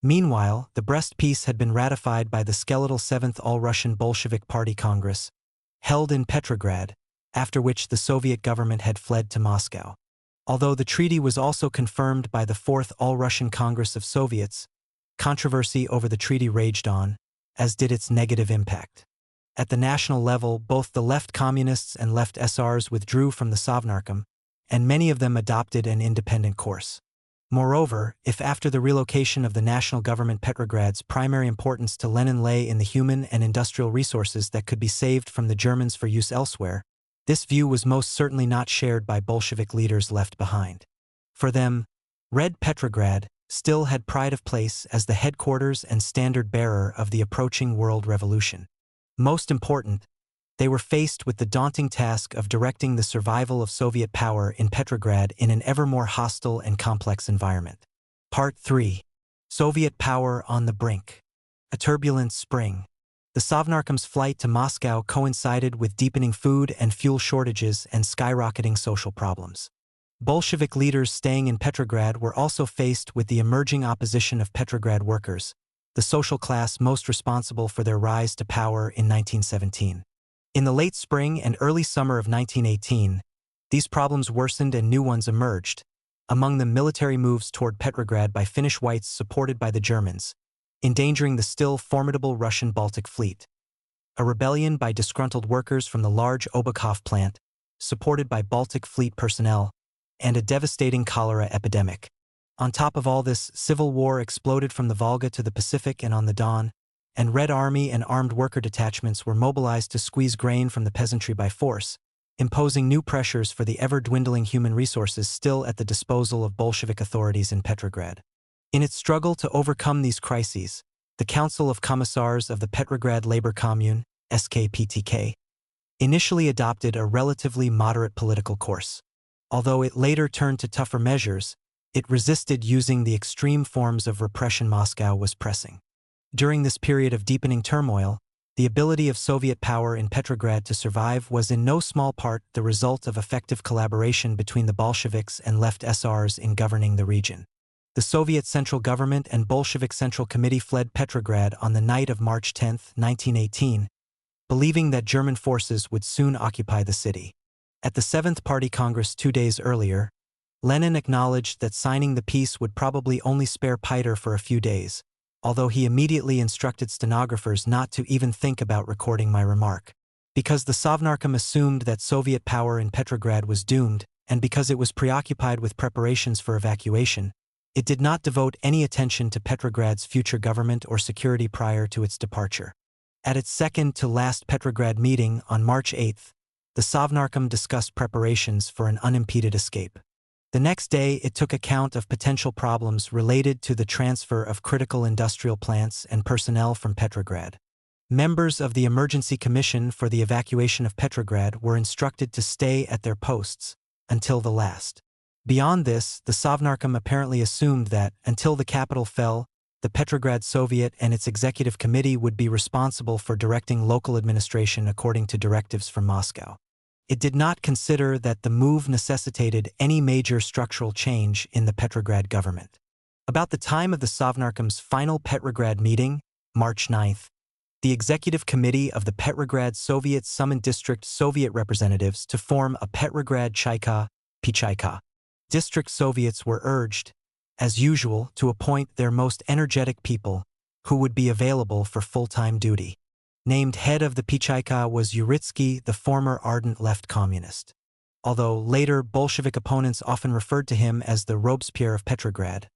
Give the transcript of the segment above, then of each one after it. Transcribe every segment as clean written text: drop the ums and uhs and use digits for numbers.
Meanwhile, the Brest Peace had been ratified by the skeletal 7th All-Russian Bolshevik Party Congress, held in Petrograd, after which the Soviet government had fled to Moscow. Although the treaty was also confirmed by the 4th All-Russian Congress of Soviets, controversy over the treaty raged on, as did its negative impact. At the national level, both the left communists and left SRs withdrew from the Sovnarkom, and many of them adopted an independent course. Moreover, if after the relocation of the national government Petrograd's primary importance to Lenin lay in the human and industrial resources that could be saved from the Germans for use elsewhere, this view was most certainly not shared by Bolshevik leaders left behind. For them, Red Petrograd still had pride of place as the headquarters and standard-bearer of the approaching world revolution. Most important, they were faced with the daunting task of directing the survival of Soviet power in Petrograd in an ever more hostile and complex environment. Part 3. Soviet power on the brink. A turbulent spring. The Sovnarkom's flight to Moscow coincided with deepening food and fuel shortages and skyrocketing social problems. Bolshevik leaders staying in Petrograd were also faced with the emerging opposition of Petrograd workers, the social class most responsible for their rise to power in 1917. In the late spring and early summer of 1918, these problems worsened and new ones emerged, among them military moves toward Petrograd by Finnish whites supported by the Germans, endangering the still formidable Russian Baltic Fleet. A rebellion by disgruntled workers from the large Obukhov plant, supported by Baltic Fleet personnel, and a devastating cholera epidemic. On top of all this, civil war exploded from the Volga to the Pacific and on the Don, and Red Army and armed worker detachments were mobilized to squeeze grain from the peasantry by force, imposing new pressures for the ever-dwindling human resources still at the disposal of Bolshevik authorities in Petrograd. In its struggle to overcome these crises, the Council of Commissars of the Petrograd Labor Commune, SKPTK, initially adopted a relatively moderate political course. Although it later turned to tougher measures, it resisted using the extreme forms of repression Moscow was pressing. During this period of deepening turmoil, the ability of Soviet power in Petrograd to survive was in no small part the result of effective collaboration between the Bolsheviks and left SRs in governing the region. The Soviet Central Government and Bolshevik Central Committee fled Petrograd on the night of March 10, 1918, believing that German forces would soon occupy the city. At the 7th Party Congress 2 days earlier, Lenin acknowledged that signing the peace would probably only spare Peter for a few days, although he immediately instructed stenographers not to even think about recording my remark. Because the Sovnarkom assumed that Soviet power in Petrograd was doomed, and because it was preoccupied with preparations for evacuation, it did not devote any attention to Petrograd's future government or security prior to its departure. At its second-to-last Petrograd meeting on March 8, the Sovnarkom discussed preparations for an unimpeded escape. The next day, it took account of potential problems related to the transfer of critical industrial plants and personnel from Petrograd. Members of the Emergency Commission for the Evacuation of Petrograd were instructed to stay at their posts until the last. Beyond this, the Sovnarkom apparently assumed that, until the capital fell, the Petrograd Soviet and its executive committee would be responsible for directing local administration according to directives from Moscow. It did not consider that the move necessitated any major structural change in the Petrograd government. About the time of the Sovnarkom's final Petrograd meeting, March 9, the Executive Committee of the Petrograd Soviet summoned district Soviet representatives to form a Petrograd Chaika, Pichaika. District Soviets were urged, as usual, to appoint their most energetic people who would be available for full-time duty. Named head of the Pichaika was Uritsky, the former ardent left communist. Although later Bolshevik opponents often referred to him as the Robespierre of Petrograd.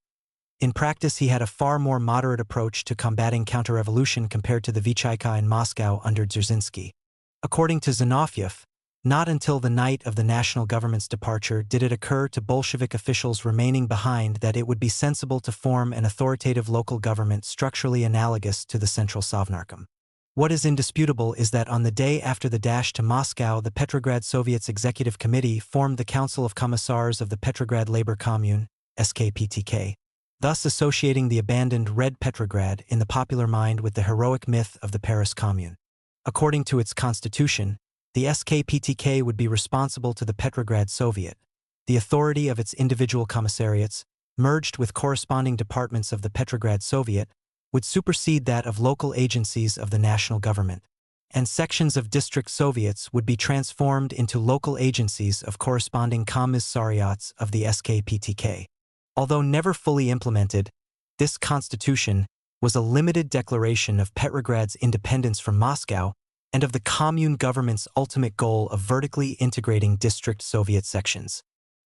In practice, he had a far more moderate approach to combating counter-revolution compared to the Vichaika in Moscow under Dzerzhinsky. According to Zinoviev, not until the night of the national government's departure did it occur to Bolshevik officials remaining behind that it would be sensible to form an authoritative local government structurally analogous to the Central Sovnarkom. What is indisputable is that on the day after the dash to Moscow, the Petrograd Soviet's Executive Committee formed the Council of Commissars of the Petrograd Labor Commune, SKPTK, thus associating the abandoned Red Petrograd in the popular mind with the heroic myth of the Paris Commune. According to its constitution, the SKPTK would be responsible to the Petrograd Soviet, the authority of its individual commissariats, merged with corresponding departments of the Petrograd Soviet, would supersede that of local agencies of the national government, and sections of district soviets would be transformed into local agencies of corresponding commissariats of the SKPTK. Although never fully implemented, this constitution was a limited declaration of Petrograd's independence from Moscow and of the commune government's ultimate goal of vertically integrating district Soviet sections.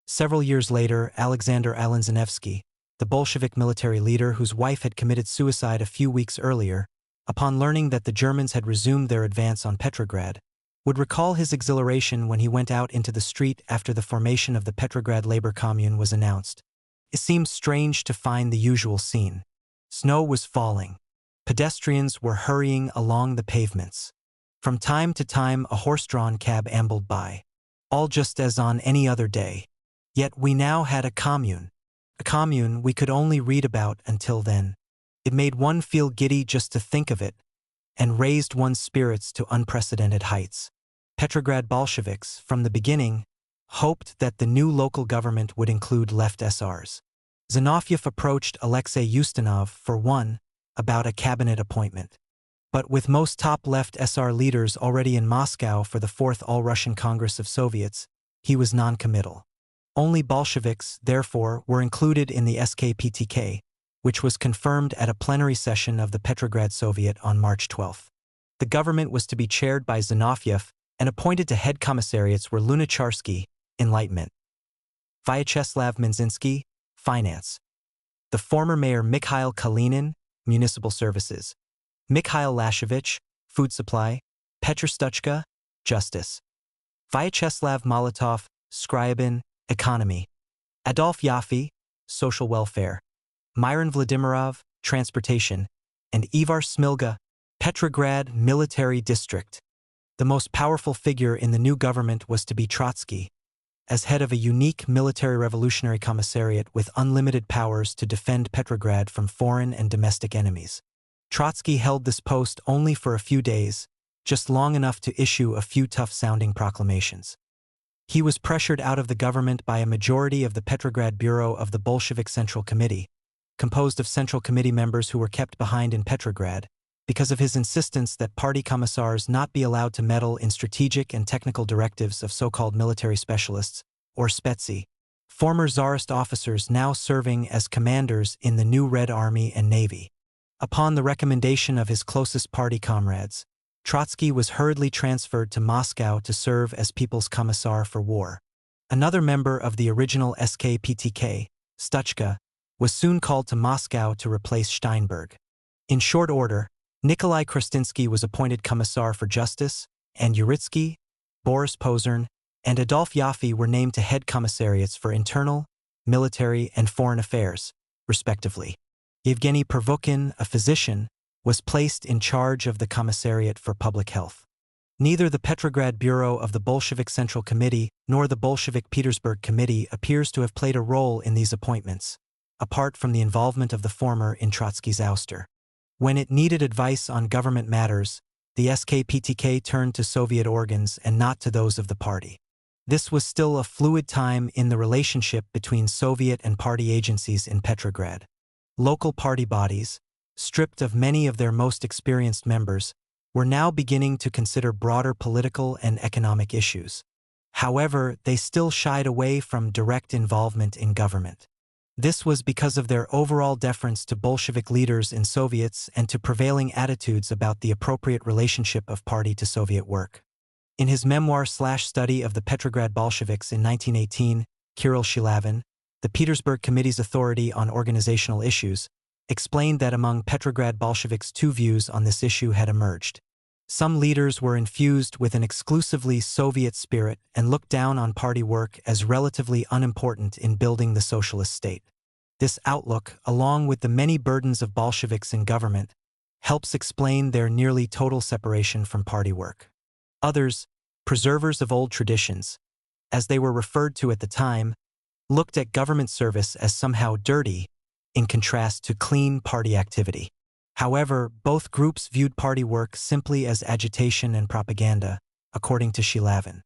Several years later, Alexander Alexanevsky, the Bolshevik military leader whose wife had committed suicide a few weeks earlier, upon learning that the Germans had resumed their advance on Petrograd, would recall his exhilaration when he went out into the street after the formation of the Petrograd Labor Commune was announced. It seemed strange to find the usual scene. Snow was falling. Pedestrians were hurrying along the pavements. From time to time a horse-drawn cab ambled by. All just as on any other day. Yet we now had a commune we could only read about until then. It made one feel giddy just to think of it, and raised one's spirits to unprecedented heights. Petrograd Bolsheviks, from the beginning, hoped that the new local government would include left SRs. Zinoviev approached Alexei Ustinov, for one, about a cabinet appointment. But with most top left SR leaders already in Moscow for the Fourth All-Russian Congress of Soviets, he was non-committal. Only Bolsheviks, therefore, were included in the SKPTK, which was confirmed at a plenary session of the Petrograd Soviet on March 12. The government was to be chaired by Zinoviev, and appointed to head commissariats were Lunacharsky, Enlightenment; Vyacheslav Minzinsky, Finance; the former mayor Mikhail Kalinin, Municipal Services; Mikhail Lashevich, Food Supply; Petr Stuchka, Justice; Vyacheslav Molotov, Scriabin, Economy; Adolf Yaffe, Social Welfare; Myron Vladimirov, Transportation; and Ivar Smilga, Petrograd Military District. The most powerful figure in the new government was to be Trotsky, as head of a unique military revolutionary commissariat with unlimited powers to defend Petrograd from foreign and domestic enemies. Trotsky held this post only for a few days, just long enough to issue a few tough-sounding proclamations. He was pressured out of the government by a majority of the Petrograd Bureau of the Bolshevik Central Committee, composed of Central Committee members who were kept behind in Petrograd, because of his insistence that party commissars not be allowed to meddle in strategic and technical directives of so-called military specialists, or spetsy, former Tsarist officers now serving as commanders in the new Red Army and Navy. Upon the recommendation of his closest party comrades, Trotsky was hurriedly transferred to Moscow to serve as People's Commissar for War. Another member of the original SKPTK, Stuchka, was soon called to Moscow to replace Steinberg. In short order, Nikolai Krastinsky was appointed Commissar for Justice, and Uritsky, Boris Pozern, and Adolf Yaffe were named to head commissariats for internal, military, and foreign affairs, respectively. Yevgeny Pervukhin, a physician, was placed in charge of the Commissariat for Public Health. Neither the Petrograd Bureau of the Bolshevik Central Committee nor the Bolshevik Petersburg Committee appears to have played a role in these appointments, apart from the involvement of the former in Trotsky's ouster. When it needed advice on government matters, the SKPTK turned to Soviet organs and not to those of the party. This was still a fluid time in the relationship between Soviet and party agencies in Petrograd. Local party bodies, stripped of many of their most experienced members, were now beginning to consider broader political and economic issues. However, they still shied away from direct involvement in government. This was because of their overall deference to Bolshevik leaders in Soviets and to prevailing attitudes about the appropriate relationship of party to Soviet work. In his memoir/study of the Petrograd Bolsheviks in 1918, Kirill Shilavin, the Petersburg Committee's authority on organizational issues, explained that among Petrograd Bolsheviks two views on this issue had emerged. Some leaders were infused with an exclusively Soviet spirit and looked down on party work as relatively unimportant in building the socialist state. This outlook, along with the many burdens of Bolsheviks in government, helps explain their nearly total separation from party work. Others, preservers of old traditions, as they were referred to at the time, looked at government service as somehow dirty, in contrast to clean party activity. However, both groups viewed party work simply as agitation and propaganda, according to Shilavin.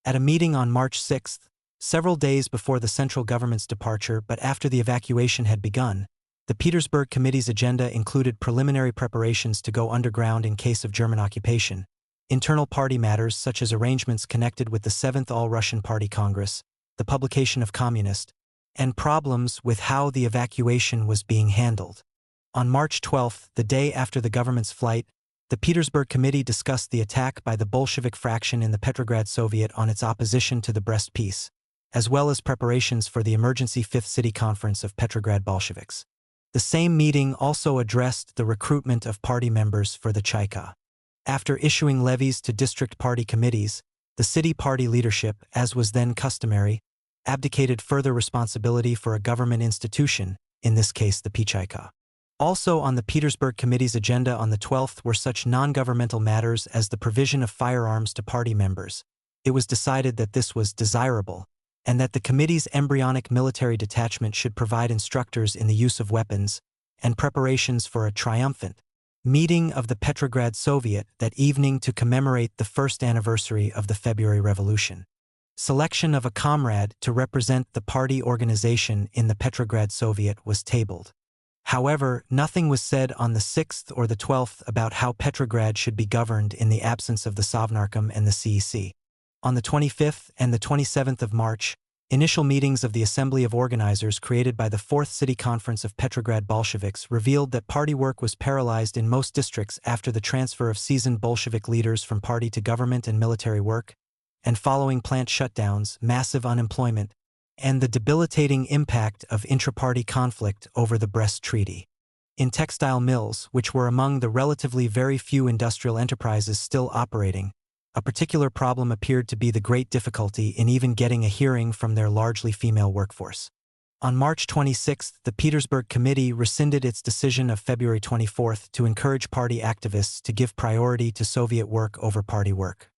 At a meeting on March 6, Several days before the central government's departure but after the evacuation had begun, the Petersburg Committee's agenda included preliminary preparations to go underground in case of German occupation, internal party matters such as arrangements connected with the 7th All-Russian Party Congress, the publication of Communist, and problems with how the evacuation was being handled. On March 12, the day after the government's flight, the Petersburg Committee discussed the attack by the Bolshevik fraction in the Petrograd Soviet on its opposition to the Brest Peace, as well as preparations for the emergency 5th City Conference of Petrograd Bolsheviks. The same meeting also addressed the recruitment of party members for the Chaika. After issuing levies to district party committees, the city party leadership, as was then customary, abdicated further responsibility for a government institution, in this case the Pichaika. Also on the Petersburg Committee's agenda on the 12th were such non-governmental matters as the provision of firearms to party members. It was decided that this was desirable, and that the committee's embryonic military detachment should provide instructors in the use of weapons and preparations for a triumphant meeting of the Petrograd Soviet that evening to commemorate the first anniversary of the February Revolution. Selection of a comrade to represent the party organization in the Petrograd Soviet was tabled. However, nothing was said on the 6th or the 12th about how Petrograd should be governed in the absence of the Sovnarkom and the CEC. On the 25th and the 27th of March, initial meetings of the Assembly of Organizers created by the 4th City Conference of Petrograd Bolsheviks revealed that party work was paralyzed in most districts after the transfer of seasoned Bolshevik leaders from party to government and military work, and following plant shutdowns, massive unemployment, and the debilitating impact of intra-party conflict over the Brest Treaty. In textile mills, which were among the relatively very few industrial enterprises still operating, a particular problem appeared to be the great difficulty in even getting a hearing from their largely female workforce. On March 26, the Petersburg Committee rescinded its decision of February 24 to encourage party activists to give priority to Soviet work over party work.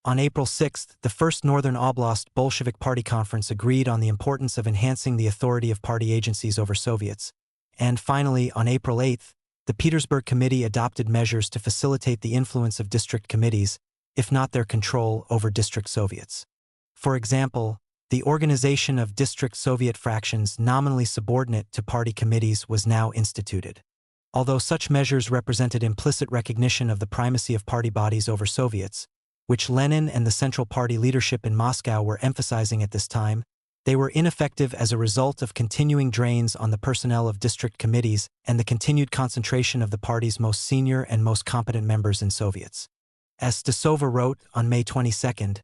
On April 6, the First Northern Oblast Bolshevik Party Conference agreed on the importance of enhancing the authority of party agencies over Soviets, and finally, on April 8, the Petersburg Committee adopted measures to facilitate the influence of district committees, if not their control over district Soviets. For example, the organization of district Soviet fractions nominally subordinate to party committees was now instituted. Although such measures represented implicit recognition of the primacy of party bodies over Soviets, which Lenin and the Central Party leadership in Moscow were emphasizing at this time, they were ineffective as a result of continuing drains on the personnel of district committees and the continued concentration of the party's most senior and most competent members in Soviets. As Stasova wrote on May 22,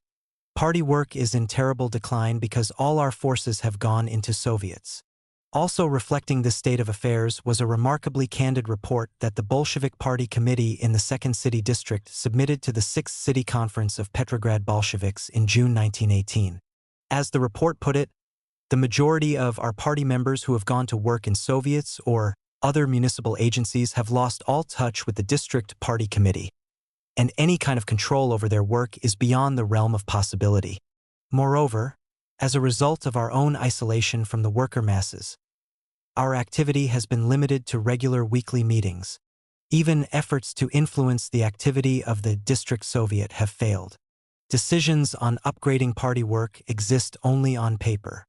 "Party work is in terrible decline because all our forces have gone into Soviets." Also reflecting this state of affairs was a remarkably candid report that the Bolshevik Party Committee in the 2nd City District submitted to the 6th City Conference of Petrograd Bolsheviks in June 1918. As the report put it, "The majority of our party members who have gone to work in Soviets or other municipal agencies have lost all touch with the District Party Committee, and any kind of control over their work is beyond the realm of possibility. Moreover, as a result of our own isolation from the worker masses, our activity has been limited to regular weekly meetings. Even efforts to influence the activity of the District Soviet have failed. Decisions on upgrading party work exist only on paper."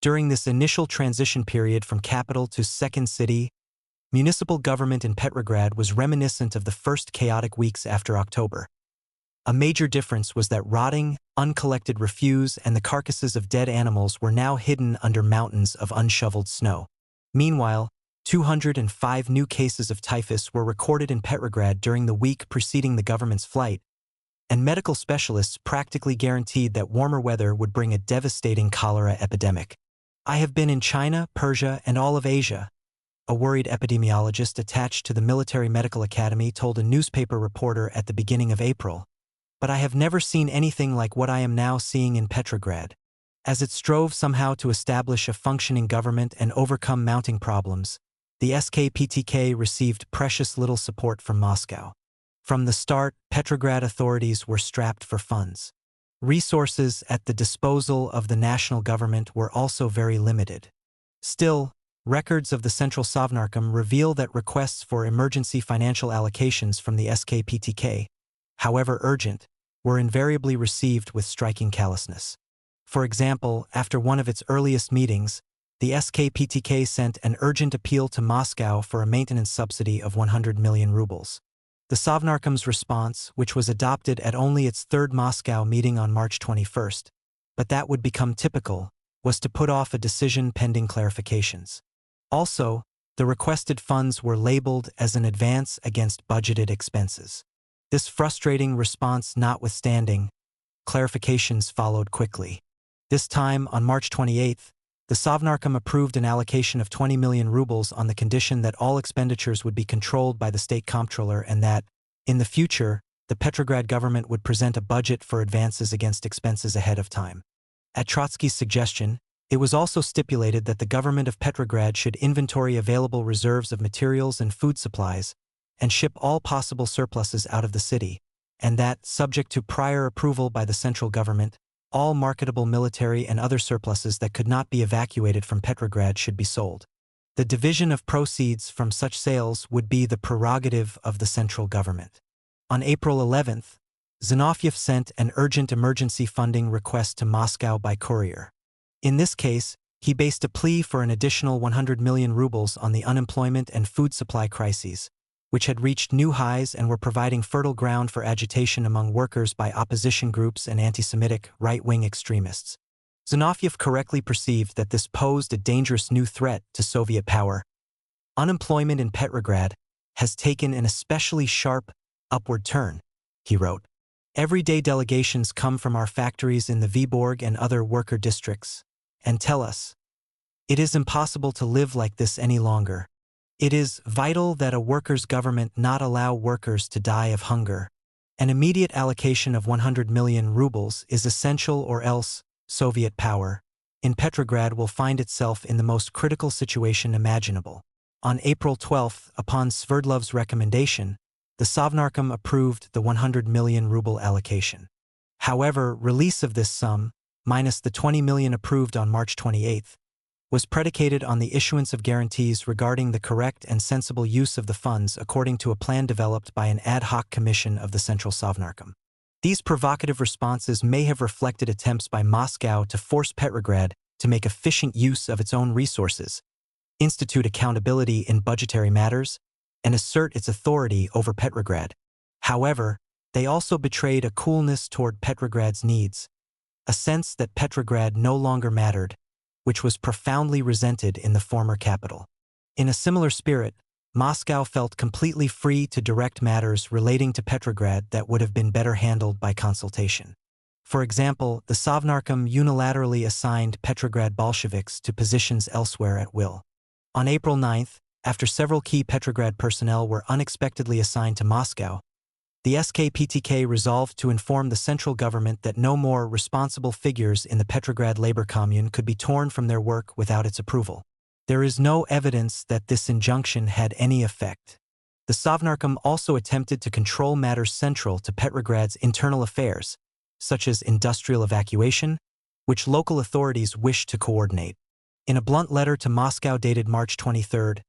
During this initial transition period from capital to 2nd city, municipal government in Petrograd was reminiscent of the first chaotic weeks after October. A major difference was that rotting, uncollected refuse and the carcasses of dead animals were now hidden under mountains of unshoveled snow. Meanwhile, 205 new cases of typhus were recorded in Petrograd during the week preceding the government's flight, and medical specialists practically guaranteed that warmer weather would bring a devastating cholera epidemic. "I have been in China, Persia, and all of Asia," a worried epidemiologist attached to the Military Medical Academy told a newspaper reporter at the beginning of April, "But I have never seen anything like what I am now seeing in Petrograd." As it strove somehow to establish a functioning government and overcome mounting problems, the SKPTK received precious little support from Moscow. From the start, Petrograd authorities were strapped for funds. Resources at the disposal of the national government were also very limited. Still, records of the Central Sovnarkom reveal that requests for emergency financial allocations from the SKPTK, however urgent, were invariably received with striking callousness. For example, after one of its earliest meetings, the SKPTK sent an urgent appeal to Moscow for a maintenance subsidy of 100 million rubles. The Sovnarkom's response, which was adopted at only its third Moscow meeting on March 21st, but that would become typical, was to put off a decision pending clarifications. Also, the requested funds were labeled as an advance against budgeted expenses. This frustrating response notwithstanding, clarifications followed quickly. This time, on March 28th, the Sovnarkom approved an allocation of 20 million rubles on the condition that all expenditures would be controlled by the state comptroller and that, in the future, the Petrograd government would present a budget for advances against expenses ahead of time. At Trotsky's suggestion, it was also stipulated that the government of Petrograd should inventory available reserves of materials and food supplies and ship all possible surpluses out of the city, and that, subject to prior approval by the central government, all marketable military and other surpluses that could not be evacuated from Petrograd should be sold. The division of proceeds from such sales would be the prerogative of the central government. On April 11th, Zinoviev sent an urgent emergency funding request to Moscow by courier. In this case, he based a plea for an additional 100 million rubles on the unemployment and food supply crises, which had reached new highs and were providing fertile ground for agitation among workers by opposition groups and anti-Semitic, right-wing extremists. Zinoviev correctly perceived that this posed a dangerous new threat to Soviet power. Unemployment in Petrograd has taken an especially sharp, upward turn, he wrote. Everyday delegations come from our factories in the Vyborg and other worker districts, and tell us, it is impossible to live like this any longer. It is vital that a workers' government not allow workers to die of hunger. An immediate allocation of 100 million rubles is essential, or else Soviet power in Petrograd will find itself in the most critical situation imaginable. On April 12th, upon Sverdlov's recommendation, the Sovnarkom approved the 100 million ruble allocation. However, release of this sum, minus the 20 million approved on March 28th, was predicated on the issuance of guarantees regarding the correct and sensible use of the funds according to a plan developed by an ad hoc commission of the Central Sovnarkom. These provocative responses may have reflected attempts by Moscow to force Petrograd to make efficient use of its own resources, institute accountability in budgetary matters, and assert its authority over Petrograd. However, they also betrayed a coolness toward Petrograd's needs, a sense that Petrograd no longer mattered, which was profoundly resented in the former capital. In a similar spirit, Moscow felt completely free to direct matters relating to Petrograd that would have been better handled by consultation. For example, the Sovnarkom unilaterally assigned Petrograd Bolsheviks to positions elsewhere at will. On April 9th, after several key Petrograd personnel were unexpectedly assigned to Moscow, the SKPTK resolved to inform the central government that no more responsible figures in the Petrograd labor commune could be torn from their work without its approval. There is no evidence that this injunction had any effect. The Sovnarkom also attempted to control matters central to Petrograd's internal affairs, such as industrial evacuation, which local authorities wished to coordinate. In a blunt letter to Moscow dated March 23rd,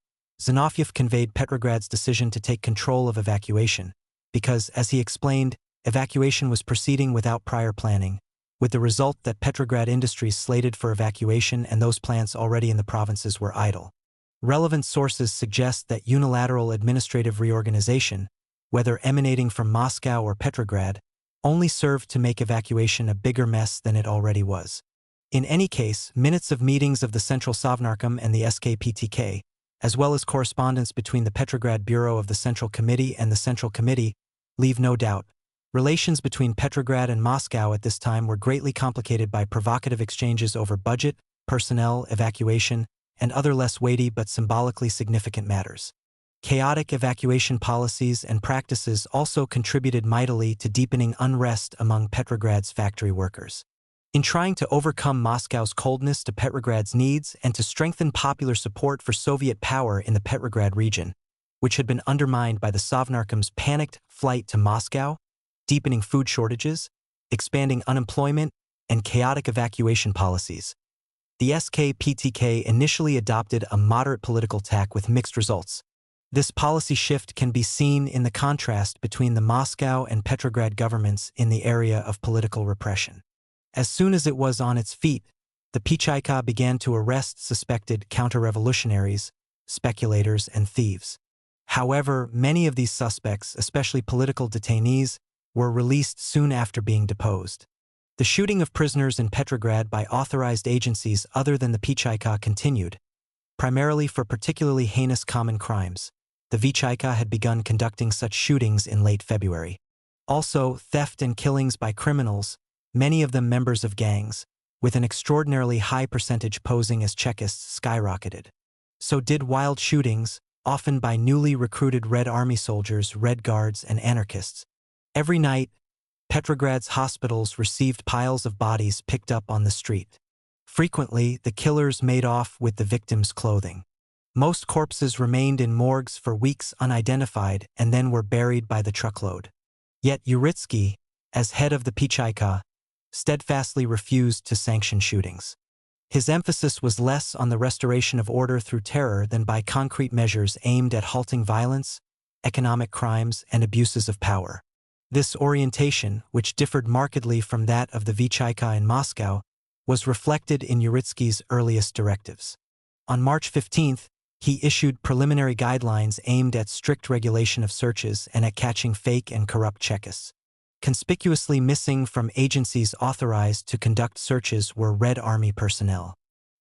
Zinoviev conveyed Petrograd's decision to take control of evacuation, because, as he explained, evacuation was proceeding without prior planning, with the result that Petrograd industries slated for evacuation and those plants already in the provinces were idle. Relevant sources suggest that unilateral administrative reorganization, whether emanating from Moscow or Petrograd, only served to make evacuation a bigger mess than it already was. In any case, minutes of meetings of the Central Sovnarkom and the SKPTK, as well as correspondence between the Petrograd Bureau of the Central Committee and the Central Committee, leave no doubt. Relations between Petrograd and Moscow at this time were greatly complicated by provocative exchanges over budget, personnel, evacuation, and other less weighty but symbolically significant matters. Chaotic evacuation policies and practices also contributed mightily to deepening unrest among Petrograd's factory workers. In trying to overcome Moscow's coldness to Petrograd's needs and to strengthen popular support for Soviet power in the Petrograd region, which had been undermined by the Sovnarkom's panicked flight to Moscow, deepening food shortages, expanding unemployment, and chaotic evacuation policies, the SKPTK initially adopted a moderate political tack with mixed results. This policy shift can be seen in the contrast between the Moscow and Petrograd governments in the area of political repression. As soon as it was on its feet, the Pichaika began to arrest suspected counter-revolutionaries, speculators, and thieves. However, many of these suspects, especially political detainees, were released soon after being deposed. The shooting of prisoners in Petrograd by authorized agencies other than the Pichaika continued, primarily for particularly heinous common crimes. The Vichaika had begun conducting such shootings in late February. Also, theft and killings by criminals, many of them members of gangs, with an extraordinarily high percentage posing as Chekists, skyrocketed. So did wild shootings, often by newly recruited Red Army soldiers, Red Guards, and anarchists. Every night, Petrograd's hospitals received piles of bodies picked up on the street. Frequently, the killers made off with the victims' clothing. Most corpses remained in morgues for weeks unidentified and then were buried by the truckload. Yet Uritsky, as head of the Pichaika, steadfastly refused to sanction shootings. His emphasis was less on the restoration of order through terror than by concrete measures aimed at halting violence, economic crimes, and abuses of power. This orientation, which differed markedly from that of the Vichaika in Moscow, was reflected in Uritsky's earliest directives. On March 15, he issued preliminary guidelines aimed at strict regulation of searches and at catching fake and corrupt Chekists. Conspicuously missing from agencies authorized to conduct searches were Red Army personnel.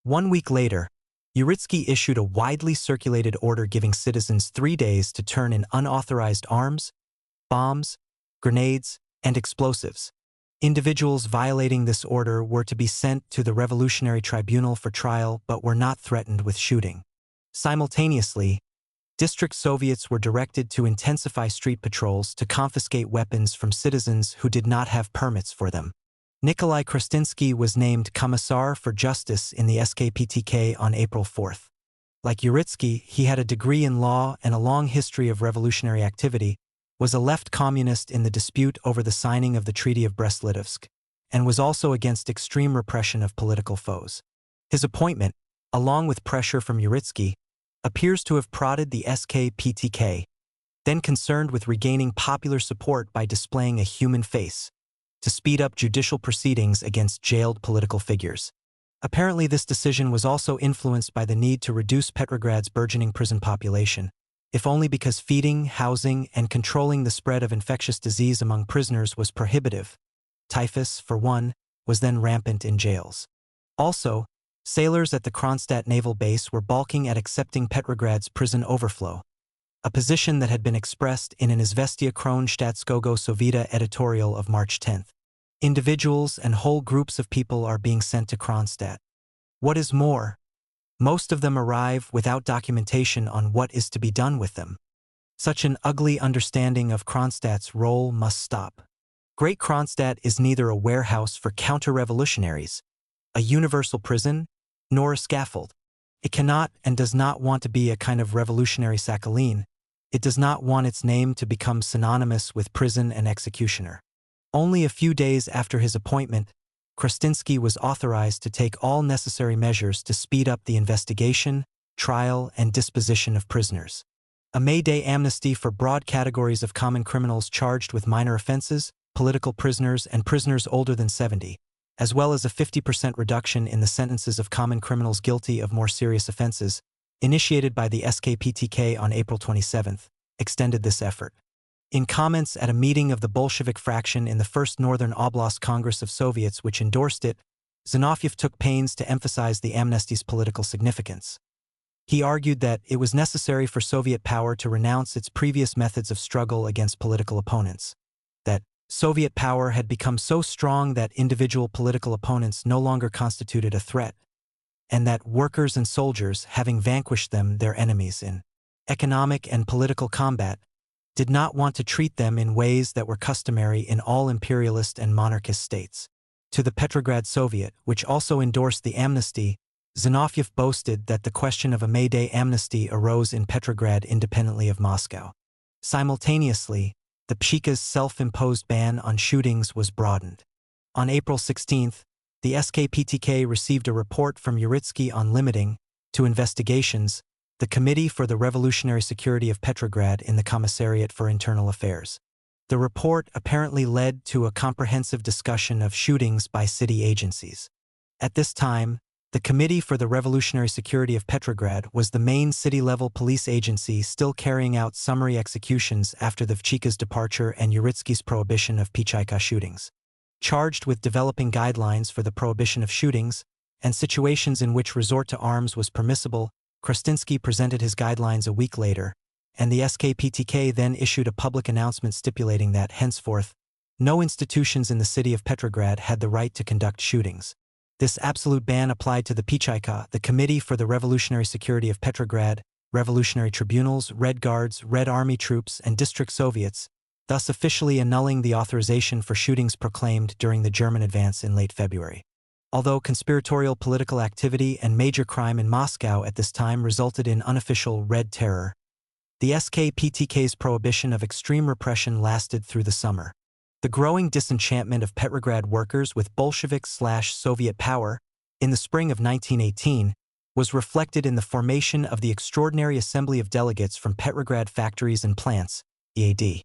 1 week later, Uritsky issued a widely circulated order giving citizens 3 days to turn in unauthorized arms, bombs, grenades, and explosives. Individuals violating this order were to be sent to the Revolutionary Tribunal for trial but were not threatened with shooting. Simultaneously, district Soviets were directed to intensify street patrols to confiscate weapons from citizens who did not have permits for them. Nikolai Krastinsky was named Commissar for Justice in the SKPTK on April 4. Like Uritsky, he had a degree in law and a long history of revolutionary activity, was a left communist in the dispute over the signing of the Treaty of Brest-Litovsk, and was also against extreme repression of political foes. His appointment, along with pressure from Uritsky, appears to have prodded the SKPTK, then concerned with regaining popular support by displaying a human face, to speed up judicial proceedings against jailed political figures. Apparently, this decision was also influenced by the need to reduce Petrograd's burgeoning prison population, if only because feeding, housing, and controlling the spread of infectious disease among prisoners was prohibitive. Typhus, for one, was then rampant in jails. Also, sailors at the Kronstadt naval base were balking at accepting Petrograd's prison overflow, a position that had been expressed in an Izvestia Kronstadtskogo Sovita editorial of March 10. Individuals and whole groups of people are being sent to Kronstadt. What is more, most of them arrive without documentation on what is to be done with them. Such an ugly understanding of Kronstadt's role must stop. Great Kronstadt is neither a warehouse for counter-revolutionaries, a universal prison, nor a scaffold. It cannot and does not want to be a kind of revolutionary Sakhalin. It does not want its name to become synonymous with prison and executioner. Only a few days after his appointment, Krastinsky was authorized to take all necessary measures to speed up the investigation, trial, and disposition of prisoners. A May Day amnesty for broad categories of common criminals charged with minor offenses, political prisoners, and prisoners older than 70, as well as a 50% reduction in the sentences of common criminals guilty of more serious offenses, initiated by the SKPTK on April 27, extended this effort. In comments at a meeting of the Bolshevik fraction in the First Northern Oblast Congress of Soviets which endorsed it, Zinoviev took pains to emphasize the amnesty's political significance. He argued that it was necessary for Soviet power to renounce its previous methods of struggle against political opponents, that Soviet power had become so strong that individual political opponents no longer constituted a threat, and that workers and soldiers, having vanquished them, their enemies, in economic and political combat, did not want to treat them in ways that were customary in all imperialist and monarchist states. To the Petrograd Soviet, which also endorsed the amnesty, Zinoviev boasted that the question of a May Day amnesty arose in Petrograd independently of Moscow. Simultaneously, the Pshika's self-imposed ban on shootings was broadened. On April 16, the SKPTK received a report from Uritsky on limiting, to investigations, the Committee for the Revolutionary Security of Petrograd in the Commissariat for Internal Affairs. The report apparently led to a comprehensive discussion of shootings by city agencies. At this time, the Committee for the Revolutionary Security of Petrograd was the main city-level police agency still carrying out summary executions after the Vchika's departure and Uritsky's prohibition of Pichaika shootings. Charged with developing guidelines for the prohibition of shootings and situations in which resort to arms was permissible, Krastinsky presented his guidelines a week later, and the SKPTK then issued a public announcement stipulating that, henceforth, no institutions in the city of Petrograd had the right to conduct shootings. This absolute ban applied to the Pichaika, the Committee for the Revolutionary Security of Petrograd, revolutionary tribunals, Red Guards, Red Army troops, and district Soviets, thus officially annulling the authorization for shootings proclaimed during the German advance in late February. Although conspiratorial political activity and major crime in Moscow at this time resulted in unofficial Red Terror, the SKPTK's prohibition of extreme repression lasted through the summer. The growing disenchantment of Petrograd workers with Bolshevik/Soviet power in the spring of 1918 was reflected in the formation of the Extraordinary Assembly of Delegates from Petrograd Factories and Plants, EAD.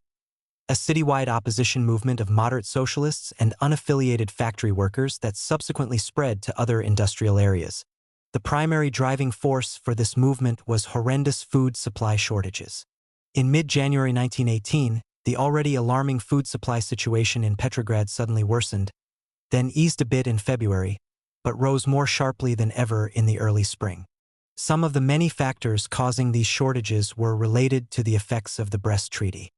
A citywide opposition movement of moderate socialists and unaffiliated factory workers that subsequently spread to other industrial areas. The primary driving force for this movement was horrendous food supply shortages. In mid-January 1918, the already alarming food supply situation in Petrograd suddenly worsened, then eased a bit in February, but rose more sharply than ever in the early spring. Some of the many factors causing these shortages were related to the effects of the Brest Treaty.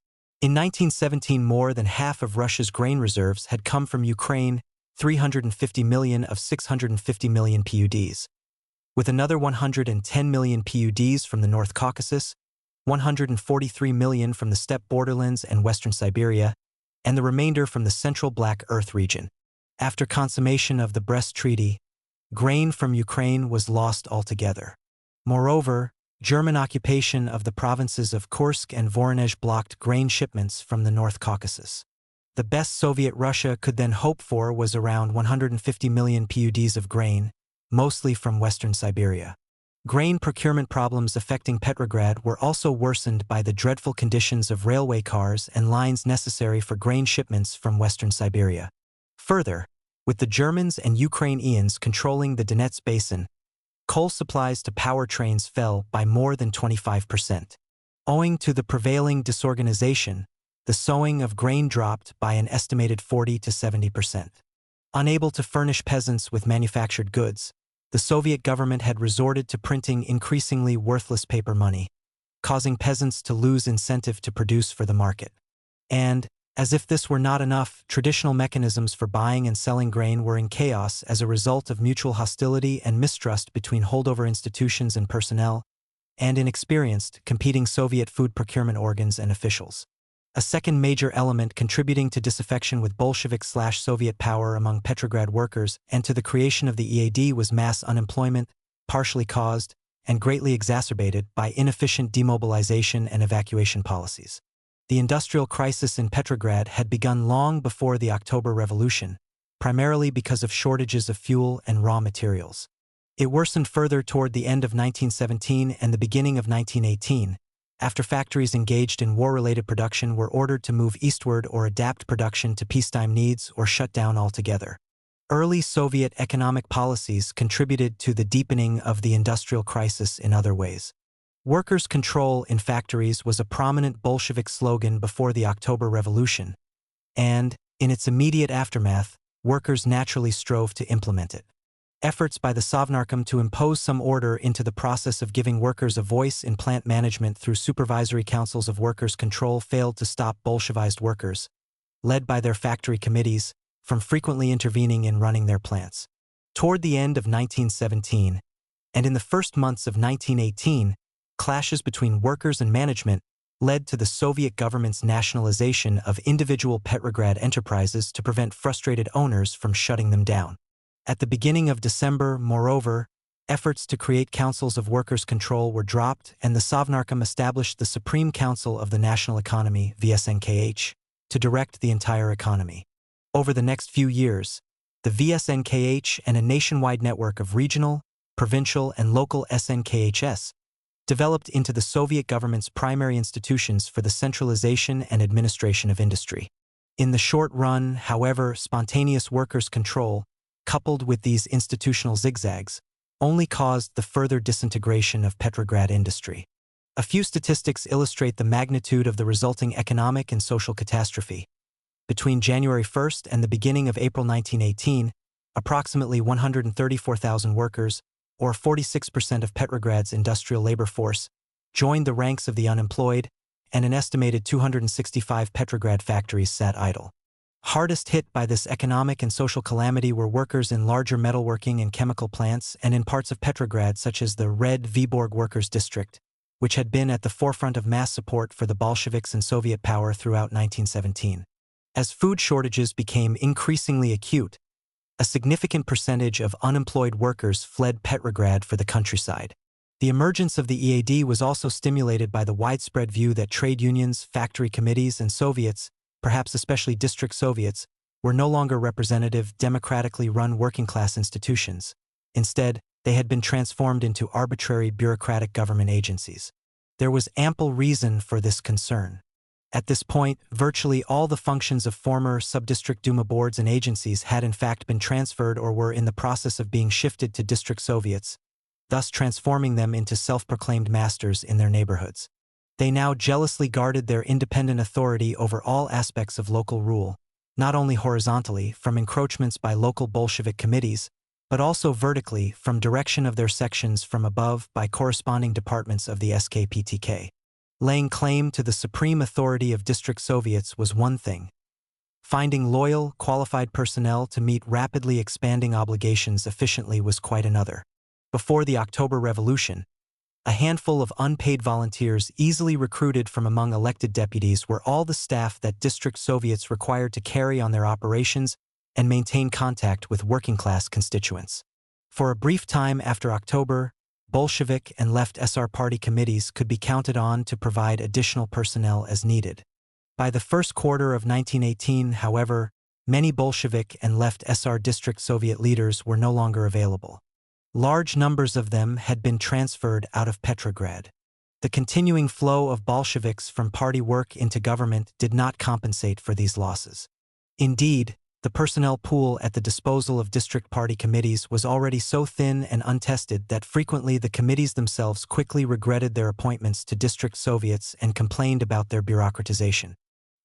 In 1917, more than half of Russia's grain reserves had come from Ukraine, 350 million of 650 million PUDs, with another 110 million PUDs from the North Caucasus, 143 million from the steppe borderlands and western Siberia, and the remainder from the central Black Earth region. After consummation of the Brest Treaty, grain from Ukraine was lost altogether. Moreover, German occupation of the provinces of Kursk and Voronezh blocked grain shipments from the North Caucasus. The best Soviet Russia could then hope for was around 150 million PUDs of grain, mostly from western Siberia. Grain procurement problems affecting Petrograd were also worsened by the dreadful conditions of railway cars and lines necessary for grain shipments from western Siberia. Further, with the Germans and Ukrainians controlling the Donetsk basin, coal supplies to power trains fell by more than 25%. Owing to the prevailing disorganization, the sowing of grain dropped by an estimated 40 to 70%. Unable to furnish peasants with manufactured goods, the Soviet government had resorted to printing increasingly worthless paper money, causing peasants to lose incentive to produce for the market. And, as if this were not enough, traditional mechanisms for buying and selling grain were in chaos as a result of mutual hostility and mistrust between holdover institutions and personnel, and inexperienced, competing Soviet food procurement organs and officials. A second major element contributing to disaffection with Bolshevik/Soviet power among Petrograd workers and to the creation of the EAD was mass unemployment, partially caused and greatly exacerbated by inefficient demobilization and evacuation policies. The industrial crisis in Petrograd had begun long before the October Revolution, primarily because of shortages of fuel and raw materials. It worsened further toward the end of 1917 and the beginning of 1918, after factories engaged in war-related production were ordered to move eastward or adapt production to peacetime needs or shut down altogether. Early Soviet economic policies contributed to the deepening of the industrial crisis in other ways. Workers' control in factories was a prominent Bolshevik slogan before the October Revolution, and, in its immediate aftermath, workers naturally strove to implement it. Efforts by the Sovnarkom to impose some order into the process of giving workers a voice in plant management through supervisory councils of workers' control failed to stop Bolshevized workers, led by their factory committees, from frequently intervening in running their plants. Toward the end of 1917, and in the first months of 1918, clashes between workers and management led to the Soviet government's nationalization of individual Petrograd enterprises to prevent frustrated owners from shutting them down. At the beginning of December, moreover, efforts to create councils of workers' control were dropped and the Sovnarkom established the Supreme Council of the National Economy, VSNKH, to direct the entire economy. Over the next few years, the VSNKH and a nationwide network of regional, provincial, and local SNKHS developed into the Soviet government's primary institutions for the centralization and administration of industry. In the short run, however, spontaneous workers' control, coupled with these institutional zigzags, only caused the further disintegration of Petrograd industry. A few statistics illustrate the magnitude of the resulting economic and social catastrophe. Between January 1st and the beginning of April 1918, approximately 134,000 workers, or 46% of Petrograd's industrial labor force, joined the ranks of the unemployed, and an estimated 265 Petrograd factories sat idle. Hardest hit by this economic and social calamity were workers in larger metalworking and chemical plants and in parts of Petrograd such as the Red Vyborg Workers' District, which had been at the forefront of mass support for the Bolsheviks and Soviet power throughout 1917. As food shortages became increasingly acute, a significant percentage of unemployed workers fled Petrograd for the countryside. The emergence of the EAD was also stimulated by the widespread view that trade unions, factory committees, and Soviets, perhaps especially district Soviets, were no longer representative, democratically run working-class institutions. Instead, they had been transformed into arbitrary bureaucratic government agencies. There was ample reason for this concern. At this point, virtually all the functions of former sub-district Duma boards and agencies had in fact been transferred or were in the process of being shifted to district Soviets, thus transforming them into self-proclaimed masters in their neighborhoods. They now jealously guarded their independent authority over all aspects of local rule, not only horizontally from encroachments by local Bolshevik committees, but also vertically from direction of their sections from above by corresponding departments of the SKPTK. Laying claim to the supreme authority of district Soviets was one thing. Finding loyal, qualified personnel to meet rapidly expanding obligations efficiently was quite another. Before the October Revolution, a handful of unpaid volunteers easily recruited from among elected deputies were all the staff that district Soviets required to carry on their operations and maintain contact with working-class constituents. For a brief time after October, Bolshevik and left SR party committees could be counted on to provide additional personnel as needed. By the first quarter of 1918, however, many Bolshevik and left SR district Soviet leaders were no longer available. Large numbers of them had been transferred out of Petrograd. The continuing flow of Bolsheviks from party work into government did not compensate for these losses. Indeed, the personnel pool at the disposal of district party committees was already so thin and untested that frequently the committees themselves quickly regretted their appointments to district Soviets and complained about their bureaucratization.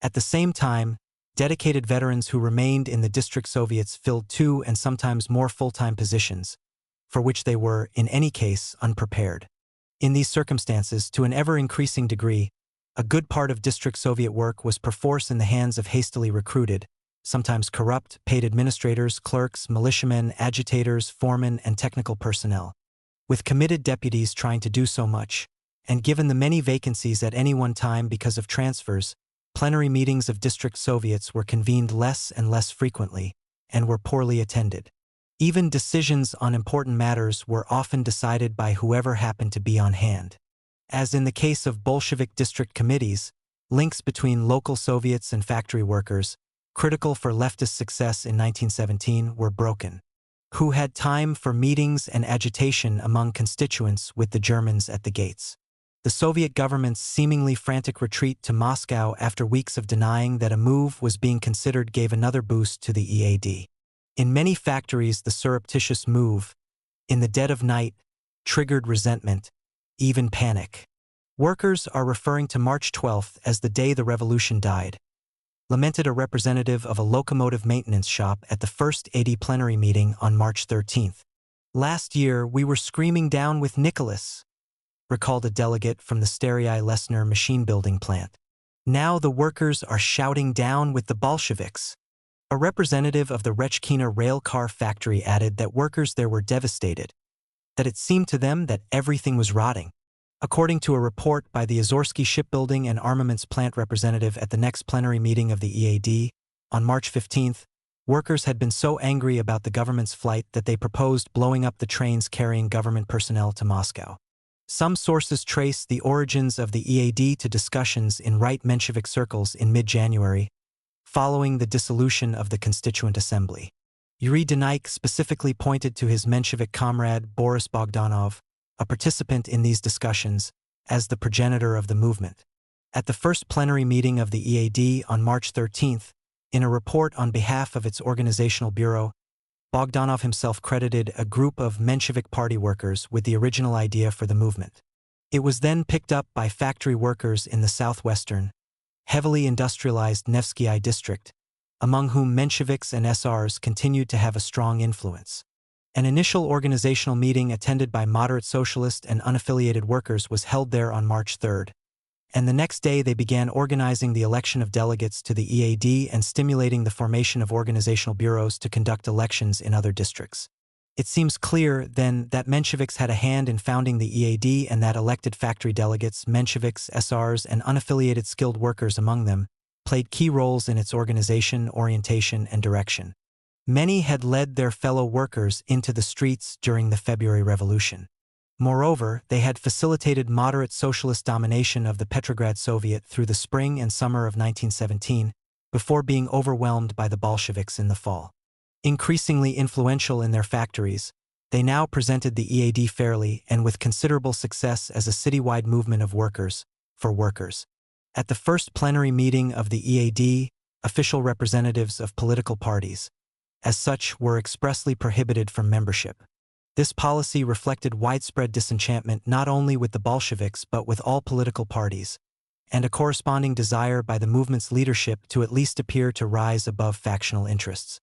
At the same time, dedicated veterans who remained in the district Soviets filled 2 and sometimes more full-time positions, for which they were, in any case, unprepared. In these circumstances, to an ever-increasing degree, a good part of district Soviet work was perforce in the hands of hastily recruited, sometimes corrupt, paid administrators, clerks, militiamen, agitators, foremen, and technical personnel. With committed deputies trying to do so much, and given the many vacancies at any one time because of transfers, plenary meetings of district Soviets were convened less and less frequently, and were poorly attended. Even decisions on important matters were often decided by whoever happened to be on hand. As in the case of Bolshevik district committees, links between local Soviets and factory workers, critical for leftist success in 1917, were broken. Who had time for meetings and agitation among constituents with the Germans at the gates? The Soviet government's seemingly frantic retreat to Moscow after weeks of denying that a move was being considered gave another boost to the EAD. In many factories, the surreptitious move, in the dead of night, triggered resentment, even panic. Workers are referring to March 12th as the day the revolution died, lamented a representative of a locomotive maintenance shop at the first AD plenary meeting on March 13th. Last year, we were screaming down with Nicholas, recalled a delegate from the Staryi-Lesner machine-building plant. Now the workers are shouting down with the Bolsheviks. A representative of the Rechkina rail car factory added that workers there were devastated, that it seemed to them that everything was rotting. According to a report by the Azorsky shipbuilding and armaments plant representative at the next plenary meeting of the EAD, on March 15th, workers had been so angry about the government's flight that they proposed blowing up the trains carrying government personnel to Moscow. Some sources trace the origins of the EAD to discussions in right Menshevik circles in mid-January, following the dissolution of the Constituent Assembly. Yuri Denyk specifically pointed to his Menshevik comrade Boris Bogdanov, a participant in these discussions, as the progenitor of the movement. At the first plenary meeting of the EAD on March 13, in a report on behalf of its organizational bureau, Bogdanov himself credited a group of Menshevik party workers with the original idea for the movement. It was then picked up by factory workers in the southwestern, heavily industrialized Nevsky district, among whom Mensheviks and SRs continued to have a strong influence. An initial organizational meeting attended by moderate socialist and unaffiliated workers was held there on March 3, and the next day they began organizing the election of delegates to the EAD and stimulating the formation of organizational bureaus to conduct elections in other districts. It seems clear, then, that Mensheviks had a hand in founding the EAD and that elected factory delegates, Mensheviks, SRs, and unaffiliated skilled workers among them, played key roles in its organization, orientation, and direction. Many had led their fellow workers into the streets during the February Revolution. Moreover, they had facilitated moderate socialist domination of the Petrograd Soviet through the spring and summer of 1917, before being overwhelmed by the Bolsheviks in the fall. Increasingly influential in their factories, they now presented the EAD fairly and with considerable success as a citywide movement of workers, for workers. At the first plenary meeting of the EAD, official representatives of political parties, as such, were expressly prohibited from membership. This policy reflected widespread disenchantment not only with the Bolsheviks but with all political parties, and a corresponding desire by the movement's leadership to at least appear to rise above factional interests.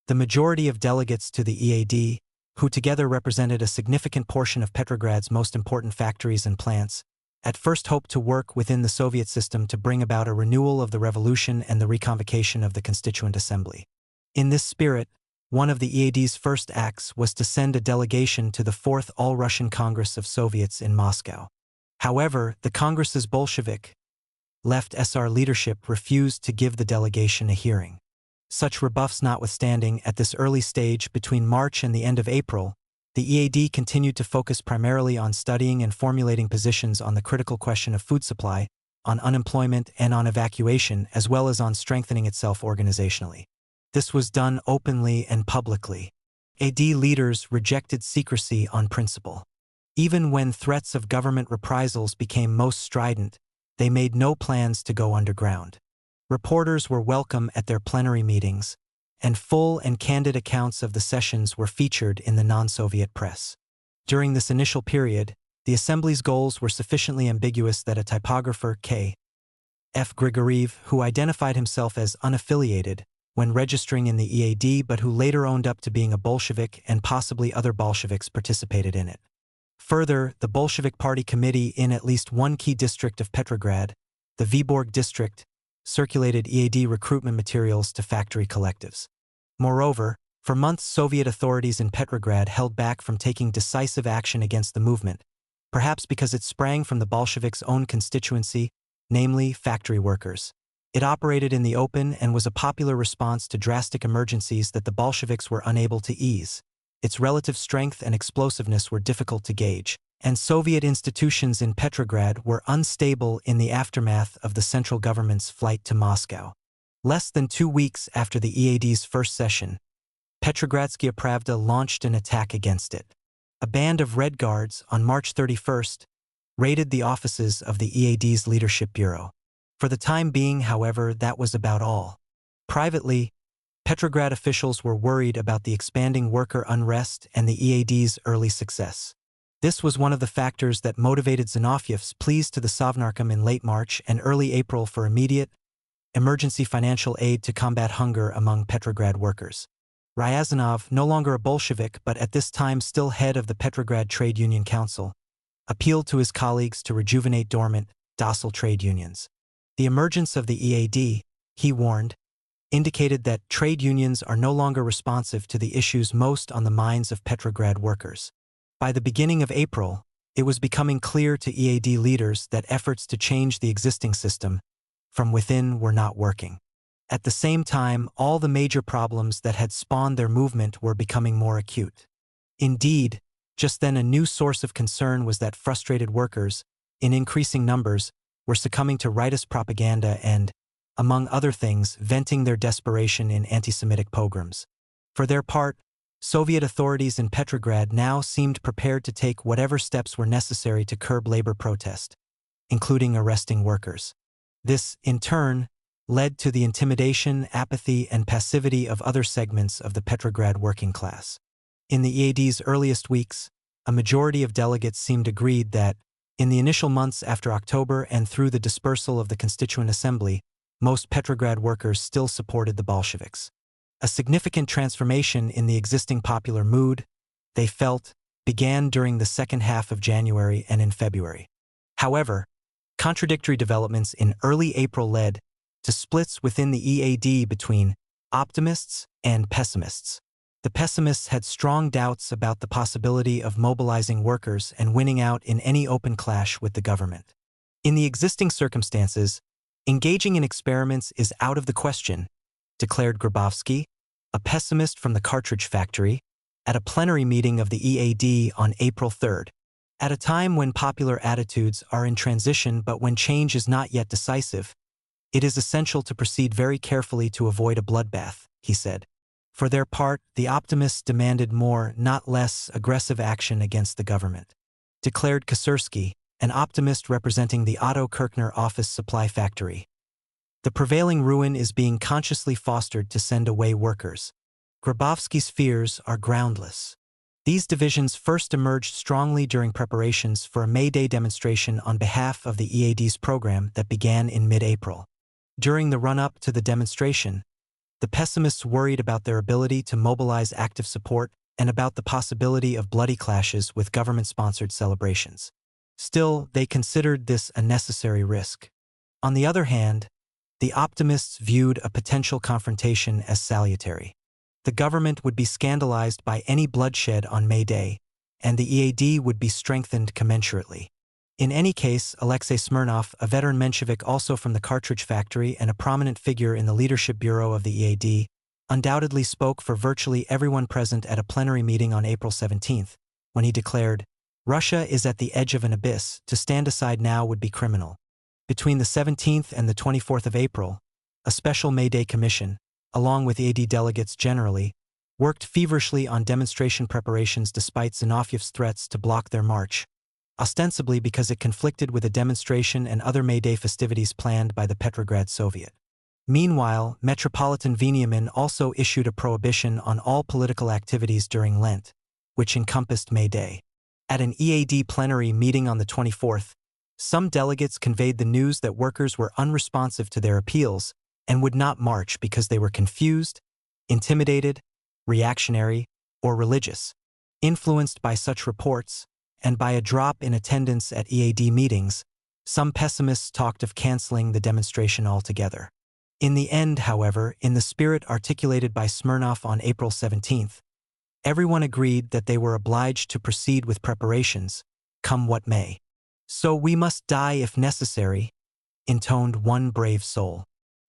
The majority of delegates to the EAD, who together represented a significant portion of Petrograd's most important factories and plants, at first hoped to work within the Soviet system to bring about a renewal of the revolution and the reconvocation of the Constituent Assembly. In this spirit, one of the EAD's first acts was to send a delegation to the Fourth All-Russian Congress of Soviets in Moscow. However, the Congress's Bolshevik, left SR leadership refused to give the delegation a hearing. Such rebuffs notwithstanding, at this early stage between March and the end of April, the EAD continued to focus primarily on studying and formulating positions on the critical question of food supply, on unemployment, and on evacuation, as well as on strengthening itself organizationally. This was done openly and publicly. AD leaders rejected secrecy on principle. Even when threats of government reprisals became most strident, they made no plans to go underground. Reporters were welcome at their plenary meetings, and full and candid accounts of the sessions were featured in the non-Soviet press. During this initial period, the Assembly's goals were sufficiently ambiguous that a typographer, K. F. Grigoriev, who identified himself as unaffiliated when registering in the EAD but who later owned up to being a Bolshevik and possibly other Bolsheviks participated in it. Further, the Bolshevik Party Committee in at least one key district of Petrograd, the Vyborg district, circulated EAD recruitment materials to factory collectives. Moreover, for months Soviet authorities in Petrograd held back from taking decisive action against the movement, perhaps because it sprang from the Bolsheviks' own constituency, namely factory workers. It operated in the open and was a popular response to drastic emergencies that the Bolsheviks were unable to ease. Its relative strength and explosiveness were difficult to gauge, and Soviet institutions in Petrograd were unstable in the aftermath of the central government's flight to Moscow. Less than 2 weeks after the EAD's first session, Petrogradskaya Pravda launched an attack against it. A band of Red Guards, on March 31, raided the offices of the EAD's Leadership Bureau. For the time being, however, that was about all. Privately, Petrograd officials were worried about the expanding worker unrest and the EAD's early success. This was one of the factors that motivated Zinovyev's pleas to the Sovnarkom in late March and early April for immediate, emergency financial aid to combat hunger among Petrograd workers. Ryazanov, no longer a Bolshevik but at this time still head of the Petrograd Trade Union Council, appealed to his colleagues to rejuvenate dormant, docile trade unions. The emergence of the EAD, he warned, indicated that trade unions are no longer responsive to the issues most on the minds of Petrograd workers. By the beginning of April, it was becoming clear to EAD leaders that efforts to change the existing system from within were not working. At the same time, all the major problems that had spawned their movement were becoming more acute. Indeed, just then a new source of concern was that frustrated workers, in increasing numbers, were succumbing to rightist propaganda and, among other things, venting their desperation in anti-Semitic pogroms. For their part, Soviet authorities in Petrograd now seemed prepared to take whatever steps were necessary to curb labor protest, including arresting workers. This, in turn, led to the intimidation, apathy, and passivity of other segments of the Petrograd working class. In the EAD's earliest weeks, a majority of delegates seemed agreed that, in the initial months after October and through the dispersal of the Constituent Assembly, most Petrograd workers still supported the Bolsheviks. A significant transformation in the existing popular mood, they felt, began during the second half of January and in February. However, contradictory developments in early April led to splits within the EAD between optimists and pessimists. The pessimists had strong doubts about the possibility of mobilizing workers and winning out in any open clash with the government. In the existing circumstances, engaging in experiments is out of the question, declared Grabowski, a pessimist from the cartridge factory, at a plenary meeting of the EAD on April 3rd. At a time when popular attitudes are in transition but when change is not yet decisive, it is essential to proceed very carefully to avoid a bloodbath, he said. For their part, the optimists demanded more, not less, aggressive action against the government, declared Kosursky, an optimist representing the Otto Kirchner office supply factory. The prevailing ruin is being consciously fostered to send away workers. Grabowski's fears are groundless. These divisions first emerged strongly during preparations for a May Day demonstration on behalf of the EAD's program that began in mid-April. During the run-up to the demonstration, the pessimists worried about their ability to mobilize active support and about the possibility of bloody clashes with government-sponsored celebrations. Still, they considered this a necessary risk. On the other hand, the optimists viewed a potential confrontation as salutary. The government would be scandalized by any bloodshed on May Day, and the EAD would be strengthened commensurately. In any case, Alexei Smirnov, a veteran Menshevik also from the cartridge factory and a prominent figure in the leadership bureau of the EAD, undoubtedly spoke for virtually everyone present at a plenary meeting on April 17th, when he declared, "Russia is at the edge of an abyss. To stand aside now would be criminal." Between the 17th and the 24th of April, a special May Day commission, along with EAD delegates generally, worked feverishly on demonstration preparations despite Zinovьev's threats to block their march, ostensibly because it conflicted with a demonstration and other May Day festivities planned by the Petrograd Soviet. Meanwhile, Metropolitan Veniamin also issued a prohibition on all political activities during Lent, which encompassed May Day. At an EAD plenary meeting on the 24th, some delegates conveyed the news that workers were unresponsive to their appeals and would not march because they were confused, intimidated, reactionary, or religious. Influenced by such reports, and by a drop in attendance at EAD meetings, some pessimists talked of canceling the demonstration altogether. In the end, however, in the spirit articulated by Smirnov on April 17th, everyone agreed that they were obliged to proceed with preparations, come what may. "So we must die if necessary," intoned one brave soul.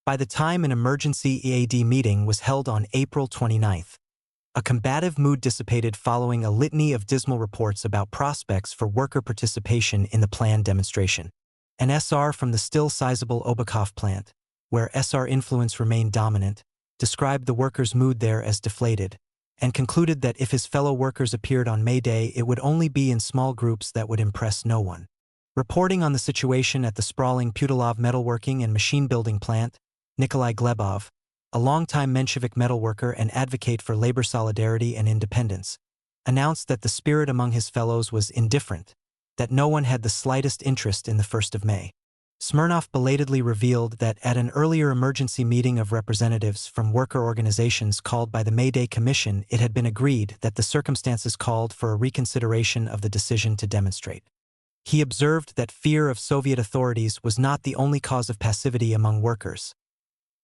By the time an emergency EAD meeting was held on April 29th, a combative mood dissipated following a litany of dismal reports about prospects for worker participation in the planned demonstration. An SR from the still sizable Obukhov plant, where SR influence remained dominant, described the workers' mood there as deflated, and concluded that if his fellow workers appeared on May Day, it would only be in small groups that would impress no one. Reporting on the situation at the sprawling Putilov metalworking and machine-building plant, Nikolai Glebov, a longtime Menshevik metalworker and advocate for labor solidarity and independence, announced that the spirit among his fellows was indifferent, that no one had the slightest interest in the 1st of May. Smirnov belatedly revealed that at an earlier emergency meeting of representatives from worker organizations called by the May Day Commission, it had been agreed that the circumstances called for a reconsideration of the decision to demonstrate. He observed that fear of Soviet authorities was not the only cause of passivity among workers.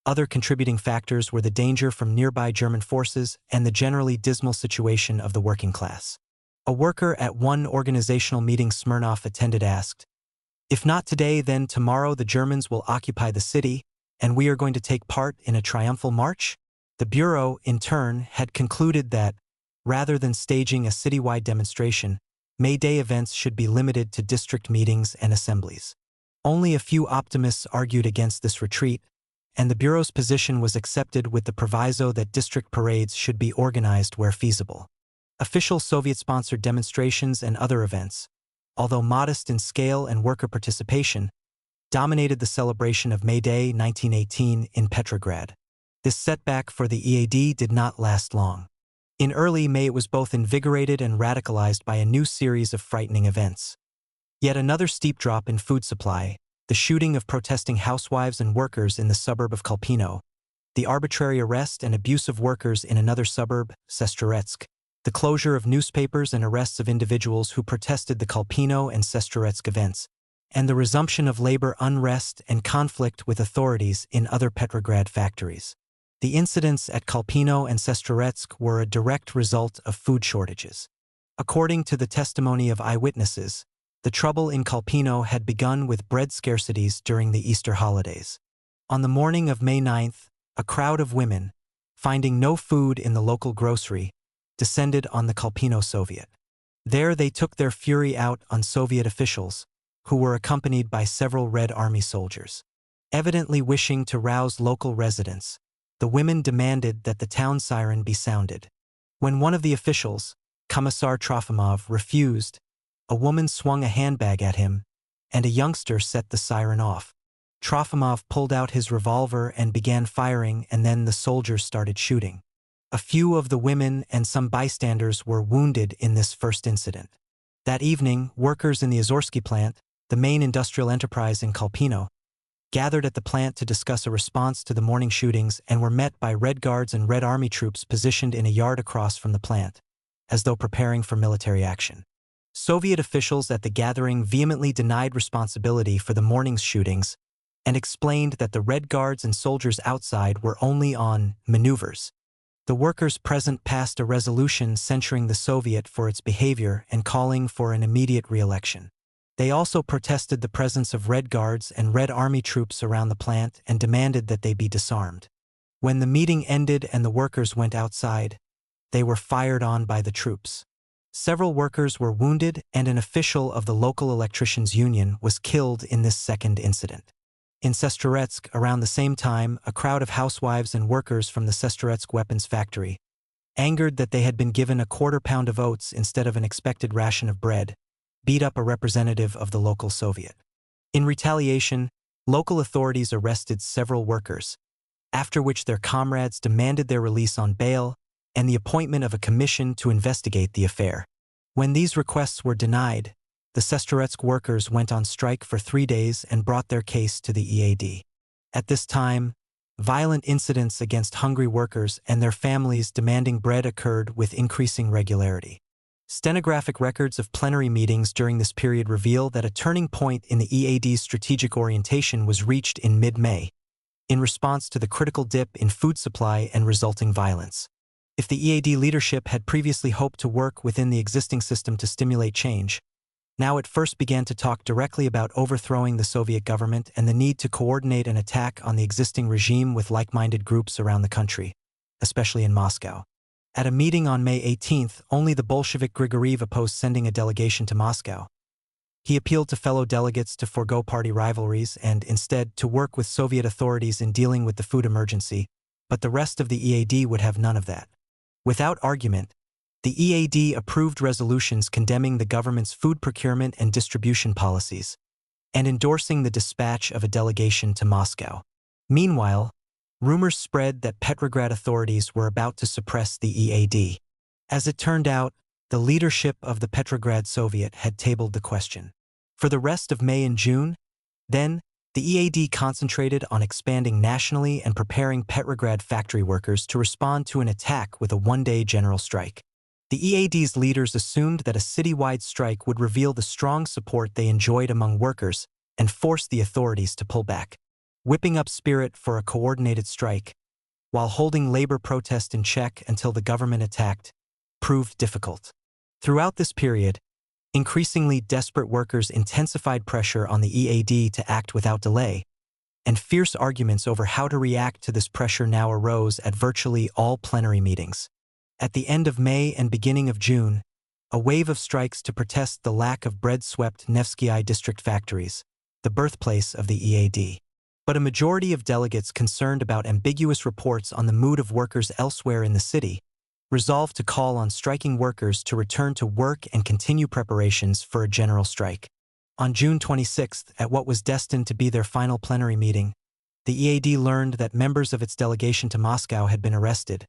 Other contributing factors were the danger from nearby German forces and the generally dismal situation of the working class. A worker at one organizational meeting Smirnov attended asked, "If not today, then tomorrow the Germans will occupy the city, and we are going to take part in a triumphal march?" The Bureau, in turn, had concluded that, rather than staging a citywide demonstration, May Day events should be limited to district meetings and assemblies. Only a few optimists argued against this retreat, and the Bureau's position was accepted with the proviso that district parades should be organized where feasible. Official Soviet-sponsored demonstrations and other events, although modest in scale and worker participation, dominated the celebration of May Day 1918 in Petrograd. This setback for the EAD did not last long. In early May it was both invigorated and radicalized by a new series of frightening events. Yet another steep drop in food supply, the shooting of protesting housewives and workers in the suburb of Kolpino, the arbitrary arrest and abuse of workers in another suburb, Sestroretsk, the closure of newspapers and arrests of individuals who protested the Kolpino and Sestroretsk events, and the resumption of labor unrest and conflict with authorities in other Petrograd factories. The incidents at Kolpino and Sestroretsk were a direct result of food shortages. According to the testimony of eyewitnesses, the trouble in Kolpino had begun with bread scarcities during the Easter holidays. On the morning of May 9th, a crowd of women, finding no food in the local grocery, descended on the Kolpino Soviet. There they took their fury out on Soviet officials, who were accompanied by several Red Army soldiers. Evidently wishing to rouse local residents, the women demanded that the town siren be sounded. When one of the officials, Commissar Trofimov, refused, a woman swung a handbag at him, and a youngster set the siren off. Trofimov pulled out his revolver and began firing, and then the soldiers started shooting. A few of the women and some bystanders were wounded in this first incident. That evening, workers in the Ozorsky plant, the main industrial enterprise in Kolpino, gathered at the plant to discuss a response to the morning shootings and were met by Red Guards and Red Army troops positioned in a yard across from the plant, as though preparing for military action. Soviet officials at the gathering vehemently denied responsibility for the morning's shootings and explained that the Red Guards and soldiers outside were only on maneuvers. The workers present passed a resolution censuring the Soviet for its behavior and calling for an immediate re-election. They also protested the presence of Red Guards and Red Army troops around the plant and demanded that they be disarmed. When the meeting ended and the workers went outside, they were fired on by the troops. Several workers were wounded and an official of the local electricians' union was killed in this second incident. In Sestroretsk, around the same time, a crowd of housewives and workers from the Sestroretsk weapons factory, angered that they had been given a quarter-pound of oats instead of an expected ration of bread, beat up a representative of the local Soviet. In retaliation, local authorities arrested several workers, after which their comrades demanded their release on bail and the appointment of a commission to investigate the affair. When these requests were denied, the Sestroretsk workers went on strike for 3 days and brought their case to the EAD. At this time, violent incidents against hungry workers and their families demanding bread occurred with increasing regularity. Stenographic records of plenary meetings during this period reveal that a turning point in the EAD's strategic orientation was reached in mid-May, in response to the critical dip in food supply and resulting violence. If the EAD leadership had previously hoped to work within the existing system to stimulate change, now it first began to talk directly about overthrowing the Soviet government and the need to coordinate an attack on the existing regime with like-minded groups around the country, especially in Moscow. At a meeting on May 18th, only the Bolshevik Grigorev opposed sending a delegation to Moscow. He appealed to fellow delegates to forego party rivalries and, instead, to work with Soviet authorities in dealing with the food emergency, but the rest of the EAD would have none of that. Without argument, the EAD approved resolutions condemning the government's food procurement and distribution policies, and endorsing the dispatch of a delegation to Moscow. Meanwhile, rumors spread that Petrograd authorities were about to suppress the EAD. As it turned out, the leadership of the Petrograd Soviet had tabled the question. For the rest of May and June, then, the EAD concentrated on expanding nationally and preparing Petrograd factory workers to respond to an attack with a one-day general strike. The EAD's leaders assumed that a citywide strike would reveal the strong support they enjoyed among workers and force the authorities to pull back. Whipping up spirit for a coordinated strike, while holding labor protest in check until the government attacked, proved difficult. Throughout this period, increasingly desperate workers intensified pressure on the EAD to act without delay, and fierce arguments over how to react to this pressure now arose at virtually all plenary meetings. At the end of May and beginning of June, a wave of strikes to protest the lack of bread swept Nevsky district factories, the birthplace of the EAD. But a majority of delegates concerned about ambiguous reports on the mood of workers elsewhere in the city resolved to call on striking workers to return to work and continue preparations for a general strike. On June 26, at what was destined to be their final plenary meeting, the EAD learned that members of its delegation to Moscow had been arrested,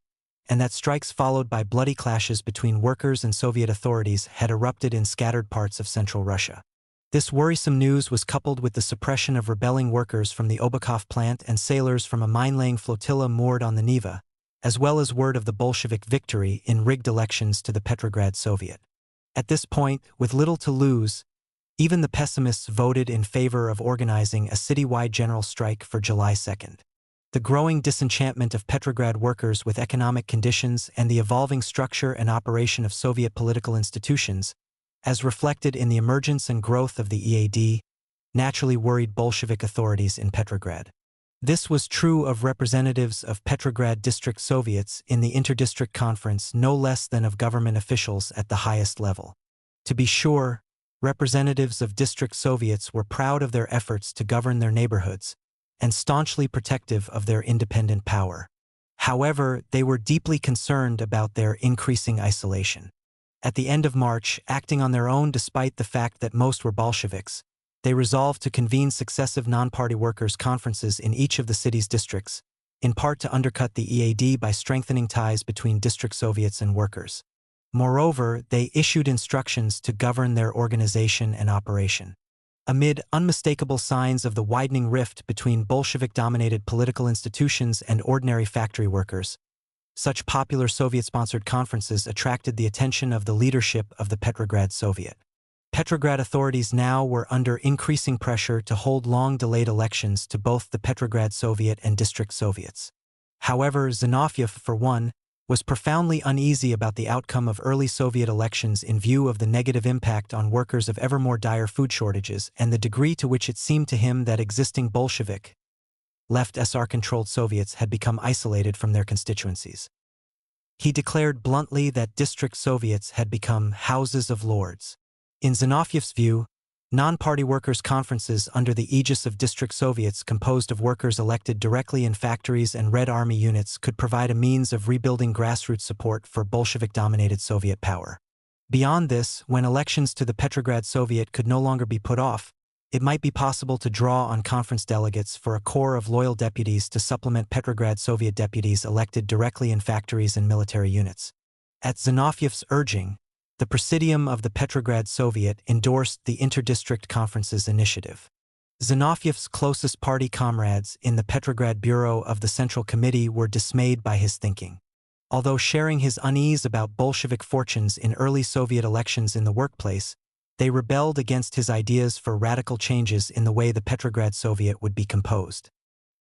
and that strikes followed by bloody clashes between workers and Soviet authorities had erupted in scattered parts of central Russia. This worrisome news was coupled with the suppression of rebelling workers from the Obukhov plant and sailors from a mine-laying flotilla moored on the Neva, as well as word of the Bolshevik victory in rigged elections to the Petrograd Soviet. At this point, with little to lose, even the pessimists voted in favor of organizing a citywide general strike for July 2nd. The growing disenchantment of Petrograd workers with economic conditions and the evolving structure and operation of Soviet political institutions, as reflected in the emergence and growth of the EAD, naturally worried Bolshevik authorities in Petrograd. This was true of representatives of Petrograd District Soviets in the Interdistrict Conference no less than of government officials at the highest level. To be sure, representatives of District Soviets were proud of their efforts to govern their neighborhoods and staunchly protective of their independent power. However, they were deeply concerned about their increasing isolation. At the end of March, acting on their own despite the fact that most were Bolsheviks, they resolved to convene successive non-party workers' conferences in each of the city's districts, in part to undercut the EAD by strengthening ties between district Soviets and workers. Moreover, they issued instructions to govern their organization and operation. Amid unmistakable signs of the widening rift between Bolshevik-dominated political institutions and ordinary factory workers, such popular Soviet-sponsored conferences attracted the attention of the leadership of the Petrograd Soviet. Petrograd authorities now were under increasing pressure to hold long-delayed elections to both the Petrograd Soviet and District Soviets. However, Zinoviev, for one, was profoundly uneasy about the outcome of early Soviet elections in view of the negative impact on workers of ever more dire food shortages and the degree to which it seemed to him that existing Bolshevik, left SR-controlled Soviets had become isolated from their constituencies. He declared bluntly that District Soviets had become houses of lords. In Zinoviev's view, non-party workers' conferences under the aegis of District Soviets composed of workers elected directly in factories and Red Army units could provide a means of rebuilding grassroots support for Bolshevik-dominated Soviet power. Beyond this, when elections to the Petrograd Soviet could no longer be put off, it might be possible to draw on conference delegates for a corps of loyal deputies to supplement Petrograd Soviet deputies elected directly in factories and military units. At Zinoviev's urging, the Presidium of the Petrograd Soviet endorsed the Interdistrict Conference's initiative. Zinoviev's closest party comrades in the Petrograd Bureau of the Central Committee were dismayed by his thinking. Although sharing his unease about Bolshevik fortunes in early Soviet elections in the workplace, they rebelled against his ideas for radical changes in the way the Petrograd Soviet would be composed.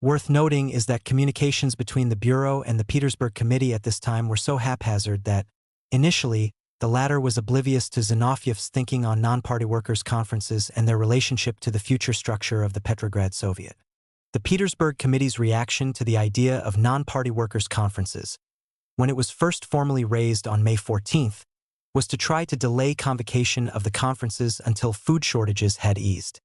Worth noting is that communications between the Bureau and the Petersburg Committee at this time were so haphazard that, initially, the latter was oblivious to Zinoviev's thinking on non-party workers' conferences and their relationship to the future structure of the Petrograd Soviet. The Petersburg Committee's reaction to the idea of non-party workers' conferences, when it was first formally raised on May 14th, was to try to delay convocation of the conferences until food shortages had eased.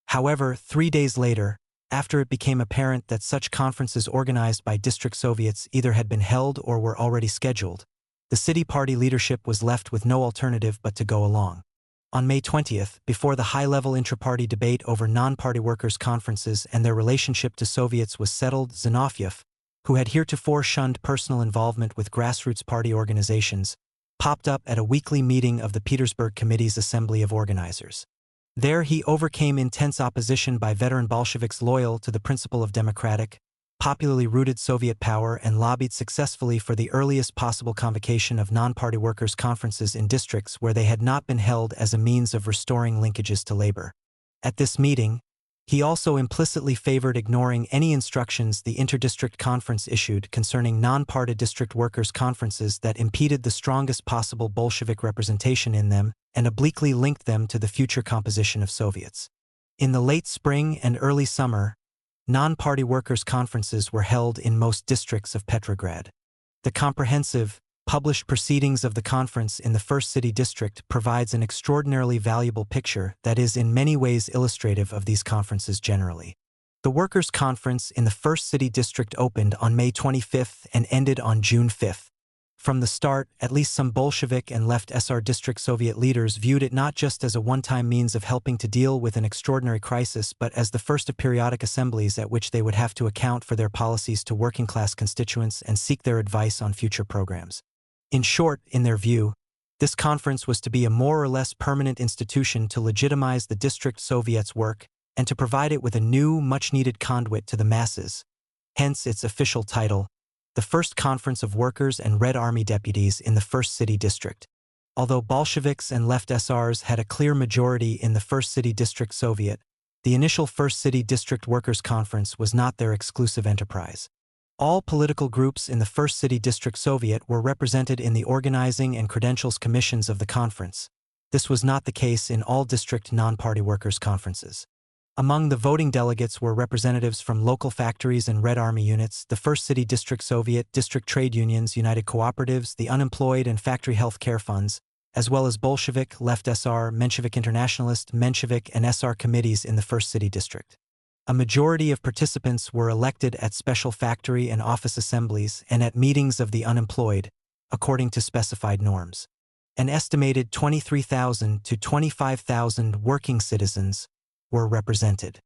However, 3 days later, after it became apparent that such conferences organized by District Soviets either had been held or were already scheduled, the city party leadership was left with no alternative but to go along. On May 20th, before the high-level intra-party debate over non-party workers' conferences and their relationship to Soviets was settled, Zinoviev, who had heretofore shunned personal involvement with grassroots party organizations, popped up at a weekly meeting of the Petersburg Committee's Assembly of Organizers. There he overcame intense opposition by veteran Bolsheviks loyal to the principle of democratic, popularly rooted Soviet power and lobbied successfully for the earliest possible convocation of non-party workers' conferences in districts where they had not been held as a means of restoring linkages to labor. At this meeting, he also implicitly favored ignoring any instructions the Interdistrict Conference issued concerning non-party district workers' conferences that impeded the strongest possible Bolshevik representation in them and obliquely linked them to the future composition of Soviets. In the late spring and early summer, non-party workers' conferences were held in most districts of Petrograd. The comprehensive, published proceedings of the conference in the first city district provides an extraordinarily valuable picture that is in many ways illustrative of these conferences generally. The workers' conference in the first city district opened on May 25 and ended on June 5. From the start, at least some Bolshevik and left SR district Soviet leaders viewed it not just as a one-time means of helping to deal with an extraordinary crisis but as the first of periodic assemblies at which they would have to account for their policies to working-class constituents and seek their advice on future programs. In short, in their view, this conference was to be a more or less permanent institution to legitimize the district Soviets' work and to provide it with a new, much-needed conduit to the masses, hence its official title, the First Conference of Workers and Red Army Deputies in the First City District. Although Bolsheviks and left SRs had a clear majority in the First City District Soviet, the initial First City District Workers' Conference was not their exclusive enterprise. All political groups in the First City District Soviet were represented in the organizing and credentials commissions of the conference. This was not the case in all district non-party workers' conferences. Among the voting delegates were representatives from local factories and Red Army units, the First City District Soviet, district trade unions, United Cooperatives, the unemployed and factory health care funds, as well as Bolshevik, left SR, Menshevik Internationalist, Menshevik and SR committees in the First City District. A majority of participants were elected at special factory and office assemblies and at meetings of the unemployed, according to specified norms. An estimated 23,000 to 25,000 working citizens were represented.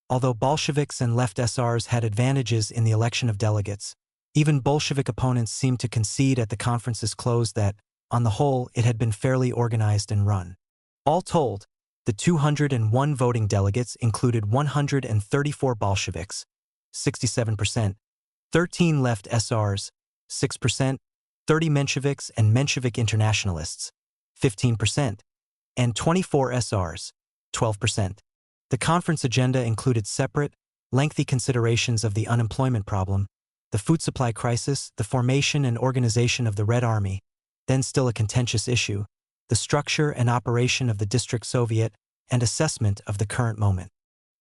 Although Bolsheviks and left SRs had advantages in the election of delegates, even Bolshevik opponents seemed to concede at the conference's close that, on the whole, it had been fairly organized and run. All told, the 201 voting delegates included 134 Bolsheviks, 67%, 13 left SRs, 6%, 30 Mensheviks and Menshevik Internationalists, 15%, and 24 SRs, 12%. The conference agenda included separate, lengthy considerations of the unemployment problem, the food supply crisis, the formation and organization of the Red Army, then still a contentious issue, the structure and operation of the District Soviet, and assessment of the current moment.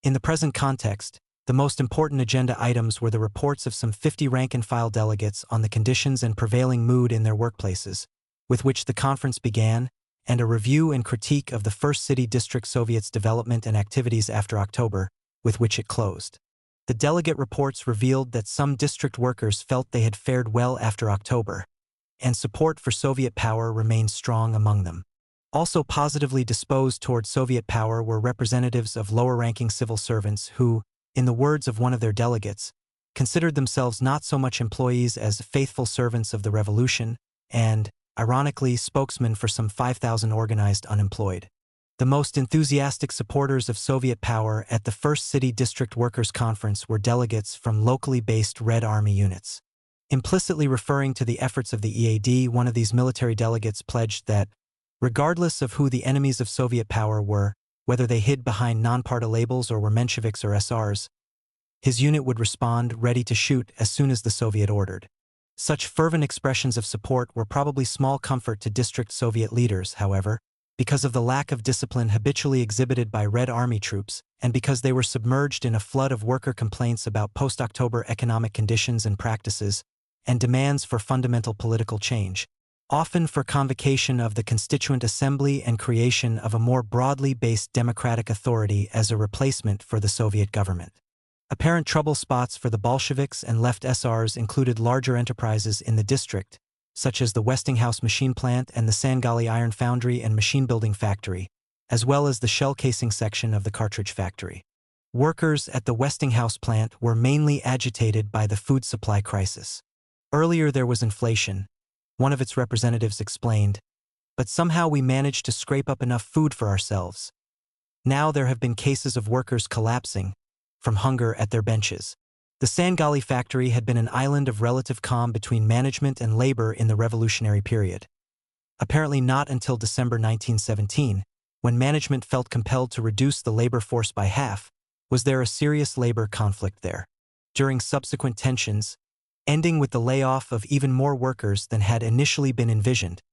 In the present context, the most important agenda items were the reports of some 50 rank-and-file delegates on the conditions and prevailing mood in their workplaces, with which the conference began, and a review and critique of the First City District Soviet's development and activities after October, with which it closed. The delegate reports revealed that some district workers felt they had fared well after October, and support for Soviet power remained strong among them. Also positively disposed toward Soviet power were representatives of lower-ranking civil servants who, in the words of one of their delegates, considered themselves not so much employees as faithful servants of the revolution and, ironically, spokesmen for some 5,000 organized unemployed. The most enthusiastic supporters of Soviet power at the First City District Workers' Conference were delegates from locally based Red Army units. Implicitly referring to the efforts of the EAD, one of these military delegates pledged that, regardless of who the enemies of Soviet power were, whether they hid behind non-party labels or were Mensheviks or SRs, his unit would respond, ready to shoot as soon as the Soviet ordered. Such fervent expressions of support were probably small comfort to district Soviet leaders, however, because of the lack of discipline habitually exhibited by Red Army troops, and because they were submerged in a flood of worker complaints about post-October economic conditions and practices, and demands for fundamental political change, often for convocation of the Constituent Assembly and creation of a more broadly based democratic authority as a replacement for the Soviet government. Apparent trouble spots for the Bolsheviks and left SRs included larger enterprises in the district, such as the Westinghouse machine plant and the Sangali iron foundry and machine-building factory, as well as the shell casing section of the cartridge factory. Workers at the Westinghouse plant were mainly agitated by the food supply crisis. Earlier there was inflation, one of its representatives explained, but somehow we managed to scrape up enough food for ourselves. Now there have been cases of workers collapsing from hunger at their benches. The Sangali factory had been an island of relative calm between management and labor in the revolutionary period. Apparently not until December 1917, when management felt compelled to reduce the labor force by half, was there a serious labor conflict there. During subsequent tensions, ending with the layoff of even more workers than had initially been envisioned,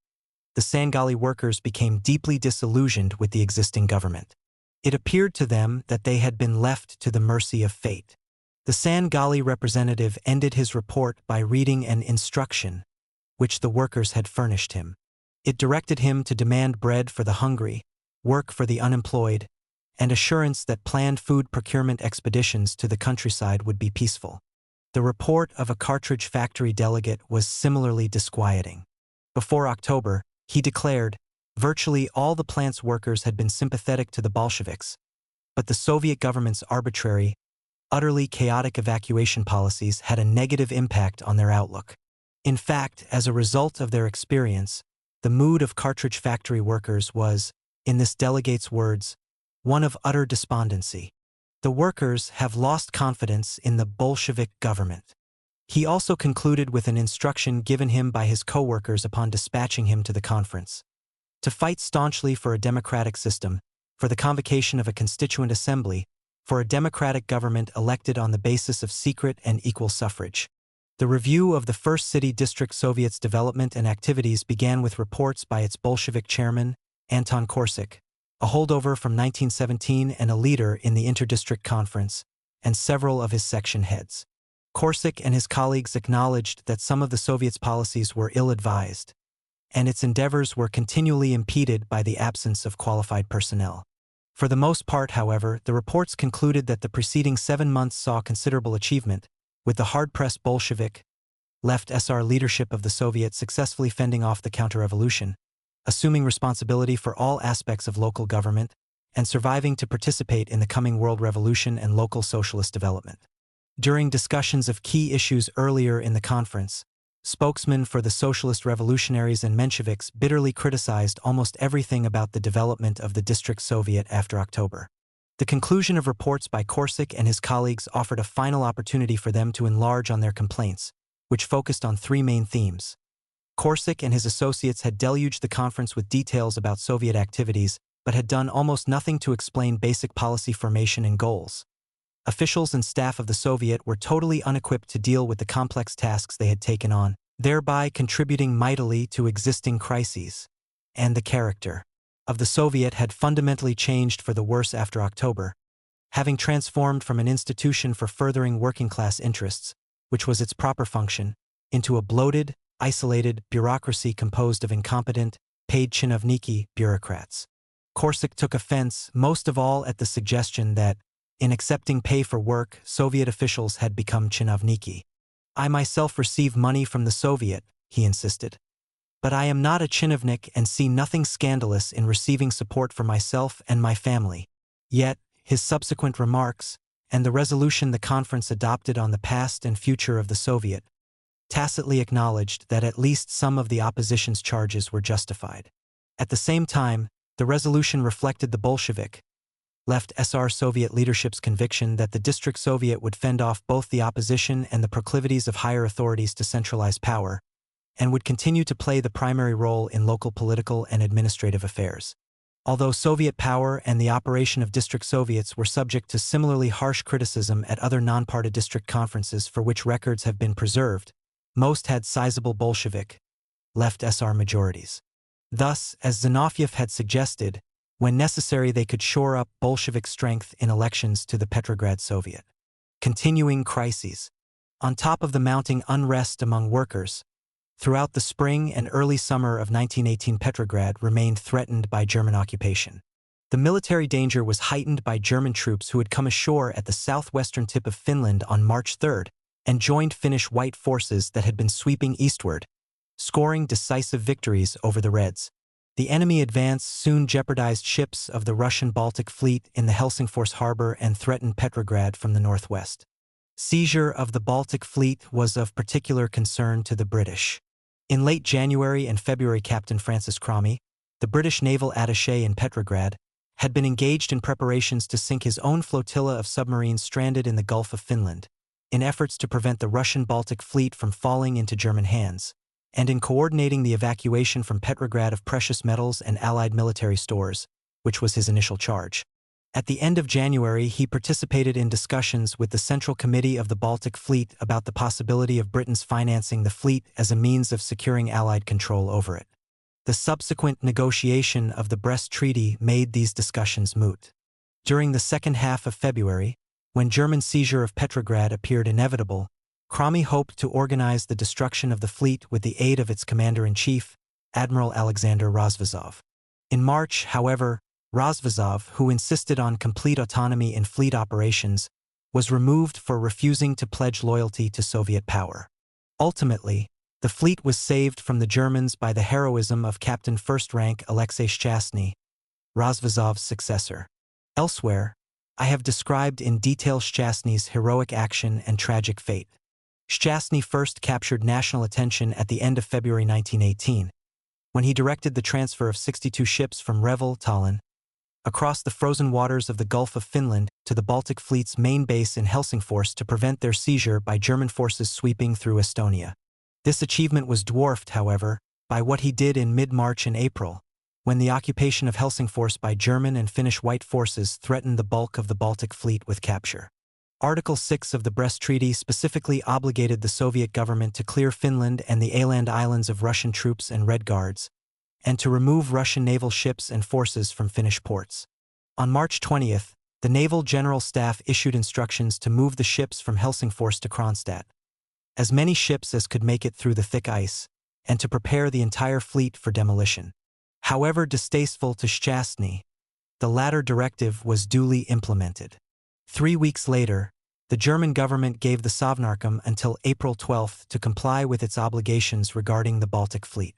the Sangali workers became deeply disillusioned with the existing government. It appeared to them that they had been left to the mercy of fate. The Sangali representative ended his report by reading an instruction, which the workers had furnished him. It directed him to demand bread for the hungry, work for the unemployed, and assurance that planned food procurement expeditions to the countryside would be peaceful. The report of a cartridge factory delegate was similarly disquieting. Before October, he declared, virtually all the plant's workers had been sympathetic to the Bolsheviks, but the Soviet government's arbitrary, utterly chaotic evacuation policies had a negative impact on their outlook. In fact, as a result of their experience, the mood of cartridge factory workers was, in this delegate's words, one of utter despondency. The workers have lost confidence in the Bolshevik government. He also concluded with an instruction given him by his co-workers upon dispatching him to the conference. To fight staunchly for a democratic system, for the convocation of a constituent assembly, for a democratic government elected on the basis of secret and equal suffrage. The review of the First City District Soviet's development and activities began with reports by its Bolshevik chairman, Anton Korsak, a holdover from 1917 and a leader in the Interdistrict Conference, and several of his section heads. Korsak and his colleagues acknowledged that some of the Soviet's policies were ill-advised, and its endeavors were continually impeded by the absence of qualified personnel. For the most part, however, the reports concluded that the preceding 7 months saw considerable achievement, with the hard-pressed Bolshevik, left SR leadership of the Soviet successfully fending off the counter-revolution, assuming responsibility for all aspects of local government, and surviving to participate in the coming world revolution and local socialist development. During discussions of key issues earlier in the conference, spokesmen for the Socialist Revolutionaries and Mensheviks bitterly criticized almost everything about the development of the District Soviet after October. The conclusion of reports by Korsak and his colleagues offered a final opportunity for them to enlarge on their complaints, which focused on 3 main themes. Korsak and his associates had deluged the conference with details about Soviet activities, but had done almost nothing to explain basic policy formation and goals. Officials and staff of the Soviet were totally unequipped to deal with the complex tasks they had taken on, thereby contributing mightily to existing crises. And the character of the Soviet had fundamentally changed for the worse after October, having transformed from an institution for furthering working-class interests, which was its proper function, into a bloated, isolated bureaucracy composed of incompetent, paid chinovniki bureaucrats. Korsak took offense most of all at the suggestion that, in accepting pay for work, Soviet officials had become chinovniki. I myself receive money from the Soviet, he insisted. But I am not a chinovnik and see nothing scandalous in receiving support for myself and my family. Yet, his subsequent remarks, and the resolution the conference adopted on the past and future of the Soviet, tacitly acknowledged that at least some of the opposition's charges were justified. At the same time, the resolution reflected the Bolshevik, left SR Soviet leadership's conviction that the District Soviet would fend off both the opposition and the proclivities of higher authorities to centralize power, and would continue to play the primary role in local political and administrative affairs. Although Soviet power and the operation of district Soviets were subject to similarly harsh criticism at other non-party district conferences for which records have been preserved, most had sizable Bolshevik, left SR majorities. Thus, as Zinoviev had suggested, when necessary they could shore up Bolshevik strength in elections to the Petrograd Soviet. Continuing crises. On top of the mounting unrest among workers, throughout the spring and early summer of 1918 Petrograd remained threatened by German occupation. The military danger was heightened by German troops who had come ashore at the southwestern tip of Finland on March 3 and joined Finnish White forces that had been sweeping eastward, scoring decisive victories over the Reds. The enemy advance soon jeopardized ships of the Russian Baltic Fleet in the Helsingfors harbor and threatened Petrograd from the northwest. Seizure of the Baltic Fleet was of particular concern to the British. In late January and February, Captain Francis Cromie, the British naval attaché in Petrograd, had been engaged in preparations to sink his own flotilla of submarines stranded in the Gulf of Finland, in efforts to prevent the Russian Baltic Fleet from falling into German hands, and in coordinating the evacuation from Petrograd of precious metals and Allied military stores, which was his initial charge. At the end of January, he participated in discussions with the Central Committee of the Baltic Fleet about the possibility of Britain's financing the fleet as a means of securing Allied control over it. The subsequent negotiation of the Brest Treaty made these discussions moot. During the second half of February, when German seizure of Petrograd appeared inevitable, Cromie hoped to organize the destruction of the fleet with the aid of its commander-in-chief, Admiral Alexander Razvazov. In March, however, Razvazov, who insisted on complete autonomy in fleet operations, was removed for refusing to pledge loyalty to Soviet power. Ultimately, the fleet was saved from the Germans by the heroism of Captain First Rank Alexei Shchastny, Razvazov's successor. Elsewhere, I have described in detail Shchastny's heroic action and tragic fate. Shchastny first captured national attention at the end of February 1918, when he directed the transfer of 62 ships from Revel, Tallinn, across the frozen waters of the Gulf of Finland to the Baltic Fleet's main base in Helsingfors to prevent their seizure by German forces sweeping through Estonia. This achievement was dwarfed, however, by what he did in mid-March and April, when the occupation of Helsingfors by German and Finnish White forces threatened the bulk of the Baltic Fleet with capture. Article 6 of the Brest Treaty specifically obligated the Soviet government to clear Finland and the Åland Islands of Russian troops and Red Guards, and to remove Russian naval ships and forces from Finnish ports. On March 20th, the Naval General Staff issued instructions to move the ships from Helsingfors to Kronstadt, as many ships as could make it through the thick ice, and to prepare the entire fleet for demolition. However distasteful to Shchastny, the latter directive was duly implemented. 3 weeks later, the German government gave the Sovnarkom until April 12 to comply with its obligations regarding the Baltic Fleet.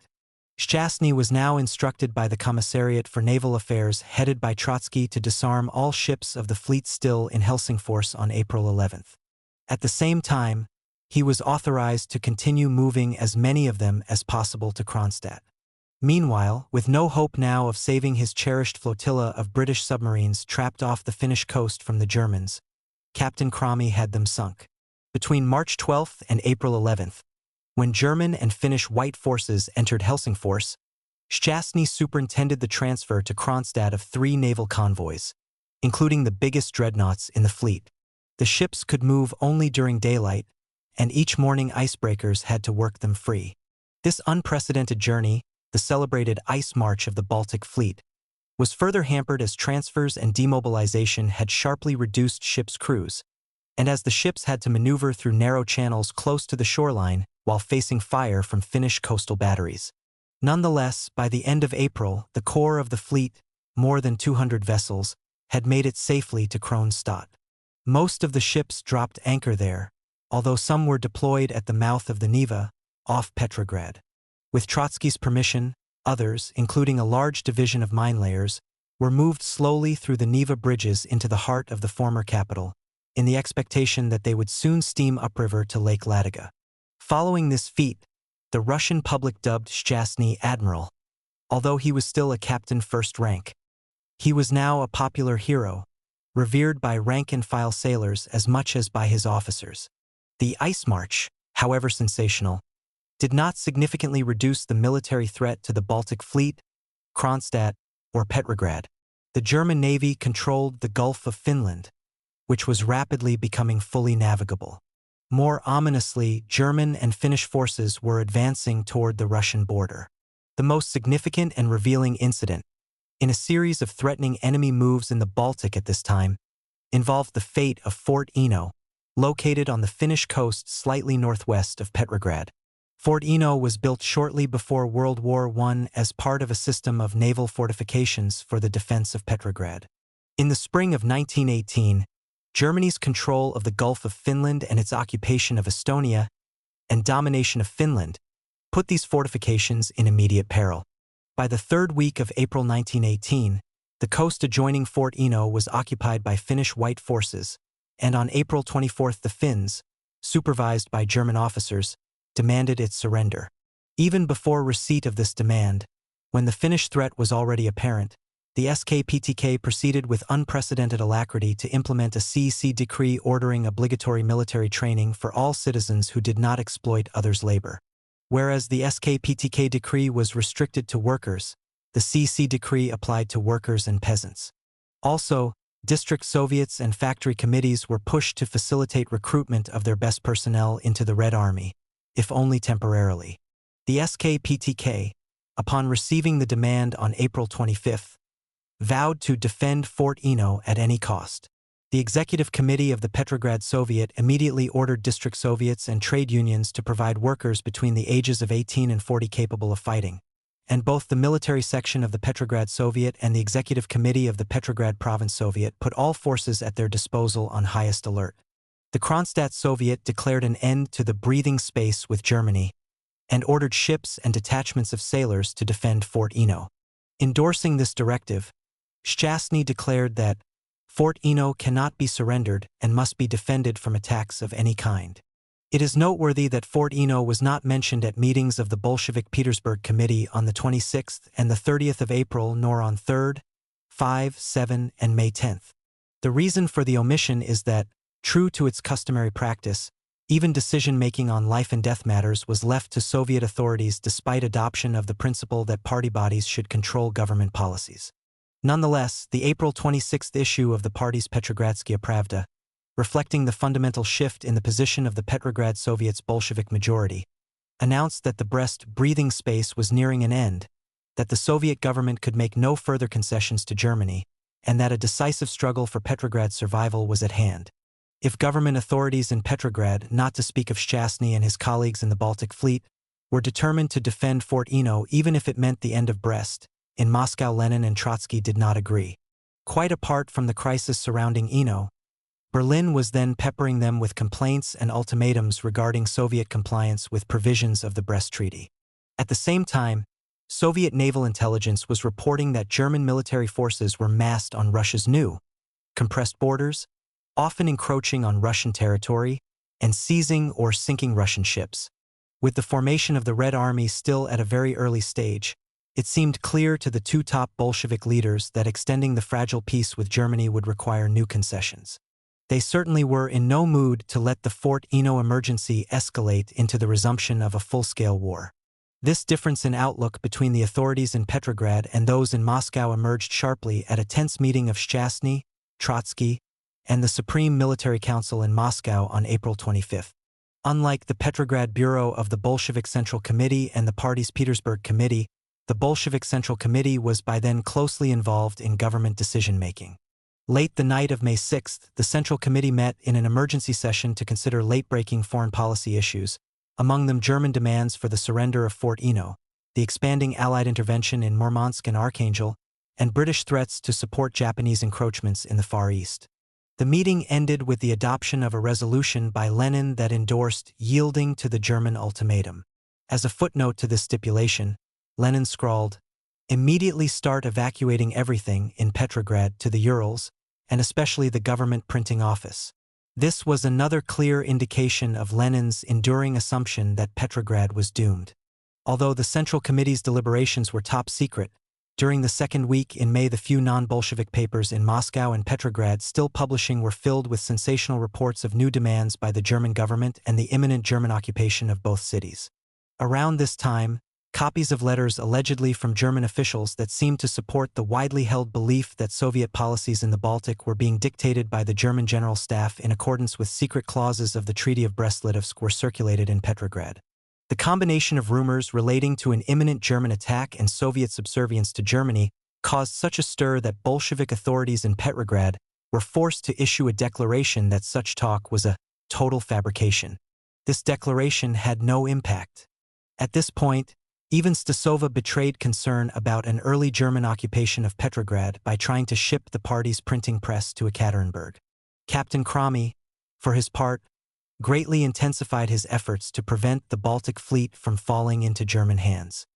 Shchastny was now instructed by the Commissariat for Naval Affairs headed by Trotsky to disarm all ships of the fleet still in Helsingfors on April 11. At the same time, he was authorized to continue moving as many of them as possible to Kronstadt. Meanwhile, with no hope now of saving his cherished flotilla of British submarines trapped off the Finnish coast from the Germans, Captain Cromie had them sunk. Between March 12 and April 11, when German and Finnish White forces entered Helsingfors, Shchastny superintended the transfer to Kronstadt of 3 naval convoys, including the biggest dreadnoughts in the fleet. The ships could move only during daylight, and each morning icebreakers had to work them free. This unprecedented journey, the celebrated Ice March of the Baltic Fleet, was further hampered as transfers and demobilization had sharply reduced ships' crews, and as the ships had to maneuver through narrow channels close to the shoreline while facing fire from Finnish coastal batteries. Nonetheless, by the end of April, the core of the fleet, more than 200 vessels, had made it safely to Kronstadt. Most of the ships dropped anchor there, although some were deployed at the mouth of the Neva, off Petrograd. With Trotsky's permission, others, including a large division of minelayers, were moved slowly through the Neva bridges into the heart of the former capital, in the expectation that they would soon steam upriver to Lake Ladoga. Following this feat, the Russian public dubbed Shchastny Admiral, although he was still a captain first rank. He was now a popular hero, revered by rank-and-file sailors as much as by his officers. The Ice March, however sensational, did not significantly reduce the military threat to the Baltic Fleet, Kronstadt, or Petrograd. The German Navy controlled the Gulf of Finland, which was rapidly becoming fully navigable. More ominously, German and Finnish forces were advancing toward the Russian border. The most significant and revealing incident, in a series of threatening enemy moves in the Baltic at this time, involved the fate of Fort Eno, located on the Finnish coast slightly northwest of Petrograd. Fort Eno was built shortly before World War I as part of a system of naval fortifications for the defense of Petrograd. In the spring of 1918, Germany's control of the Gulf of Finland and its occupation of Estonia and domination of Finland put these fortifications in immediate peril. By the third week of April 1918, the coast adjoining Fort Eno was occupied by Finnish White forces, and on April 24 the Finns, supervised by German officers, demanded its surrender. Even before receipt of this demand, when the Finnish threat was already apparent, the SKPTK proceeded with unprecedented alacrity to implement a CEC decree ordering obligatory military training for all citizens who did not exploit others' labor. Whereas the SKPTK decree was restricted to workers, the CEC decree applied to workers and peasants. Also, district Soviets and factory committees were pushed to facilitate recruitment of their best personnel into the Red Army, if only temporarily. The SKPTK, upon receiving the demand on April 25, vowed to defend Fort Eno at any cost. The Executive Committee of the Petrograd Soviet immediately ordered district Soviets and trade unions to provide workers between the ages of 18 and 40 capable of fighting, and both the military section of the Petrograd Soviet and the Executive Committee of the Petrograd Province Soviet put all forces at their disposal on highest alert. The Kronstadt Soviet declared an end to the breathing space with Germany and ordered ships and detachments of sailors to defend Fort Eno. Endorsing this directive, Szczęsny declared that Fort Eno cannot be surrendered and must be defended from attacks of any kind. It is noteworthy that Fort Eno was not mentioned at meetings of the Bolshevik Petersburg Committee on the 26th and the 30th of April nor on 3rd, 5, 7, and May 10th. The reason for the omission is that, true to its customary practice, even decision-making on life and death matters was left to Soviet authorities despite adoption of the principle that party bodies should control government policies. Nonetheless, the April 26 issue of the party's Petrogradskaya Pravda, reflecting the fundamental shift in the position of the Petrograd Soviet's Bolshevik majority, announced that the Brest breathing space was nearing an end, that the Soviet government could make no further concessions to Germany, and that a decisive struggle for Petrograd's survival was at hand. If government authorities in Petrograd, not to speak of Szczęsny and his colleagues in the Baltic Fleet, were determined to defend Fort Eno even if it meant the end of Brest, in Moscow Lenin and Trotsky did not agree. Quite apart from the crisis surrounding Eno, Berlin was then peppering them with complaints and ultimatums regarding Soviet compliance with provisions of the Brest Treaty. At the same time, Soviet naval intelligence was reporting that German military forces were massed on Russia's new, compressed borders, often encroaching on Russian territory and seizing or sinking Russian ships. With the formation of the Red Army still at a very early stage, it seemed clear to the two top Bolshevik leaders that extending the fragile peace with Germany would require new concessions. They certainly were in no mood to let the Fort Eno emergency escalate into the resumption of a full-scale war. This difference in outlook between the authorities in Petrograd and those in Moscow emerged sharply at a tense meeting of Szczęsny, Trotsky, and the Supreme Military Council in Moscow on April 25. Unlike the Petrograd Bureau of the Bolshevik Central Committee and the party's Petersburg Committee, the Bolshevik Central Committee was by then closely involved in government decision-making. Late the night of May 6, the Central Committee met in an emergency session to consider late-breaking foreign policy issues, among them German demands for the surrender of Fort Eno, the expanding Allied intervention in Murmansk and Archangel, and British threats to support Japanese encroachments in the Far East. The meeting ended with the adoption of a resolution by Lenin that endorsed yielding to the German ultimatum. As a footnote to this stipulation, Lenin scrawled, "Immediately start evacuating everything in Petrograd to the Urals, and especially the government printing office." This was another clear indication of Lenin's enduring assumption that Petrograd was doomed. Although the Central Committee's deliberations were top secret, during the second week in May the few non-Bolshevik papers in Moscow and Petrograd still publishing were filled with sensational reports of new demands by the German government and the imminent German occupation of both cities. Around this time, copies of letters allegedly from German officials that seemed to support the widely held belief that Soviet policies in the Baltic were being dictated by the German General Staff in accordance with secret clauses of the Treaty of Brest-Litovsk were circulated in Petrograd. The combination of rumors relating to an imminent German attack and Soviet subservience to Germany caused such a stir that Bolshevik authorities in Petrograd were forced to issue a declaration that such talk was a total fabrication. This declaration had no impact. At this point, even Stasova betrayed concern about an early German occupation of Petrograd by trying to ship the party's printing press to Ekaterinburg. Captain Kromy, for his part, greatly intensified his efforts to prevent the Baltic Fleet from falling into German hands.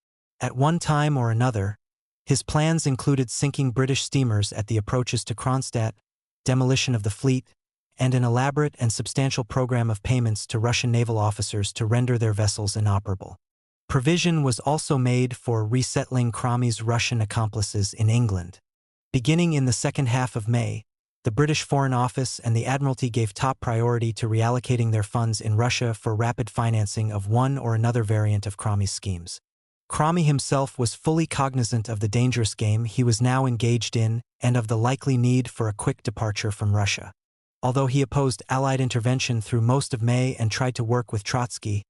At one time or another, his plans included sinking British steamers at the approaches to Kronstadt, demolition of the fleet, and an elaborate and substantial program of payments to Russian naval officers to render their vessels inoperable. Provision was also made for resettling Kromy's Russian accomplices in England. Beginning in the second half of May, the British Foreign Office and the Admiralty gave top priority to reallocating their funds in Russia for rapid financing of one or another variant of Kromy's schemes. Kromy himself was fully cognizant of the dangerous game he was now engaged in and of the likely need for a quick departure from Russia. Although he opposed Allied intervention through most of May and tried to work with Trotsky,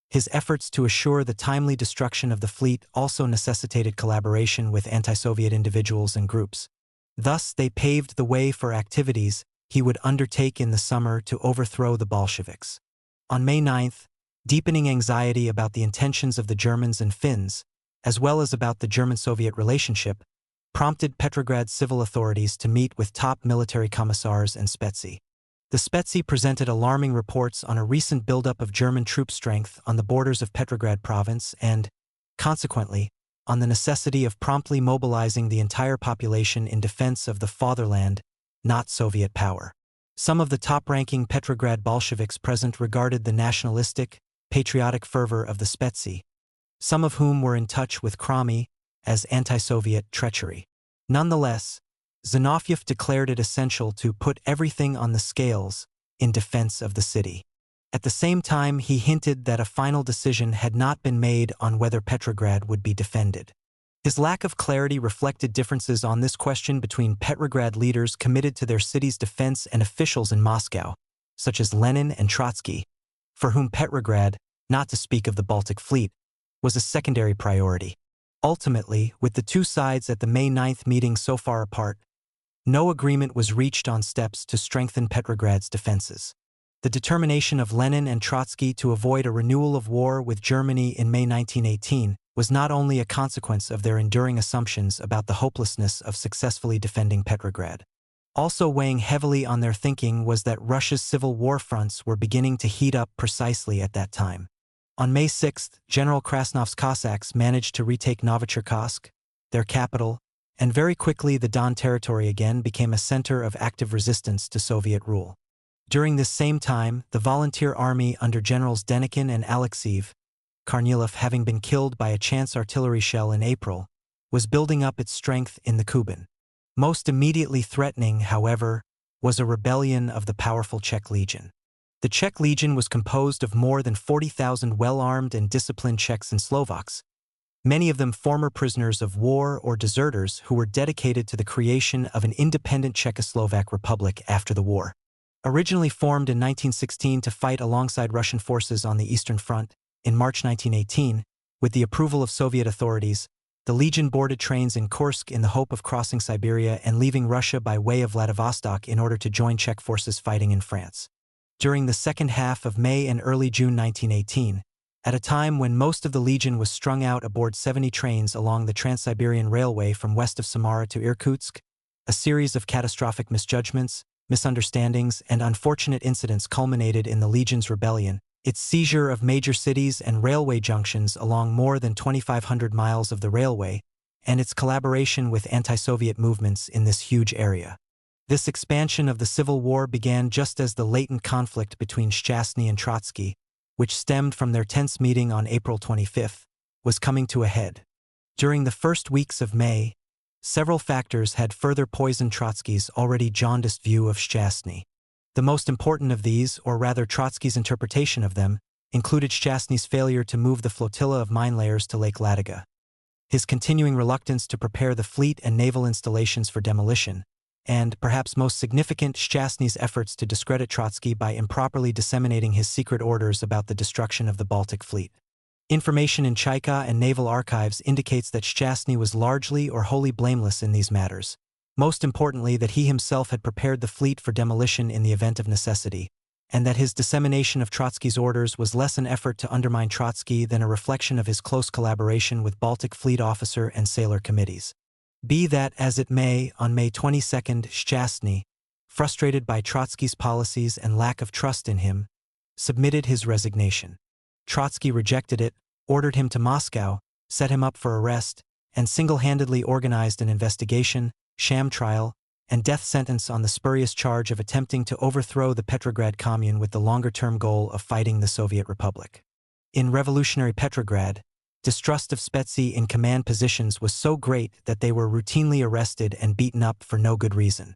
his efforts to assure the timely destruction of the fleet also necessitated collaboration with anti-Soviet individuals and groups. Thus, they paved the way for activities he would undertake in the summer to overthrow the Bolsheviks. On May 9, deepening anxiety about the intentions of the Germans and Finns, as well as about the German-Soviet relationship, prompted Petrograd's civil authorities to meet with top military commissars and Spetsy. The Spetsy presented alarming reports on a recent buildup of German troop strength on the borders of Petrograd province and, consequently, on the necessity of promptly mobilizing the entire population in defense of the fatherland, not Soviet power. Some of the top-ranking Petrograd Bolsheviks present regarded the nationalistic, patriotic fervor of the Spetsy, some of whom were in touch with Krami, as anti-Soviet treachery. Nonetheless, Zinoviev declared it essential to put everything on the scales in defense of the city. At the same time, he hinted that a final decision had not been made on whether Petrograd would be defended. His lack of clarity reflected differences on this question between Petrograd leaders committed to their city's defense and officials in Moscow, such as Lenin and Trotsky, for whom Petrograd, not to speak of the Baltic Fleet, was a secondary priority. Ultimately, with the two sides at the May 9th meeting so far apart, no agreement was reached on steps to strengthen Petrograd's defenses. The determination of Lenin and Trotsky to avoid a renewal of war with Germany in May 1918 was not only a consequence of their enduring assumptions about the hopelessness of successfully defending Petrograd. Also weighing heavily on their thinking was that Russia's civil war fronts were beginning to heat up precisely at that time. On May 6, General Krasnov's Cossacks managed to retake Novocherkassk, their capital, and very quickly the Don territory again became a center of active resistance to Soviet rule. During this same time, the volunteer army under Generals Denikin and Alexeyev, Kornilov having been killed by a chance artillery shell in April, was building up its strength in the Kuban. Most immediately threatening, however, was a rebellion of the powerful Czech Legion. The Czech Legion was composed of more than 40,000 well-armed and disciplined Czechs and Slovaks, many of them former prisoners of war or deserters who were dedicated to the creation of an independent Czechoslovak republic after the war. Originally formed in 1916 to fight alongside Russian forces on the Eastern Front, in March 1918, with the approval of Soviet authorities, the Legion boarded trains in Kursk in the hope of crossing Siberia and leaving Russia by way of Vladivostok in order to join Czech forces fighting in France. During the second half of May and early June 1918, at a time when most of the Legion was strung out aboard 70 trains along the Trans-Siberian Railway from west of Samara to Irkutsk, a series of catastrophic misjudgments, misunderstandings, and unfortunate incidents culminated in the Legion's rebellion, its seizure of major cities and railway junctions along more than 2,500 miles of the railway, and its collaboration with anti-Soviet movements in this huge area. This expansion of the Civil War began just as the latent conflict between Szczęsny and Trotsky, which stemmed from their tense meeting on April 25, was coming to a head. During the first weeks of May, several factors had further poisoned Trotsky's already jaundiced view of Szczęsny. The most important of these, or rather Trotsky's interpretation of them, included Szczęsny's failure to move the flotilla of mine layers to Lake Ladoga, his continuing reluctance to prepare the fleet and naval installations for demolition, and, perhaps most significant, Szczęsny's efforts to discredit Trotsky by improperly disseminating his secret orders about the destruction of the Baltic Fleet. Information in Chaika and naval archives indicates that Szczęsny was largely or wholly blameless in these matters. Most importantly, that he himself had prepared the fleet for demolition in the event of necessity, and that his dissemination of Trotsky's orders was less an effort to undermine Trotsky than a reflection of his close collaboration with Baltic Fleet officer and sailor committees. Be that as it may, on May 22, Szczęsny, frustrated by Trotsky's policies and lack of trust in him, submitted his resignation. Trotsky rejected it, ordered him to Moscow, set him up for arrest, and single-handedly organized an investigation, sham trial, and death sentence on the spurious charge of attempting to overthrow the Petrograd Commune with the longer-term goal of fighting the Soviet Republic. In revolutionary Petrograd, distrust of Spetsy in command positions was so great that they were routinely arrested and beaten up for no good reason.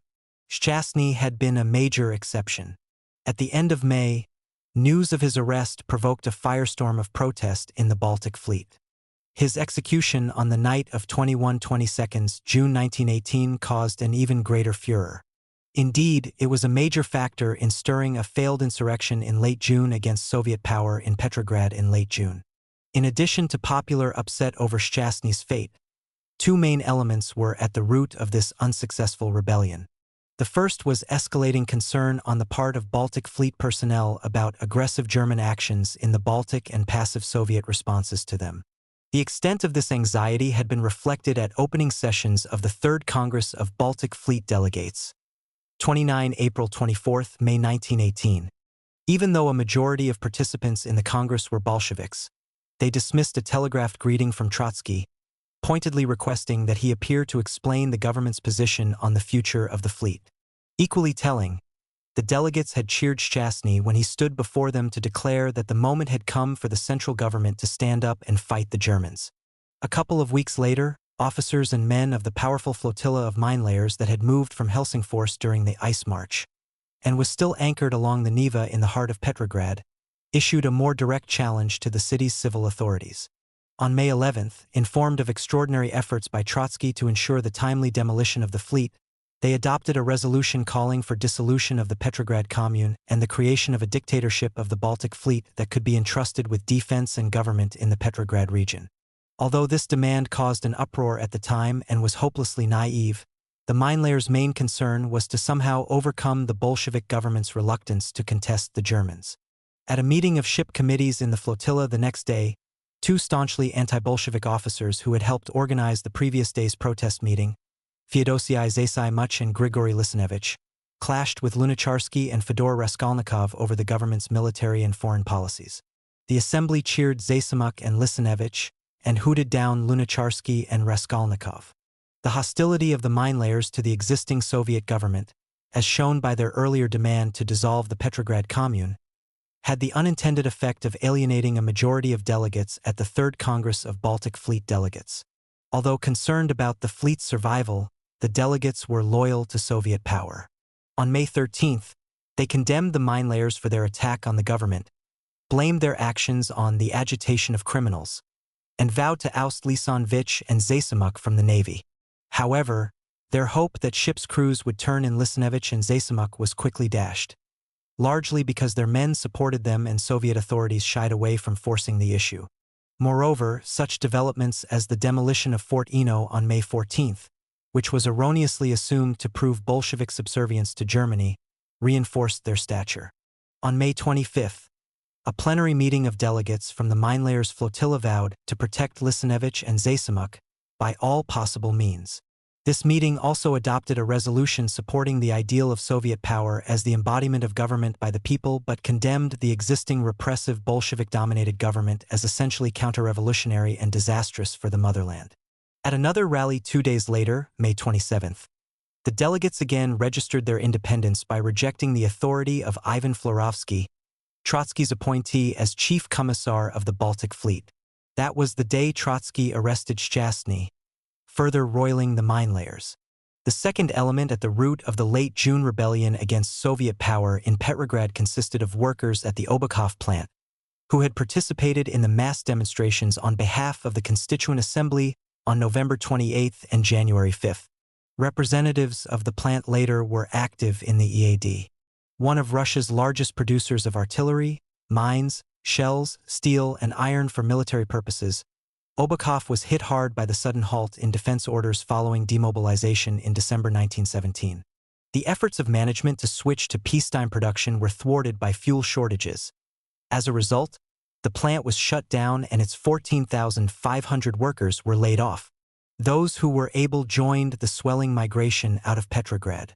Szczęsny had been a major exception. At the end of May, news of his arrest provoked a firestorm of protest in the Baltic Fleet. His execution on the night of 21-22 June 1918 caused an even greater furor. Indeed, it was a major factor in stirring a failed insurrection in late June against Soviet power in Petrograd in late June. In addition to popular upset over Szczęsny's fate, two main elements were at the root of this unsuccessful rebellion. The first was escalating concern on the part of Baltic Fleet personnel about aggressive German actions in the Baltic and passive Soviet responses to them. The extent of this anxiety had been reflected at opening sessions of the Third Congress of Baltic Fleet Delegates, 29 April 24, May 1918. Even though a majority of participants in the Congress were Bolsheviks, they dismissed a telegraphed greeting from Trotsky, pointedly requesting that he appear to explain the government's position on the future of the fleet. Equally telling, the delegates had cheered Szczęsny when he stood before them to declare that the moment had come for the central government to stand up and fight the Germans. A couple of weeks later, officers and men of the powerful flotilla of mine-layers that had moved from Helsingfors during the Ice March, and was still anchored along the Neva in the heart of Petrograd, issued a more direct challenge to the city's civil authorities. On May 11th, informed of extraordinary efforts by Trotsky to ensure the timely demolition of the fleet, they adopted a resolution calling for dissolution of the Petrograd Commune and the creation of a dictatorship of the Baltic Fleet that could be entrusted with defense and government in the Petrograd region. Although this demand caused an uproar at the time and was hopelessly naive, the mine-layers' main concern was to somehow overcome the Bolshevik government's reluctance to contest the Germans. At a meeting of ship committees in the flotilla the next day, two staunchly anti-Bolshevik officers who had helped organize the previous day's protest meeting, Feodosii Zasymuch and Grigory Lisinevich, clashed with Lunacharsky and Fyodor Raskolnikov over the government's military and foreign policies. The assembly cheered Zasymuch and Lisinevich and hooted down Lunacharsky and Raskolnikov. The hostility of the mine-layers to the existing Soviet government, as shown by their earlier demand to dissolve the Petrograd Commune, had the unintended effect of alienating a majority of delegates at the Third Congress of Baltic Fleet Delegates. Although concerned about the fleet's survival, the delegates were loyal to Soviet power. On May 13th, they condemned the mine-layers for their attack on the government, blamed their actions on the agitation of criminals, and vowed to oust Lisinevich and Zasymuch from the Navy. However, their hope that ships' crews would turn in Lisinevich and Zasymuch was quickly dashed, largely because their men supported them and Soviet authorities shied away from forcing the issue. Moreover, such developments as the demolition of Fort Eno on May 14th, which was erroneously assumed to prove Bolshevik subservience to Germany, reinforced their stature. On May 25th, a plenary meeting of delegates from the mine-layers flotilla vowed to protect Lisinevich and Zasymuch by all possible means. This meeting also adopted a resolution supporting the ideal of Soviet power as the embodiment of government by the people, but condemned the existing repressive Bolshevik-dominated government as essentially counter-revolutionary and disastrous for the motherland. At another rally 2 days later, May 27th, the delegates again registered their independence by rejecting the authority of Ivan Florovsky, Trotsky's appointee as chief commissar of the Baltic Fleet. That was the day Trotsky arrested Szczęsny, further roiling the mine-layers. The second element at the root of the late June rebellion against Soviet power in Petrograd consisted of workers at the Obakov plant, who had participated in the mass demonstrations on behalf of the Constituent Assembly on November 28th and January 5th. Representatives of the plant later were active in the EAD, one of Russia's largest producers of artillery, mines, shells, steel, and iron for military purposes. Obakov was hit hard by the sudden halt in defense orders following demobilization in December 1917. The efforts of management to switch to peacetime production were thwarted by fuel shortages. As a result, the plant was shut down and its 14,500 workers were laid off. Those who were able joined the swelling migration out of Petrograd.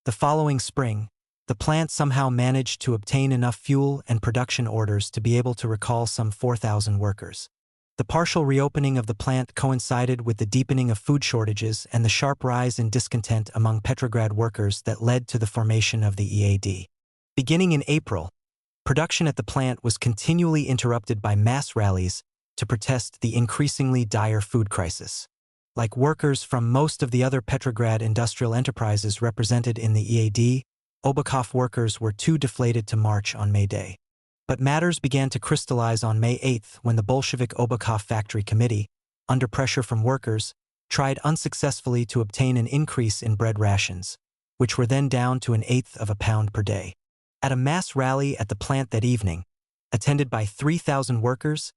The following spring, the plant somehow managed to obtain enough fuel and production orders to be able to recall some 4,000 workers. The partial reopening of the plant coincided with the deepening of food shortages and the sharp rise in discontent among Petrograd workers that led to the formation of the EAD. Beginning in April, production at the plant was continually interrupted by mass rallies to protest the increasingly dire food crisis. Like workers from most of the other Petrograd industrial enterprises represented in the EAD, Obakov workers were too deflated to march on May Day. But matters began to crystallize on May 8th when the Bolshevik Obakov Factory Committee, under pressure from workers, tried unsuccessfully to obtain an increase in bread rations, which were then down to 1/8 of a pound per day. At a mass rally at the plant that evening, attended by 3,000 workers,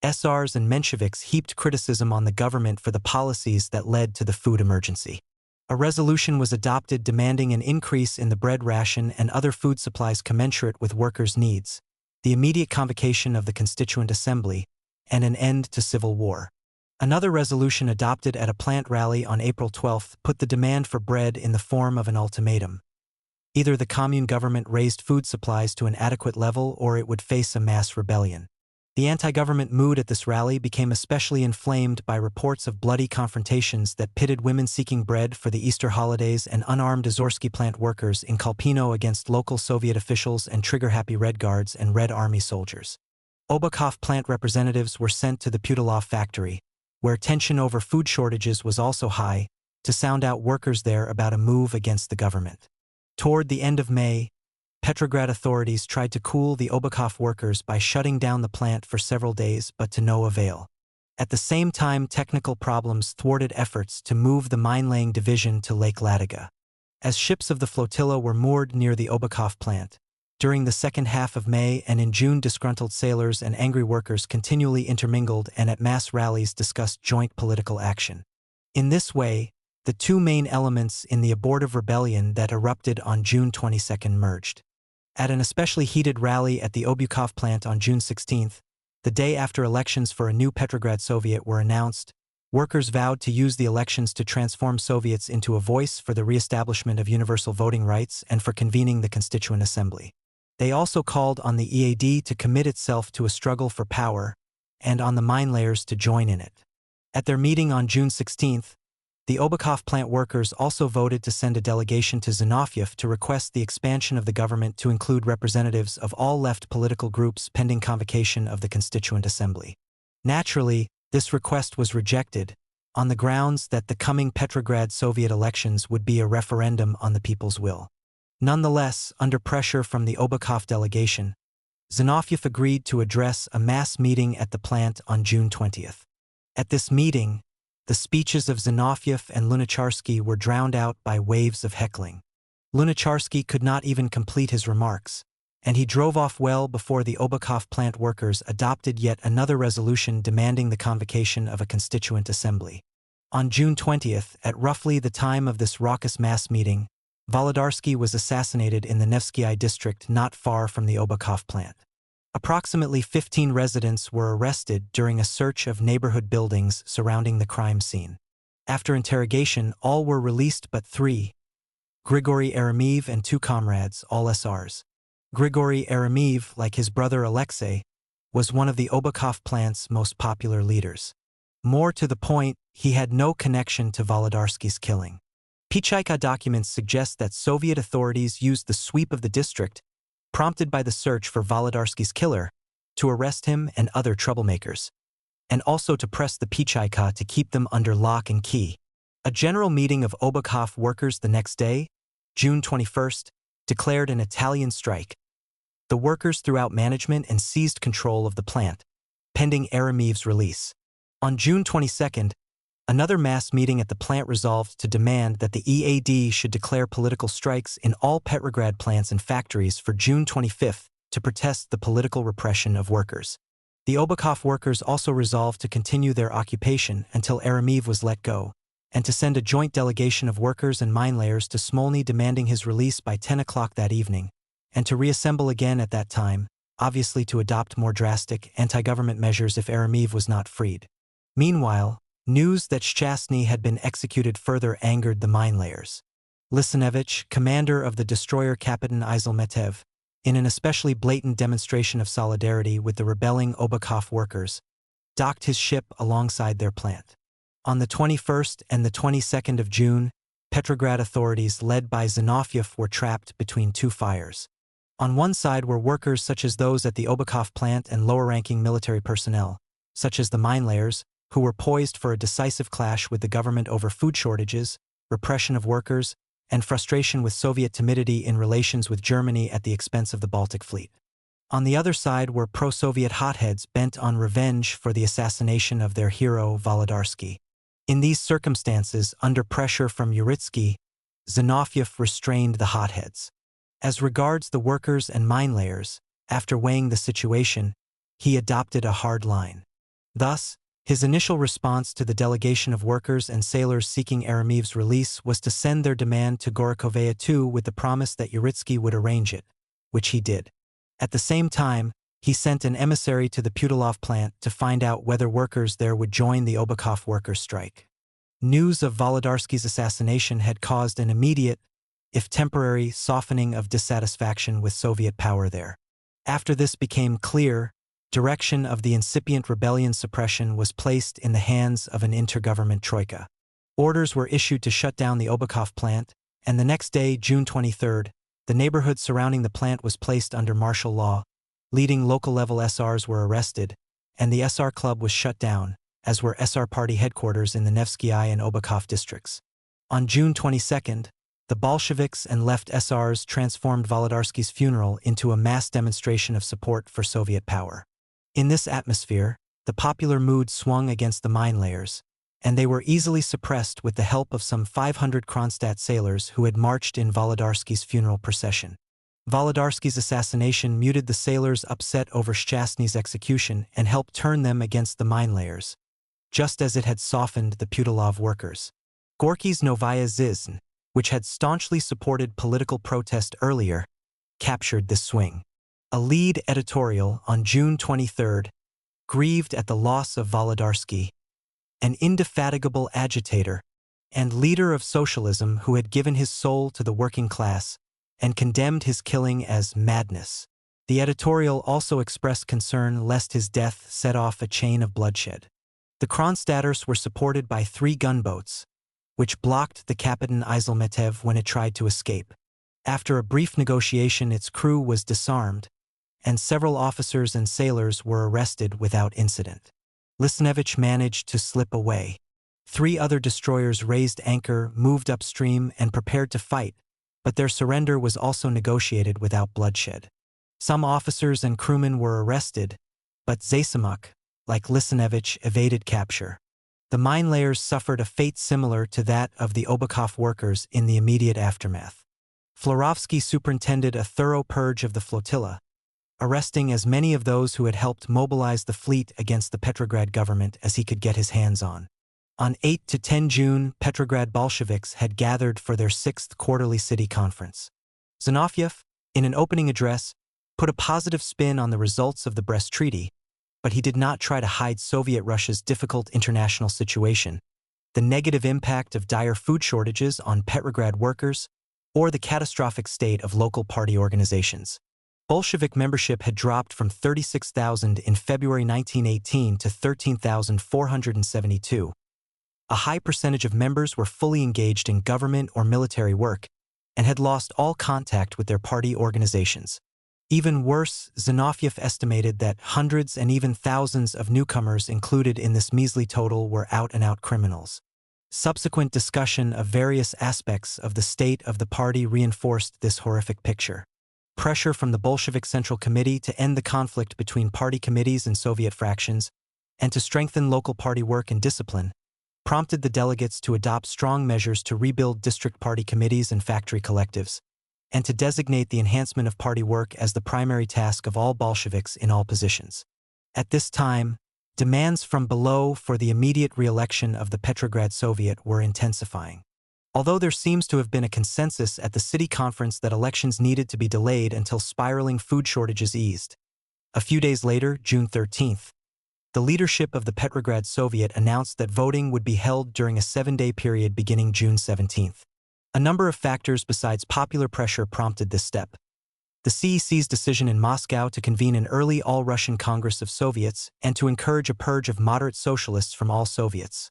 SRs and Mensheviks heaped criticism on the government for the policies that led to the food emergency. A resolution was adopted demanding an increase in the bread ration and other food supplies commensurate with workers' needs, the immediate convocation of the Constituent Assembly, and an end to civil war. Another resolution adopted at a plant rally on April 12 put the demand for bread in the form of an ultimatum. Either the commune government raised food supplies to an adequate level or it would face a mass rebellion. The anti-government mood at this rally became especially inflamed by reports of bloody confrontations that pitted women seeking bread for the Easter holidays and unarmed Ozorsky plant workers in Kolpino against local Soviet officials and trigger-happy Red Guards and Red Army soldiers. Obukhov plant representatives were sent to the Putilov factory, where tension over food shortages was also high, to sound out workers there about a move against the government. Toward the end of May, Petrograd authorities tried to cool the Obukhov workers by shutting down the plant for several days, but to no avail. At the same time, technical problems thwarted efforts to move the mine-laying division to Lake Ladoga. As ships of the flotilla were moored near the Obukhov plant, during the second half of May and in June, disgruntled sailors and angry workers continually intermingled and at mass rallies discussed joint political action. In this way, the two main elements in the abortive rebellion that erupted on June 22 merged. At an especially heated rally at the Obukhov plant on June 16, the day after elections for a new Petrograd Soviet were announced, workers vowed to use the elections to transform Soviets into a voice for the re-establishment of universal voting rights and for convening the Constituent Assembly. They also called on the EAD to commit itself to a struggle for power and on the mine layers to join in it. At their meeting on June 16, the Obukhov plant workers also voted to send a delegation to Zinoviev to request the expansion of the government to include representatives of all left political groups pending convocation of the Constituent Assembly. Naturally, this request was rejected, on the grounds that the coming Petrograd Soviet elections would be a referendum on the people's will. Nonetheless, under pressure from the Obukhov delegation, Zinoviev agreed to address a mass meeting at the plant on June 20. At this meeting, the speeches of Zinoviev and Lunacharsky were drowned out by waves of heckling. Lunacharsky could not even complete his remarks, and he drove off well before the Obukhov plant workers adopted yet another resolution demanding the convocation of a Constituent Assembly. On June 20, at roughly the time of this raucous mass meeting, Volodarsky was assassinated in the Nevsky district not far from the Obukhov plant. Approximately 15 residents were arrested during a search of neighborhood buildings surrounding the crime scene. After interrogation, all were released but three: Grigory Eremiev and two comrades, all SRs. Grigory Eremiev, like his brother Alexei, was one of the Obukhov plant's most popular leaders. More to the point, he had no connection to Volodarsky's killing. Pichaika documents suggest that Soviet authorities used the sweep of the district, prompted by the search for Volodarsky's killer, to arrest him and other troublemakers, and also to press the Pichaika to keep them under lock and key. A general meeting of Obukhov workers the next day, June 21, declared an Italian strike. The workers threw out management and seized control of the plant, pending Eremiev's release. On June 22, another mass meeting at the plant resolved to demand that the EAD should declare political strikes in all Petrograd plants and factories for June 25 to protest the political repression of workers. The Obukhov workers also resolved to continue their occupation until Eremiev was let go, and to send a joint delegation of workers and mine layers to Smolny demanding his release by 10 o'clock that evening, and to reassemble again at that time, obviously to adopt more drastic anti-government measures if Eremiev was not freed. Meanwhile, news that Shchasny had been executed further angered the mine layers. Lisinevich, commander of the destroyer Kapitan Izalmetev, in an especially blatant demonstration of solidarity with the rebelling Obukhov workers, docked his ship alongside their plant. On the 21st and the 22nd of June, Petrograd authorities led by Zinoviev were trapped between two fires. On one side were workers such as those at the Obukhov plant and lower-ranking military personnel, such as the mine layers, who were poised for a decisive clash with the government over food shortages, repression of workers, and frustration with Soviet timidity in relations with Germany at the expense of the Baltic Fleet. On the other side were pro-Soviet hotheads bent on revenge for the assassination of their hero Volodarsky. In these circumstances, under pressure from Uritsky, Zinoviev restrained the hotheads. As regards the workers and mine layers, after weighing the situation, he adopted a hard line. Thus, his initial response to the delegation of workers and sailors seeking Eremiev's release was to send their demand to Gorokovaya II with the promise that Uritsky would arrange it, which he did. At the same time, he sent an emissary to the Putilov plant to find out whether workers there would join the Obukov workers' strike. News of Volodarsky's assassination had caused an immediate, if temporary, softening of dissatisfaction with Soviet power there. After this became clear, direction of the incipient rebellion suppression was placed in the hands of an intergovernment troika. Orders were issued to shut down the Obukov plant, and the next day, June 23, the neighborhood surrounding the plant was placed under martial law. Leading local-level SRs were arrested, and the SR club was shut down, as were SR party headquarters in the Nevsky and Obukov districts. On June 22, the Bolsheviks and left SRs transformed Volodarsky's funeral into a mass demonstration of support for Soviet power. In this atmosphere, the popular mood swung against the mine layers, and they were easily suppressed with the help of some 500 Kronstadt sailors who had marched in Volodarsky's funeral procession. Volodarsky's assassination muted the sailors' upset over Szczasny's execution and helped turn them against the mine layers, just as it had softened the Putilov workers. Gorky's Novaya Zizn, which had staunchly supported political protest earlier, captured this swing. A lead editorial on June 23 grieved at the loss of Volodarsky, an indefatigable agitator and leader of socialism who had given his soul to the working class, and condemned his killing as madness. The editorial also expressed concern lest his death set off a chain of bloodshed. The Kronstadters were supported by 3 gunboats, which blocked the Kapitan Izalmetev when it tried to escape. After a brief negotiation, its crew was disarmed, and several officers and sailors were arrested without incident. Lisnevich managed to slip away. 3 other destroyers raised anchor, moved upstream, and prepared to fight, but their surrender was also negotiated without bloodshed. Some officers and crewmen were arrested, but Zasimuk, like Lisnevich, evaded capture. The mine layers suffered a fate similar to that of the Obukov workers in the immediate aftermath. Florovsky superintended a thorough purge of the flotilla, arresting as many of those who had helped mobilize the fleet against the Petrograd government as he could get his hands on. On 8 to 10 June, Petrograd Bolsheviks had gathered for their 6th quarterly city conference. Zinoviev, in an opening address, put a positive spin on the results of the Brest Treaty, but he did not try to hide Soviet Russia's difficult international situation, the negative impact of dire food shortages on Petrograd workers, or the catastrophic state of local party organizations. Bolshevik membership had dropped from 36,000 in February 1918 to 13,472. A high percentage of members were fully engaged in government or military work and had lost all contact with their party organizations. Even worse, Zinoviev estimated that hundreds and even thousands of newcomers included in this measly total were out-and-out criminals. Subsequent discussion of various aspects of the state of the party reinforced this horrific picture. Pressure from the Bolshevik Central Committee to end the conflict between party committees and Soviet fractions, and to strengthen local party work and discipline, prompted the delegates to adopt strong measures to rebuild district party committees and factory collectives, and to designate the enhancement of party work as the primary task of all Bolsheviks in all positions. At this time, demands from below for the immediate re-election of the Petrograd Soviet were intensifying. Although there seems to have been a consensus at the city conference that elections needed to be delayed until spiraling food shortages eased. A few days later, June 13th, the leadership of the Petrograd Soviet announced that voting would be held during a 7-day period beginning June 17th. A number of factors besides popular pressure prompted this step. The CEC's decision in Moscow to convene an early All-Russian Congress of Soviets and to encourage a purge of moderate socialists from all Soviets.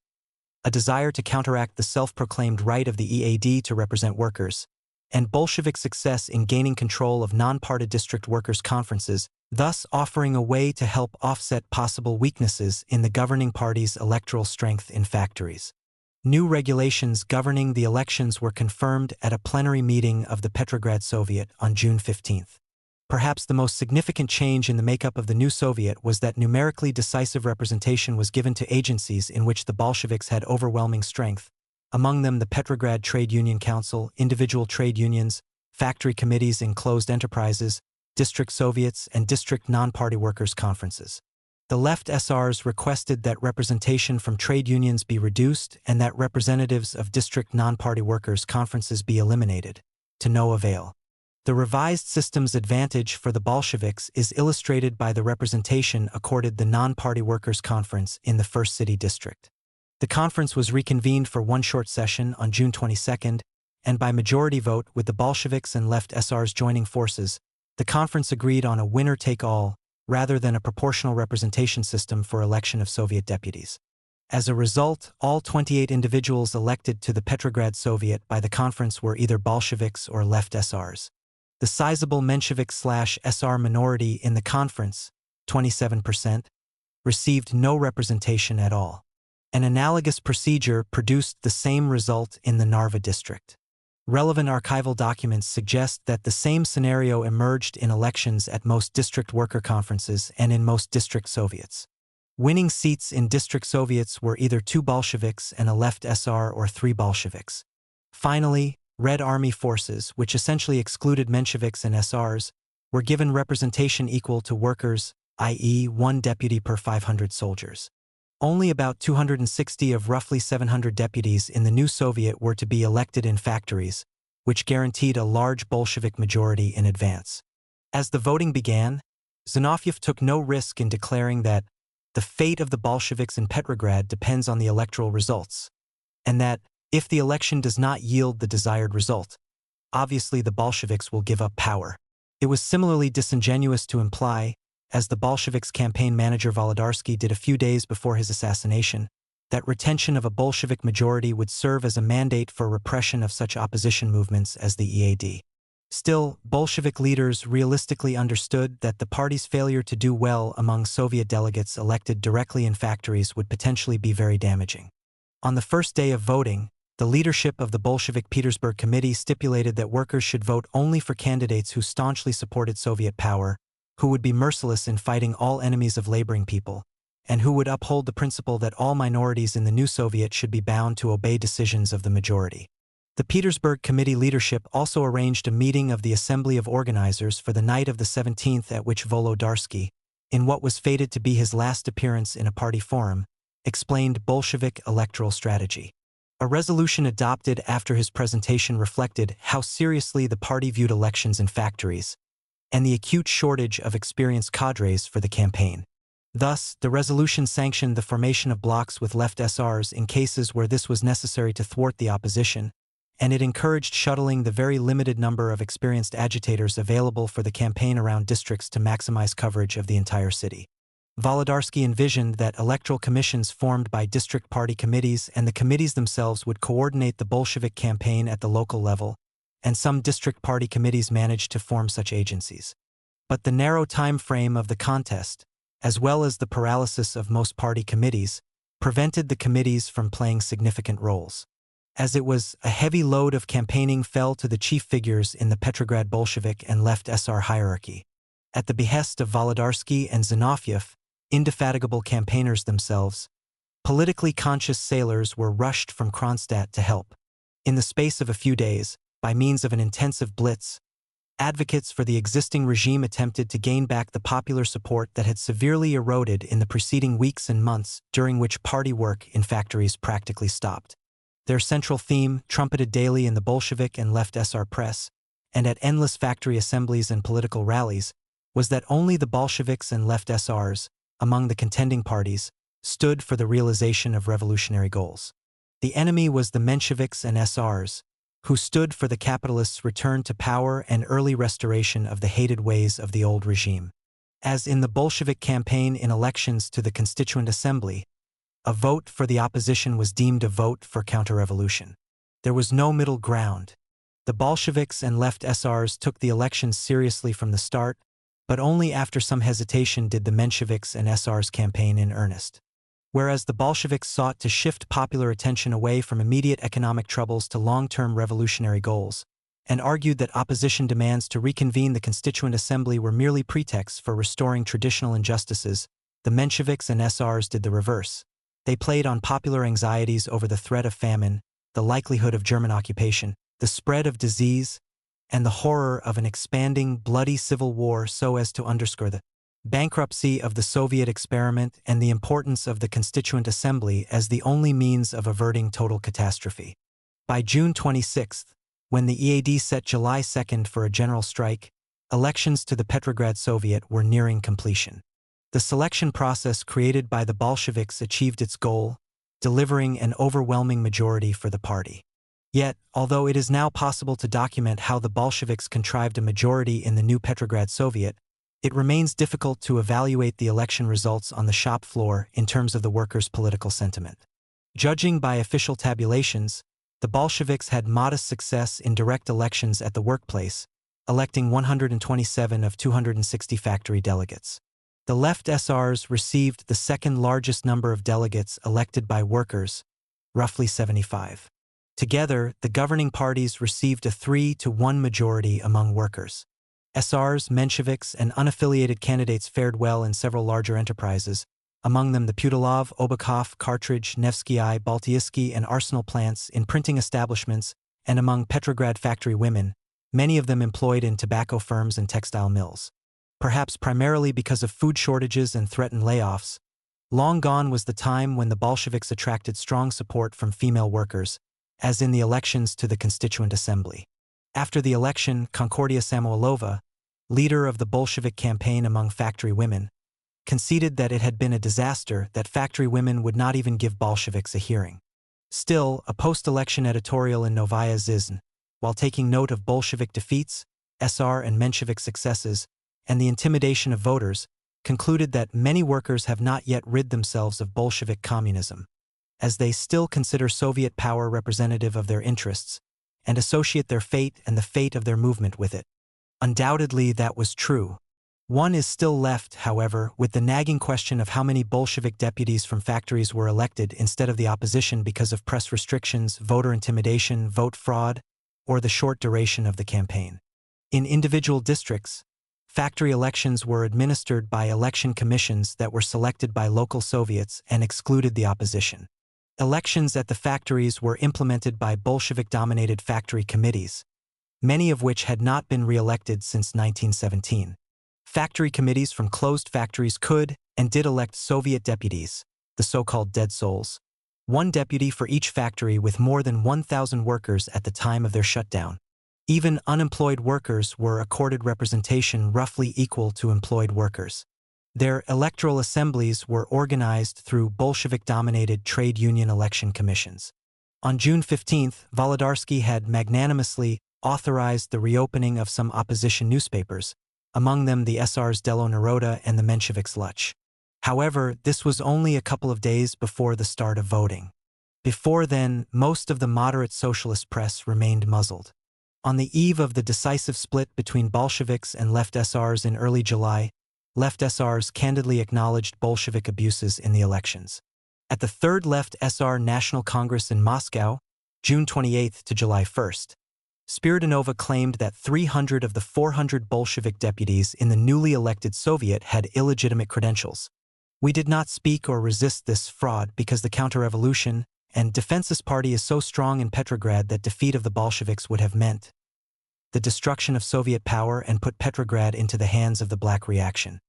A desire to counteract the self-proclaimed right of the EAD to represent workers, and Bolshevik success in gaining control of non-party district workers' conferences, thus offering a way to help offset possible weaknesses in the governing party's electoral strength in factories. New regulations governing the elections were confirmed at a plenary meeting of the Petrograd Soviet on June 15th. Perhaps the most significant change in the makeup of the new Soviet was that numerically decisive representation was given to agencies in which the Bolsheviks had overwhelming strength, among them the Petrograd Trade Union Council, individual trade unions, factory committees in closed enterprises, district Soviets, and district non-party workers' conferences. The left SRs requested that representation from trade unions be reduced and that representatives of district non-party workers' conferences be eliminated, to no avail. The revised system's advantage for the Bolsheviks is illustrated by the representation accorded the non-party workers' conference in the First City District. The conference was reconvened for one short session on June 22, and by majority vote with the Bolsheviks and left SRs joining forces, the conference agreed on a winner-take-all rather than a proportional representation system for election of Soviet deputies. As a result, all 28 individuals elected to the Petrograd Soviet by the conference were either Bolsheviks or left SRs. The sizable Menshevik/SR minority in the conference, 27%, received no representation at all. An analogous procedure produced the same result in the Narva district. Relevant archival documents suggest that the same scenario emerged in elections at most district worker conferences and in most district Soviets. Winning seats in district Soviets were either 2 Bolsheviks and a left SR or 3 Bolsheviks. Finally, Red Army forces, which essentially excluded Mensheviks and SRs, were given representation equal to workers, i.e. 1 deputy per 500 soldiers. Only about 260 of roughly 700 deputies in the new Soviet were to be elected in factories, which guaranteed a large Bolshevik majority in advance. As the voting began, Zinoviev took no risk in declaring that the fate of the Bolsheviks in Petrograd depends on the electoral results, and that, if the election does not yield the desired result, obviously the Bolsheviks will give up power. It was similarly disingenuous to imply, as the Bolsheviks campaign manager Volodarsky did a few days before his assassination, that retention of a Bolshevik majority would serve as a mandate for repression of such opposition movements as the EAD. Still, Bolshevik leaders realistically understood that the party's failure to do well among Soviet delegates elected directly in factories would potentially be very damaging. On the first day of voting, the leadership of the Bolshevik Petersburg Committee stipulated that workers should vote only for candidates who staunchly supported Soviet power, who would be merciless in fighting all enemies of laboring people, and who would uphold the principle that all minorities in the new Soviet should be bound to obey decisions of the majority. The Petersburg Committee leadership also arranged a meeting of the Assembly of Organizers for the night of the 17th at which Volodarsky, in what was fated to be his last appearance in a party forum, explained Bolshevik electoral strategy. A resolution adopted after his presentation reflected how seriously the party viewed elections in factories, and the acute shortage of experienced cadres for the campaign. Thus, the resolution sanctioned the formation of blocs with left SRs in cases where this was necessary to thwart the opposition, and it encouraged shuttling the very limited number of experienced agitators available for the campaign around districts to maximize coverage of the entire city. Volodarsky envisioned that electoral commissions formed by district party committees and the committees themselves would coordinate the Bolshevik campaign at the local level, and some district party committees managed to form such agencies. But the narrow time frame of the contest, as well as the paralysis of most party committees, prevented the committees from playing significant roles. As it was, a heavy load of campaigning fell to the chief figures in the Petrograd Bolshevik and left SR hierarchy. At the behest of Volodarsky and Zinoviev, indefatigable campaigners themselves, politically conscious sailors were rushed from Kronstadt to help. In the space of a few days, by means of an intensive blitz, advocates for the existing regime attempted to gain back the popular support that had severely eroded in the preceding weeks and months during which party work in factories practically stopped. Their central theme, trumpeted daily in the Bolshevik and left SR press, and at endless factory assemblies and political rallies, was that only the Bolsheviks and left SRs, among the contending parties, stood for the realization of revolutionary goals. The enemy was the Mensheviks and SRs, who stood for the capitalists' return to power and early restoration of the hated ways of the old regime. As in the Bolshevik campaign in elections to the Constituent Assembly, a vote for the opposition was deemed a vote for counter-revolution. There was no middle ground. The Bolsheviks and left SRs took the elections seriously from the start, but only after some hesitation did the Mensheviks and SRs campaign in earnest. Whereas the Bolsheviks sought to shift popular attention away from immediate economic troubles to long-term revolutionary goals, and argued that opposition demands to reconvene the Constituent Assembly were merely pretexts for restoring traditional injustices, the Mensheviks and SRs did the reverse. They played on popular anxieties over the threat of famine, the likelihood of German occupation, the spread of disease, and the horror of an expanding, bloody civil war so as to underscore the bankruptcy of the Soviet experiment and the importance of the Constituent Assembly as the only means of averting total catastrophe. By June 26, When the EAD set July 2nd for a general strike, elections to the Petrograd Soviet were nearing completion. The selection process created by the Bolsheviks achieved its goal, delivering an overwhelming majority for the party. Yet, although it is now possible to document how the Bolsheviks contrived a majority in the new Petrograd Soviet, it remains difficult to evaluate the election results on the shop floor in terms of the workers' political sentiment. Judging by official tabulations, the Bolsheviks had modest success in direct elections at the workplace, electing 127 of 260 factory delegates. The left SRs received the second largest number of delegates elected by workers, roughly 75. Together, the governing parties received a 3-to-1 majority among workers. SRs, Mensheviks, and unaffiliated candidates fared well in several larger enterprises, among them the Putilov, Obakov, Cartridge, Nevsky, Baltiisky, and Arsenal plants, in printing establishments, and among Petrograd factory women, many of them employed in tobacco firms and textile mills. Perhaps primarily because of food shortages and threatened layoffs, long gone was the time when the Bolsheviks attracted strong support from female workers, as in the elections to the Constituent Assembly. After the election, Concordia Samoilova, leader of the Bolshevik campaign among factory women, conceded that it had been a disaster that factory women would not even give Bolsheviks a hearing. Still, a post-election editorial in Novaya Zizn, while taking note of Bolshevik defeats, SR and Menshevik successes, and the intimidation of voters, concluded that many workers have not yet rid themselves of Bolshevik communism, as they still consider Soviet power representative of their interests, and associate their fate and the fate of their movement with it. Undoubtedly, that was true. One is still left, however, with the nagging question of how many Bolshevik deputies from factories were elected instead of the opposition because of press restrictions, voter intimidation, vote fraud, or the short duration of the campaign. In individual districts, factory elections were administered by election commissions that were selected by local Soviets and excluded the opposition. Elections at the factories were implemented by Bolshevik-dominated factory committees, many of which had not been re-elected since 1917. Factory committees from closed factories could and did elect Soviet deputies, the so-called dead souls, one deputy for each factory with more than 1,000 workers at the time of their shutdown. Even unemployed workers were accorded representation roughly equal to employed workers. Their electoral assemblies were organized through Bolshevik-dominated trade union election commissions. On June 15, Volodarsky had magnanimously authorized the reopening of some opposition newspapers, among them the SR's Delo Naroda and the Mensheviks Luch. However, this was only a couple of days before the start of voting. Before then, most of the moderate socialist press remained muzzled. On the eve of the decisive split between Bolsheviks and left SRs in early July, left SRs candidly acknowledged Bolshevik abuses in the elections. At the Third Left SR National Congress in Moscow, June 28 to July 1, Spiridonova claimed that 300 of the 400 Bolshevik deputies in the newly elected Soviet had illegitimate credentials. We did not speak or resist this fraud because the counter-revolution and defenses party is so strong in Petrograd that defeat of the Bolsheviks would have meant the destruction of Soviet power and put Petrograd into the hands of the Black Reaction.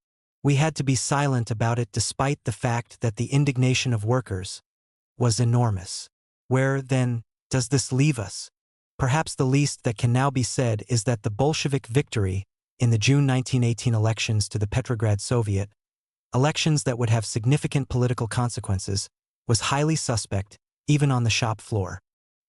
We had to be silent about it despite the fact that the indignation of workers was enormous. Where, then, does this leave us? Perhaps the least that can now be said is that the Bolshevik victory in the June 1918 elections to the Petrograd Soviet, elections that would have significant political consequences, was highly suspect, even on the shop floor.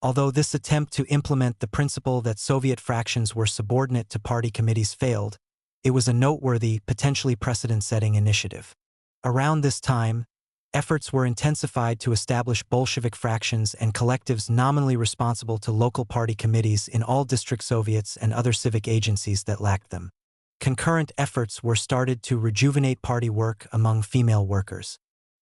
Although this attempt to implement the principle that Soviet fractions were subordinate to party committees failed, it was a noteworthy, potentially precedent-setting initiative. Around this time, efforts were intensified to establish Bolshevik fractions and collectives nominally responsible to local party committees in all district Soviets and other civic agencies that lacked them. Concurrent efforts were started to rejuvenate party work among female workers.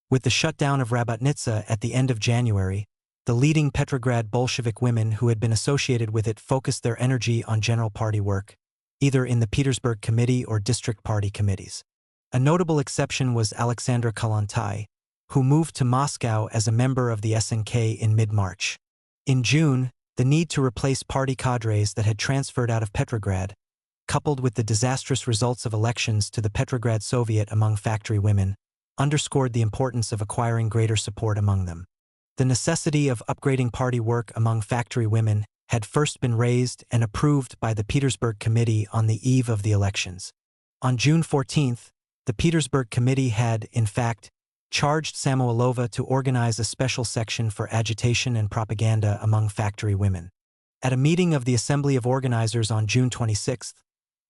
With the shutdown of Rabotnitsa at the end of January, the leading Petrograd Bolshevik women who had been associated with it focused their energy on general party work, either in the Petersburg Committee or district party committees. A notable exception was Alexandra Kollontai, who moved to Moscow as a member of the SNK in mid-March. In June, the need to replace party cadres that had transferred out of Petrograd, coupled with the disastrous results of elections to the Petrograd Soviet among factory women, underscored the importance of acquiring greater support among them. The necessity of upgrading party work among factory women had first been raised and approved by the Petersburg Committee on the eve of the elections. On June 14, the Petersburg Committee had, in fact, charged Samoilova to organize a special section for agitation and propaganda among factory women. At a meeting of the Assembly of Organizers on June 26,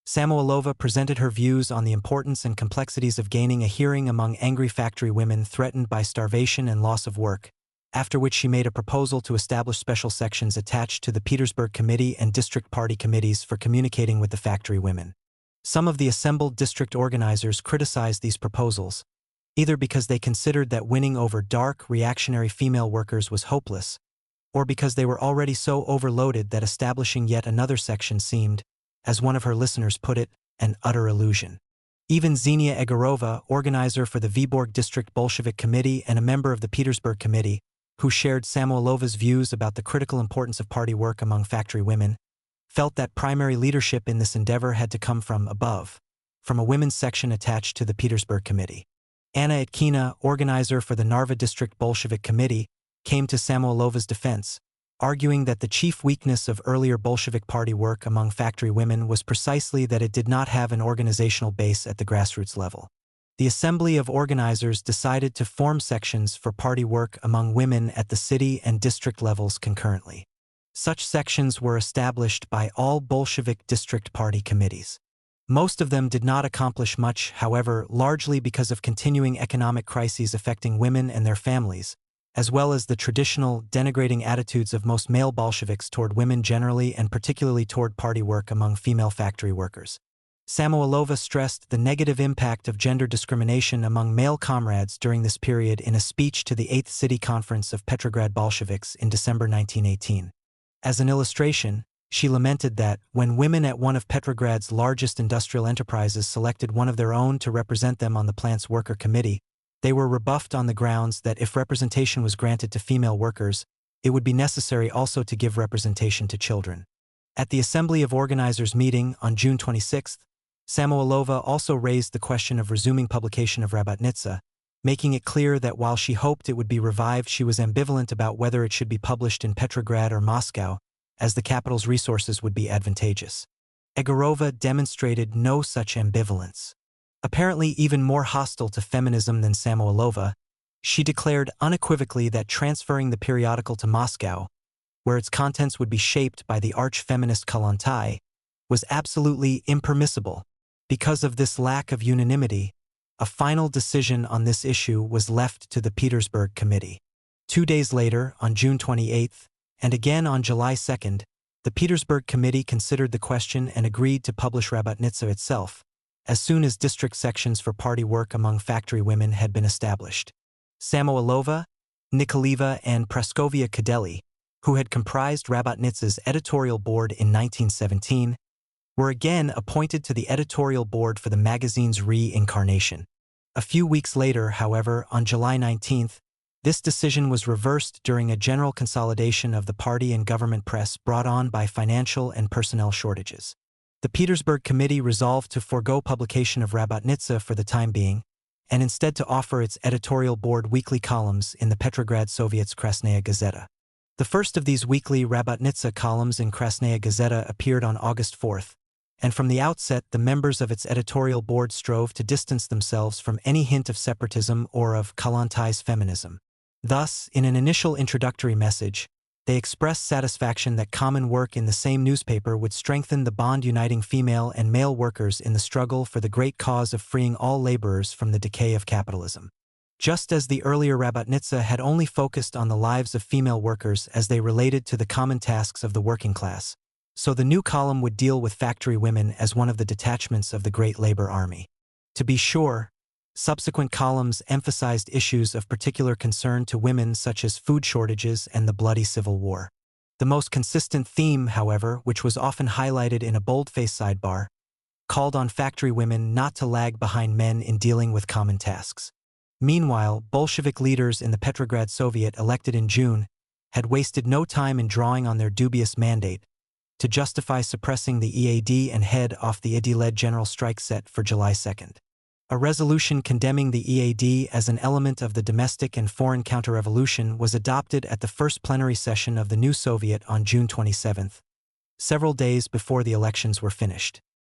Samoilova presented her views on the importance and complexities of gaining a hearing among angry factory women threatened by starvation and loss of work, after which she made a proposal to establish special sections attached to the Petersburg Committee and district party committees for communicating with the factory women. Some of the assembled district organizers criticized these proposals, either because they considered that winning over dark, reactionary female workers was hopeless, or because they were already so overloaded that establishing yet another section seemed, as one of her listeners put it, an utter illusion. Even Zhenya Egorova, organizer for the Vyborg District Bolshevik Committee and a member of the Petersburg Committee, who shared Samoilova's views about the critical importance of party work among factory women, felt that primary leadership in this endeavor had to come from above, from a women's section attached to the Petersburg Committee. Anna Itkina, organizer for the Narva District Bolshevik Committee, came to Samoilova's defense, arguing that the chief weakness of earlier Bolshevik party work among factory women was precisely that it did not have an organizational base at the grassroots level. The Assembly of Organizers decided to form sections for party work among women at the city and district levels concurrently. Such sections were established by all Bolshevik district party committees. Most of them did not accomplish much, however, largely because of continuing economic crises affecting women and their families, as well as the traditional, denigrating attitudes of most male Bolsheviks toward women generally and particularly toward party work among female factory workers. Samoilova stressed the negative impact of gender discrimination among male comrades during this period in a speech to the 8th City Conference of Petrograd Bolsheviks in December 1918. As an illustration, she lamented that, when women at one of Petrograd's largest industrial enterprises selected one of their own to represent them on the plant's worker committee, they were rebuffed on the grounds that if representation was granted to female workers, it would be necessary also to give representation to children. At the Assembly of Organizers meeting on June 26, Samoilova also raised the question of resuming publication of Rabotnitsa, making it clear that while she hoped it would be revived, she was ambivalent about whether it should be published in Petrograd or Moscow, as the capital's resources would be advantageous. Egorova demonstrated no such ambivalence. Apparently even more hostile to feminism than Samoilova, she declared unequivocally that transferring the periodical to Moscow, where its contents would be shaped by the arch-feminist Kollontai, was absolutely impermissible. Because of this lack of unanimity, a final decision on this issue was left to the Petersburg Committee. 2 days later, on June 28, and again on July 2, the Petersburg Committee considered the question and agreed to publish Rabotnitsa itself, as soon as district sections for party work among factory women had been established. Samoilova, Nikolieva, and Praskovia Kadeli, who had comprised Rabotnitsa's editorial board in 1917, were again appointed to the editorial board for the magazine's reincarnation. A few weeks later, however, on July 19, this decision was reversed during a general consolidation of the party and government press brought on by financial and personnel shortages. The Petersburg Committee resolved to forego publication of Rabotnitsa for the time being, and instead to offer its editorial board weekly columns in the Petrograd Soviet's Krasnaya Gazeta. The first of these weekly Rabotnitsa columns in Krasnaya Gazeta appeared on August 4, and from the outset the members of its editorial board strove to distance themselves from any hint of separatism or of Kollontai's feminism. Thus, in an initial introductory message, they expressed satisfaction that common work in the same newspaper would strengthen the bond uniting female and male workers in the struggle for the great cause of freeing all laborers from the decay of capitalism. Just as the earlier Rabotnitsa had only focused on the lives of female workers as they related to the common tasks of the working class, so the new column would deal with factory women as one of the detachments of the great labor army. To be sure, subsequent columns emphasized issues of particular concern to women such as food shortages and the bloody Civil War. The most consistent theme, however, which was often highlighted in a boldface sidebar, called on factory women not to lag behind men in dealing with common tasks. Meanwhile, Bolshevik leaders in the Petrograd Soviet elected in June had wasted no time in drawing on their dubious mandate to justify suppressing the EAD and head off the IDI-led general strike set for July 2. A resolution condemning the EAD as an element of the domestic and foreign counter-revolution was adopted at the first plenary session of the new Soviet on June 27, several days before the elections were finished.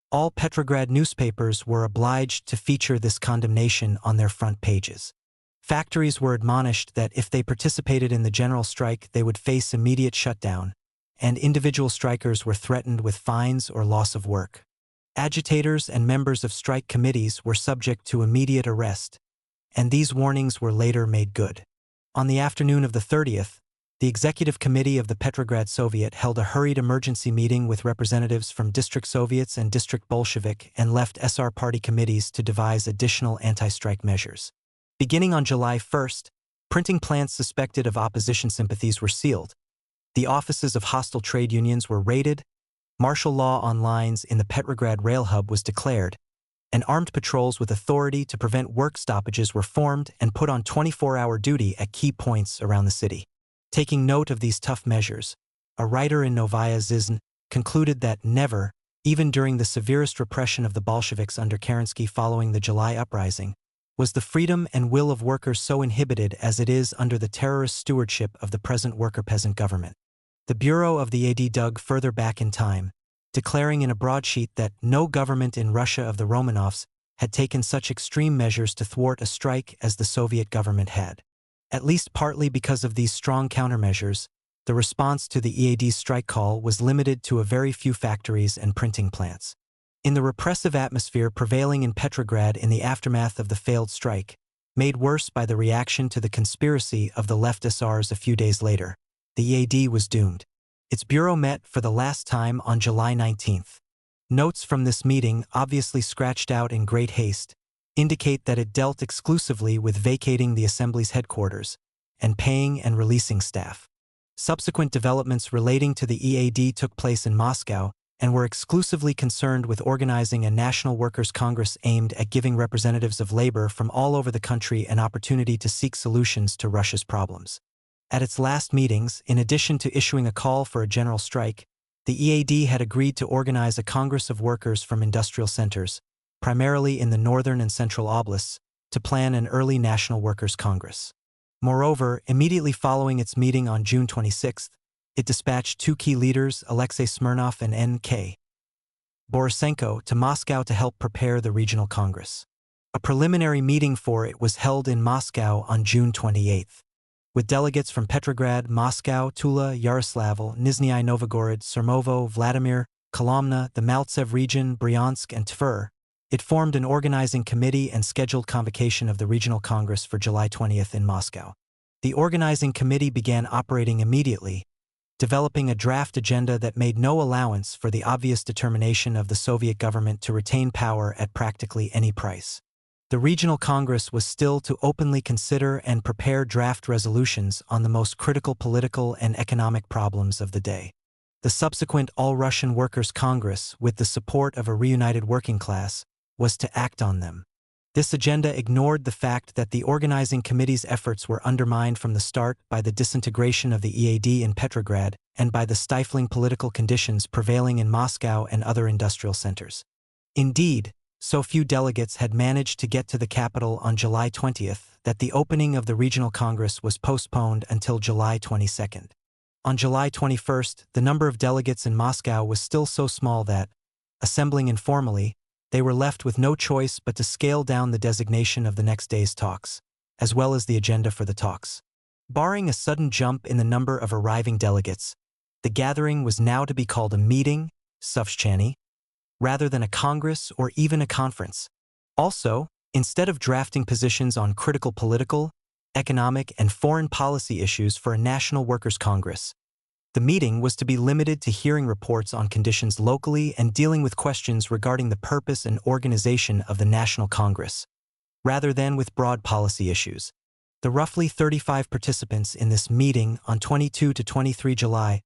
All Petrograd newspapers were obliged to feature this condemnation on their front pages. Factories were admonished that if they participated in the general strike, they would face immediate shutdown, and individual strikers were threatened with fines or loss of work. Agitators and members of strike committees were subject to immediate arrest, and these warnings were later made good. On the afternoon of the 30th, the Executive Committee of the Petrograd Soviet held a hurried emergency meeting with representatives from district Soviets and district Bolshevik and left SR party committees to devise additional anti-strike measures. Beginning on July 1st, printing plants suspected of opposition sympathies were sealed. The offices of hostile trade unions were raided, martial law on lines in the Petrograd rail hub was declared, and armed patrols with authority to prevent work stoppages were formed and put on 24-hour duty at key points around the city. Taking note of these tough measures, a writer in Novaya Zhizn concluded that never, even during the severest repression of the Bolsheviks under Kerensky following the July uprising, was the freedom and will of workers so inhibited as it is under the terrorist stewardship of the present worker-peasant government. The Bureau of the AD dug further back in time, declaring in a broadsheet that no government in Russia of the Romanovs had taken such extreme measures to thwart a strike as the Soviet government had. At least partly because of these strong countermeasures, the response to the EAD's strike call was limited to a very few factories and printing plants. In the repressive atmosphere prevailing in Petrograd in the aftermath of the failed strike, made worse by the reaction to the conspiracy of the left SRs a few days later, the EAD was doomed. Its bureau met for the last time on July 19th. Notes from this meeting, obviously scratched out in great haste, indicate that it dealt exclusively with vacating the Assembly's headquarters and paying and releasing staff. Subsequent developments relating to the EAD took place in Moscow and were exclusively concerned with organizing a National Workers' Congress aimed at giving representatives of labor from all over the country an opportunity to seek solutions to Russia's problems. At its last meetings, in addition to issuing a call for a general strike, the EAD had agreed to organize a Congress of workers from industrial centers, primarily in the northern and central oblasts, to plan an early National Workers' Congress. Moreover, immediately following its meeting on June 26, it dispatched two key leaders, Alexei Smirnov and N.K. Borisenko, to Moscow to help prepare the regional Congress. A preliminary meeting for it was held in Moscow on June 28, with delegates from Petrograd, Moscow, Tula, Yaroslavl, Nizhny Novgorod, Sermovo, Vladimir, Kolomna, the Maltsev region, Bryansk, and Tver. It formed an organizing committee and scheduled convocation of the Regional Congress for July 20th in Moscow. The organizing committee began operating immediately, developing a draft agenda that made no allowance for the obvious determination of the Soviet government to retain power at practically any price. The Regional Congress was still to openly consider and prepare draft resolutions on the most critical political and economic problems of the day. The subsequent All-Russian Workers' Congress, with the support of a reunited working class, was to act on them. This agenda ignored the fact that the organizing committee's efforts were undermined from the start by the disintegration of the EAD in Petrograd and by the stifling political conditions prevailing in Moscow and other industrial centers. Indeed, so few delegates had managed to get to the capital on July 20th that the opening of the Regional Congress was postponed until July 22nd. On July 21st, the number of delegates in Moscow was still so small that, assembling informally, they were left with no choice but to scale down the designation of the next day's talks, as well as the agenda for the talks. Barring a sudden jump in the number of arriving delegates, the gathering was now to be called a meeting, Suvshchany, rather than a congress or even a conference. Also, instead of drafting positions on critical political, economic, and foreign policy issues for a National Workers' Congress, the meeting was to be limited to hearing reports on conditions locally and dealing with questions regarding the purpose and organization of the National Congress, rather than with broad policy issues. The roughly 35 participants in this meeting on 22 to 23 July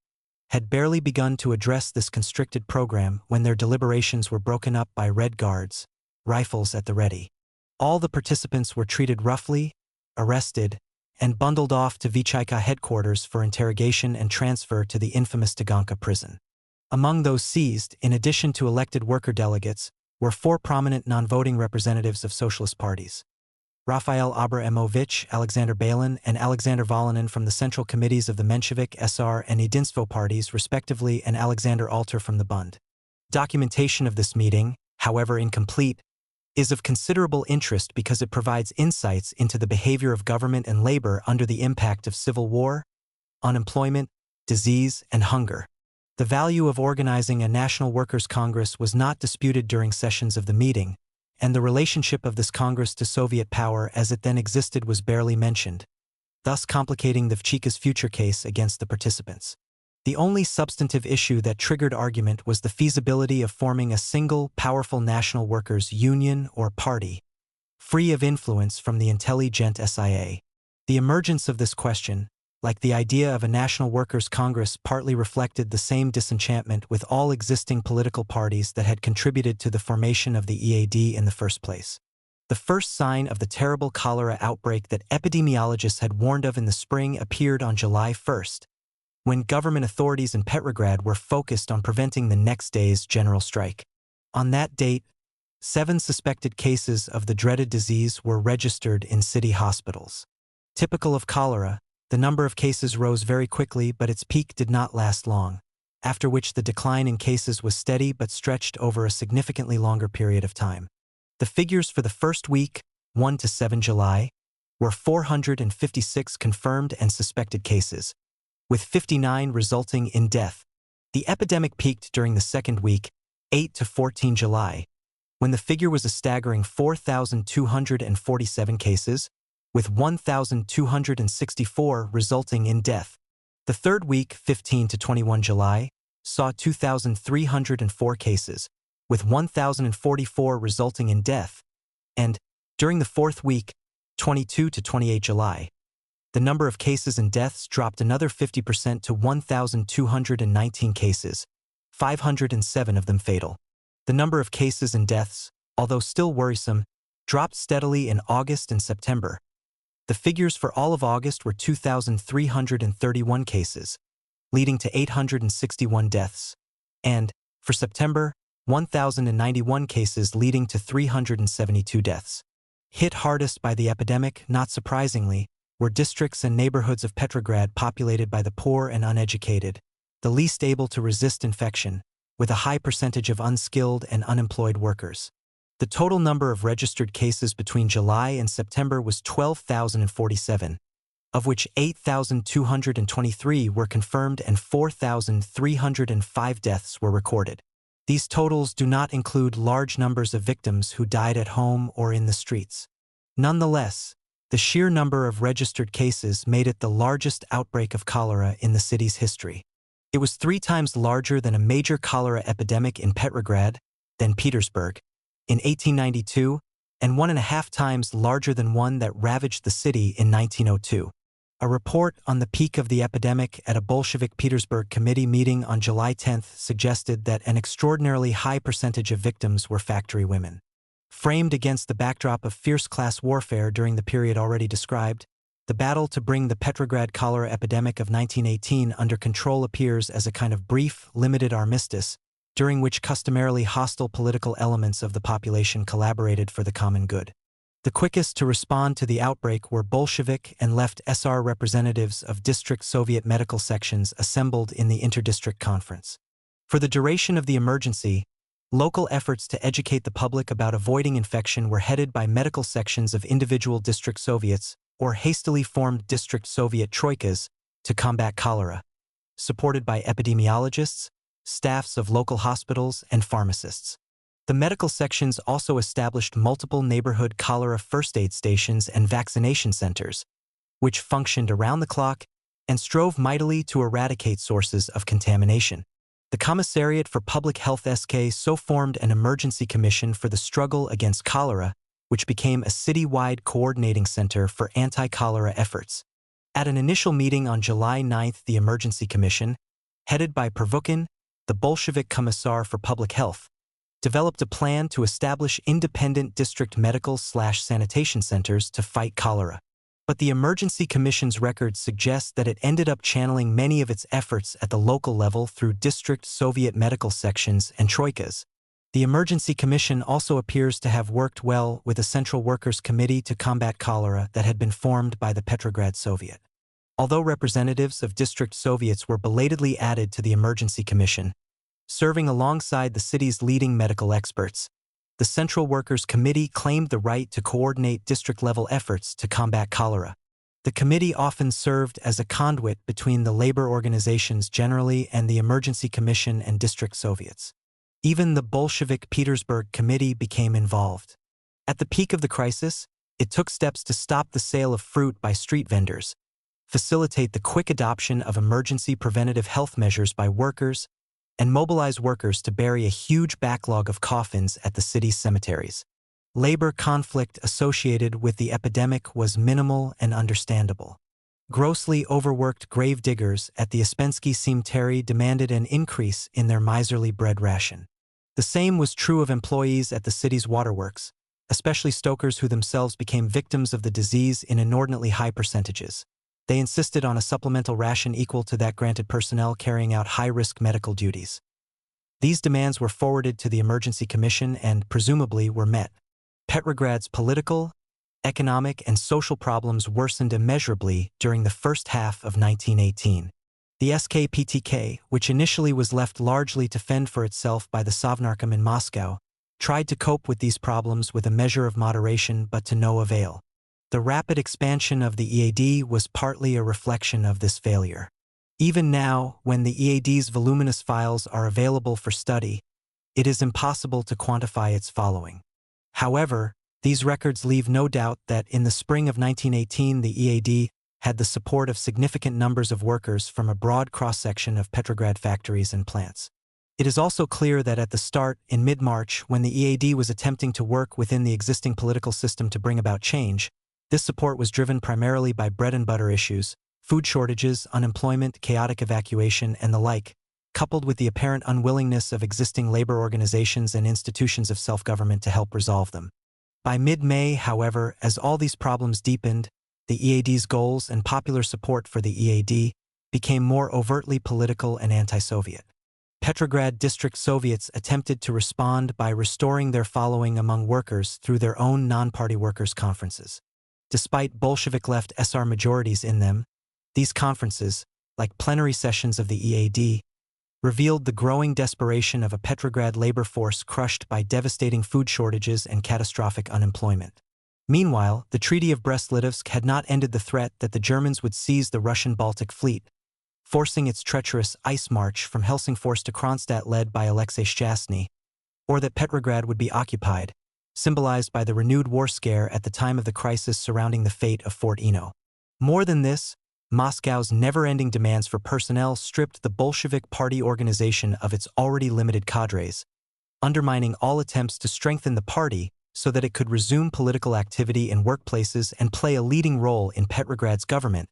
had barely begun to address this constricted program when their deliberations were broken up by Red Guards, rifles at the ready. All the participants were treated roughly, arrested, and bundled off to Vichayka headquarters for interrogation and transfer to the infamous Taganka prison. Among those seized, in addition to elected worker delegates, were four prominent non-voting representatives of socialist parties: Raphael Abramovich, Alexander Balin, and Alexander Volanin from the Central Committees of the Menshevik, SR, and Jedinstvo parties, respectively, and Alexander Alter from the Bund. Documentation of this meeting, however incomplete, is of considerable interest because it provides insights into the behavior of government and labor under the impact of civil war, unemployment, disease, and hunger. The value of organizing a National Workers' Congress was not disputed during sessions of the meeting, and the relationship of this Congress to Soviet power as it then existed was barely mentioned, thus complicating the Vchika's future case against the participants. The only substantive issue that triggered argument was the feasibility of forming a single, powerful national workers' union or party, free of influence from the intelligent SIA. The emergence of this question, like the idea of a National Workers' Congress, partly reflected the same disenchantment with all existing political parties that had contributed to the formation of the EAD in the first place. The first sign of the terrible cholera outbreak that epidemiologists had warned of in the spring appeared on July 1st, when government authorities in Petrograd were focused on preventing the next day's general strike. On that date, 7 suspected cases of the dreaded disease were registered in city hospitals. Typical of cholera, the number of cases rose very quickly, but its peak did not last long, after which the decline in cases was steady but stretched over a significantly longer period of time. The figures for the first week, 1 to 7 July, were 456 confirmed and suspected cases, with 59 resulting in death. The epidemic peaked during the second week, 8 to 14 July, when the figure was a staggering 4,247 cases, with 1,264 resulting in death. The third week, 15 to 21 July, saw 2,304 cases, with 1,044 resulting in death, and, during the fourth week, 22 to 28 July, the number of cases and deaths dropped another 50% to 1,219 cases, 507 of them fatal. The number of cases and deaths, although still worrisome, dropped steadily in August and September. The figures for all of August were 2,331 cases, leading to 861 deaths, and, for September, 1,091 cases leading to 372 deaths. Hit hardest by the epidemic, not surprisingly, were districts and neighborhoods of Petrograd populated by the poor and uneducated, the least able to resist infection, with a high percentage of unskilled and unemployed workers. The total number of registered cases between July and September was 12,047, of which 8,223 were confirmed and 4,305 deaths were recorded. These totals do not include large numbers of victims who died at home or in the streets. Nonetheless, the sheer number of registered cases made it the largest outbreak of cholera in the city's history. It was 3 times larger than a major cholera epidemic in Petrograd, then Petersburg, in 1892, and 1.5 times larger than one that ravaged the city in 1902. A report on the peak of the epidemic at a Bolshevik Petersburg committee meeting on July 10 suggested that an extraordinarily high percentage of victims were factory women. Framed against the backdrop of fierce class warfare during the period already described, the battle to bring the Petrograd cholera epidemic of 1918 under control appears as a kind of brief, limited armistice, during which customarily hostile political elements of the population collaborated for the common good. The quickest to respond to the outbreak were Bolshevik and left SR representatives of district Soviet medical sections assembled in the Interdistrict Conference. For the duration of the emergency, local efforts to educate the public about avoiding infection were headed by medical sections of individual district Soviets, or hastily formed district Soviet troikas, to combat cholera, supported by epidemiologists, staffs of local hospitals, and pharmacists. The medical sections also established multiple neighborhood cholera first aid stations and vaccination centers, which functioned around the clock and strove mightily to eradicate sources of contamination. The Commissariat for Public Health SK so formed an emergency commission for the struggle against cholera, which became a city-wide coordinating center for anti-cholera efforts. At an initial meeting on July 9, the Emergency Commission, headed by Pervukin, the Bolshevik Commissar for Public Health, developed a plan to establish independent district medical/sanitation centers to fight cholera. But the Emergency Commission's records suggest that it ended up channeling many of its efforts at the local level through district Soviet medical sections and troikas. The Emergency Commission also appears to have worked well with a Central Workers' Committee to combat cholera that had been formed by the Petrograd Soviet. Although representatives of district Soviets were belatedly added to the Emergency Commission, serving alongside the city's leading medical experts, the Central Workers' Committee claimed the right to coordinate district-level efforts to combat cholera. The committee often served as a conduit between the labor organizations generally and the Emergency Commission and district Soviets. Even the Bolshevik Petersburg Committee became involved. At the peak of the crisis, it took steps to stop the sale of fruit by street vendors, facilitate the quick adoption of emergency preventative health measures by workers, and mobilize workers to bury a huge backlog of coffins at the city's cemeteries. Labor conflict associated with the epidemic was minimal and understandable. Grossly overworked grave diggers at the Ouspensky Cemetery demanded an increase in their miserly bread ration. The same was true of employees at the city's waterworks, especially stokers who themselves became victims of the disease in inordinately high percentages. They insisted on a supplemental ration equal to that granted personnel carrying out high-risk medical duties. These demands were forwarded to the Emergency Commission and, presumably, were met. Petrograd's political, economic, and social problems worsened immeasurably during the first half of 1918. The SKPTK, which initially was left largely to fend for itself by the Sovnarkom in Moscow, tried to cope with these problems with a measure of moderation but to no avail. The rapid expansion of the EAD was partly a reflection of this failure. Even now, when the EAD's voluminous files are available for study, it is impossible to quantify its following. However, these records leave no doubt that in the spring of 1918 the EAD had the support of significant numbers of workers from a broad cross-section of Petrograd factories and plants. It is also clear that at the start, in mid-March, when the EAD was attempting to work within the existing political system to bring about change, this support was driven primarily by bread-and-butter issues, food shortages, unemployment, chaotic evacuation, and the like, coupled with the apparent unwillingness of existing labor organizations and institutions of self-government to help resolve them. By mid-May, however, as all these problems deepened, the EAD's goals and popular support for the EAD became more overtly political and anti-Soviet. Petrograd district Soviets attempted to respond by restoring their following among workers through their own non-party workers' conferences. Despite Bolshevik-left SR majorities in them, these conferences, like plenary sessions of the EAD, revealed the growing desperation of a Petrograd labor force crushed by devastating food shortages and catastrophic unemployment. Meanwhile, the Treaty of Brest-Litovsk had not ended the threat that the Germans would seize the Russian Baltic Fleet, forcing its treacherous ice march from Helsingfors to Kronstadt led by Alexei Shchastny, or that Petrograd would be occupied, symbolized by the renewed war scare at the time of the crisis surrounding the fate of Fort Eno. More than this, Moscow's never-ending demands for personnel stripped the Bolshevik party organization of its already limited cadres, undermining all attempts to strengthen the party so that it could resume political activity in workplaces and play a leading role in Petrograd's government,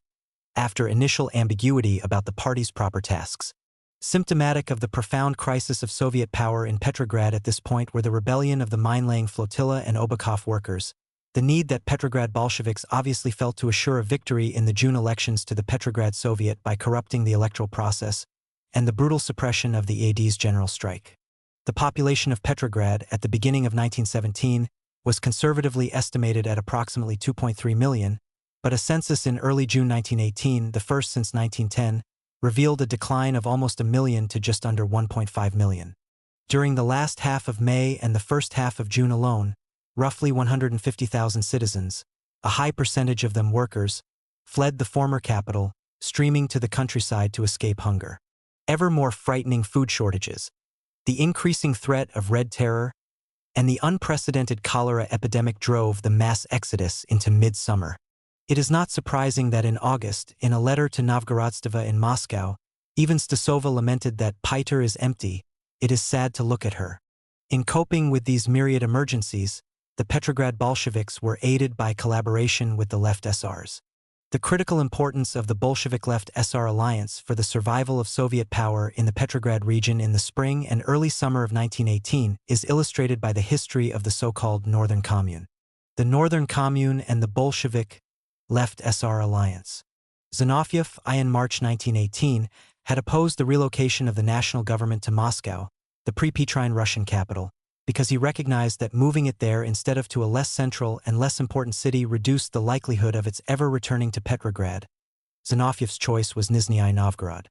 after initial ambiguity about the party's proper tasks. Symptomatic of the profound crisis of Soviet power in Petrograd at this point were the rebellion of the mine-laying flotilla and Obakov workers, the need that Petrograd Bolsheviks obviously felt to assure a victory in the June elections to the Petrograd Soviet by corrupting the electoral process, and the brutal suppression of the EAD's general strike. The population of Petrograd at the beginning of 1917 was conservatively estimated at approximately 2.3 million, but a census in early June 1918, the first since 1910, revealed a decline of almost 1 million to just under 1.5 million. During the last half of May and the first half of June alone, roughly 150,000 citizens, a high percentage of them workers, fled the former capital, streaming to the countryside to escape hunger. Ever more frightening food shortages, the increasing threat of Red Terror, and the unprecedented cholera epidemic drove the mass exodus into midsummer. It is not surprising that in August, in a letter to Novgorodtseva in Moscow, even Stasova lamented that Peter is empty, it is sad to look at her. In coping with these myriad emergencies, the Petrograd Bolsheviks were aided by collaboration with the left SRs. The critical importance of the Bolshevik-left SR alliance for the survival of Soviet power in the Petrograd region in the spring and early summer of 1918 is illustrated by the history of the so-called Northern Commune. The Northern Commune and the Bolshevik left SR alliance. Zinoviev, in March 1918, had opposed the relocation of the national government to Moscow, the pre-Petrine Russian capital, because he recognized that moving it there instead of to a less central and less important city reduced the likelihood of its ever returning to Petrograd. Zinovyev's choice was Nizhny Novgorod.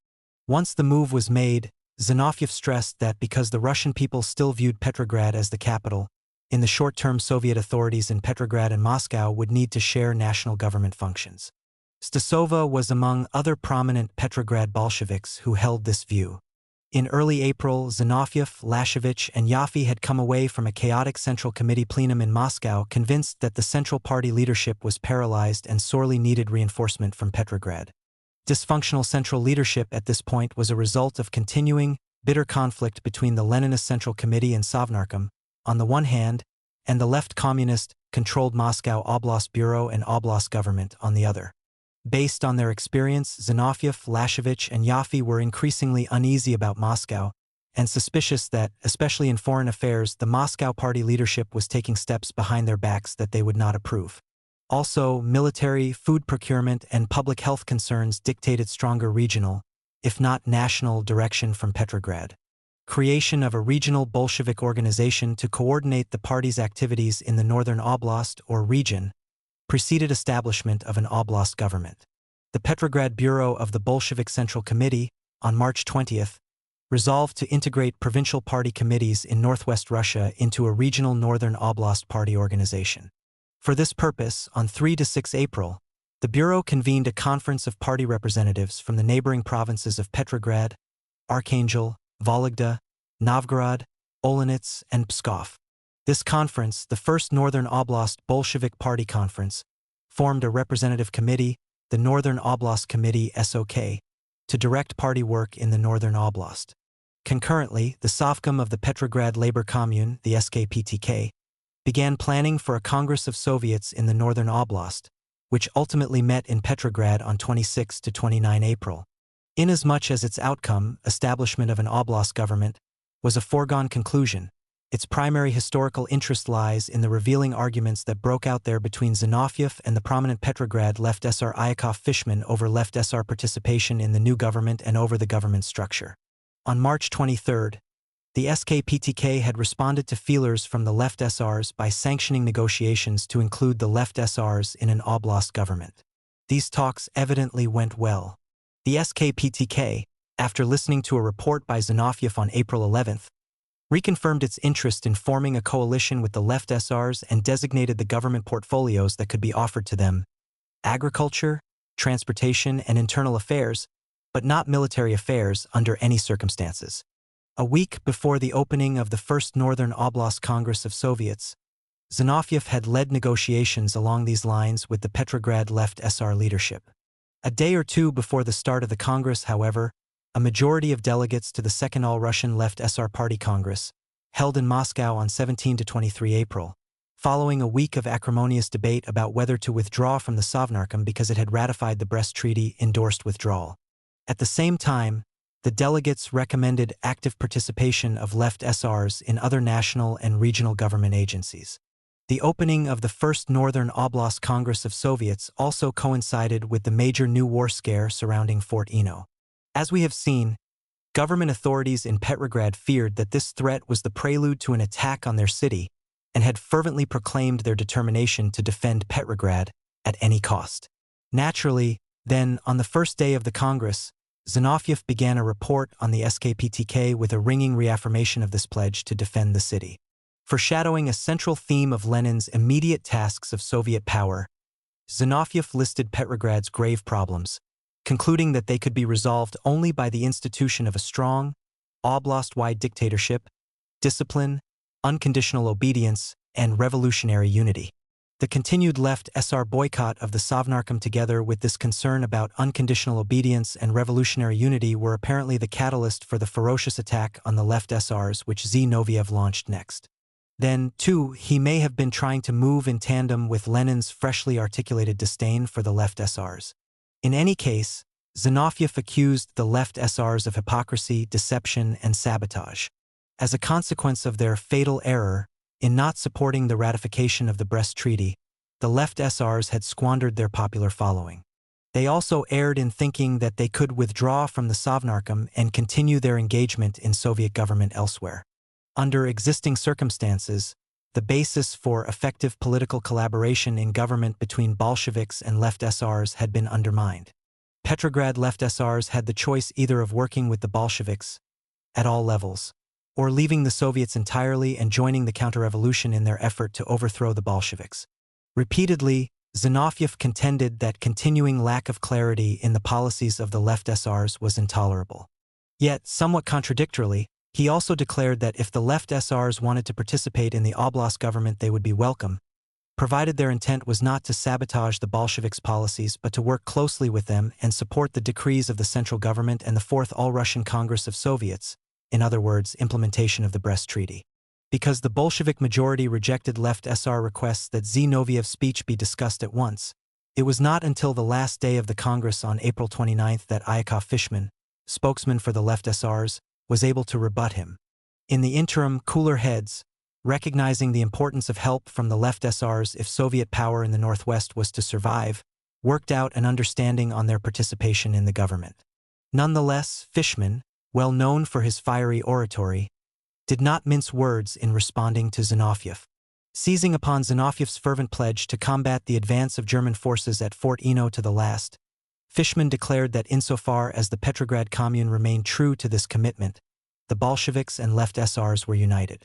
Once the move was made, Zinovyev stressed that because the Russian people still viewed Petrograd as the capital, in the short term Soviet authorities in Petrograd and Moscow would need to share national government functions. Stasova was among other prominent Petrograd Bolsheviks who held this view. In early April, Zinovyev, Bolshevich, and Yaffe had come away from a chaotic Central Committee plenum in Moscow convinced that the Central Party leadership was paralyzed and sorely needed reinforcement from Petrograd. Dysfunctional central leadership at this point was a result of continuing, bitter conflict between the Leninist Central Committee and Sovnarkom, on the one hand, and the left communist-controlled Moscow Oblast Bureau and Oblast government on the other. Based on their experience, Zinovyev, Bolshevich, and Yaffe were increasingly uneasy about Moscow and suspicious that, especially in foreign affairs, the Moscow party leadership was taking steps behind their backs that they would not approve. Also, military, food procurement, and public health concerns dictated stronger regional, if not national, direction from Petrograd. Creation of a regional Bolshevik organization to coordinate the party's activities in the northern oblast or region preceded establishment of an oblast government. The Petrograd Bureau of the Bolshevik Central Committee, on March 20th, resolved to integrate provincial party committees in northwest Russia into a regional northern oblast party organization. For this purpose, on 3 to 6 April, the Bureau convened a conference of party representatives from the neighboring provinces of Petrograd, Archangel, Vologda, Novgorod, Olonets, and Pskov. This conference, the first Northern Oblast Bolshevik Party Conference, formed a representative committee, the Northern Oblast Committee (SOK), to direct party work in the Northern Oblast. Concurrently, the Sovcom of the Petrograd Labor Commune, the SKPTK, began planning for a Congress of Soviets in the Northern Oblast, which ultimately met in Petrograd on 26 to 29 April. Inasmuch as its outcome, establishment of an oblast government, was a foregone conclusion, its primary historical interest lies in the revealing arguments that broke out there between Zinovyev and the prominent Petrograd left SR Iyakov-Fishman over left SR participation in the new government and over the government structure. On March 23, the SKPTK had responded to feelers from the left SRs by sanctioning negotiations to include the left SRs in an oblast government. These talks evidently went well. The SKPTK, after listening to a report by Zinovyev on April 11th, reconfirmed its interest in forming a coalition with the left SRs and designated the government portfolios that could be offered to them: agriculture, transportation, and internal affairs, but not military affairs under any circumstances. A week before the opening of the First Northern Oblast Congress of Soviets, Zinovyev had led negotiations along these lines with the Petrograd left SR leadership. A day or two before the start of the Congress, however, a majority of delegates to the Second All-Russian Left SR Party Congress, held in Moscow on 17 to 23 April, following a week of acrimonious debate about whether to withdraw from the Sovnarkom because it had ratified the Brest Treaty, endorsed withdrawal. At the same time, the delegates recommended active participation of left SRs in other national and regional government agencies. The opening of the First Northern Oblast Congress of Soviets also coincided with the major new war scare surrounding Fort Eno. As we have seen, government authorities in Petrograd feared that this threat was the prelude to an attack on their city and had fervently proclaimed their determination to defend Petrograd at any cost. Naturally, then, on the first day of the Congress, Zinovyev began a report on the SKPTK with a ringing reaffirmation of this pledge to defend the city. Foreshadowing a central theme of Lenin's immediate tasks of Soviet power, Zinovyev listed Petrograd's grave problems, concluding that they could be resolved only by the institution of a strong, oblast-wide dictatorship, discipline, unconditional obedience, and revolutionary unity. The continued left SR boycott of the Sovnarkom together with this concern about unconditional obedience and revolutionary unity were apparently the catalyst for the ferocious attack on the left SRs which Zinoviev launched next. Then, too, he may have been trying to move in tandem with Lenin's freshly articulated disdain for the left SRs. In any case, Zinovyev accused the left SRs of hypocrisy, deception, and sabotage. As a consequence of their fatal error in not supporting the ratification of the Brest Treaty, the left SRs had squandered their popular following. They also erred in thinking that they could withdraw from the Sovnarkom and continue their engagement in Soviet government elsewhere. Under existing circumstances, the basis for effective political collaboration in government between Bolsheviks and left SRs had been undermined. Petrograd left SRs had the choice either of working with the Bolsheviks at all levels, or leaving the Soviets entirely and joining the counter-revolution in their effort to overthrow the Bolsheviks. Repeatedly, Zinoviev contended that continuing lack of clarity in the policies of the left SRs was intolerable. Yet, somewhat contradictorily, he also declared that if the left SRs wanted to participate in the oblast government they would be welcome, provided their intent was not to sabotage the Bolsheviks' policies but to work closely with them and support the decrees of the central government and the Fourth All-Russian Congress of Soviets, in other words, implementation of the Brest Treaty. Because the Bolshevik majority rejected left SR requests that Zinoviev's speech be discussed at once, it was not until the last day of the Congress on April 29 that Yakov Fishman, spokesman for the left SRs, was able to rebut him. In the interim, cooler heads, recognizing the importance of help from the left SRs if Soviet power in the Northwest was to survive, worked out an understanding on their participation in the government. Nonetheless, Fishman, well known for his fiery oratory, did not mince words in responding to Zinoviev. Seizing upon Zinoviev's fervent pledge to combat the advance of German forces at Fort Eno to the last, Fishman declared that insofar as the Petrograd Commune remained true to this commitment, the Bolsheviks and left SRs were united.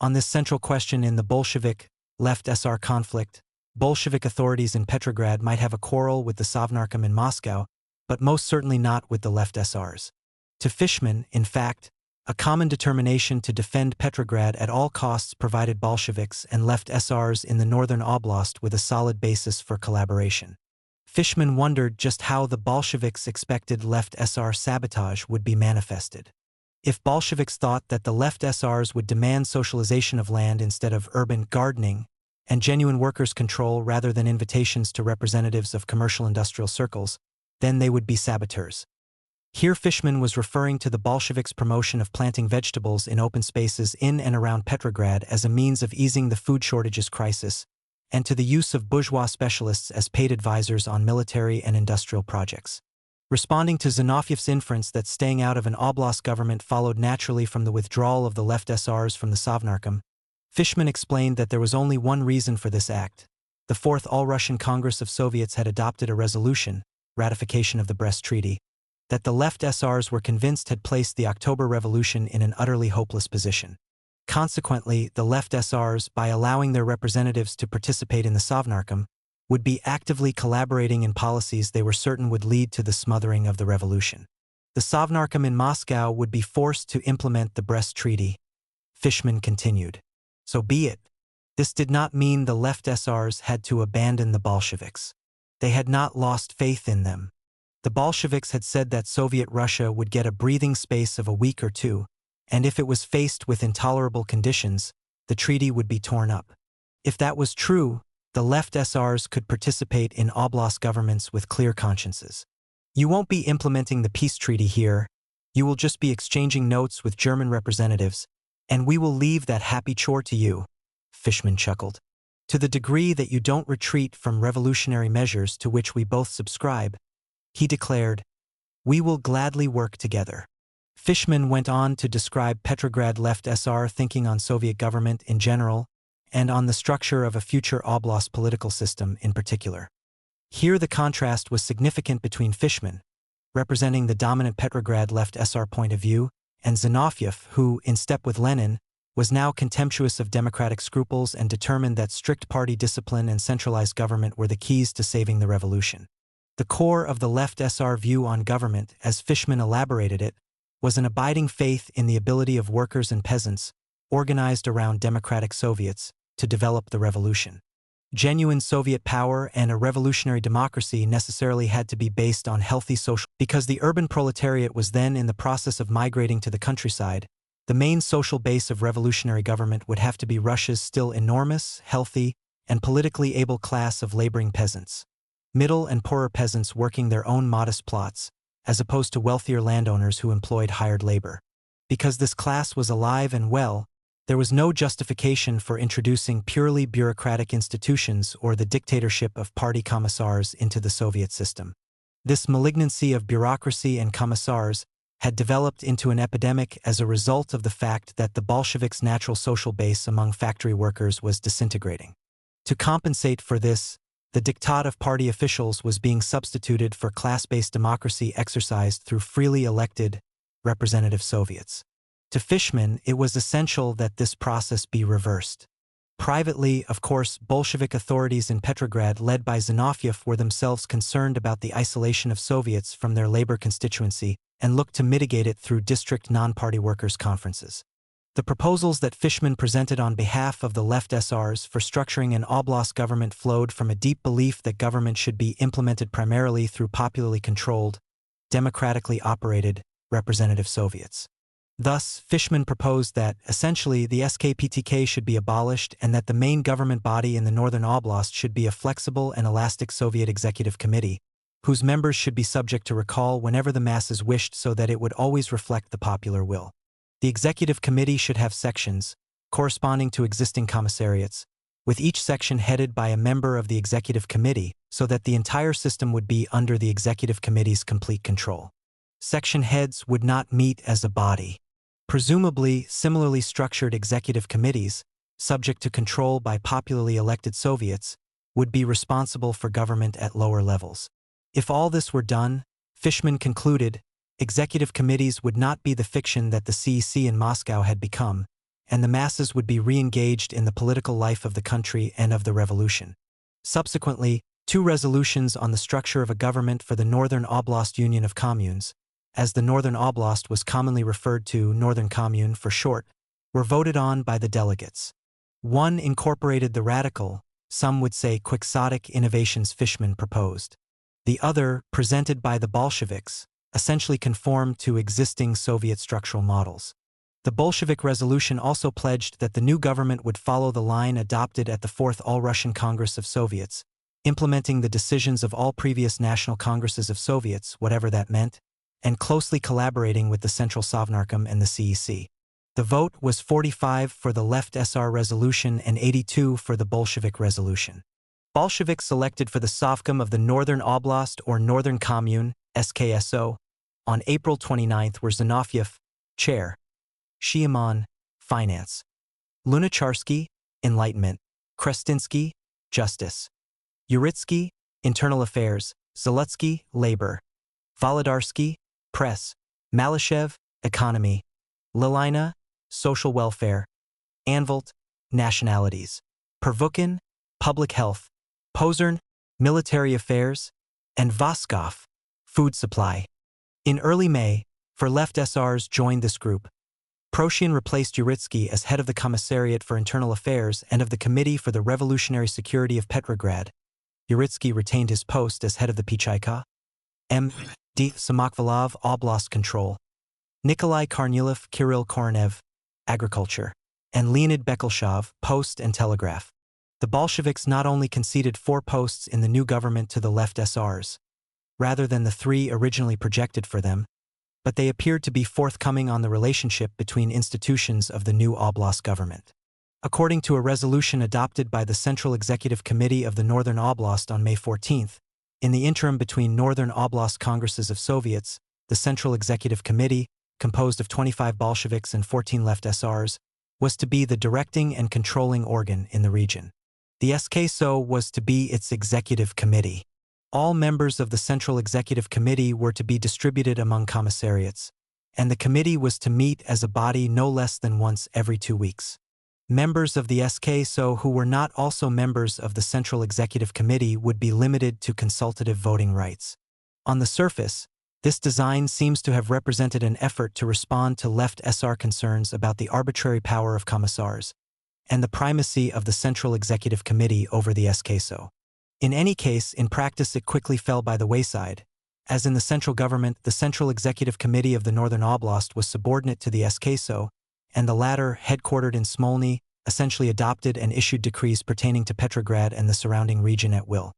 On this central question in the Bolshevik-left SR conflict, Bolshevik authorities in Petrograd might have a quarrel with the Sovnarkom in Moscow, but most certainly not with the left SRs. To Fishman, in fact, a common determination to defend Petrograd at all costs provided Bolsheviks and left SRs in the northern oblast with a solid basis for collaboration. Fishman wondered just how the Bolsheviks' expected left SR sabotage would be manifested. If Bolsheviks thought that the left SRs would demand socialization of land instead of urban gardening and genuine workers' control rather than invitations to representatives of commercial industrial circles, then they would be saboteurs. Here Fishman was referring to the Bolsheviks' promotion of planting vegetables in open spaces in and around Petrograd as a means of easing the food shortages crisis, and to the use of bourgeois specialists as paid advisors on military and industrial projects. Responding to Zinoviev's inference that staying out of an oblast government followed naturally from the withdrawal of the left SRs from the Sovnarkom, Fishman explained that there was only one reason for this act. The Fourth All-Russian Congress of Soviets had adopted a resolution, ratification of the Brest Treaty, that the left SRs were convinced had placed the October Revolution in an utterly hopeless position. Consequently, the left SRs, by allowing their representatives to participate in the Sovnarkom, would be actively collaborating in policies they were certain would lead to the smothering of the revolution. The Sovnarkom in Moscow would be forced to implement the Brest Treaty. Fishman continued. So be it. This did not mean the left SRs had to abandon the Bolsheviks. They had not lost faith in them. The Bolsheviks had said that Soviet Russia would get a breathing space of a week or two, and if it was faced with intolerable conditions, the treaty would be torn up. If that was true, the left SRs could participate in oblast governments with clear consciences. You won't be implementing the peace treaty here, you will just be exchanging notes with German representatives, and we will leave that happy chore to you, Fishman chuckled. To the degree that you don't retreat from revolutionary measures to which we both subscribe, he declared, we will gladly work together. Fishman went on to describe Petrograd left SR thinking on Soviet government in general and on the structure of a future oblast political system in particular. Here the contrast was significant between Fishman, representing the dominant Petrograd left SR point of view, and Zinoviev, who, in step with Lenin, was now contemptuous of democratic scruples and determined that strict party discipline and centralized government were the keys to saving the revolution. The core of the left SR view on government, as Fishman elaborated it, was an abiding faith in the ability of workers and peasants, organized around democratic Soviets, to develop the revolution. Genuine Soviet power and a revolutionary democracy necessarily had to be based on healthy social, because the urban proletariat was then in the process of migrating to the countryside. The main social base of revolutionary government would have to be Russia's still enormous, healthy, and politically able class of laboring peasants. Middle and poorer peasants working their own modest plots, as opposed to wealthier landowners who employed hired labor. Because this class was alive and well, there was no justification for introducing purely bureaucratic institutions or the dictatorship of party commissars into the Soviet system. This malignancy of bureaucracy and commissars had developed into an epidemic as a result of the fact that the Bolsheviks' natural social base among factory workers was disintegrating. To compensate for this, the diktat of party officials was being substituted for class-based democracy exercised through freely elected representative Soviets. To Fishman, it was essential that this process be reversed. Privately, of course, Bolshevik authorities in Petrograd led by Zinoviev were themselves concerned about the isolation of Soviets from their labor constituency and looked to mitigate it through district non-party workers' conferences. The proposals that Fishman presented on behalf of the left SRs for structuring an oblast government flowed from a deep belief that government should be implemented primarily through popularly controlled, democratically operated, representative Soviets. Thus, Fishman proposed that, essentially, the SKPTK should be abolished and that the main government body in the Northern Oblast should be a flexible and elastic Soviet Executive Committee, whose members should be subject to recall whenever the masses wished so that it would always reflect the popular will. The Executive Committee should have sections, corresponding to existing commissariats, with each section headed by a member of the Executive Committee so that the entire system would be under the Executive Committee's complete control. Section heads would not meet as a body. Presumably, similarly structured executive committees, subject to control by popularly elected Soviets, would be responsible for government at lower levels. If all this were done, Fishman concluded, executive committees would not be the fiction that the CEC in Moscow had become, and the masses would be re-engaged in the political life of the country and of the revolution. Subsequently, 2 resolutions on the structure of a government for the Northern Oblast Union of Communes, as the Northern Oblast was commonly referred to, Northern Commune for short, were voted on by the delegates. One incorporated the radical, some would say quixotic innovations Fishman proposed. The other, presented by the Bolsheviks, essentially conformed to existing Soviet structural models. The Bolshevik resolution also pledged that the new government would follow the line adopted at the 4th All-Russian Congress of Soviets, implementing the decisions of all previous national congresses of Soviets, whatever that meant, and closely collaborating with the Central Sovnarkom and the CEC. The vote was 45 for the Left SR resolution and 82 for the Bolshevik resolution. Bolsheviks selected for the Sovcom of the Northern Oblast or Northern Commune, SKSO, on April 29 were Zinoviev, Chair; Shiamon, Finance; Lunacharsky, Enlightenment; Krestinsky, Justice; Uritsky, Internal Affairs; Zalutsky, Labor; Volodarsky, Press; Malyshev, Economy; Lilina, Social Welfare; Anvelt, Nationalities; Pervukin, Public Health; Pozern, Military Affairs; and Voskov, Food Supply. In early May, for left SRs joined this group. Proshian replaced Uritsky as head of the Commissariat for Internal Affairs and of the Committee for the Revolutionary Security of Petrograd. Uritsky retained his post as head of the Pichaika. M.D. Samakvalov, Oblast Control; Nikolai Kornilov, Kirill Koronev, Agriculture; and Leonid Bekelshov, Post and Telegraph. The Bolsheviks not only conceded 4 posts in the new government to the left SRs, rather than the 3 originally projected for them, but they appeared to be forthcoming on the relationship between institutions of the new Oblast government. According to a resolution adopted by the Central Executive Committee of the Northern Oblast on May 14, in the interim between Northern Oblast Congresses of Soviets, the Central Executive Committee, composed of 25 Bolsheviks and 14 left SRs, was to be the directing and controlling organ in the region. The SKSO was to be its executive committee. All members of the Central Executive Committee were to be distributed among commissariats, and the committee was to meet as a body no less than once every 2 weeks. Members of the SKSO who were not also members of the Central Executive Committee would be limited to consultative voting rights. On the surface, this design seems to have represented an effort to respond to left SR concerns about the arbitrary power of commissars and the primacy of the Central Executive Committee over the SKSO. In any case, in practice it quickly fell by the wayside. As in the central government, the Central Executive Committee of the Northern Oblast was subordinate to the SKSO, and the latter, headquartered in Smolny, essentially adopted and issued decrees pertaining to Petrograd and the surrounding region at will.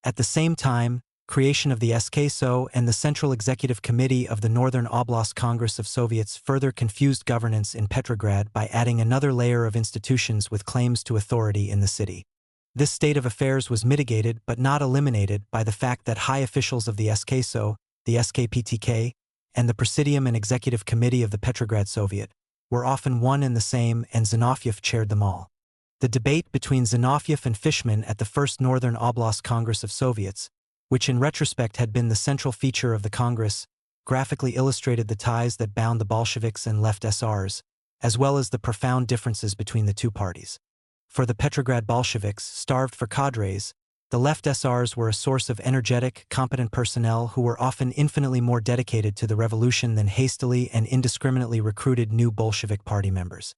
At the same time, creation of the SKSO and the Central Executive Committee of the Northern Oblast Congress of Soviets further confused governance in Petrograd by adding another layer of institutions with claims to authority in the city. This state of affairs was mitigated but not eliminated by the fact that high officials of the SKSO, the SKPTK, and the Presidium and Executive Committee of the Petrograd Soviet were often one and the same, and Zinoviev chaired them all. The debate between Zinoviev and Fishman at the First Northern Oblast Congress of Soviets, which in retrospect had been the central feature of the Congress, graphically illustrated the ties that bound the Bolsheviks and left SRs, as well as the profound differences between the two parties. For the Petrograd Bolsheviks, starved for cadres, the left SRs were a source of energetic, competent personnel who were often infinitely more dedicated to the revolution than hastily and indiscriminately recruited new Bolshevik party members.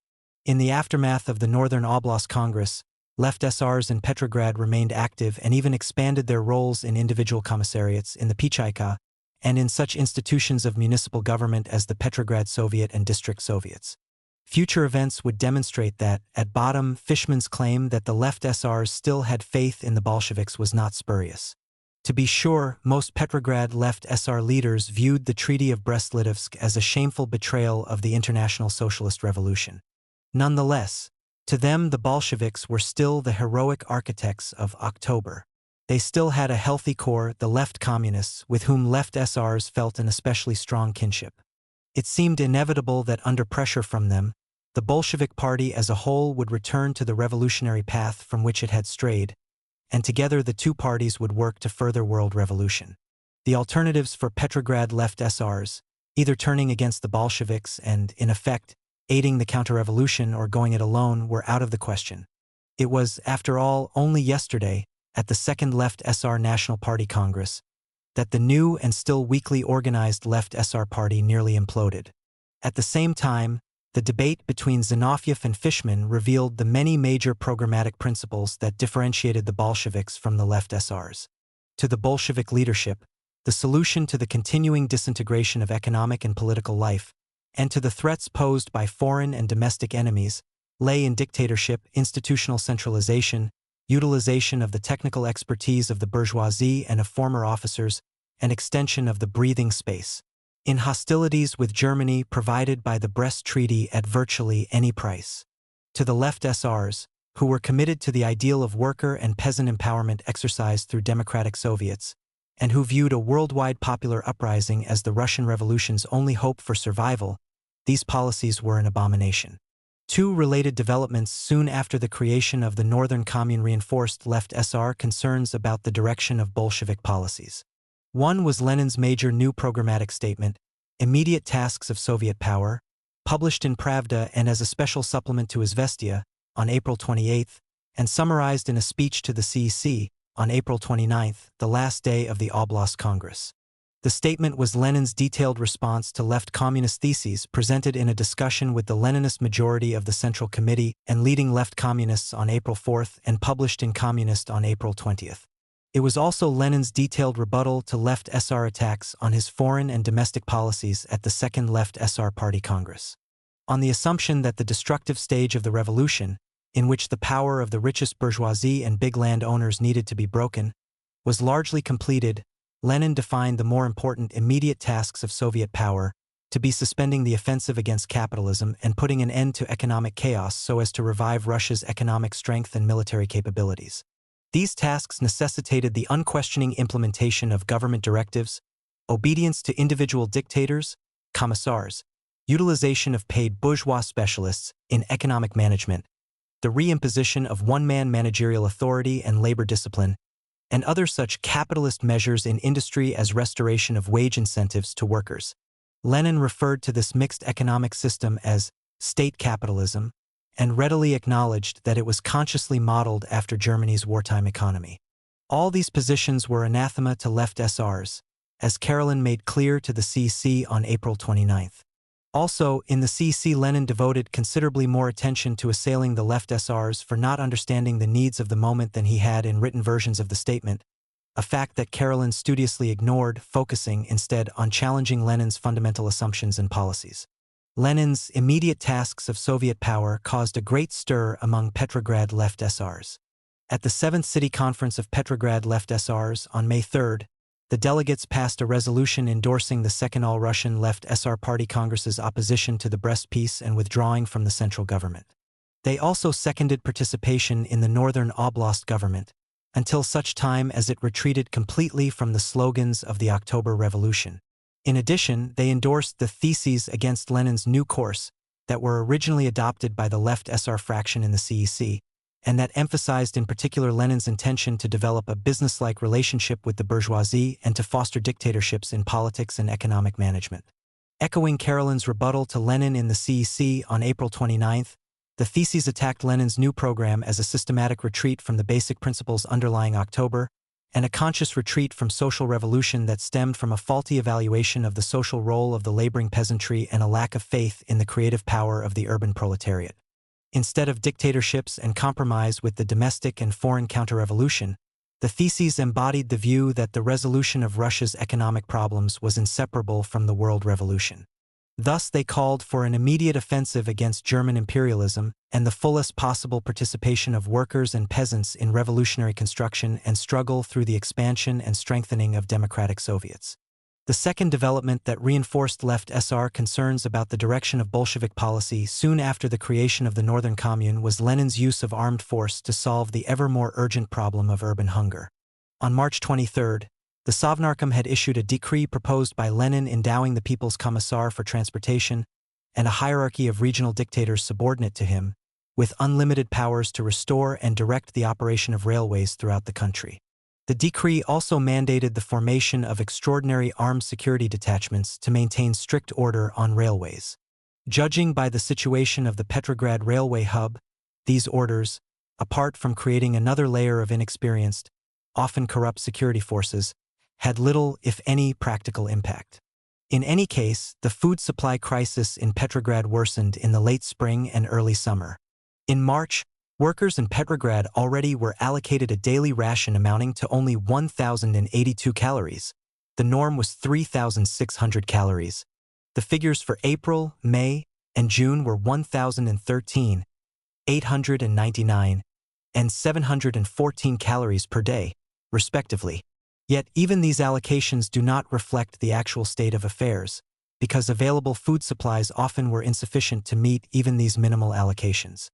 In the aftermath of the Northern Oblast Congress, left SRs in Petrograd remained active and even expanded their roles in individual commissariats, in the Pichaika, and in such institutions of municipal government as the Petrograd Soviet and District Soviets. Future events would demonstrate that, at bottom, Fishman's claim that the left SRs still had faith in the Bolsheviks was not spurious. To be sure, most Petrograd left SR leaders viewed the Treaty of Brest-Litovsk as a shameful betrayal of the International Socialist Revolution. Nonetheless, to them the Bolsheviks were still the heroic architects of October. They still had a healthy core, the left communists, with whom left SRs felt an especially strong kinship. It seemed inevitable that under pressure from them, the Bolshevik Party as a whole would return to the revolutionary path from which it had strayed, and together the two parties would work to further world revolution. The alternatives for Petrograd left SRs, either turning against the Bolsheviks and, in effect, aiding the counter-revolution or going it alone, were out of the question. It was, after all, only yesterday, at the Second Left SR National Party Congress, that the new and still weakly organized Left SR Party nearly imploded. At the same time, the debate between Zinoviev and Fishman revealed the many major programmatic principles that differentiated the Bolsheviks from the left SRs. To the Bolshevik leadership, the solution to the continuing disintegration of economic and political life, and to the threats posed by foreign and domestic enemies, lay in dictatorship, institutional centralization, utilization of the technical expertise of the bourgeoisie and of former officers, and extension of the breathing space, in hostilities with Germany provided by the Brest Treaty at virtually any price. To the left SRs, who were committed to the ideal of worker and peasant empowerment exercised through democratic Soviets, and who viewed a worldwide popular uprising as the Russian Revolution's only hope for survival, these policies were an abomination. Two related developments soon after the creation of the Northern Commune reinforced left SR concerns about the direction of Bolshevik policies. One was Lenin's major new programmatic statement, Immediate Tasks of Soviet Power, published in Pravda and as a special supplement to Izvestia on April 28, and summarized in a speech to the CEC on April 29, the last day of the Oblast Congress. The statement was Lenin's detailed response to left communist theses presented in a discussion with the Leninist majority of the Central Committee and leading left communists on April 4 and published in Communist on April 20. It was also Lenin's detailed rebuttal to left SR attacks on his foreign and domestic policies at the Second Left SR Party Congress. On the assumption that the destructive stage of the revolution, in which the power of the richest bourgeoisie and big landowners needed to be broken, was largely completed, Lenin defined the more important immediate tasks of Soviet power to be suspending the offensive against capitalism and putting an end to economic chaos so as to revive Russia's economic strength and military capabilities. These tasks necessitated the unquestioning implementation of government directives, obedience to individual dictators, commissars, utilization of paid bourgeois specialists in economic management, the reimposition of one-man managerial authority and labor discipline, and other such capitalist measures in industry as restoration of wage incentives to workers. Lenin referred to this mixed economic system as state capitalism, and readily acknowledged that it was consciously modeled after Germany's wartime economy. All these positions were anathema to left SRs, as Karelin made clear to the CC on April 29. Also, in the CC, Lenin devoted considerably more attention to assailing the left SRs for not understanding the needs of the moment than he had in written versions of the statement, a fact that Karelin studiously ignored, focusing instead on challenging Lenin's fundamental assumptions and policies. Lenin's immediate tasks of Soviet power caused a great stir among Petrograd left SRs. At the 7th City Conference of Petrograd left SRs on May 3, the delegates passed a resolution endorsing the Second All-Russian Left SR Party Congress's opposition to the Brest Peace and withdrawing from the central government. They also seconded participation in the Northern Oblast government, until such time as it retreated completely from the slogans of the October Revolution. In addition, they endorsed the theses against Lenin's new course that were originally adopted by the left SR fraction in the CEC, and that emphasized in particular Lenin's intention to develop a business-like relationship with the bourgeoisie and to foster dictatorships in politics and economic management. Echoing Karelin's rebuttal to Lenin in the CEC on April 29, the theses attacked Lenin's new program as a systematic retreat from the basic principles underlying October, and a conscious retreat from social revolution that stemmed from a faulty evaluation of the social role of the laboring peasantry and a lack of faith in the creative power of the urban proletariat. Instead of dictatorships and compromise with the domestic and foreign counter-revolution, the theses embodied the view that the resolution of Russia's economic problems was inseparable from the world revolution. Thus, they called for an immediate offensive against German imperialism and the fullest possible participation of workers and peasants in revolutionary construction and struggle through the expansion and strengthening of democratic Soviets. The second development that reinforced left SR concerns about the direction of Bolshevik policy soon after the creation of the Northern Commune was Lenin's use of armed force to solve the ever more urgent problem of urban hunger. On March 23, the Sovnarkom had issued a decree proposed by Lenin endowing the People's Commissar for Transportation and a hierarchy of regional dictators subordinate to him, with unlimited powers to restore and direct the operation of railways throughout the country. The decree also mandated the formation of extraordinary armed security detachments to maintain strict order on railways. Judging by the situation of the Petrograd railway hub, these orders, apart from creating another layer of inexperienced, often corrupt security forces, had little, if any, practical impact. In any case, the food supply crisis in Petrograd worsened in the late spring and early summer. In March, workers in Petrograd already were allocated a daily ration amounting to only 1,082 calories. The norm was 3,600 calories. The figures for April, May, and June were 1,013, 899, and 714 calories per day, respectively. Yet even these allocations do not reflect the actual state of affairs, because available food supplies often were insufficient to meet even these minimal allocations.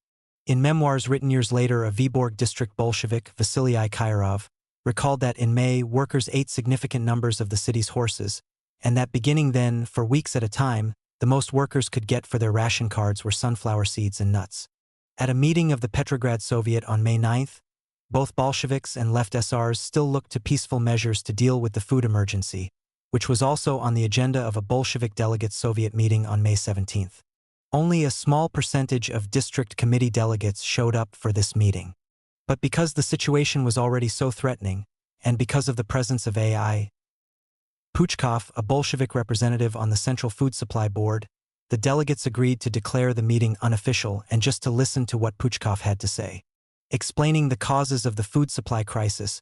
In memoirs written years later, a Vyborg district Bolshevik, Vasily Khairov, recalled that in May, workers ate significant numbers of the city's horses, and that beginning then, for weeks at a time, the most workers could get for their ration cards were sunflower seeds and nuts. At a meeting of the Petrograd Soviet on May 9, both Bolsheviks and left SRs still looked to peaceful measures to deal with the food emergency, which was also on the agenda of a Bolshevik delegates Soviet meeting on May 17. Only a small percentage of district committee delegates showed up for this meeting. But because the situation was already so threatening, and because of the presence of A.I. Puchkov, a Bolshevik representative on the Central Food Supply Board, the delegates agreed to declare the meeting unofficial and just to listen to what Puchkov had to say. Explaining the causes of the food supply crisis,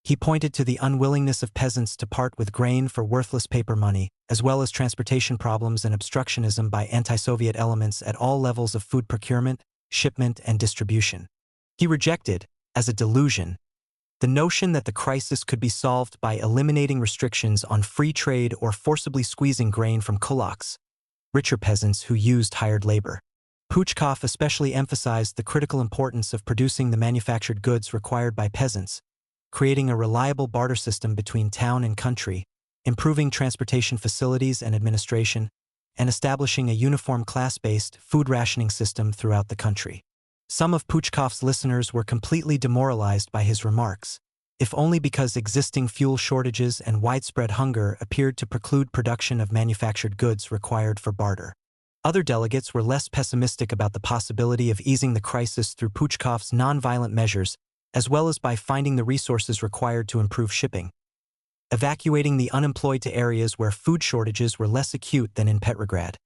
he pointed to the unwillingness of peasants to part with grain for worthless paper money, as well as transportation problems and obstructionism by anti-Soviet elements at all levels of food procurement, shipment, and distribution. He rejected, as a delusion, the notion that the crisis could be solved by eliminating restrictions on free trade or forcibly squeezing grain from kulaks, richer peasants who used hired labor. Puchkov especially emphasized the critical importance of producing the manufactured goods required by peasants, creating a reliable barter system between town and country, improving transportation facilities and administration, and establishing a uniform class-based food rationing system throughout the country. Some of Puchkov's listeners were completely demoralized by his remarks, if only because existing fuel shortages and widespread hunger appeared to preclude production of manufactured goods required for barter. Other delegates were less pessimistic about the possibility of easing the crisis through Puchkov's nonviolent measures, as well as by finding the resources required to improve shipping, evacuating the unemployed to areas where food shortages were less acute than in Petrograd,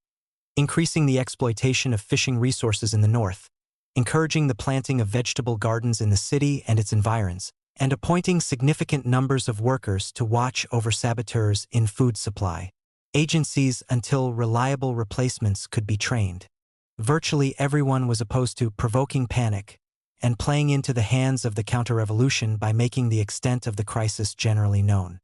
increasing the exploitation of fishing resources in the north, encouraging the planting of vegetable gardens in the city and its environs, and appointing significant numbers of workers to watch over saboteurs in food supply agencies until reliable replacements could be trained. Virtually everyone was opposed to provoking panic and playing into the hands of the counter-revolution by making the extent of the crisis generally known.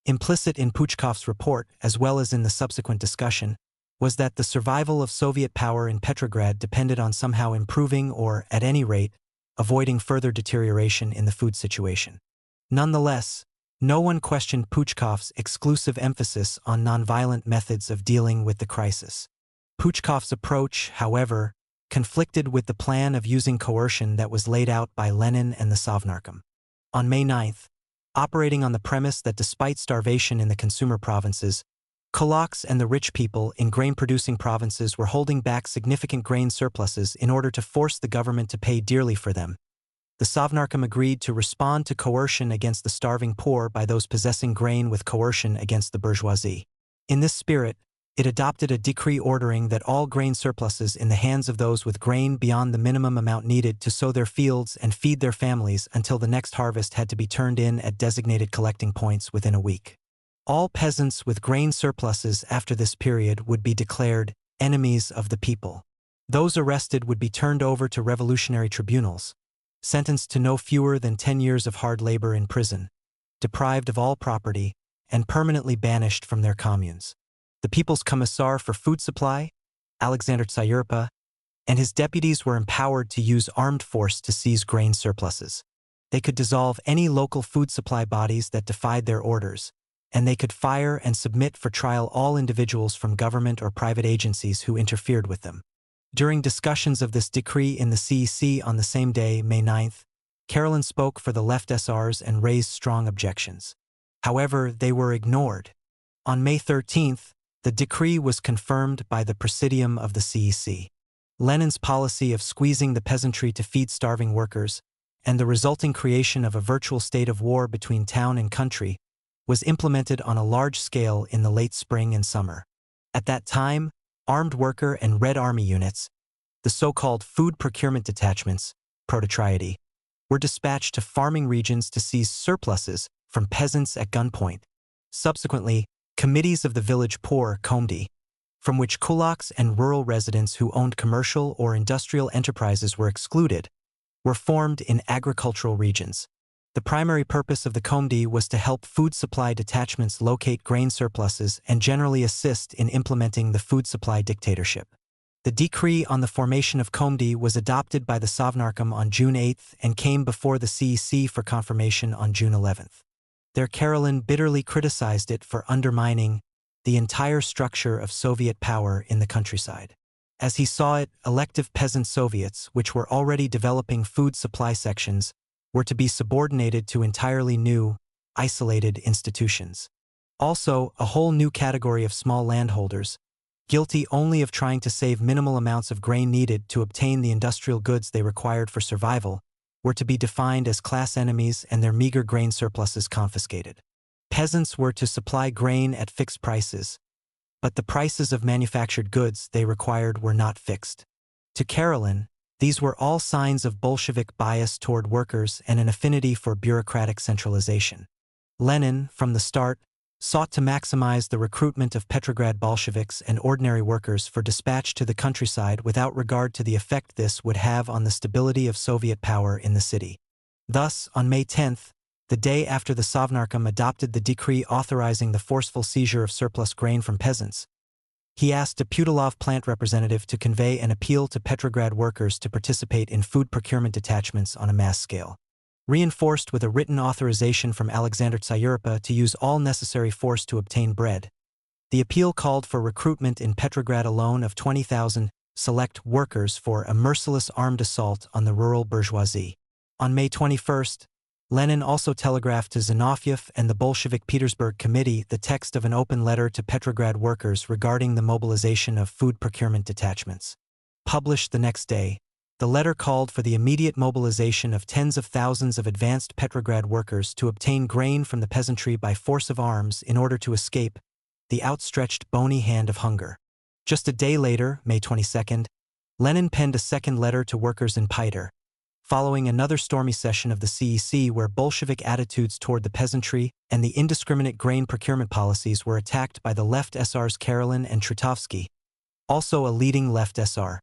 Implicit in Puchkov's report, as well as in the subsequent discussion, was that the survival of Soviet power in Petrograd depended on somehow improving or, at any rate, avoiding further deterioration in the food situation. Nonetheless, No one questioned Puchkov's exclusive emphasis on nonviolent methods of dealing with the crisis. Puchkov's approach, however, conflicted with the plan of using coercion that was laid out by Lenin and the Sovnarkom. On May 9, operating on the premise that despite starvation in the consumer provinces, kulaks and the rich people in grain-producing provinces were holding back significant grain surpluses in order to force the government to pay dearly for them, the Sovnarkom agreed to respond to coercion against the starving poor by those possessing grain with coercion against the bourgeoisie. In this spirit, it adopted a decree ordering that all grain surpluses in the hands of those with grain beyond the minimum amount needed to sow their fields and feed their families until the next harvest had to be turned in at designated collecting points within a week. All peasants with grain surpluses after this period would be declared enemies of the people. Those arrested would be turned over to revolutionary tribunals, sentenced to no fewer than 10 years of hard labor in prison, deprived of all property, and permanently banished from their communes. The People's Commissar for Food Supply, Alexander Tsayurpa, and his deputies were empowered to use armed force to seize grain surpluses. They could dissolve any local food supply bodies that defied their orders, and they could fire and submit for trial all individuals from government or private agencies who interfered with them. During discussions of this decree in the CEC on the same day, May 9, Karelin spoke for the left SRs and raised strong objections. However, they were ignored. On May 13, the decree was confirmed by the Presidium of the CEC. Lenin's policy of squeezing the peasantry to feed starving workers, and the resulting creation of a virtual state of war between town and country, was implemented on a large scale in the late spring and summer. At that time, armed worker and Red Army units, the so-called food procurement detachments, prototriety, were dispatched to farming regions to seize surpluses from peasants at gunpoint. Subsequently, committees of the village poor, komdi, from which kulaks and rural residents who owned commercial or industrial enterprises were excluded, were formed in agricultural regions. The primary purpose of the komdi was to help food supply detachments locate grain surpluses and generally assist in implementing the food supply dictatorship. The decree on the formation of komdi was adopted by the Sovnarkom on June 8 and came before the CEC for confirmation on June 11. There Karelin bitterly criticized it for undermining the entire structure of Soviet power in the countryside. As he saw it, elective peasant Soviets, which were already developing food supply sections, were to be subordinated to entirely new, isolated institutions. Also, a whole new category of small landholders, guilty only of trying to save minimal amounts of grain needed to obtain the industrial goods they required for survival, were to be defined as class enemies and their meager grain surpluses confiscated. Peasants were to supply grain at fixed prices, but the prices of manufactured goods they required were not fixed. To Karelin, these were all signs of Bolshevik bias toward workers and an affinity for bureaucratic centralization. Lenin, from the start, sought to maximize the recruitment of Petrograd Bolsheviks and ordinary workers for dispatch to the countryside without regard to the effect this would have on the stability of Soviet power in the city. Thus, on May 10, the day after the Sovnarkom adopted the decree authorizing the forceful seizure of surplus grain from peasants, he asked a Putilov plant representative to convey an appeal to Petrograd workers to participate in food procurement detachments on a mass scale. Reinforced with a written authorization from Alexander Tsayurpa to use all necessary force to obtain bread, the appeal called for recruitment in Petrograd alone of 20,000 select workers for a merciless armed assault on the rural bourgeoisie. On May 21, Lenin also telegraphed to Zinoviev and the Bolshevik Petersburg Committee the text of an open letter to Petrograd workers regarding the mobilization of food procurement detachments. Published the next day, the letter called for the immediate mobilization of tens of thousands of advanced Petrograd workers to obtain grain from the peasantry by force of arms in order to escape the outstretched bony hand of hunger. Just a day later, May 22, Lenin penned a second letter to workers in Peter, following another stormy session of the CEC where Bolshevik attitudes toward the peasantry and the indiscriminate grain procurement policies were attacked by the left SRs Karelin and Trutovsky, also a leading left SR.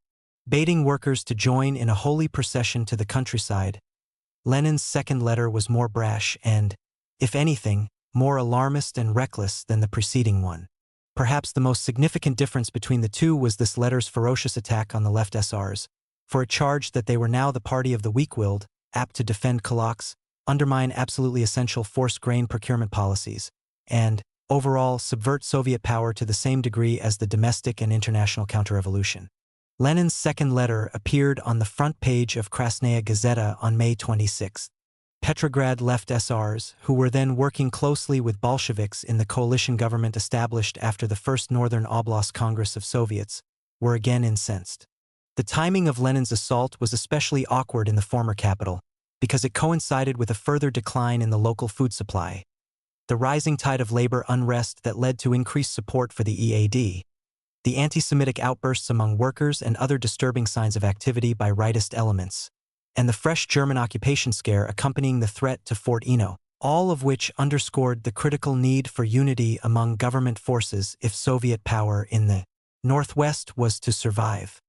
Baiting workers to join in a holy procession to the countryside, Lenin's second letter was more brash and, if anything, more alarmist and reckless than the preceding one. Perhaps the most significant difference between the two was this letter's ferocious attack on the left SRs, for it charged that they were now the party of the weak-willed, apt to defend kulaks, undermine absolutely essential forced grain procurement policies, and, overall, subvert Soviet power to the same degree as the domestic and international counter-revolution. Lenin's second letter appeared on the front page of Krasnaya Gazeta on May 26. Petrograd left SRs, who were then working closely with Bolsheviks in the coalition government established after the First Northern Oblast Congress of Soviets, were again incensed. The timing of Lenin's assault was especially awkward in the former capital, because it coincided with a further decline in the local food supply. The rising tide of labor unrest that led to increased support for the EAD, the anti-Semitic outbursts among workers and other disturbing signs of activity by rightist elements, and the fresh German occupation scare accompanying the threat to Fort Eno, all of which underscored the critical need for unity among government forces if Soviet power in the Northwest was to survive.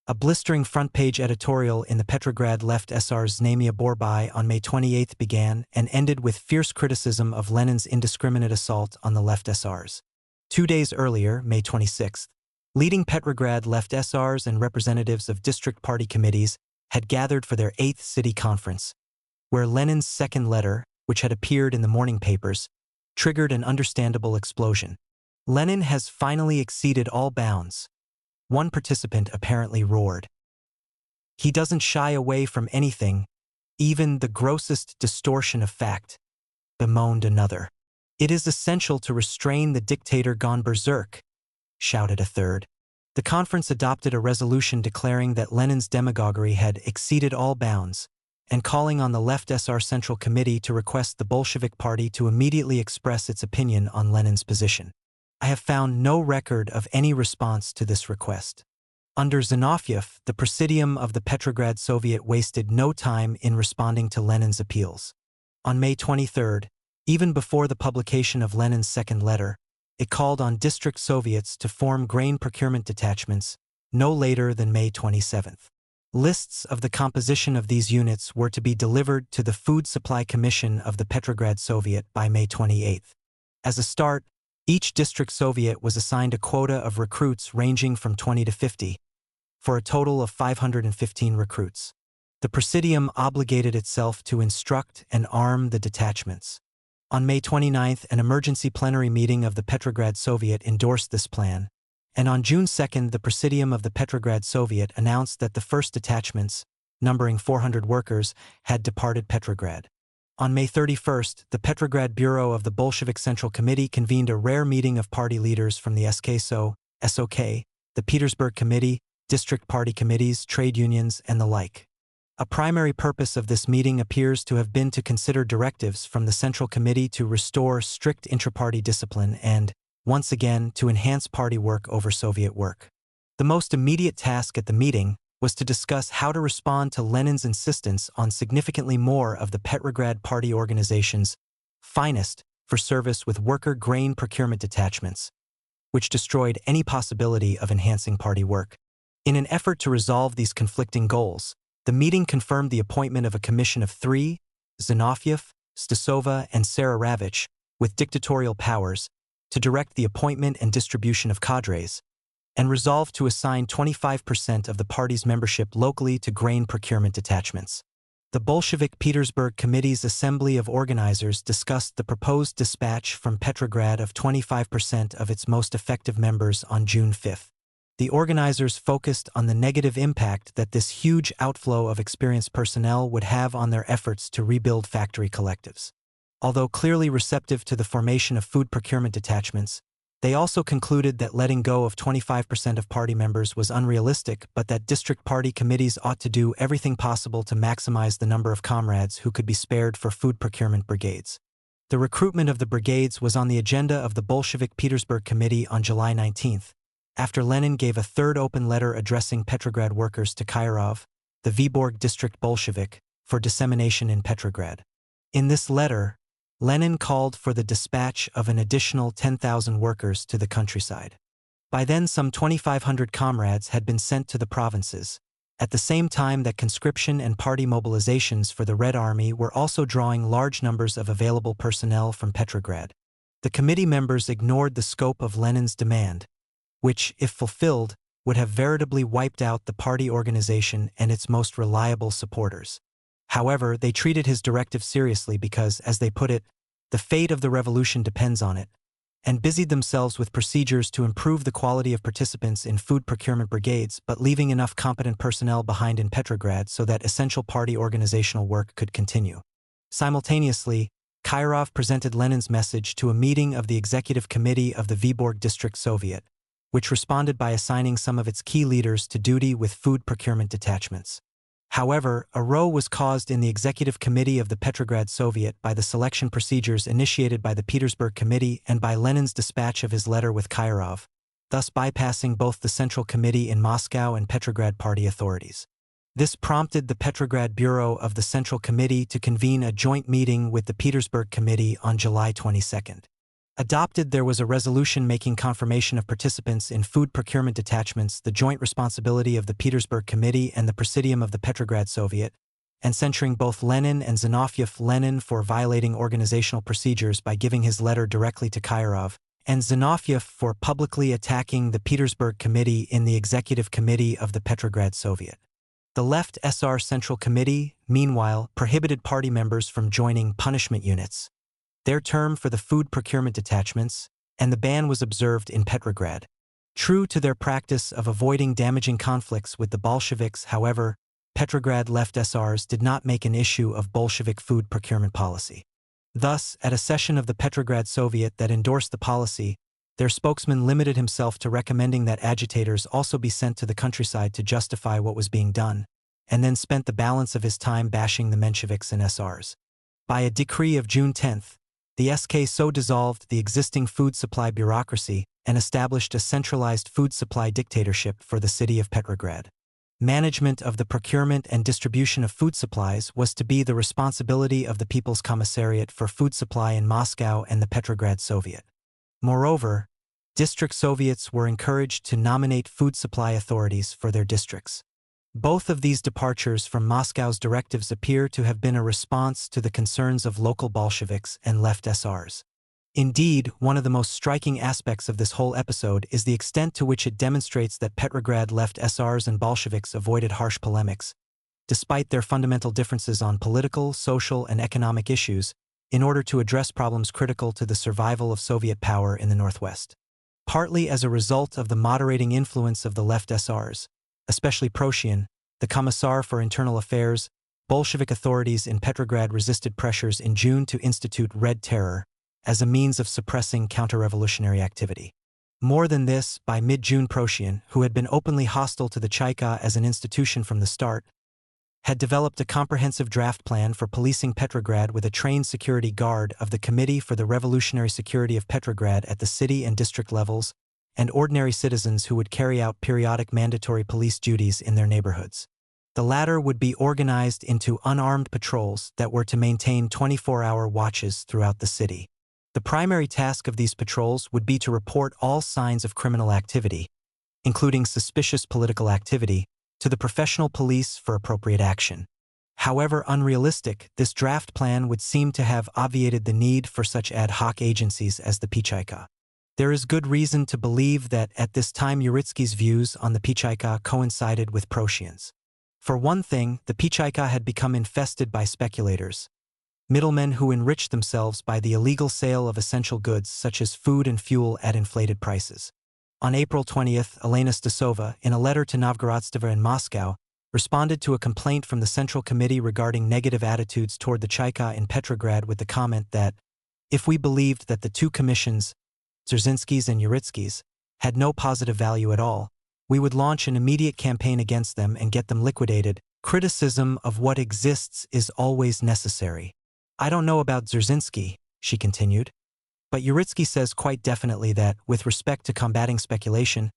A blistering front-page editorial in the Petrograd Left SR's Znamia Borbai on May 28 began and ended with fierce criticism of Lenin's indiscriminate assault on the Left SRs. 2 days earlier, May 26, leading Petrograd Left SRs and representatives of district party committees had gathered for their 8th city conference, where Lenin's second letter, which had appeared in the morning papers, triggered an understandable explosion. Lenin has finally exceeded all bounds, one participant apparently roared. He doesn't shy away from anything, even the grossest distortion of fact, bemoaned another. It is essential to restrain the dictator gone berserk, shouted a third. The conference adopted a resolution declaring that Lenin's demagoguery had exceeded all bounds, and calling on the Left SR Central Committee to request the Bolshevik Party to immediately express its opinion on Lenin's position. I have found no record of any response to this request. Under Zinoviev, the Presidium of the Petrograd Soviet wasted no time in responding to Lenin's appeals. On May 23, even before the publication of Lenin's second letter, it called on district Soviets to form grain procurement detachments no later than May 27. Lists of the composition of these units were to be delivered to the Food Supply Commission of the Petrograd Soviet by May 28. As a start, each district Soviet was assigned a quota of recruits ranging from 20 to 50, for a total of 515 recruits. The Presidium obligated itself to instruct and arm the detachments. On May 29, an emergency plenary meeting of the Petrograd Soviet endorsed this plan, and on June 2, the Presidium of the Petrograd Soviet announced that the first detachments, numbering 400 workers, had departed Petrograd. On May 31, the Petrograd Bureau of the Bolshevik Central Committee convened a rare meeting of party leaders from the SKSO, SOK, the Petersburg Committee, district party committees, trade unions, and the like. A primary purpose of this meeting appears to have been to consider directives from the Central Committee to restore strict intra-party discipline and, once again, to enhance party work over Soviet work. The most immediate task at the meeting was to discuss how to respond to Lenin's insistence on significantly more of the Petrograd Party organization's finest for service with worker grain procurement detachments, which destroyed any possibility of enhancing party work. In an effort to resolve these conflicting goals, the meeting confirmed the appointment of a commission of 3, Zinoviev, Stasova, and Rabinowitch, with dictatorial powers, to direct the appointment and distribution of cadres, and resolved to assign 25% of the party's membership locally to grain procurement detachments. The Bolshevik Petersburg Committee's Assembly of Organizers discussed the proposed dispatch from Petrograd of 25% of its most effective members on June 5. The organizers focused on the negative impact that this huge outflow of experienced personnel would have on their efforts to rebuild factory collectives. Although clearly receptive to the formation of food procurement detachments, they also concluded that letting go of 25% of party members was unrealistic, but that district party committees ought to do everything possible to maximize the number of comrades who could be spared for food procurement brigades. The recruitment of the brigades was on the agenda of the Bolshevik Petersburg Committee on July 19, after Lenin gave a third open letter addressing Petrograd workers to Kyrov, the Vyborg district Bolshevik, for dissemination in Petrograd. In this letter, Lenin called for the dispatch of an additional 10,000 workers to the countryside. By then, some 2,500 comrades had been sent to the provinces, at the same time that conscription and party mobilizations for the Red Army were also drawing large numbers of available personnel from Petrograd. The committee members ignored the scope of Lenin's demand, which, if fulfilled, would have veritably wiped out the party organization and its most reliable supporters. However, they treated his directive seriously because, as they put it, the fate of the revolution depends on it, and busied themselves with procedures to improve the quality of participants in food procurement brigades, but leaving enough competent personnel behind in Petrograd so that essential party organizational work could continue. Simultaneously, Kirov presented Lenin's message to a meeting of the Executive Committee of the Vyborg District Soviet, which responded by assigning some of its key leaders to duty with food procurement detachments. However, a row was caused in the Executive Committee of the Petrograd Soviet by the selection procedures initiated by the Petersburg Committee and by Lenin's dispatch of his letter with Kirov, thus bypassing both the Central Committee in Moscow and Petrograd party authorities. This prompted the Petrograd Bureau of the Central Committee to convene a joint meeting with the Petersburg Committee on July 22. Adopted, there was a resolution making confirmation of participants in food procurement detachments the joint responsibility of the Petersburg Committee and the Presidium of the Petrograd Soviet, and censuring both Lenin and Zinoviev. Lenin for violating organizational procedures by giving his letter directly to Kirov, and Zinoviev for publicly attacking the Petersburg Committee in the Executive Committee of the Petrograd Soviet. The Left SR Central Committee, meanwhile, prohibited party members from joining punishment units, their term for the food procurement detachments, and the ban was observed in Petrograd. True to their practice of avoiding damaging conflicts with the Bolsheviks, however, Petrograd Left SRs did not make an issue of Bolshevik food procurement policy. Thus, at a session of the Petrograd Soviet that endorsed the policy, their spokesman limited himself to recommending that agitators also be sent to the countryside to justify what was being done, and then spent the balance of his time bashing the Mensheviks and SRs. By a decree of June 10, the SK so dissolved the existing food supply bureaucracy and established a centralized food supply dictatorship for the city of Petrograd. Management of the procurement and distribution of food supplies was to be the responsibility of the People's Commissariat for Food Supply in Moscow and the Petrograd Soviet. Moreover, district Soviets were encouraged to nominate food supply authorities for their districts. Both of these departures from Moscow's directives appear to have been a response to the concerns of local Bolsheviks and left SRs. Indeed, one of the most striking aspects of this whole episode is the extent to which it demonstrates that Petrograd left SRs and Bolsheviks avoided harsh polemics, despite their fundamental differences on political, social, and economic issues, in order to address problems critical to the survival of Soviet power in the Northwest. Partly as a result of the moderating influence of the left SRs, especially Proshian, the Commissar for Internal Affairs, Bolshevik authorities in Petrograd resisted pressures in June to institute Red Terror as a means of suppressing counter-revolutionary activity. More than this, by mid-June Proshian, who had been openly hostile to the Chaika as an institution from the start, had developed a comprehensive draft plan for policing Petrograd with a trained security guard of the Committee for the Revolutionary Security of Petrograd at the city and district levels, and ordinary citizens who would carry out periodic mandatory police duties in their neighborhoods. The latter would be organized into unarmed patrols that were to maintain 24-hour watches throughout the city. The primary task of these patrols would be to report all signs of criminal activity, including suspicious political activity, to the professional police for appropriate action. However unrealistic, this draft plan would seem to have obviated the need for such ad hoc agencies as the Pichaika. There is good reason to believe that at this time Uritsky's views on the Pichaika coincided with Proshian's. For one thing, the Pichaika had become infested by speculators, middlemen who enriched themselves by the illegal sale of essential goods such as food and fuel at inflated prices. On April 20, Elena Stasova, in a letter to Novgorodsteva in Moscow, responded to a complaint from the Central Committee regarding negative attitudes toward the Chaika in Petrograd with the comment that, if we believed that the two commissions, Dzerzhinsky's and Uritsky's, had no positive value at all, we would launch an immediate campaign against them and get them liquidated. Criticism of what exists is always necessary. I don't know about Dzerzhinsky, she continued, but Uritsky says quite definitely that, with respect to combating speculation,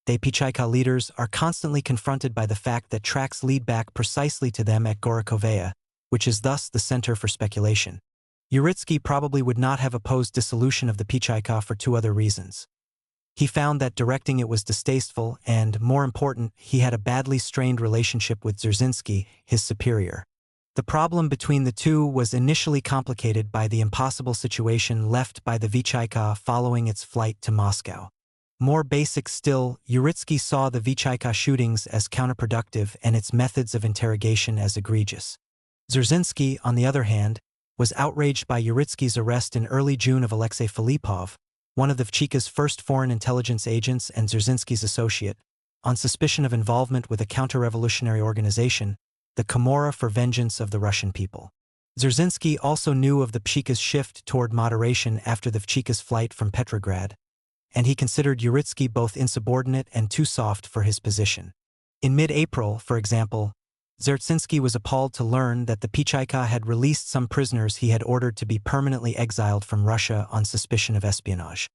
they Pichaika leaders are constantly confronted by the fact that tracks lead back precisely to them at Gorokovaya, which is thus the center for speculation. Uritsky probably would not have opposed dissolution of the Pichaika for two other reasons. He found that directing it was distasteful and, more important, he had a badly strained relationship with Dzerzhinsky, his superior. The problem between the two was initially complicated by the impossible situation left by the Vichaika following its flight to Moscow. More basic still, Uritsky saw the Vichaika shootings as counterproductive and its methods of interrogation as egregious. Dzerzhinsky, on the other hand, was outraged by Uritsky's arrest in early June of Alexei Filipov, one of the VCHK's first foreign intelligence agents and Dzerzhinsky's associate, on suspicion of involvement with a counter-revolutionary organization, the Comora for Vengeance of the Russian People. Dzerzhinsky also knew of the VCHK's shift toward moderation after the VCHK's flight from Petrograd, and he considered Uritsky both insubordinate and too soft for his position. In mid-April, for example, Dzerzhinsky was appalled to learn that the VCHK had released some prisoners he had ordered to be permanently exiled from Russia on suspicion of espionage.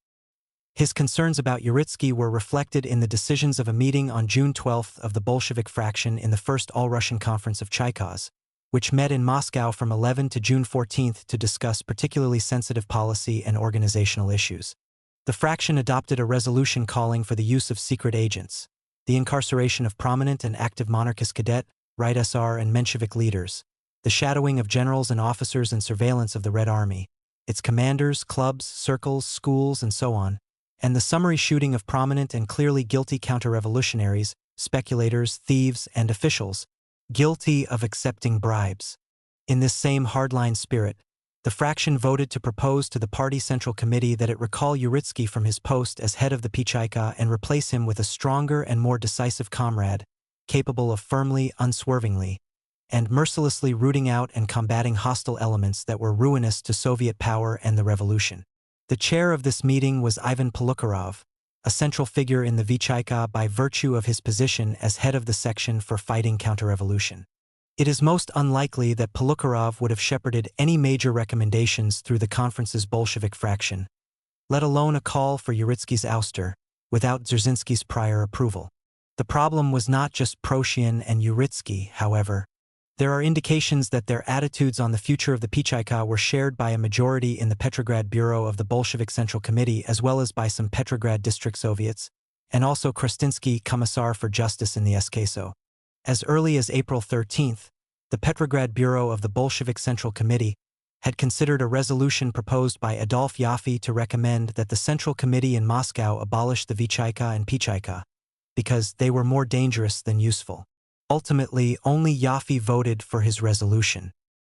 His concerns about Uritsky were reflected in the decisions of a meeting on June 12 of the Bolshevik fraction in the First All-Russian Conference of Chaikovs, which met in Moscow from 11 to June 14 to discuss particularly sensitive policy and organizational issues. The fraction adopted a resolution calling for the use of secret agents, the incarceration of prominent and active monarchist cadet, Right SR and Menshevik leaders, the shadowing of generals and officers and surveillance of the Red Army, its commanders, clubs, circles, schools, and so on, and the summary shooting of prominent and clearly guilty counter-revolutionaries, speculators, thieves, and officials, guilty of accepting bribes. In this same hardline spirit, the fraction voted to propose to the Party Central Committee that it recall Uritsky from his post as head of the VCHK and replace him with a stronger and more decisive comrade, capable of firmly, unswervingly, and mercilessly rooting out and combating hostile elements that were ruinous to Soviet power and the revolution. The chair of this meeting was Ivan Polukharov, a central figure in the VCHK by virtue of his position as head of the section for fighting counter-revolution. It is most unlikely that Polukharov would have shepherded any major recommendations through the conference's Bolshevik fraction, let alone a call for Uritsky's ouster, without Dzerzhinsky's prior approval. The problem was not just Proshian and Uritsky, however. There are indications that their attitudes on the future of the VCHK were shared by a majority in the Petrograd Bureau of the Bolshevik Central Committee as well as by some Petrograd district Soviets, and also Krastinsky, Commissar for Justice in the SKSO. As early as April 13, the Petrograd Bureau of the Bolshevik Central Committee had considered a resolution proposed by Adolf Yaffe to recommend that the Central Committee in Moscow abolish the VCHK and VCHK, because they were more dangerous than useful. Ultimately, only Yaffe voted for his resolution.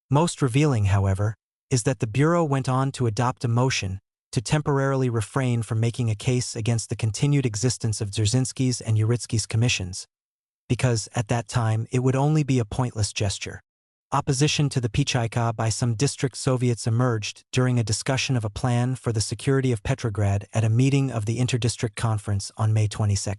Most revealing, however, is that the Bureau went on to adopt a motion to temporarily refrain from making a case against the continued existence of Dzerzhinsky's and Uritsky's commissions, because at that time it would only be a pointless gesture. Opposition to the VCHK by some district Soviets emerged during a discussion of a plan for the security of Petrograd at a meeting of the Interdistrict Conference on May 22.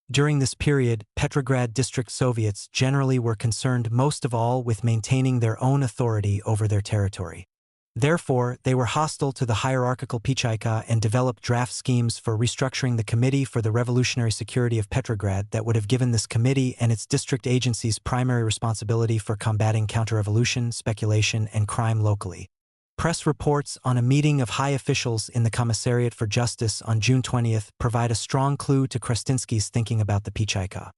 During this period, Petrograd district Soviets generally were concerned most of all with maintaining their own authority over their territory. Therefore, they were hostile to the hierarchical VCHK and developed draft schemes for restructuring the Committee for the Revolutionary Security of Petrograd that would have given this committee and its district agencies primary responsibility for combating counter-revolution, speculation, and crime locally. Press reports on a meeting of high officials in the Commissariat for Justice on June 20 provide a strong clue to Krastinsky's thinking about the VCHK.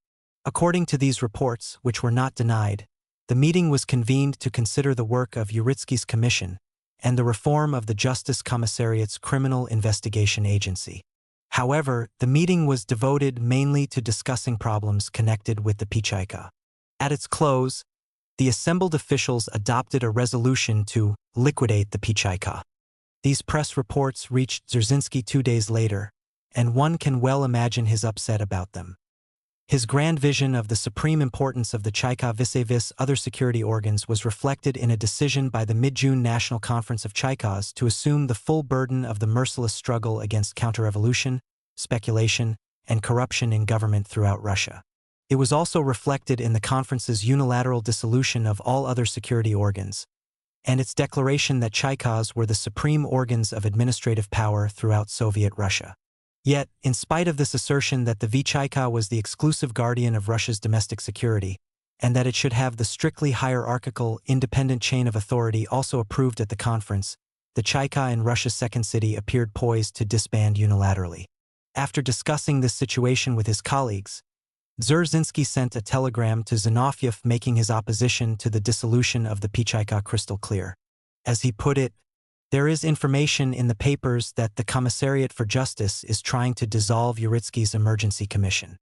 According to these reports, which were not denied, the meeting was convened to consider the work of Uritsky's commission and the reform of the Justice Commissariat's Criminal Investigation Agency. However, the meeting was devoted mainly to discussing problems connected with the VCHK. At its close, the assembled officials adopted a resolution to liquidate the VCHK. These press reports reached Dzerzhinsky 2 days later, and one can well imagine his upset about them. His grand vision of the supreme importance of the Chaikovs vis-a-vis other security organs was reflected in a decision by the mid-June National Conference of Chaikovs to assume the full burden of the merciless struggle against counter-revolution, speculation, and corruption in government throughout Russia. It was also reflected in the conference's unilateral dissolution of all other security organs, and its declaration that Chaikovs were the supreme organs of administrative power throughout Soviet Russia. Yet, in spite of this assertion that the VCHK was the exclusive guardian of Russia's domestic security, and that it should have the strictly hierarchical, independent chain of authority also approved at the conference, the Chaikovs in Russia's second city appeared poised to disband unilaterally. After discussing this situation with his colleagues, Dzerzhinsky sent a telegram to Zinoviev making his opposition to the dissolution of the VCHK crystal clear. As he put it, "There is information in the papers that the Commissariat for Justice is trying to dissolve Uritsky's emergency commission.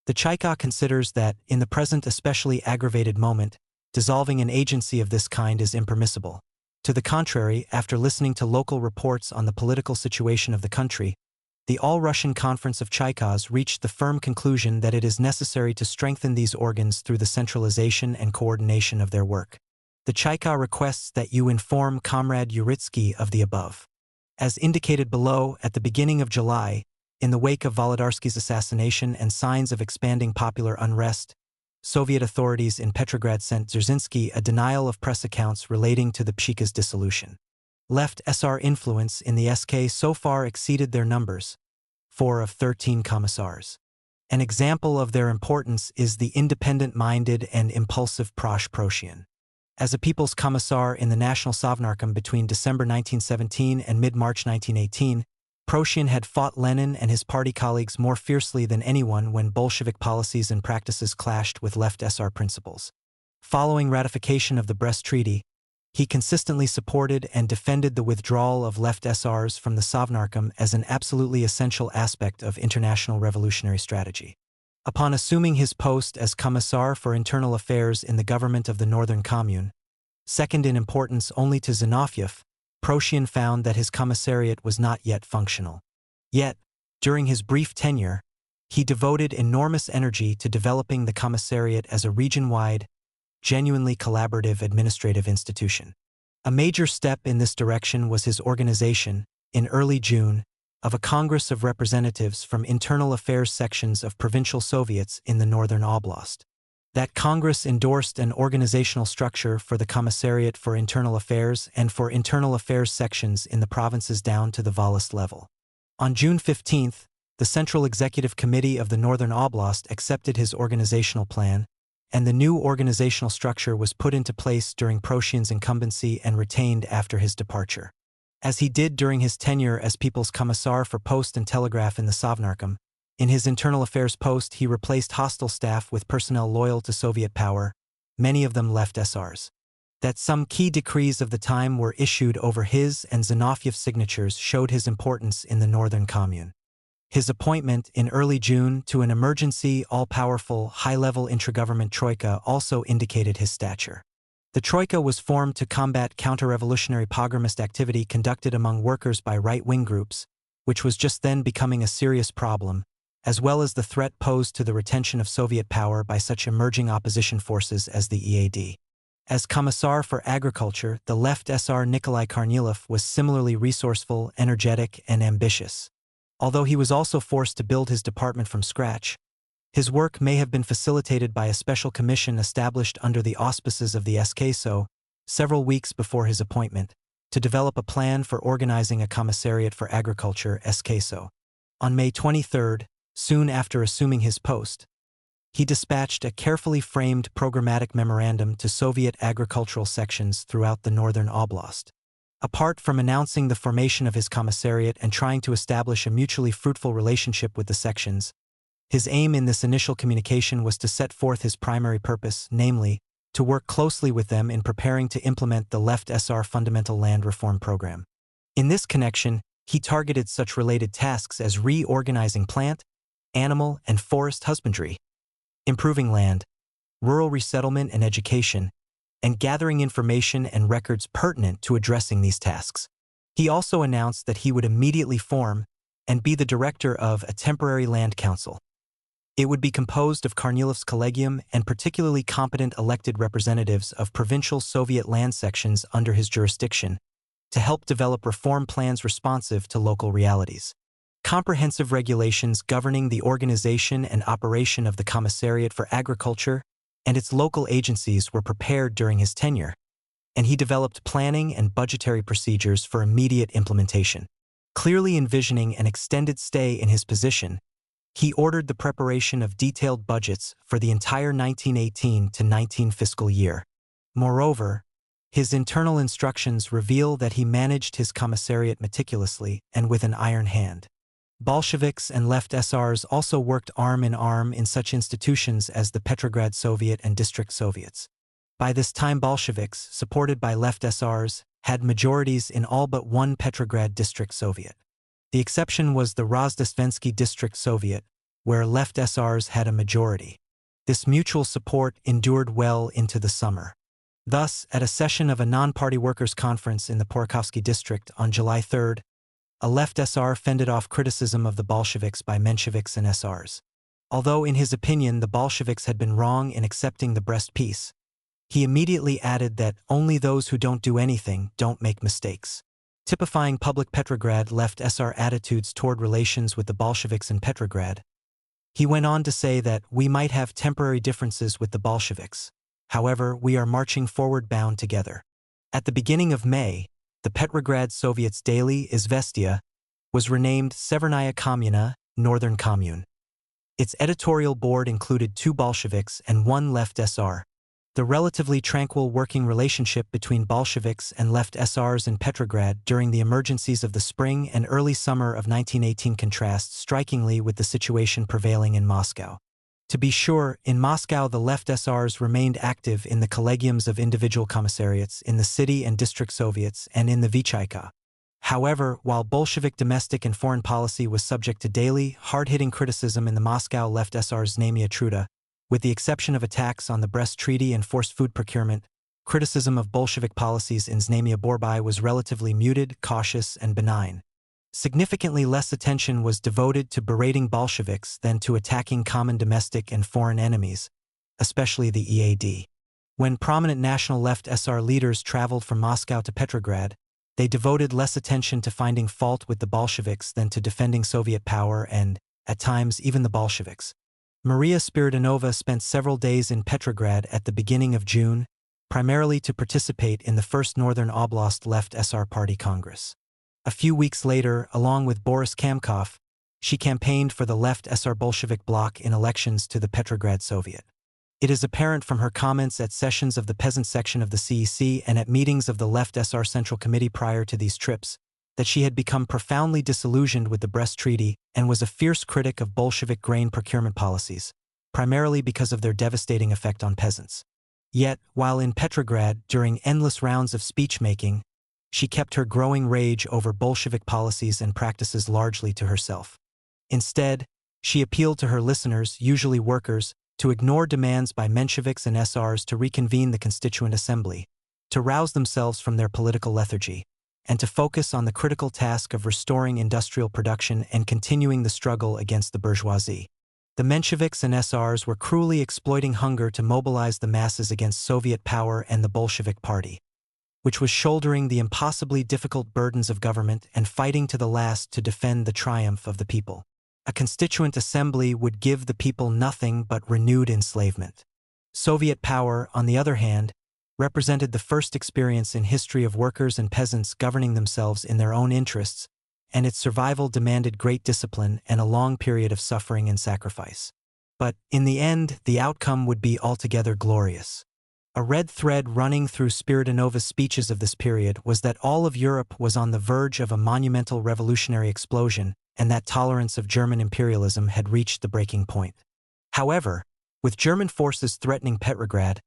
The Chaikovs considers that, in the present especially aggravated moment, dissolving an agency of this kind is impermissible. To the contrary, after listening to local reports on the political situation of the country, the All-Russian Conference of Chaikas reached the firm conclusion that it is necessary to strengthen these organs through the centralization and coordination of their work. The Chaika requests that you inform Comrade Uritsky of the above. As indicated below, at the beginning of July, in the wake of Volodarsky's assassination and signs of expanding popular unrest, Soviet authorities in Petrograd sent Dzerzhinsky a denial of press accounts relating to the Pshika's dissolution. Left SR influence in the SK so far exceeded their numbers, 4 of 13 commissars. An example of their importance is the independent-minded and impulsive Prosh Proshian. As a people's commissar in the National Sovnarkom between December 1917 and mid-March 1918, Proshian had fought Lenin and his party colleagues more fiercely than anyone when Bolshevik policies and practices clashed with left SR principles. Following ratification of the Brest Treaty, he consistently supported and defended the withdrawal of left SRs from the Sovnarkom as an absolutely essential aspect of international revolutionary strategy. Upon assuming his post as Commissar for Internal Affairs in the government of the Northern Commune, second in importance only to Zinoviev, Proshian found that his commissariat was not yet functional. Yet, during his brief tenure, he devoted enormous energy to developing the commissariat as a region-wide, genuinely collaborative administrative institution. A major step in this direction was his organization, in early June, of a Congress of Representatives from internal affairs sections of provincial Soviets in the Northern Oblast. That Congress endorsed an organizational structure for the Commissariat for Internal Affairs and for Internal Affairs sections in the provinces down to the Volist level. On June 15, the Central Executive Committee of the Northern Oblast accepted his organizational plan, and the new organizational structure was put into place during Proshian's incumbency and retained after his departure. As he did during his tenure as People's Commissar for Post and Telegraph in the Sovnarkom, in his internal affairs post he replaced hostile staff with personnel loyal to Soviet power, many of them left SRs. That some key decrees of the time were issued over his and Zinoviev's signatures showed his importance in the Northern Commune. His appointment in early June to an emergency, all-powerful, high-level intragovernment troika also indicated his stature. The troika was formed to combat counter-revolutionary pogromist activity conducted among workers by right-wing groups, which was just then becoming a serious problem, as well as the threat posed to the retention of Soviet power by such emerging opposition forces as the EAD. As Commissar for Agriculture, the left SR Nikolai Kornilov was similarly resourceful, energetic, and ambitious. Although he was also forced to build his department from scratch, his work may have been facilitated by a special commission established under the auspices of the SKSO several weeks before his appointment, to develop a plan for organizing a Commissariat for Agriculture SKSO. On May 23, soon after assuming his post, he dispatched a carefully framed programmatic memorandum to Soviet agricultural sections throughout the Northern Oblast. Apart from announcing the formation of his commissariat and trying to establish a mutually fruitful relationship with the sections, his aim in this initial communication was to set forth his primary purpose, namely, to work closely with them in preparing to implement the Left SR Fundamental Land Reform Program. In this connection, he targeted such related tasks as reorganizing plant, animal, and forest husbandry, improving land, rural resettlement and education, and gathering information and records pertinent to addressing these tasks. He also announced that he would immediately form and be the director of a temporary land council. It would be composed of Kornilov's collegium and particularly competent elected representatives of provincial Soviet land sections under his jurisdiction to help develop reform plans responsive to local realities. Comprehensive regulations governing the organization and operation of the Commissariat for Agriculture and its local agencies were prepared during his tenure, and he developed planning and budgetary procedures for immediate implementation. Clearly envisioning an extended stay in his position, he ordered the preparation of detailed budgets for the entire 1918-19 fiscal year. Moreover, his internal instructions reveal that he managed his commissariat meticulously and with an iron hand. Bolsheviks and left SRs also worked arm in arm in such institutions as the Petrograd Soviet and District Soviets. By this time Bolsheviks, supported by left SRs, had majorities in all but one Petrograd District Soviet. The exception was the Rozdestvensky District Soviet, where left SRs had a majority. This mutual support endured well into the summer. Thus, at a session of a non-party workers' conference in the Porokovsky district on July 3, a left SR fended off criticism of the Bolsheviks by Mensheviks and SRs. Although in his opinion the Bolsheviks had been wrong in accepting the Brest Peace, he immediately added that only those who don't do anything don't make mistakes. Typifying public Petrograd left SR attitudes toward relations with the Bolsheviks in Petrograd, he went on to say that we might have temporary differences with the Bolsheviks. However, we are marching forward bound together. At the beginning of May, the Petrograd Soviet's daily Izvestia was renamed Severnaya Kommuna, Northern Commune. Its editorial board included 2 Bolsheviks and 1 left SR. The relatively tranquil working relationship between Bolsheviks and left SRs in Petrograd during the emergencies of the spring and early summer of 1918 contrasts strikingly with the situation prevailing in Moscow. To be sure, in Moscow the left SRs remained active in the collegiums of individual commissariats, in the city and district Soviets, and in the Vichayka. However, while Bolshevik domestic and foreign policy was subject to daily, hard-hitting criticism in the Moscow left SR's Znamia Truda, with the exception of attacks on the Brest Treaty and forced food procurement, criticism of Bolshevik policies in Znamia Borbai was relatively muted, cautious, and benign. Significantly less attention was devoted to berating Bolsheviks than to attacking common domestic and foreign enemies, especially the EAD. When prominent national left SR leaders traveled from Moscow to Petrograd, they devoted less attention to finding fault with the Bolsheviks than to defending Soviet power and, at times, even the Bolsheviks. Maria Spiridonova spent several days in Petrograd at the beginning of June, primarily to participate in the first Northern Oblast Left SR Party Congress. A few weeks later, along with Boris Kamkov, she campaigned for the Left SR Bolshevik bloc in elections to the Petrograd Soviet. It is apparent from her comments at sessions of the peasant section of the CEC and at meetings of the Left SR Central Committee prior to these trips that she had become profoundly disillusioned with the Brest Treaty and was a fierce critic of Bolshevik grain procurement policies, primarily because of their devastating effect on peasants. Yet, while in Petrograd during endless rounds of speech-making, she kept her growing rage over Bolshevik policies and practices largely to herself. Instead, she appealed to her listeners, usually workers, to ignore demands by Mensheviks and SRs to reconvene the Constituent Assembly, to rouse themselves from their political lethargy, and to focus on the critical task of restoring industrial production and continuing the struggle against the bourgeoisie. The Mensheviks and SRs were cruelly exploiting hunger to mobilize the masses against Soviet power and the Bolshevik Party, which was shouldering the impossibly difficult burdens of government and fighting to the last to defend the triumph of the people. A constituent assembly would give the people nothing but renewed enslavement. Soviet power, on the other hand, represented the first experience in history of workers and peasants governing themselves in their own interests, and its survival demanded great discipline and a long period of suffering and sacrifice. But, in the end, the outcome would be altogether glorious. A red thread running through Spiridonova's speeches of this period was that all of Europe was on the verge of a monumental revolutionary explosion and that tolerance of German imperialism had reached the breaking point. However, with German forces threatening Petrograd,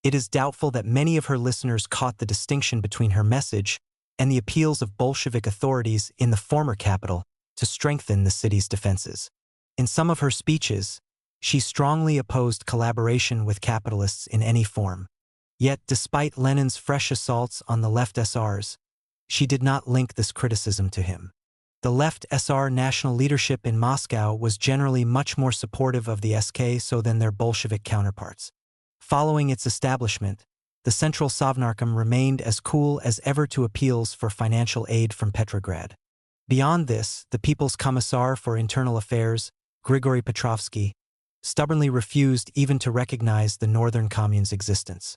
it is doubtful that many of her listeners caught the distinction between her message and the appeals of Bolshevik authorities in the former capital to strengthen the city's defenses. In some of her speeches, she strongly opposed collaboration with capitalists in any form. Yet, despite Lenin's fresh assaults on the left SRs, she did not link this criticism to him. The left SR national leadership in Moscow was generally much more supportive of the SK than their Bolshevik counterparts. Following its establishment, the Central Sovnarkom remained as cool as ever to appeals for financial aid from Petrograd. Beyond this, the People's Commissar for Internal Affairs, Grigory Petrovsky, stubbornly refused even to recognize the Northern Commune's existence.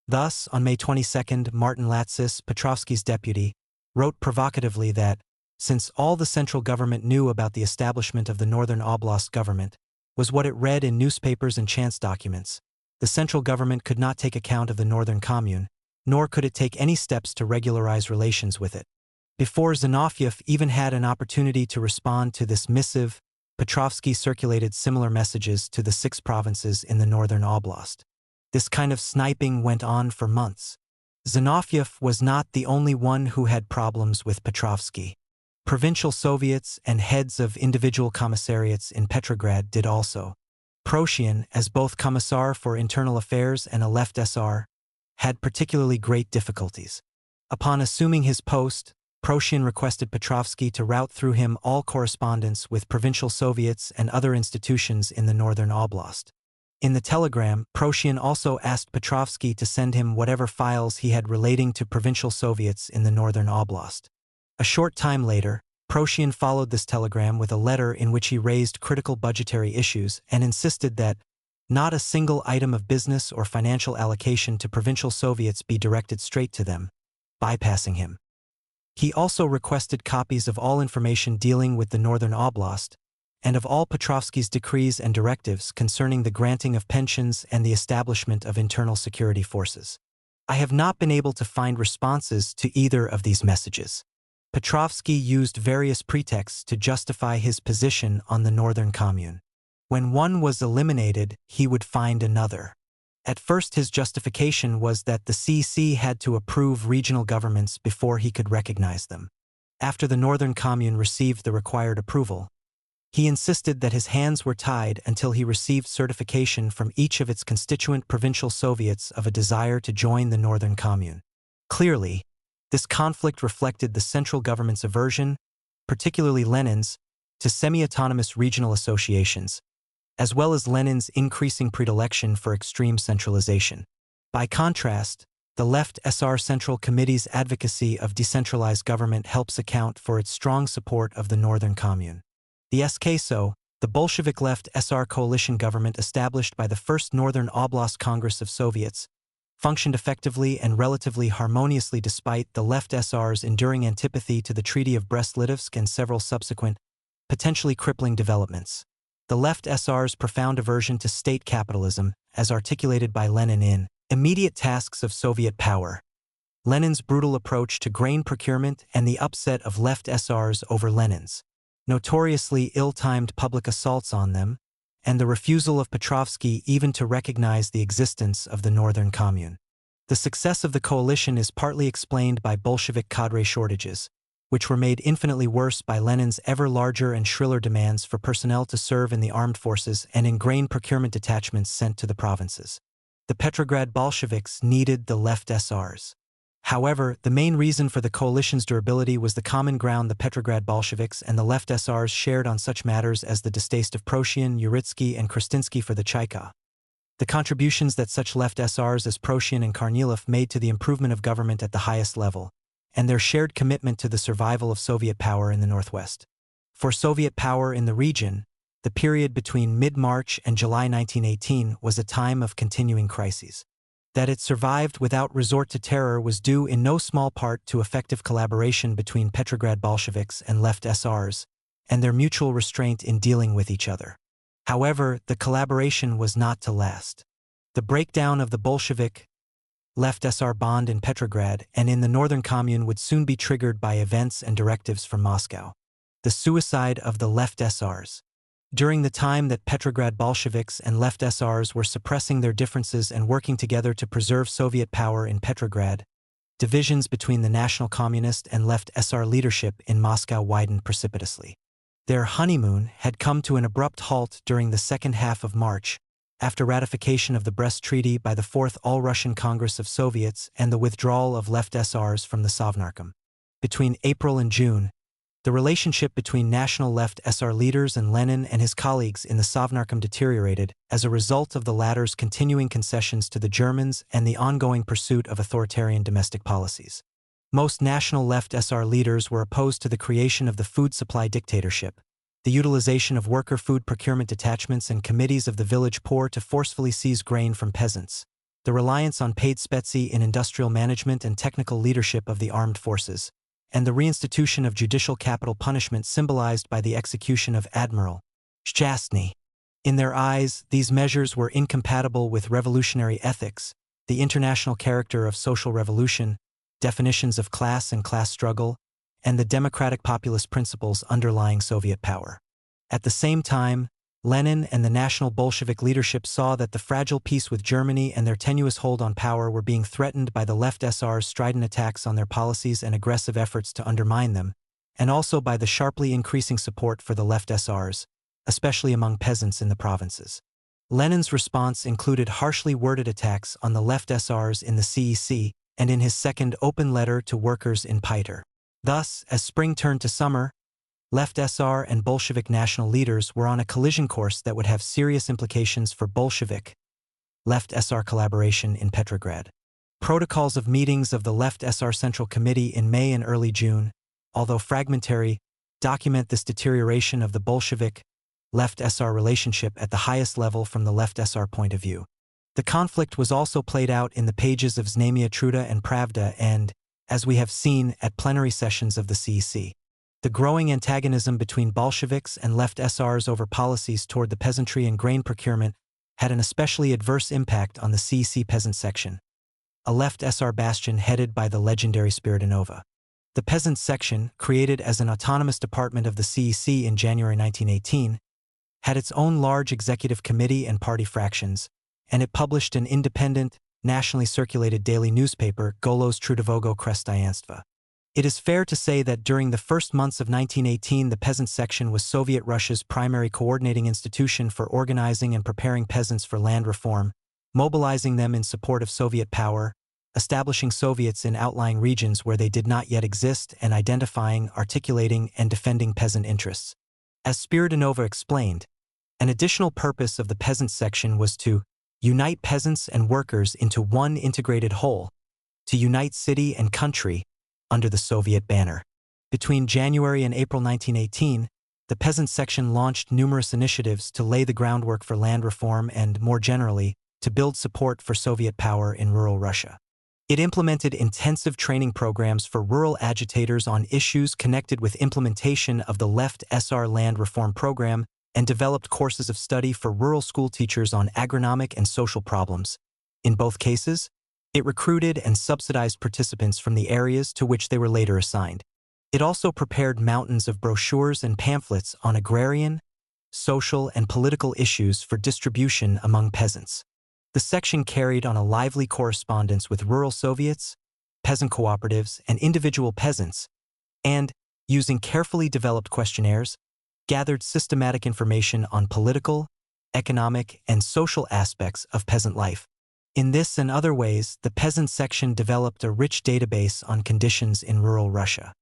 Thus, on May 22, Martin Latsis, Petrovsky's deputy, wrote provocatively that, since all the central government knew about the establishment of the Northern Oblast government was what it read in newspapers and chance documents, the central government could not take account of the Northern Commune, nor could it take any steps to regularize relations with it. Before Zinoviev even had an opportunity to respond to this missive, Petrovsky circulated similar messages to the 6 provinces in the Northern Oblast. This kind of sniping went on for months. Zinoviev was not the only one who had problems with Petrovsky. Provincial Soviets and heads of individual commissariats in Petrograd did also. Proshian, as both Commissar for Internal Affairs and a left SR, had particularly great difficulties. Upon assuming his post, Prussian requested Petrovsky to route through him all correspondence with provincial Soviets and other institutions in the northern oblast. In the telegram, Prussian also asked Petrovsky to send him whatever files he had relating to provincial Soviets in the northern oblast. A short time later, Prussian followed this telegram with a letter in which he raised critical budgetary issues and insisted that not a single item of business or financial allocation to provincial Soviets be directed straight to them, bypassing him. He also requested copies of all information dealing with the Northern Oblast, and of all Petrovsky's decrees and directives concerning the granting of pensions and the establishment of internal security forces. I have not been able to find responses to either of these messages. Petrovsky used various pretexts to justify his position on the Northern Commune. When one was eliminated, he would find another. At first, his justification was that the CC had to approve regional governments before he could recognize them. After the Northern Commune received the required approval, he insisted that his hands were tied until he received certification from each of its constituent provincial Soviets of a desire to join the Northern Commune. Clearly, this conflict reflected the central government's aversion, particularly Lenin's, to semi-autonomous regional associations, as well as Lenin's increasing predilection for extreme centralization. By contrast, the Left SR Central Committee's advocacy of decentralized government helps account for its strong support of the Northern Commune. The SKSO, the Bolshevik Left SR coalition government established by the First Northern Oblast Congress of Soviets, functioned effectively and relatively harmoniously despite the Left SR's enduring antipathy to the Treaty of Brest-Litovsk and several subsequent, potentially crippling developments. The Left SR's profound aversion to state capitalism, as articulated by Lenin in Immediate Tasks of Soviet Power, Lenin's brutal approach to grain procurement and the upset of Left SRs over Lenin's notoriously ill-timed public assaults on them, and the refusal of Petrovsky even to recognize the existence of the Northern Commune. The success of the coalition is partly explained by Bolshevik cadre shortages, which were made infinitely worse by Lenin's ever larger and shriller demands for personnel to serve in the armed forces and in grain procurement detachments sent to the provinces. The Petrograd Bolsheviks needed the Left SRs. However, the main reason for the coalition's durability was the common ground the Petrograd Bolsheviks and the Left SRs shared on such matters as the distaste of Prussian, Uritsky, and Kristinsky for the Chaika. The contributions that such Left SRs as Prussian and Kornilov made to the improvement of government at the highest level, and their shared commitment to the survival of Soviet power in the Northwest. For Soviet power in the region, the period between mid-March and July 1918 was a time of continuing crises. That it survived without resort to terror was due in no small part to effective collaboration between Petrograd Bolsheviks and Left SRs, and their mutual restraint in dealing with each other. However, the collaboration was not to last. The breakdown of the Bolshevik Left SR bond in Petrograd and in the Northern Commune would soon be triggered by events and directives from Moscow. The suicide of the Left SRs. During the time that Petrograd Bolsheviks and Left SRs were suppressing their differences and working together to preserve Soviet power in Petrograd, divisions between the National Communist and Left SR leadership in Moscow widened precipitously. Their honeymoon had come to an abrupt halt during the second half of March, after ratification of the Brest Treaty by the Fourth All-Russian Congress of Soviets and the withdrawal of Left SRs from the Sovnarkom. Between April and June, the relationship between National Left SR leaders and Lenin and his colleagues in the Sovnarkom deteriorated as a result of the latter's continuing concessions to the Germans and the ongoing pursuit of authoritarian domestic policies. Most National Left SR leaders were opposed to the creation of the food supply dictatorship, the utilization of worker food procurement detachments and committees of the village poor to forcefully seize grain from peasants, the reliance on paid spetsy in industrial management and technical leadership of the armed forces, and the reinstitution of judicial capital punishment symbolized by the execution of Admiral Shchastny. In their eyes, these measures were incompatible with revolutionary ethics, the international character of social revolution, definitions of class and class struggle, and the democratic populist principles underlying Soviet power. At the same time, Lenin and the National Bolshevik leadership saw that the fragile peace with Germany and their tenuous hold on power were being threatened by the Left SR's strident attacks on their policies and aggressive efforts to undermine them, and also by the sharply increasing support for the Left SRs, especially among peasants in the provinces. Lenin's response included harshly worded attacks on the left SRs in the CEC and in his second open letter to workers in Peter. Thus, as spring turned to summer, left SR and Bolshevik national leaders were on a collision course that would have serious implications for Bolshevik left SR collaboration in Petrograd. Protocols of meetings of the left SR Central Committee in May and early June, although fragmentary, document this deterioration of the Bolshevik left SR relationship at the highest level from the left SR point of view. The conflict was also played out in the pages of Znamia Truda and Pravda and, as we have seen, at plenary sessions of the CEC. The growing antagonism between Bolsheviks and left SRs over policies toward the peasantry and grain procurement had an especially adverse impact on the CEC peasant section, a left SR bastion headed by the legendary Spiridonova. The peasant section, created as an autonomous department of the CEC in January 1918, had its own large executive committee and party fractions, and it published an independent, nationally circulated daily newspaper, Golos Trudovogo Krestayanstva. It is fair to say that during the first months of 1918 the peasant section was Soviet Russia's primary coordinating institution for organizing and preparing peasants for land reform, mobilizing them in support of Soviet power, establishing Soviets in outlying regions where they did not yet exist, and identifying, articulating, and defending peasant interests. As Spiridonova explained, an additional purpose of the peasant section was to unite peasants and workers into one integrated whole, to unite city and country under the Soviet banner. Between January and April 1918, the peasant section launched numerous initiatives to lay the groundwork for land reform and, more generally, to build support for Soviet power in rural Russia. It implemented intensive training programs for rural agitators on issues connected with implementation of the left SR land reform program and developed courses of study for rural school teachers on agronomic and social problems. In both cases, it recruited and subsidized participants from the areas to which they were later assigned. It also prepared mountains of brochures and pamphlets on agrarian, social, and political issues for distribution among peasants. The section carried on a lively correspondence with rural Soviets, peasant cooperatives, and individual peasants, and, using carefully developed questionnaires, gathered systematic information on political, economic, and social aspects of peasant life. In this and other ways, the peasant section developed a rich database on conditions in rural Russia.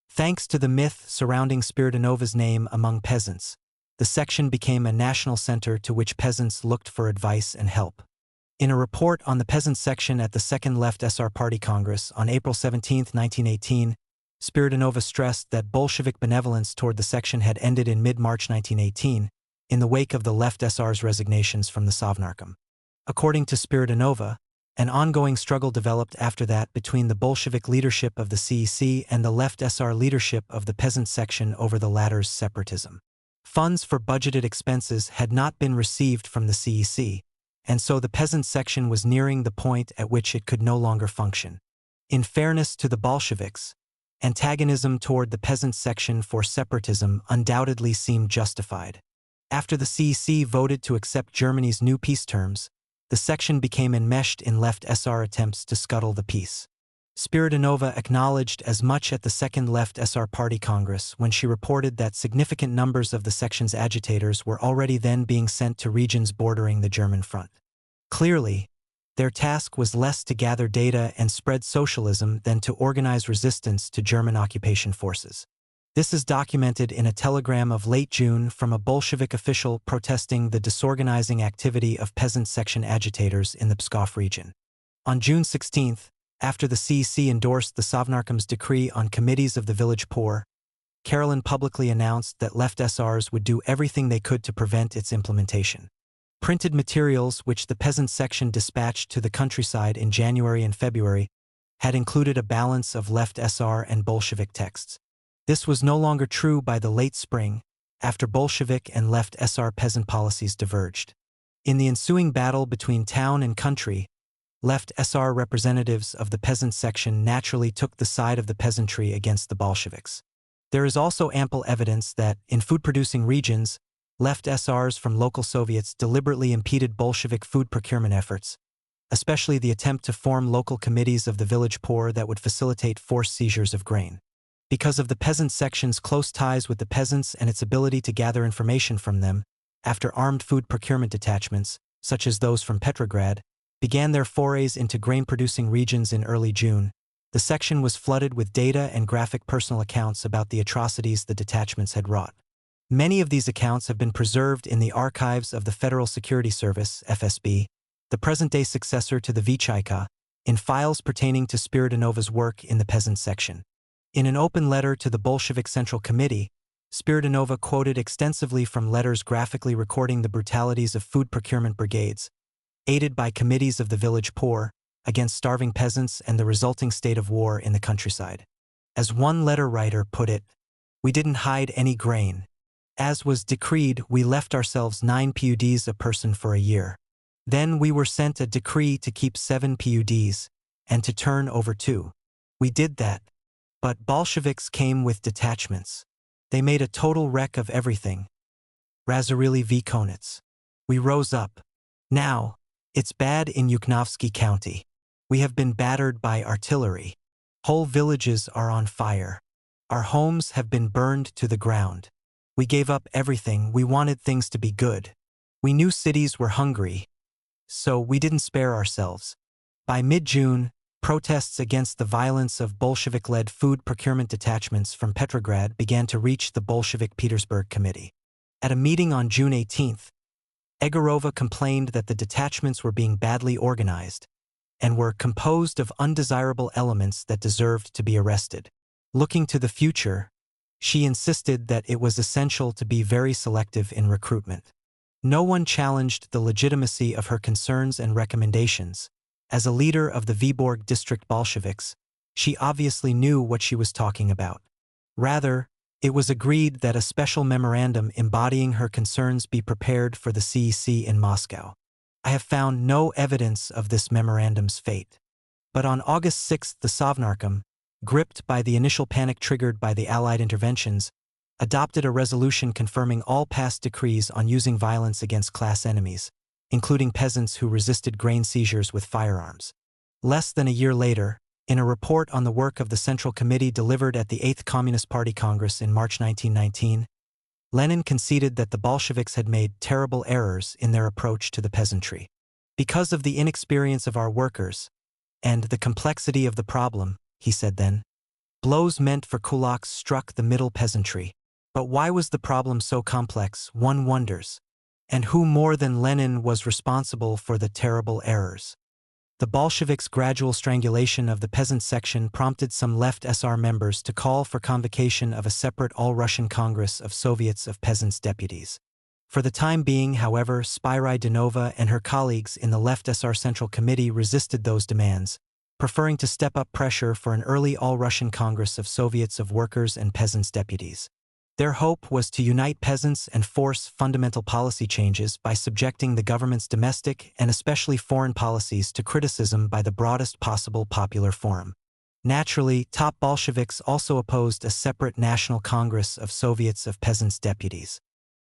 Thanks to the myth surrounding Spiridonova's name among peasants, the section became a national center to which peasants looked for advice and help. In a report on the peasant section at the Second Left SR Party Congress on April 17, 1918, Spiridonova stressed that Bolshevik benevolence toward the section had ended in mid-March 1918, in the wake of the left SR's resignations from the Sovnarkom. According to Spiridonova, an ongoing struggle developed after that between the Bolshevik leadership of the CEC and the left SR leadership of the peasant section over the latter's separatism. Funds for budgeted expenses had not been received from the CEC, and so the peasant section was nearing the point at which it could no longer function. In fairness to the Bolsheviks, antagonism toward the peasant section for separatism undoubtedly seemed justified. After the CEC voted to accept Germany's new peace terms, the section became enmeshed in left SR attempts to scuttle the peace. Spiridonova acknowledged as much at the Second Left SR Party Congress when she reported that significant numbers of the section's agitators were already then being sent to regions bordering the German front. Clearly, their task was less to gather data and spread socialism than to organize resistance to German occupation forces. This is documented in a telegram of late June from a Bolshevik official protesting the disorganizing activity of peasant section agitators in the Pskov region. On June 16, after the CEC endorsed the Sovnarkom's decree on committees of the village poor, Karelin publicly announced that left SRs would do everything they could to prevent its implementation. Printed materials which the peasant section dispatched to the countryside in January and February had included a balance of left SR and Bolshevik texts. This was no longer true by the late spring, after Bolshevik and left SR peasant policies diverged. In the ensuing battle between town and country, left SR representatives of the peasant section naturally took the side of the peasantry against the Bolsheviks. There is also ample evidence that, in food-producing regions, left SRs from local Soviets deliberately impeded Bolshevik food procurement efforts, especially the attempt to form local committees of the village poor that would facilitate forced seizures of grain. Because of the peasant section's close ties with the peasants and its ability to gather information from them, after armed food procurement detachments, such as those from Petrograd, began their forays into grain-producing regions in early June, the section was flooded with data and graphic personal accounts about the atrocities the detachments had wrought. Many of these accounts have been preserved in the archives of the Federal Security Service, FSB, the present-day successor to the Vychaika, in files pertaining to Spiridanova's work in the peasant section. In an open letter to the Bolshevik Central Committee, Spiridonova quoted extensively from letters graphically recording the brutalities of food procurement brigades, aided by committees of the village poor, against starving peasants and the resulting state of war in the countryside. As one letter writer put it, "We didn't hide any grain. As was decreed, we left ourselves 9 PUDs a person for a year. Then we were sent a decree to keep 7 PUDs, and to turn over 2. We did that. But Bolsheviks came with detachments. They made a total wreck of everything. Razorili v. Konitz. We rose up. Now, it's bad in Yuknovsky County. We have been battered by artillery. Whole villages are on fire. Our homes have been burned to the ground. We gave up everything. We wanted things to be good. We knew cities were hungry, so we didn't spare ourselves." By mid-June, protests against the violence of Bolshevik-led food procurement detachments from Petrograd began to reach the Bolshevik Petersburg Committee. At a meeting on June 18th, Egorova complained that the detachments were being badly organized and were composed of undesirable elements that deserved to be arrested. Looking to the future, she insisted that it was essential to be very selective in recruitment. No one challenged the legitimacy of her concerns and recommendations. As a leader of the Vyborg district Bolsheviks, she obviously knew what she was talking about. Rather, it was agreed that a special memorandum embodying her concerns be prepared for the CEC in Moscow. I have found no evidence of this memorandum's fate. But on August 6, the Sovnarkom, gripped by the initial panic triggered by the Allied interventions, adopted a resolution confirming all past decrees on using violence against class enemies, including peasants who resisted grain seizures with firearms. Less than a year later, in a report on the work of the Central Committee delivered at the 8th Communist Party Congress in March 1919, Lenin conceded that the Bolsheviks had made terrible errors in their approach to the peasantry. "Because of the inexperience of our workers, and the complexity of the problem," he said then, "blows meant for kulaks struck the middle peasantry. But why was the problem so complex, one wonders? And who more than Lenin was responsible for the terrible errors?" The Bolsheviks' gradual strangulation of the peasant section prompted some left SR members to call for convocation of a separate All-Russian Congress of Soviets of Peasants' Deputies. For the time being, however, Spiridonova and her colleagues in the left SR Central Committee resisted those demands, preferring to step up pressure for an early All-Russian Congress of Soviets of Workers and Peasants' Deputies. Their hope was to unite peasants and force fundamental policy changes by subjecting the government's domestic and especially foreign policies to criticism by the broadest possible popular forum. Naturally, top Bolsheviks also opposed a separate National Congress of Soviets of Peasants' Deputies.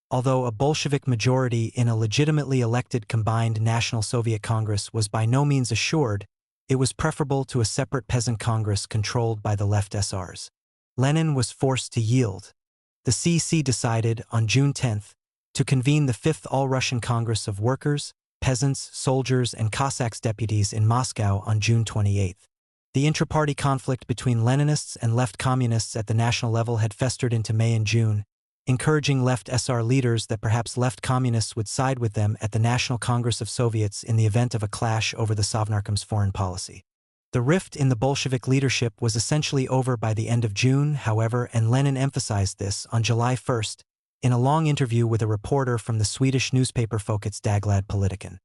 Although a Bolshevik majority in a legitimately elected combined National Soviet Congress was by no means assured, it was preferable to a separate peasant congress controlled by the left SRs. Lenin was forced to yield. The CEC decided, on June 10, to convene the 5th All-Russian Congress of Workers, Peasants, Soldiers, and Cossacks Deputies in Moscow on June 28. The intra-party conflict between Leninists and left communists at the national level had festered into May and June, encouraging left SR leaders that perhaps left communists would side with them at the National Congress of Soviets in the event of a clash over the Sovnarkom's foreign policy. The rift in the Bolshevik leadership was essentially over by the end of June, however, and Lenin emphasized this on July 1 in a long interview with a reporter from the Swedish newspaper Folkets Dagblad Politiken.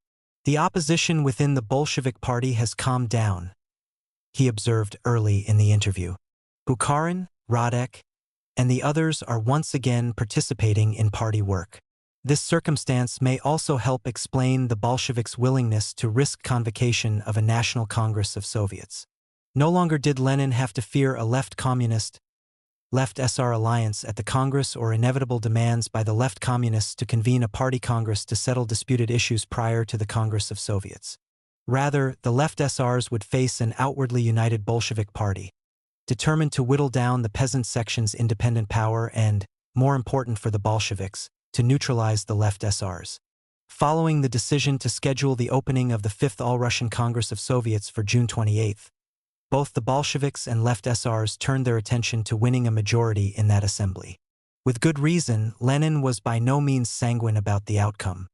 "The opposition within the Bolshevik party has calmed down," he observed early in the interview. "Bukharin, Radek, and the others are once again participating in party work. This circumstance may also help explain the Bolsheviks' willingness to risk convocation of a National Congress of Soviets. No longer did Lenin have to fear a left communist, left SR alliance at the Congress or inevitable demands by the left communists to convene a party Congress to settle disputed issues prior to the Congress of Soviets. Rather, the left SRs would face an outwardly united Bolshevik party, determined to whittle down the peasant section's independent power and, more important for the Bolsheviks, to neutralize the left SRs. Following the decision to schedule the opening of the Fifth All-Russian Congress of Soviets for June 28, both the Bolsheviks and left SRs turned their attention to winning a majority in that assembly. With good reason, Lenin was by no means sanguine about the outcome.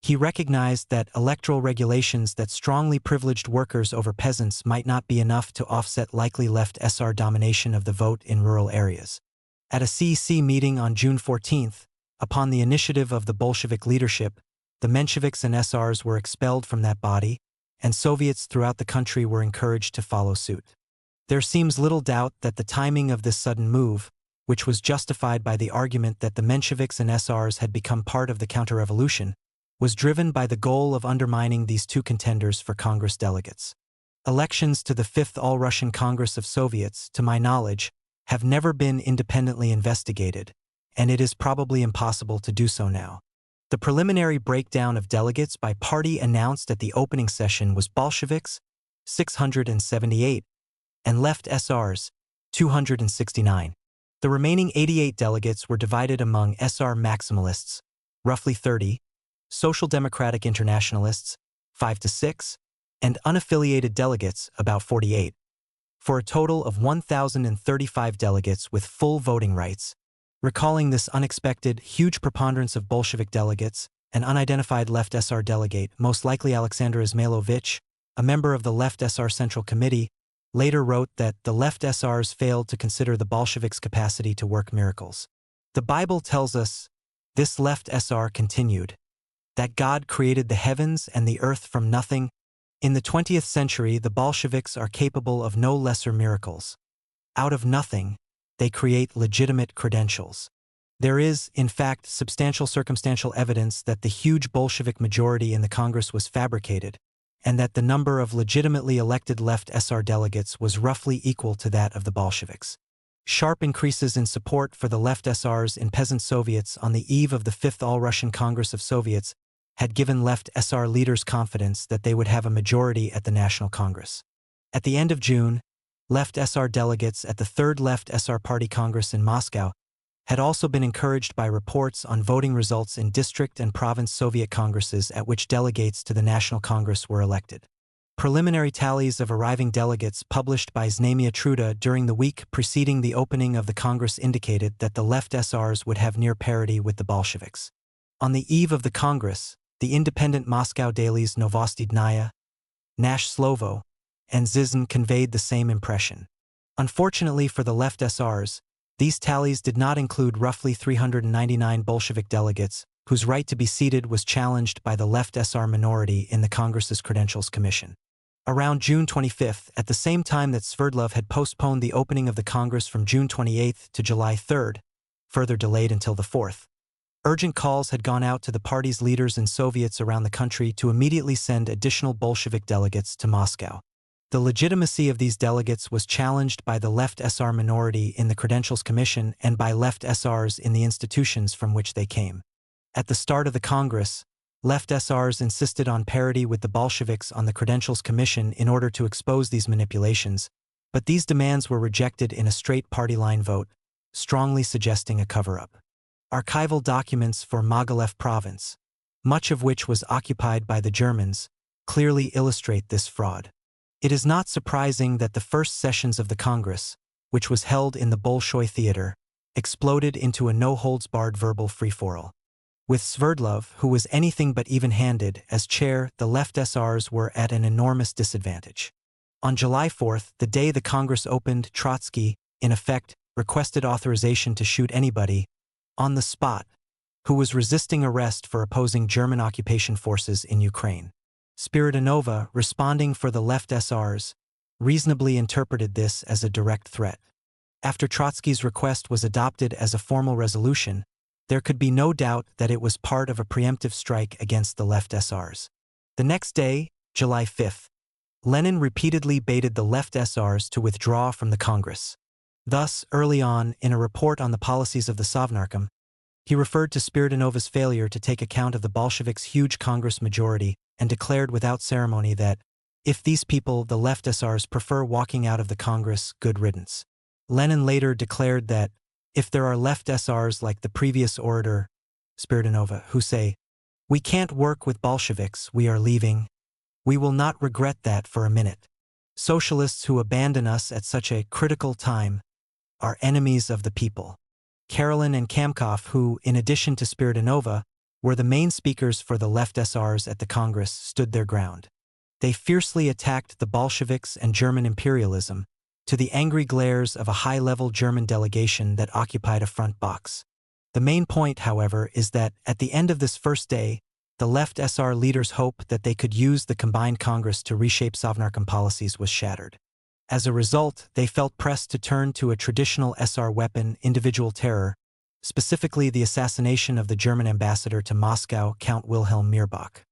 He recognized that electoral regulations that strongly privileged workers over peasants might not be enough to offset likely left SR domination of the vote in rural areas. At a CEC meeting on June 14, upon the initiative of the Bolshevik leadership, the Mensheviks and SRs were expelled from that body, and Soviets throughout the country were encouraged to follow suit. There seems little doubt that the timing of this sudden move, which was justified by the argument that the Mensheviks and SRs had become part of the counter-revolution, was driven by the goal of undermining these two contenders for Congress delegates. Elections to the Fifth All-Russian Congress of Soviets, to my knowledge, have never been independently investigated, and it is probably impossible to do so now. The preliminary breakdown of delegates by party announced at the opening session was Bolsheviks, 678, and left SRs, 269. The remaining 88 delegates were divided among SR maximalists, roughly 30, Social Democratic Internationalists, 5 to 6, and unaffiliated delegates, about 48, for a total of 1,035 delegates with full voting rights. Recalling this unexpected, huge preponderance of Bolshevik delegates, an unidentified left SR delegate, most likely Alexander Izmailovich, a member of the left SR Central Committee, later wrote that the left SRs failed to consider the Bolsheviks' capacity to work miracles. The Bible tells us, this left SR continued, that God created the heavens and the earth from nothing. In the 20th century, the Bolsheviks are capable of no lesser miracles. Out of nothing, they create legitimate credentials. There is, in fact, substantial circumstantial evidence that the huge Bolshevik majority in the Congress was fabricated, and that the number of legitimately elected left SR delegates was roughly equal to that of the Bolsheviks. Sharp increases in support for the left SRs in peasant Soviets on the eve of the Fifth All-Russian Congress of Soviets had given left SR leaders confidence that they would have a majority at the National Congress. At the end of June, left SR delegates at the Third Left SR Party Congress in Moscow had also been encouraged by reports on voting results in district and province Soviet congresses at which delegates to the National Congress were elected. Preliminary tallies of arriving delegates published by Znamia Truda during the week preceding the opening of the Congress indicated that the left SRs would have near parity with the Bolsheviks. On the eve of the Congress, the independent Moscow dailies Novosti Dnaya, Nash Slovo, and Zizn conveyed the same impression. Unfortunately for the left SRs, these tallies did not include roughly 399 Bolshevik delegates, whose right to be seated was challenged by the left SR minority in the Congress's Credentials Commission. Around June 25, at the same time that Sverdlov had postponed the opening of the Congress from June 28 to July 3, further delayed until the 4th, urgent calls had gone out to the party's leaders and Soviets around the country to immediately send additional Bolshevik delegates to Moscow. The legitimacy of these delegates was challenged by the left SR minority in the Credentials Commission and by left SRs in the institutions from which they came. At the start of the Congress, left SRs insisted on parity with the Bolsheviks on the Credentials Commission in order to expose these manipulations, but these demands were rejected in a straight party line vote, strongly suggesting a cover-up. Archival documents for Mogilev province, much of which was occupied by the Germans, clearly illustrate this fraud. It is not surprising that the first sessions of the Congress, which was held in the Bolshoi Theater, exploded into a no-holds-barred verbal free-for-all. With Sverdlov, who was anything but even-handed, as chair, the left SRs were at an enormous disadvantage. On July 4, the day the Congress opened, Trotsky, in effect, requested authorization to shoot anybody, on the spot, who was resisting arrest for opposing German occupation forces in Ukraine. Spiridonova, responding for the left SRs, reasonably interpreted this as a direct threat. After Trotsky's request was adopted as a formal resolution, there could be no doubt that it was part of a preemptive strike against the left SRs. The next day, July 5, Lenin repeatedly baited the left SRs to withdraw from the Congress. Thus, early on, in a report on the policies of the Sovnarkom, he referred to Spiridonova's failure to take account of the Bolsheviks' huge Congress majority and declared without ceremony that, if these people, the left SRs, prefer walking out of the Congress, good riddance. Lenin later declared that, if there are left SRs like the previous orator, Spiridonova, who say, "We can't work with Bolsheviks, we are leaving. We will not regret that for a minute. Socialists who abandon us at such a critical time are enemies of the people." Karelin and Kamkov, who, in addition to Spiridonova, were the main speakers for the left SRs at the Congress, stood their ground. They fiercely attacked the Bolsheviks and German imperialism, to the angry glares of a high-level German delegation that occupied a front box. The main point, however, is that, at the end of this first day, the left SR leaders' hope that they could use the combined Congress to reshape Sovnarkom policies was shattered. As a result, they felt pressed to turn to a traditional SR weapon, individual terror, specifically the assassination of the German ambassador to Moscow, Count Wilhelm Mirbach.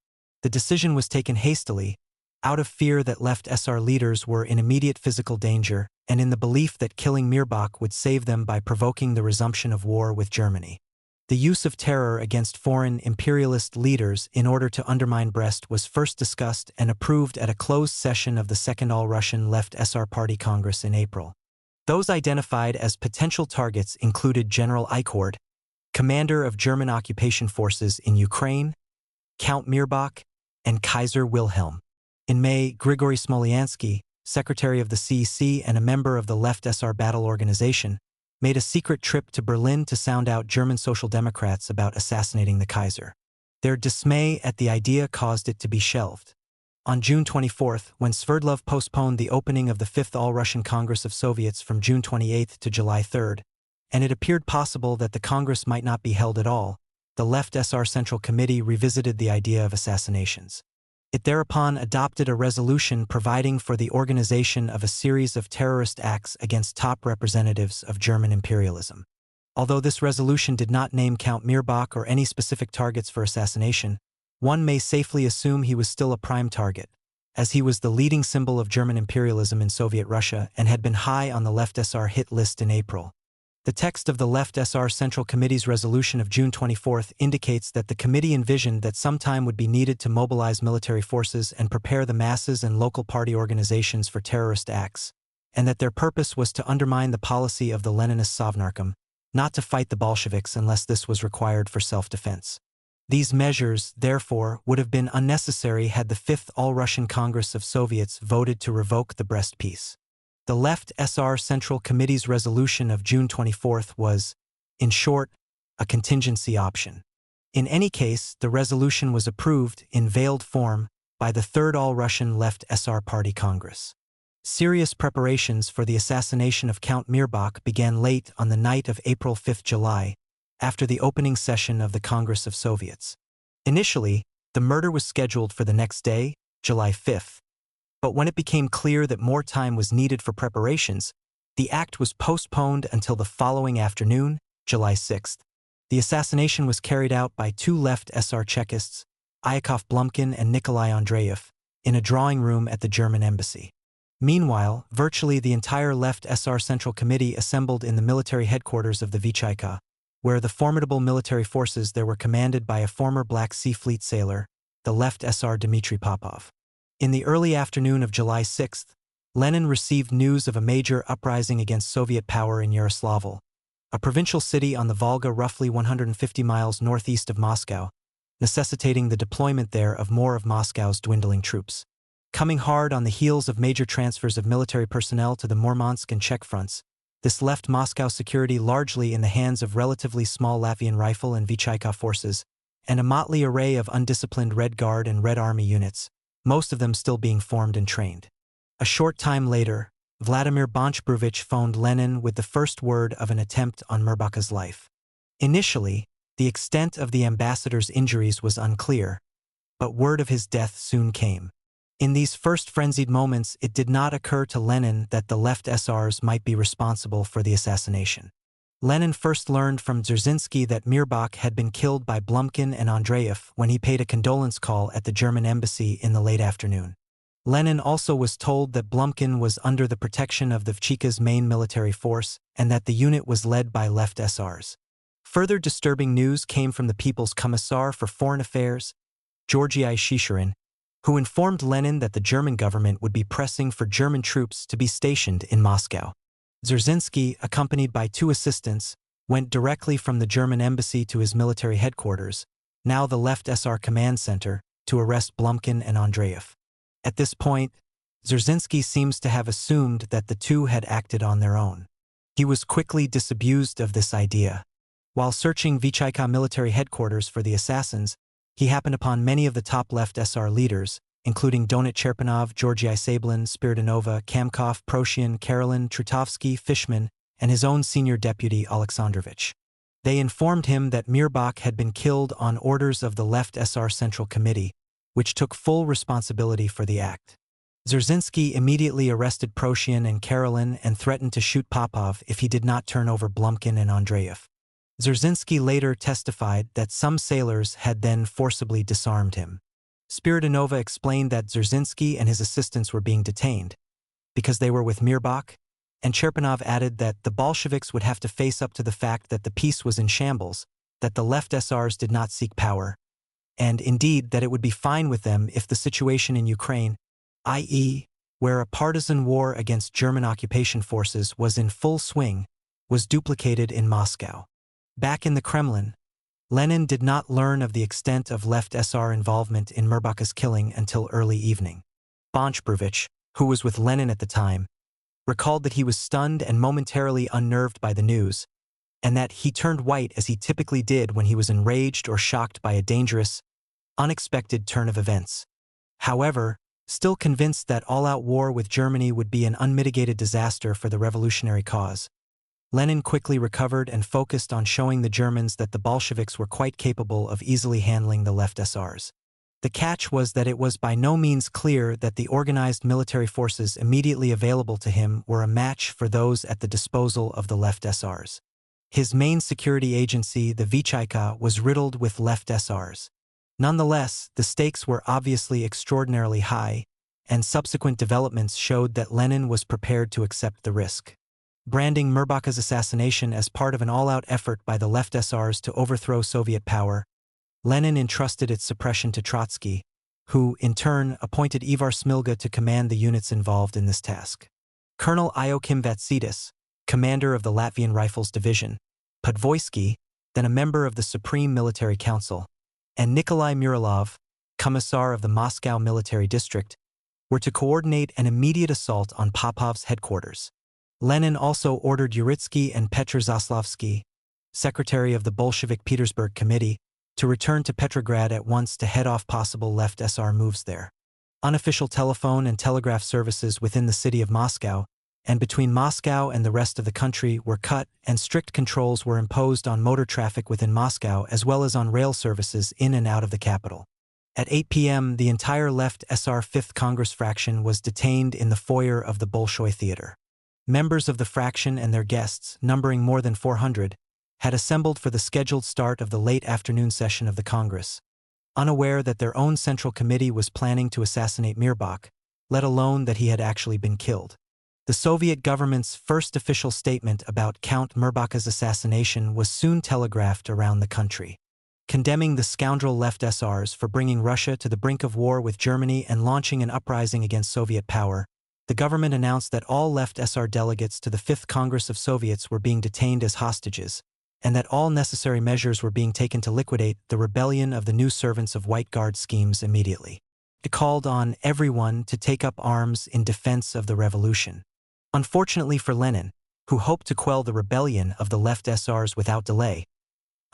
The decision was taken hastily, out of fear that left SR leaders were in immediate physical danger, and in the belief that killing Mirbach would save them by provoking the resumption of war with Germany. The use of terror against foreign imperialist leaders in order to undermine Brest was first discussed and approved at a closed session of the Second All-Russian Left SR Party Congress in April. Those identified as potential targets included General Eichhorn, commander of German occupation forces in Ukraine, Count Mirbach, and Kaiser Wilhelm. In May, Grigory Smolyansky, secretary of the CEC and a member of the Left SR Battle Organization, made a secret trip to Berlin to sound out German Social Democrats about assassinating the Kaiser. Their dismay at the idea caused it to be shelved. On June 24, when Sverdlov postponed the opening of the Fifth All-Russian Congress of Soviets from June 28 to July 3, and it appeared possible that the Congress might not be held at all, the Left SR Central Committee revisited the idea of assassinations. It thereupon adopted a resolution providing for the organization of a series of terrorist acts against top representatives of German imperialism. Although this resolution did not name Count Mirbach or any specific targets for assassination, one may safely assume he was still a prime target, as he was the leading symbol of German imperialism in Soviet Russia and had been high on the Left SR hit list in April. The text of the Left SR Central Committee's resolution of June 24 indicates that the committee envisioned that some time would be needed to mobilize military forces and prepare the masses and local party organizations for terrorist acts, and that their purpose was to undermine the policy of the Leninist Sovnarkom, not to fight the Bolsheviks unless this was required for self-defense. These measures, therefore, would have been unnecessary had the Fifth All-Russian Congress of Soviets voted to revoke the Brest Peace. The Left SR Central Committee's resolution of June 24 was, in short, a contingency option. In any case, the resolution was approved, in veiled form, by the Third All-Russian Left SR Party Congress. Serious preparations for the assassination of Count Mirbach began late on the night of April 5 July, after the opening session of the Congress of Soviets. Initially, the murder was scheduled for the next day, July 5. But when it became clear that more time was needed for preparations, the act was postponed until the following afternoon, July 6. The assassination was carried out by two Left SR Chekists, Yakov Blumkin and Nikolai Andreyev, in a drawing room at the German embassy. Meanwhile, virtually the entire Left SR Central Committee assembled in the military headquarters of the Vychaika, where the formidable military forces there were commanded by a former Black Sea Fleet sailor, the Left SR Dmitry Popov. In the early afternoon of July 6, Lenin received news of a major uprising against Soviet power in Yaroslavl, a provincial city on the Volga roughly 150 miles northeast of Moscow, necessitating the deployment there of more of Moscow's dwindling troops. Coming hard on the heels of major transfers of military personnel to the Murmansk and Czech fronts, this left Moscow security largely in the hands of relatively small Latvian Rifle and Vychaika forces, and a motley array of undisciplined Red Guard and Red Army units, most of them still being formed and trained. A short time later, Vladimir Bonchbruvich phoned Lenin with the first word of an attempt on Mirbach's life. Initially, the extent of the ambassador's injuries was unclear, but word of his death soon came. In these first frenzied moments, it did not occur to Lenin that the Left SRs might be responsible for the assassination. Lenin first learned from Dzerzhinsky that Mirbach had been killed by Blumkin and Andreyev when he paid a condolence call at the German embassy in the late afternoon. Lenin also was told that Blumkin was under the protection of the Vychaika's main military force and that the unit was led by Left SRs. Further disturbing news came from the People's Commissar for Foreign Affairs, Georgii Shishirin, who informed Lenin that the German government would be pressing for German troops to be stationed in Moscow. Dzerzhinsky, accompanied by two assistants, went directly from the German embassy to his military headquarters, now the Left SR command center, to arrest Blumkin and Andreev. At this point, Dzerzhinsky seems to have assumed that the two had acted on their own. He was quickly disabused of this idea. While searching Vychaika military headquarters for the assassins, he happened upon many of the top Left SR leaders, including Donat Cherpanov, Georgii Sablin, Spiridonova, Kamkov, Proshian, Karelin, Trutovsky, Fishman, and his own senior deputy Alexandrovich. They informed him that Mirbach had been killed on orders of the Left SR Central Committee, which took full responsibility for the act. Dzerzhinsky immediately arrested Proshian and Karelin and threatened to shoot Popov if he did not turn over Blumkin and Andreev. Dzerzhinsky later testified that some sailors had then forcibly disarmed him. Spiridonova explained that Dzerzhinsky and his assistants were being detained because they were with Mirbach, and Cherpanov added that the Bolsheviks would have to face up to the fact that the peace was in shambles, that the Left SRs did not seek power, and indeed that it would be fine with them if the situation in Ukraine, i.e., where a partisan war against German occupation forces was in full swing, was duplicated in Moscow. Back in the Kremlin, Lenin did not learn of the extent of Left SR involvement in Mirbach's killing until early evening. Bolsheviks, who was with Lenin at the time, recalled that he was stunned and momentarily unnerved by the news, and that he turned white as he typically did when he was enraged or shocked by a dangerous, unexpected turn of events. However, still convinced that all-out war with Germany would be an unmitigated disaster for the revolutionary cause, Lenin quickly recovered and focused on showing the Germans that the Bolsheviks were quite capable of easily handling the Left SRs. The catch was that it was by no means clear that the organized military forces immediately available to him were a match for those at the disposal of the Left SRs. His main security agency, the Vychaika, was riddled with Left SRs. Nonetheless, the stakes were obviously extraordinarily high, and subsequent developments showed that Lenin was prepared to accept the risk. Branding Mirbach's assassination as part of an all-out effort by the Left SRs to overthrow Soviet power, Lenin entrusted its suppression to Trotsky, who, in turn, appointed Ivar Smilga to command the units involved in this task. Colonel Ioachim Vatsidis, commander of the Latvian Rifles Division, Podvoisky, then a member of the Supreme Military Council, and Nikolai Muralov, commissar of the Moscow Military District, were to coordinate an immediate assault on Popov's headquarters. Lenin also ordered Uritsky and Petr Zaslavsky, secretary of the Bolshevik Petersburg Committee, to return to Petrograd at once to head off possible Left SR moves there. Unofficial telephone and telegraph services within the city of Moscow and between Moscow and the rest of the country were cut, and strict controls were imposed on motor traffic within Moscow as well as on rail services in and out of the capital. At 8 p.m., the entire Left SR 5th Congress fraction was detained in the foyer of the Bolshoi Theater. Members of the fraction and their guests, numbering more than 400, had assembled for the scheduled start of the late afternoon session of the Congress, unaware that their own Central Committee was planning to assassinate Mirbach, let alone that he had actually been killed. The Soviet government's first official statement about Count Mirbach's assassination was soon telegraphed around the country. Condemning the scoundrel Left SRs for bringing Russia to the brink of war with Germany and launching an uprising against Soviet power, the government announced that all Left SR delegates to the Fifth Congress of Soviets were being detained as hostages, and that all necessary measures were being taken to liquidate the rebellion of the new servants of White Guard schemes immediately. It called on everyone to take up arms in defense of the revolution. Unfortunately for Lenin, who hoped to quell the rebellion of the Left SRs without delay,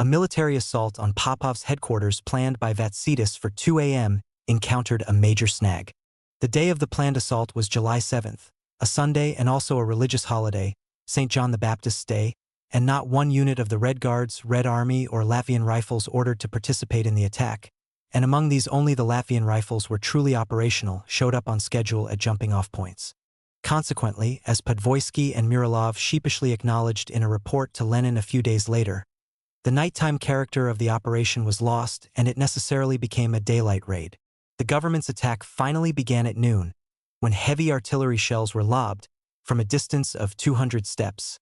a military assault on Popov's headquarters planned by Vatsidis for 2 a.m. encountered a major snag. The day of the planned assault was July 7th, a Sunday and also a religious holiday, St. John the Baptist's Day, and not one unit of the Red Guards, Red Army, or Latvian Rifles ordered to participate in the attack, and among these only the Latvian Rifles were truly operational, showed up on schedule at jumping-off points. Consequently, as Podvoisky and Muralov sheepishly acknowledged in a report to Lenin a few days later, the nighttime character of the operation was lost and it necessarily became a daylight raid. The government's attack finally began at noon, when heavy artillery shells were lobbed, from a distance of 200 steps,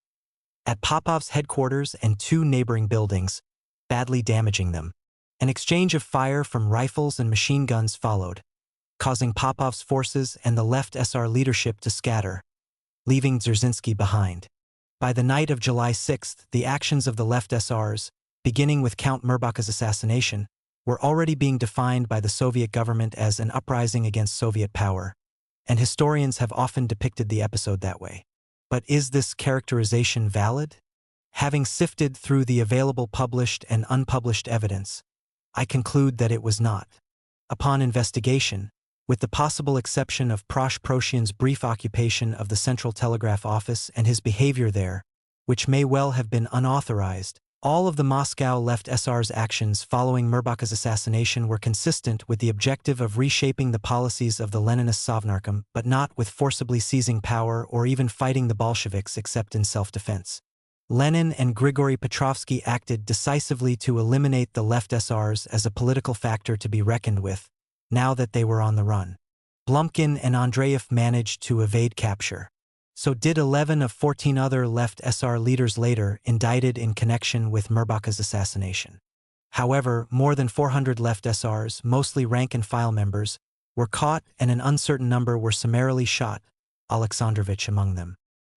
at Popov's headquarters and 2 neighboring buildings, badly damaging them. An exchange of fire from rifles and machine guns followed, causing Popov's forces and the Left SR leadership to scatter, leaving Dzerzhinsky behind. By the night of July 6, the actions of the left SRs, beginning with Count Mirbach's assassination, were already being defined by the Soviet government as an uprising against Soviet power, and historians have often depicted the episode that way. But is this characterization valid? Having sifted through the available published and unpublished evidence, I conclude that it was not. Upon investigation, with the possible exception of Proshian's brief occupation of the Central Telegraph Office and his behavior there, which may well have been unauthorized, all of the Moscow left SR's actions following Mirbach's assassination were consistent with the objective of reshaping the policies of the Leninist Sovnarkom, but not with forcibly seizing power or even fighting the Bolsheviks except in self-defense. Lenin and Grigory Petrovsky acted decisively to eliminate the left SRs as a political factor to be reckoned with, now that they were on the run. Blumkin and Andreev managed to evade capture. So did 11 of 14 other left SR leaders later indicted in connection with Mirbach's assassination. However, more than 400 left SRs, mostly rank-and-file members, were caught and an uncertain number were summarily shot, Alexandrovich among them.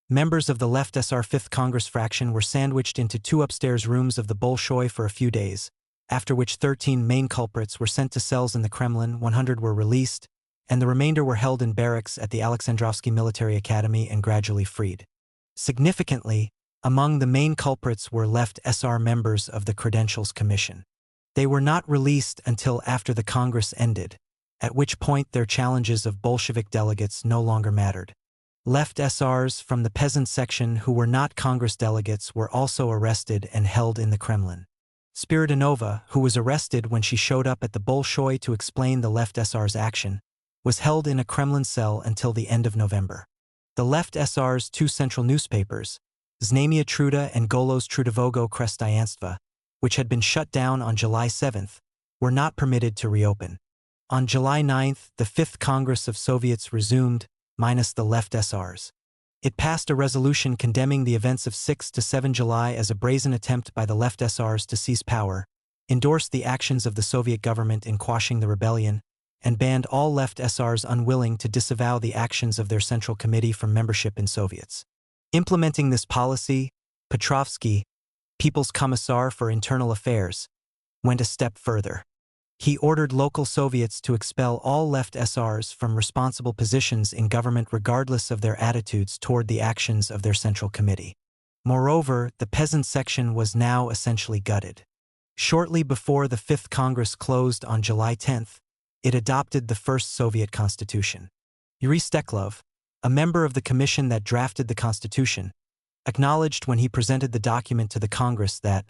Members of the left SR 5th Congress fraction were sandwiched into 2 upstairs rooms of the Bolshoi for a few days, after which 13 main culprits were sent to cells in the Kremlin, 100 were released, and the remainder were held in barracks at the Alexandrovsky Military Academy and gradually freed. Significantly, among the main culprits were left SR members of the Credentials Commission. They were not released until after the Congress ended, at which point their challenges of Bolshevik delegates no longer mattered. Left SRs from the peasant section who were not Congress delegates were also arrested and held in the Kremlin. Spiridonova, who was arrested when she showed up at the Bolshoi to explain the left SR's action, was held in a Kremlin cell until the end of November. The left SR's 2 central newspapers, Znamia Truda and Golos Trudovogo Krestayanstva, which had been shut down on July 7, were not permitted to reopen. On July 9, the 5th Congress of Soviets resumed, minus the left SRs. It passed a resolution condemning the events of 6 to 7 July as a brazen attempt by the left SRs to seize power, endorsed the actions of the Soviet government in quashing the rebellion, and banned all left SRs unwilling to disavow the actions of their Central Committee from membership in Soviets. Implementing this policy, Petrovsky, People's Commissar for Internal Affairs, went a step further. He ordered local Soviets to expel all left SRs from responsible positions in government regardless of their attitudes toward the actions of their Central Committee. Moreover, the peasant section was now essentially gutted. Shortly before the 5th Congress closed on July 10, it adopted the first Soviet constitution. Yuri Steklov, a member of the commission that drafted the constitution, acknowledged when he presented the document to the Congress that,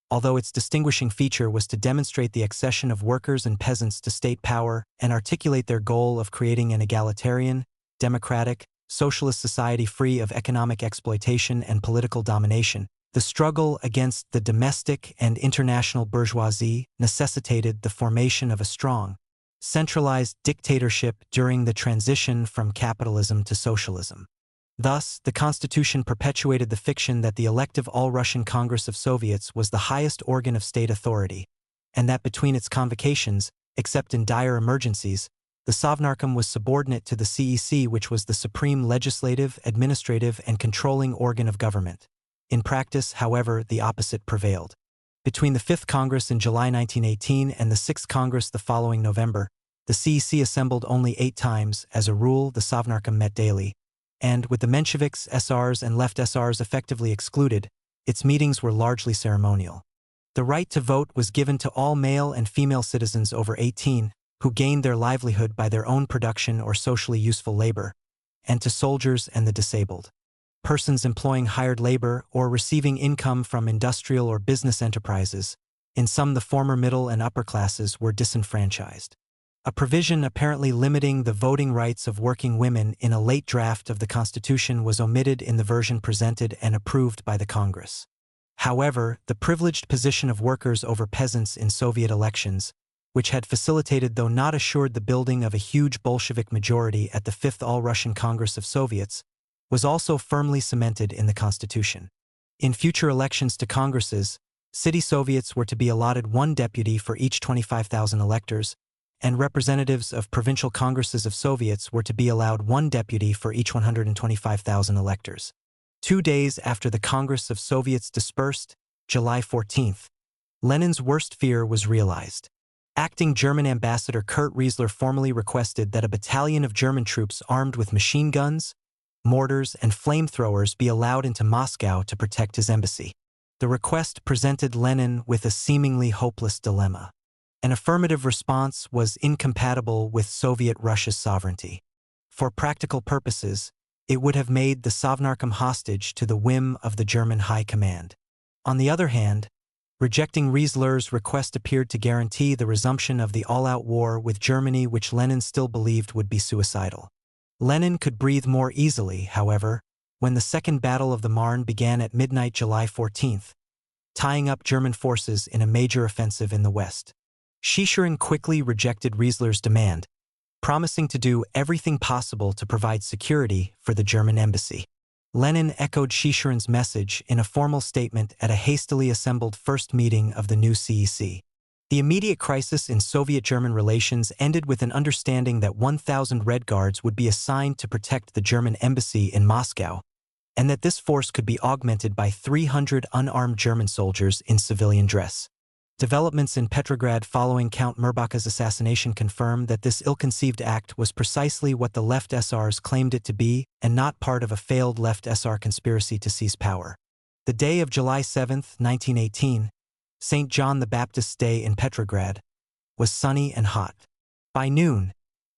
although its distinguishing feature was to demonstrate the accession of workers and peasants to state power and articulate their goal of creating an egalitarian, democratic, socialist society free of economic exploitation and political domination, the struggle against the domestic and international bourgeoisie necessitated the formation of a strong, centralized dictatorship during the transition from capitalism to socialism. Thus, the Constitution perpetuated the fiction that the elective All-Russian Congress of Soviets was the highest organ of state authority, and that between its convocations, except in dire emergencies, the Sovnarkom was subordinate to the CEC, which was the supreme legislative, administrative, and controlling organ of government. In practice, however, the opposite prevailed. Between the 5th Congress in July 1918 and the 6th Congress the following November, the CEC assembled only 8 times. As a rule, the Sovnarkom met daily, and, with the Mensheviks, SRs, and left SRs effectively excluded, its meetings were largely ceremonial. The right to vote was given to all male and female citizens over 18, who gained their livelihood by their own production or socially useful labor, and to soldiers and the disabled. Persons employing hired labor or receiving income from industrial or business enterprises, in some the former middle and upper classes, were disenfranchised. A provision apparently limiting the voting rights of working women in a late draft of the Constitution was omitted in the version presented and approved by the Congress. However, the privileged position of workers over peasants in Soviet elections, which had facilitated though not assured the building of a huge Bolshevik majority at the 5th All-Russian Congress of Soviets, was also firmly cemented in the Constitution. In future elections to Congresses, city Soviets were to be allotted 1 deputy for each 25,000 electors, and representatives of provincial Congresses of Soviets were to be allowed 1 deputy for each 125,000 electors. 2 days after the Congress of Soviets dispersed, July 14th, Lenin's worst fear was realized. Acting German Ambassador Kurt Riesler formally requested that a battalion of German troops armed with machine guns, mortars, and flamethrowers be allowed into Moscow to protect his embassy. The request presented Lenin with a seemingly hopeless dilemma. An affirmative response was incompatible with Soviet Russia's sovereignty. For practical purposes, it would have made the Sovnarkom hostage to the whim of the German High Command. On the other hand, rejecting Riesler's request appeared to guarantee the resumption of the all-out war with Germany, which Lenin still believed would be suicidal. Lenin could breathe more easily, however, when the Second Battle of the Marne began at midnight July 14th, tying up German forces in a major offensive in the west. Schischerin quickly rejected Riesler's demand, promising to do everything possible to provide security for the German embassy. Lenin echoed Schischerin's message in a formal statement at a hastily assembled first meeting of the new CEC. The immediate crisis in Soviet-German relations ended with an understanding that 1,000 Red Guards would be assigned to protect the German embassy in Moscow, and that this force could be augmented by 300 unarmed German soldiers in civilian dress. Developments in Petrograd following Count Mirbach's assassination confirmed that this ill-conceived act was precisely what the left SRs claimed it to be, and not part of a failed left SR conspiracy to seize power. The day of July 7, 1918, St. John the Baptist's Day in Petrograd, was sunny and hot. By noon,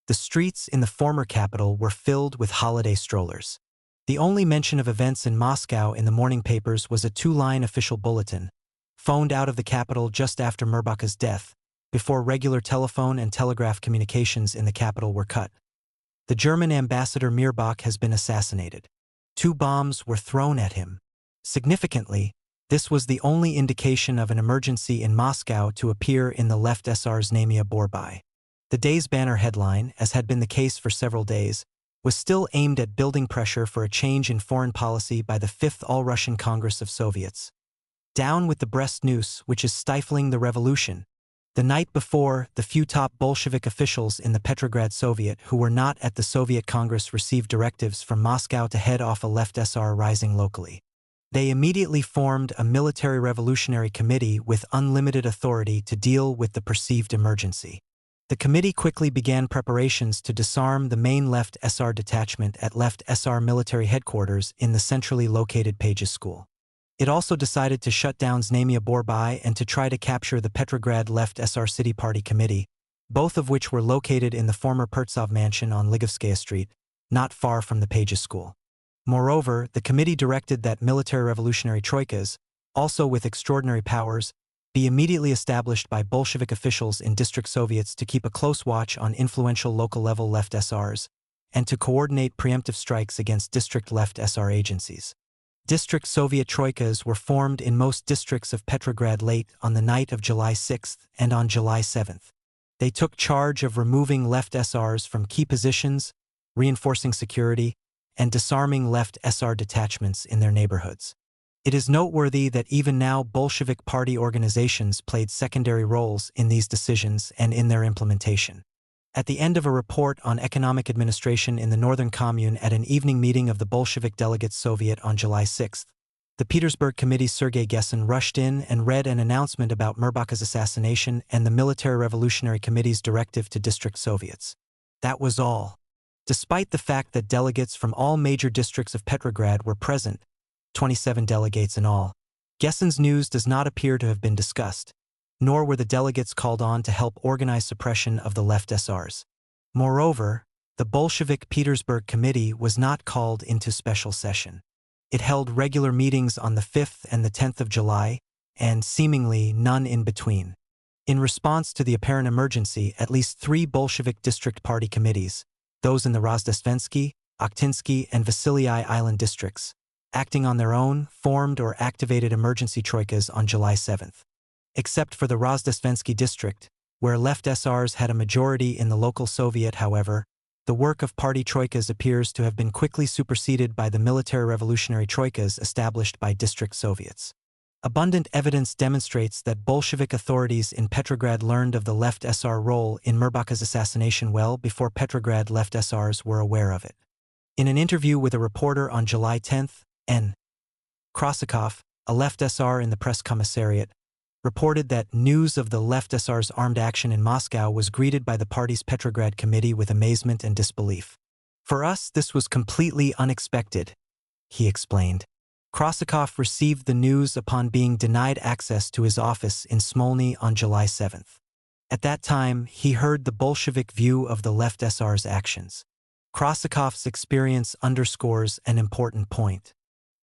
the streets in the former capital were filled with holiday strollers. The only mention of events in Moscow in the morning papers was a 2-line official bulletin, phoned out of the capital just after Mirbach's death, before regular telephone and telegraph communications in the capital were cut. The German ambassador Mirbach has been assassinated. 2 bombs were thrown at him. Significantly, this was the only indication of an emergency in Moscow to appear in the left SR's Znamia Borbai. The day's banner headline, as had been the case for several days, was still aimed at building pressure for a change in foreign policy by the Fifth All-Russian Congress of Soviets. Down with the Brest noose, which is stifling the revolution. The night before, the few top Bolshevik officials in the Petrograd Soviet who were not at the Soviet Congress received directives from Moscow to head off a left SR rising locally. They immediately formed a military revolutionary committee with unlimited authority to deal with the perceived emergency. The committee quickly began preparations to disarm the main left SR detachment at left SR military headquarters in the centrally located Pages School. It also decided to shut down Znamia Borbai and to try to capture the Petrograd Left SR City Party Committee, both of which were located in the former Pertsov mansion on Ligovskaya Street, not far from the Pages School. Moreover, the committee directed that military revolutionary troikas, also with extraordinary powers, be immediately established by Bolshevik officials in district Soviets to keep a close watch on influential local-level left SRs, and to coordinate preemptive strikes against district left SR agencies. District Soviet troikas were formed in most districts of Petrograd late on the night of July 6th and on July 7th. They took charge of removing left SRs from key positions, reinforcing security, and disarming left SR detachments in their neighborhoods. It is noteworthy that even now Bolshevik party organizations played secondary roles in these decisions and in their implementation. At the end of a report on economic administration in the Northern Commune at an evening meeting of the Bolshevik Delegates Soviet on July 6, the Petersburg Committee's Sergei Gessen rushed in and read an announcement about Mirbach's assassination and the Military Revolutionary Committee's directive to district Soviets. That was all. Despite the fact that delegates from all major districts of Petrograd were present, 27 delegates in all, Gessen's news does not appear to have been discussed, nor were the delegates called on to help organize suppression of the left SRs. Moreover, the Bolshevik Petersburg Committee was not called into special session. It held regular meetings on the 5th and the 10th of July, and seemingly none in between. In response to the apparent emergency, at least 3 Bolshevik district party committees, those in the Rozdestvensky, Okhtinsky, and Vasily Island districts, acting on their own, formed or activated emergency troikas on July 7th. Except for the Rozdestvensky district, where left SRs had a majority in the local Soviet, however, the work of party troikas appears to have been quickly superseded by the military revolutionary troikas established by district Soviets. Abundant evidence demonstrates that Bolshevik authorities in Petrograd learned of the left SR role in Mirbach's assassination well before Petrograd left SRs were aware of it. In an interview with a reporter on July 10th, N. Krassikov, a left SR in the press commissariat, reported that news of the left SR's armed action in Moscow was greeted by the party's Petrograd committee with amazement and disbelief. "For us, this was completely unexpected," he explained. Krassikov received the news upon being denied access to his office in Smolny on July 7th. At that time, he heard the Bolshevik view of the left SR's actions. Krassikov's experience underscores an important point.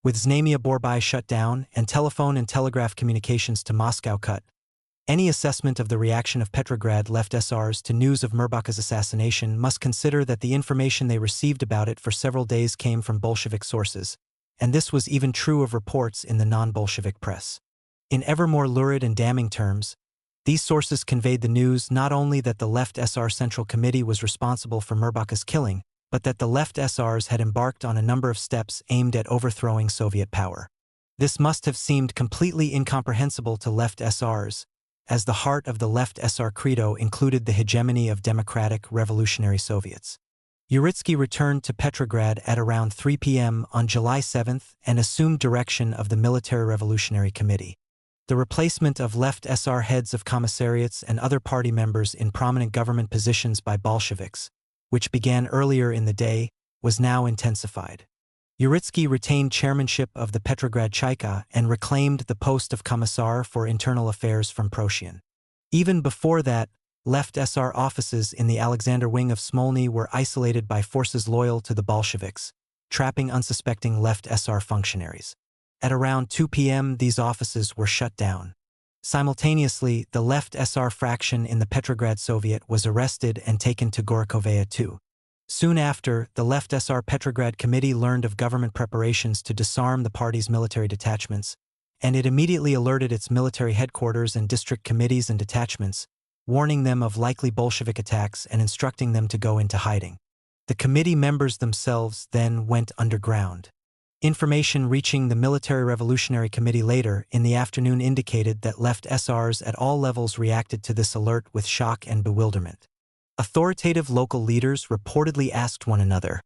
With Znamia Borbai shut down and telephone and telegraph communications to Moscow cut, any assessment of the reaction of Petrograd left SRs to news of Mirbach's assassination must consider that the information they received about it for several days came from Bolshevik sources, and this was even true of reports in the non-Bolshevik press. In ever more lurid and damning terms, these sources conveyed the news not only that the left SR Central Committee was responsible for Mirbach's killing, but that the left SRs had embarked on a number of steps aimed at overthrowing Soviet power. This must have seemed completely incomprehensible to left SRs, as the heart of the left SR credo included the hegemony of democratic revolutionary Soviets. Uritsky returned to Petrograd at around 3 p.m. on July 7th and assumed direction of the Military Revolutionary Committee. The replacement of left SR heads of commissariats and other party members in prominent government positions by Bolsheviks, which began earlier in the day, was now intensified. Uritsky retained chairmanship of the Petrograd Chaika and reclaimed the post of Commissar for Internal Affairs from Proshian. Even before that, left SR offices in the Alexander wing of Smolny were isolated by forces loyal to the Bolsheviks, trapping unsuspecting left SR functionaries. At around 2 p.m. these offices were shut down. Simultaneously, the left SR fraction in the Petrograd Soviet was arrested and taken to Gorokhovaya too. Soon after, the left SR Petrograd Committee learned of government preparations to disarm the party's military detachments, and it immediately alerted its military headquarters and district committees and detachments, warning them of likely Bolshevik attacks and instructing them to go into hiding. The committee members themselves then went underground. Information reaching the Military Revolutionary Committee later in the afternoon indicated that left SRs at all levels reacted to this alert with shock and bewilderment. Authoritative local leaders reportedly asked one another,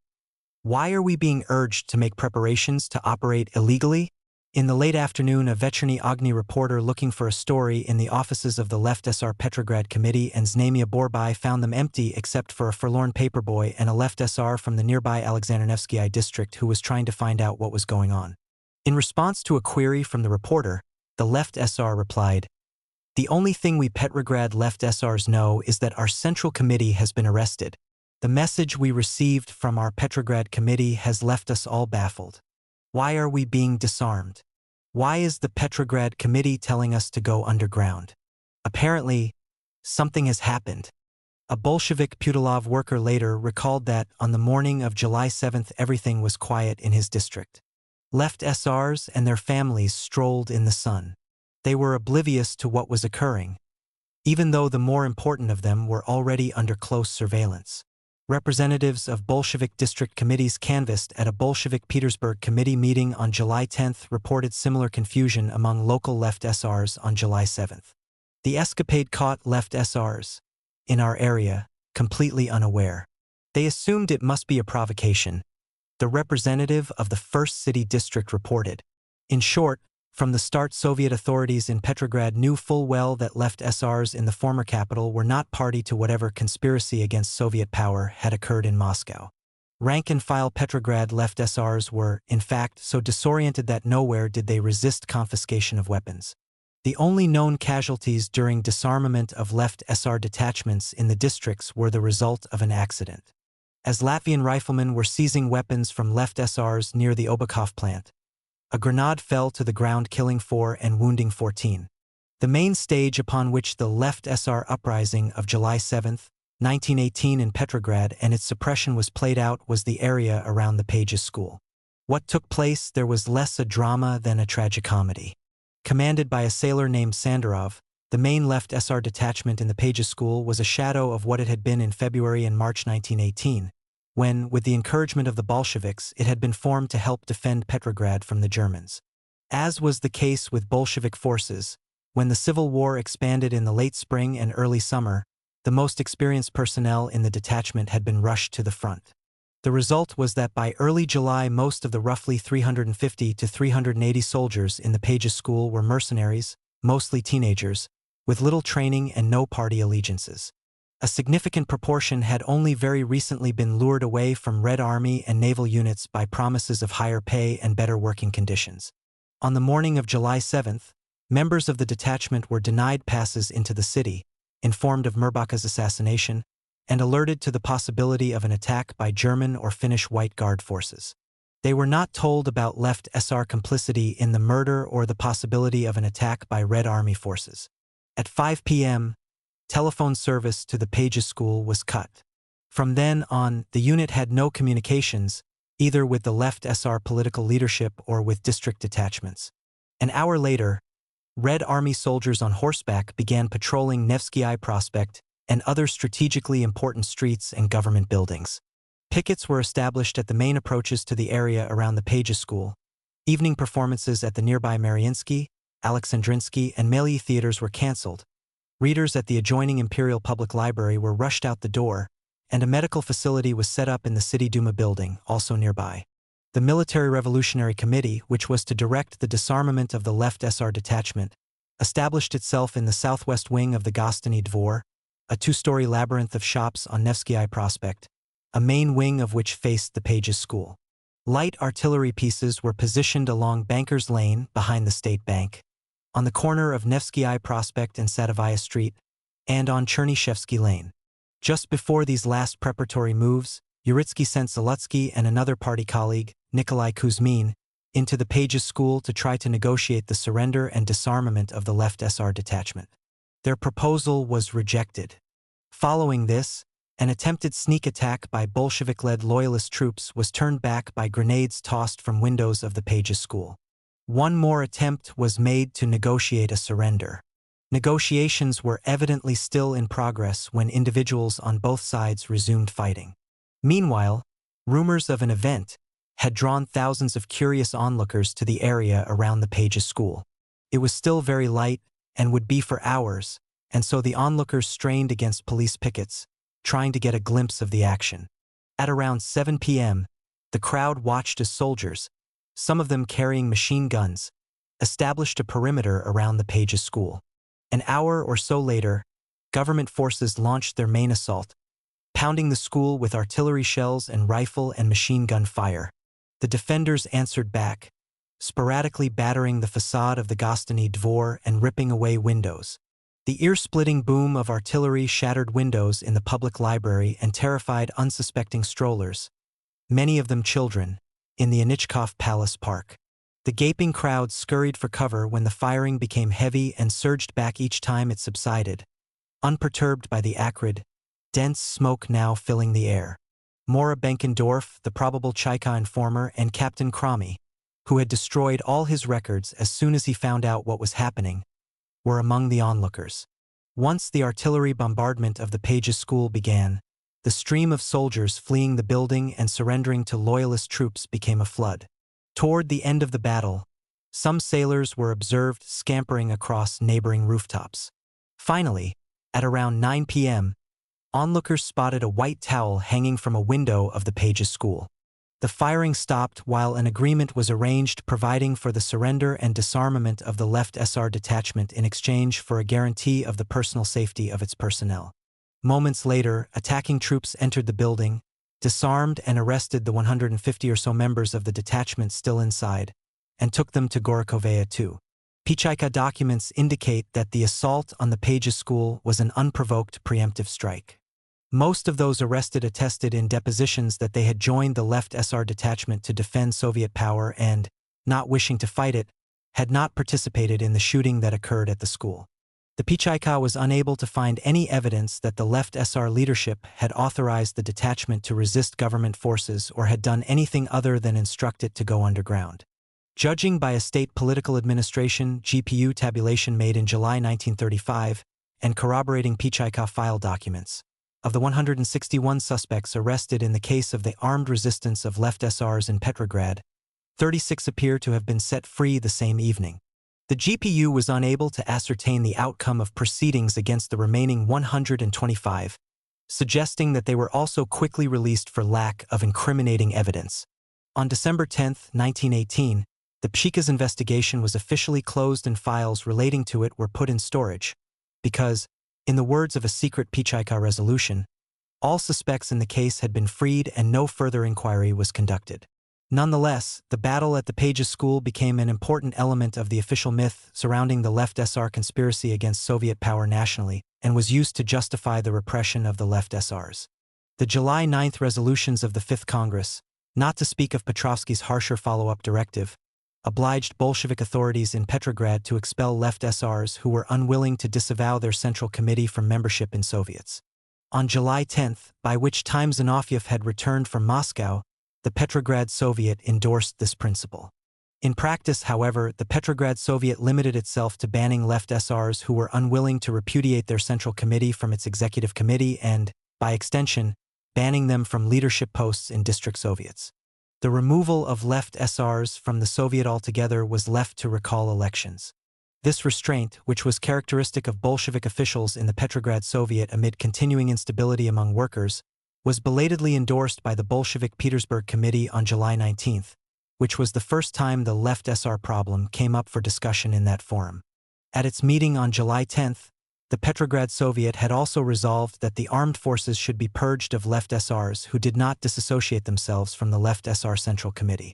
"Why are we being urged to make preparations to operate illegally?" In the late afternoon, a Vechernyi Ogni reporter looking for a story in the offices of the left SR Petrograd Committee and Znamia Borbai found them empty except for a forlorn paperboy and a left SR from the nearby Alexander Nevsky district who was trying to find out what was going on. In response to a query from the reporter, the left SR replied, "The only thing we Petrograd left SRs know is that our Central Committee has been arrested. The message we received from our Petrograd Committee has left us all baffled. Why are we being disarmed? Why is the Petrograd Committee telling us to go underground? Apparently, something has happened." A Bolshevik Putilov worker later recalled that on the morning of July 7th everything was quiet in his district. Left SRs and their families strolled in the sun. They were oblivious to what was occurring, even though the more important of them were already under close surveillance. Representatives of Bolshevik district committees canvassed at a Bolshevik Petersburg committee meeting on July 10th reported similar confusion among local left SRs on July 7th. The escapade caught left SRs, in our area, completely unaware. They assumed it must be a provocation, the representative of the 1st City District reported. In short, from the start Soviet authorities in Petrograd knew full well that left SRs in the former capital were not party to whatever conspiracy against Soviet power had occurred in Moscow. Rank-and-file Petrograd left SRs were, in fact, so disoriented that nowhere did they resist confiscation of weapons. The only known casualties during disarmament of left SR detachments in the districts were the result of an accident. As Latvian riflemen were seizing weapons from left SRs near the Obukhov plant, a grenade fell to the ground, killing 4 and wounding 14. The main stage upon which the left SR uprising of July 7, 1918 in Petrograd and its suppression was played out was the area around the Pages School. What took place there was less a drama than a tragicomedy. Commanded by a sailor named Sandarov, the main left SR detachment in the Pages School was a shadow of what it had been in February and March 1918. When, with the encouragement of the Bolsheviks, it had been formed to help defend Petrograd from the Germans. As was the case with Bolshevik forces, when the Civil War expanded in the late spring and early summer, the most experienced personnel in the detachment had been rushed to the front. The result was that by early July most of the roughly 350 to 380 soldiers in the Pages School were mercenaries, mostly teenagers, with little training and no party allegiances. A significant proportion had only very recently been lured away from Red Army and naval units by promises of higher pay and better working conditions. On the morning of July 7th, members of the detachment were denied passes into the city, informed of Mirbaka's assassination, and alerted to the possibility of an attack by German or Finnish White Guard forces. They were not told about Left SR complicity in the murder or the possibility of an attack by Red Army forces. At 5 p.m., telephone service to the Pages School was cut. From then on, the unit had no communications, either with the Left SR political leadership or with district detachments. An hour later, Red Army soldiers on horseback began patrolling Nevsky Prospect and other strategically important streets and government buildings. Pickets were established at the main approaches to the area around the Pages School. Evening performances at the nearby Mariinsky, Alexandrinsky, and Meliy theaters were cancelled. Readers at the adjoining Imperial Public Library were rushed out the door, and a medical facility was set up in the City Duma building, also nearby. The Military Revolutionary Committee, which was to direct the disarmament of the Left SR detachment, established itself in the southwest wing of the Gostiny Dvor, a two-story labyrinth of shops on Nevsky Prospect, a main wing of which faced the Pages School. Light artillery pieces were positioned along Bankers Lane behind the State Bank, on the corner of Nevsky Prospect and Sadovaya Street, and on Chernyshevsky Lane. Just before these last preparatory moves, Uritsky sent Zalutsky and another party colleague, Nikolai Kuzmin, into the Pages School to try to negotiate the surrender and disarmament of the Left SR detachment. Their proposal was rejected. Following this, an attempted sneak attack by Bolshevik-led loyalist troops was turned back by grenades tossed from windows of the Pages School. One more attempt was made to negotiate a surrender. Negotiations were evidently still in progress when individuals on both sides resumed fighting. Meanwhile, rumors of an event had drawn thousands of curious onlookers to the area around the Pages School. It was still very light and would be for hours, and so the onlookers strained against police pickets, trying to get a glimpse of the action. At around 7 p.m., the crowd watched as soldiers, some of them carrying machine guns, established a perimeter around the Pages School. An hour or so later, government forces launched their main assault, pounding the school with artillery shells and rifle and machine gun fire. The defenders answered back, sporadically battering the facade of the Gostiny Dvor and ripping away windows. The ear-splitting boom of artillery shattered windows in the public library and terrified unsuspecting strollers, many of them children, in the Anichkov Palace Park. The gaping crowd scurried for cover when the firing became heavy and surged back each time it subsided, unperturbed by the acrid, dense smoke now filling the air. Mora Benkendorf, the probable Chaika informer, and Captain Kromi, who had destroyed all his records as soon as he found out what was happening, were among the onlookers. Once the artillery bombardment of the Pages School began, the stream of soldiers fleeing the building and surrendering to loyalist troops became a flood. Toward the end of the battle, some sailors were observed scampering across neighboring rooftops. Finally, at around 9 p.m., onlookers spotted a white towel hanging from a window of the Pages School. The firing stopped while an agreement was arranged providing for the surrender and disarmament of the Left SR detachment in exchange for a guarantee of the personal safety of its personnel. Moments later, attacking troops entered the building, disarmed and arrested the 150 or so members of the detachment still inside, and took them to Gorokovaya too. Pichaika documents indicate that the assault on the Pages School was an unprovoked preemptive strike. Most of those arrested attested in depositions that they had joined the Left SR detachment to defend Soviet power and, not wishing to fight it, had not participated in the shooting that occurred at the school. The Pichaika was unable to find any evidence that the Left SR leadership had authorized the detachment to resist government forces or had done anything other than instruct it to go underground. Judging by a state political administration GPU tabulation made in July 1935 and corroborating Pichaika file documents, of the 161 suspects arrested in the case of the armed resistance of Left SRs in Petrograd, 36 appear to have been set free the same evening. The GPU was unable to ascertain the outcome of proceedings against the remaining 125, suggesting that they were also quickly released for lack of incriminating evidence. On December 10, 1918, the Pshika's investigation was officially closed and files relating to it were put in storage, because, in the words of a secret Pshika resolution, all suspects in the case had been freed and no further inquiry was conducted. Nonetheless, the battle at the Pages School became an important element of the official myth surrounding the Left SR conspiracy against Soviet power nationally, and was used to justify the repression of the Left SRs. The July 9 resolutions of the Fifth Congress, not to speak of Petrovsky's harsher follow-up directive, obliged Bolshevik authorities in Petrograd to expel Left SRs who were unwilling to disavow their Central Committee from membership in Soviets. On July 10, by which time Zinoviev had returned from Moscow, the Petrograd Soviet endorsed this principle. In practice, however, the Petrograd Soviet limited itself to banning Left SRs who were unwilling to repudiate their Central Committee from its Executive Committee and, by extension, banning them from leadership posts in district Soviets. The removal of Left SRs from the Soviet altogether was left to recall elections. This restraint, which was characteristic of Bolshevik officials in the Petrograd Soviet amid continuing instability among workers, was belatedly endorsed by the Bolshevik Petersburg Committee on July 19, which was the first time the Left SR problem came up for discussion in that forum. At its meeting on July 10, the Petrograd Soviet had also resolved that the armed forces should be purged of Left SRs who did not disassociate themselves from the Left SR Central Committee.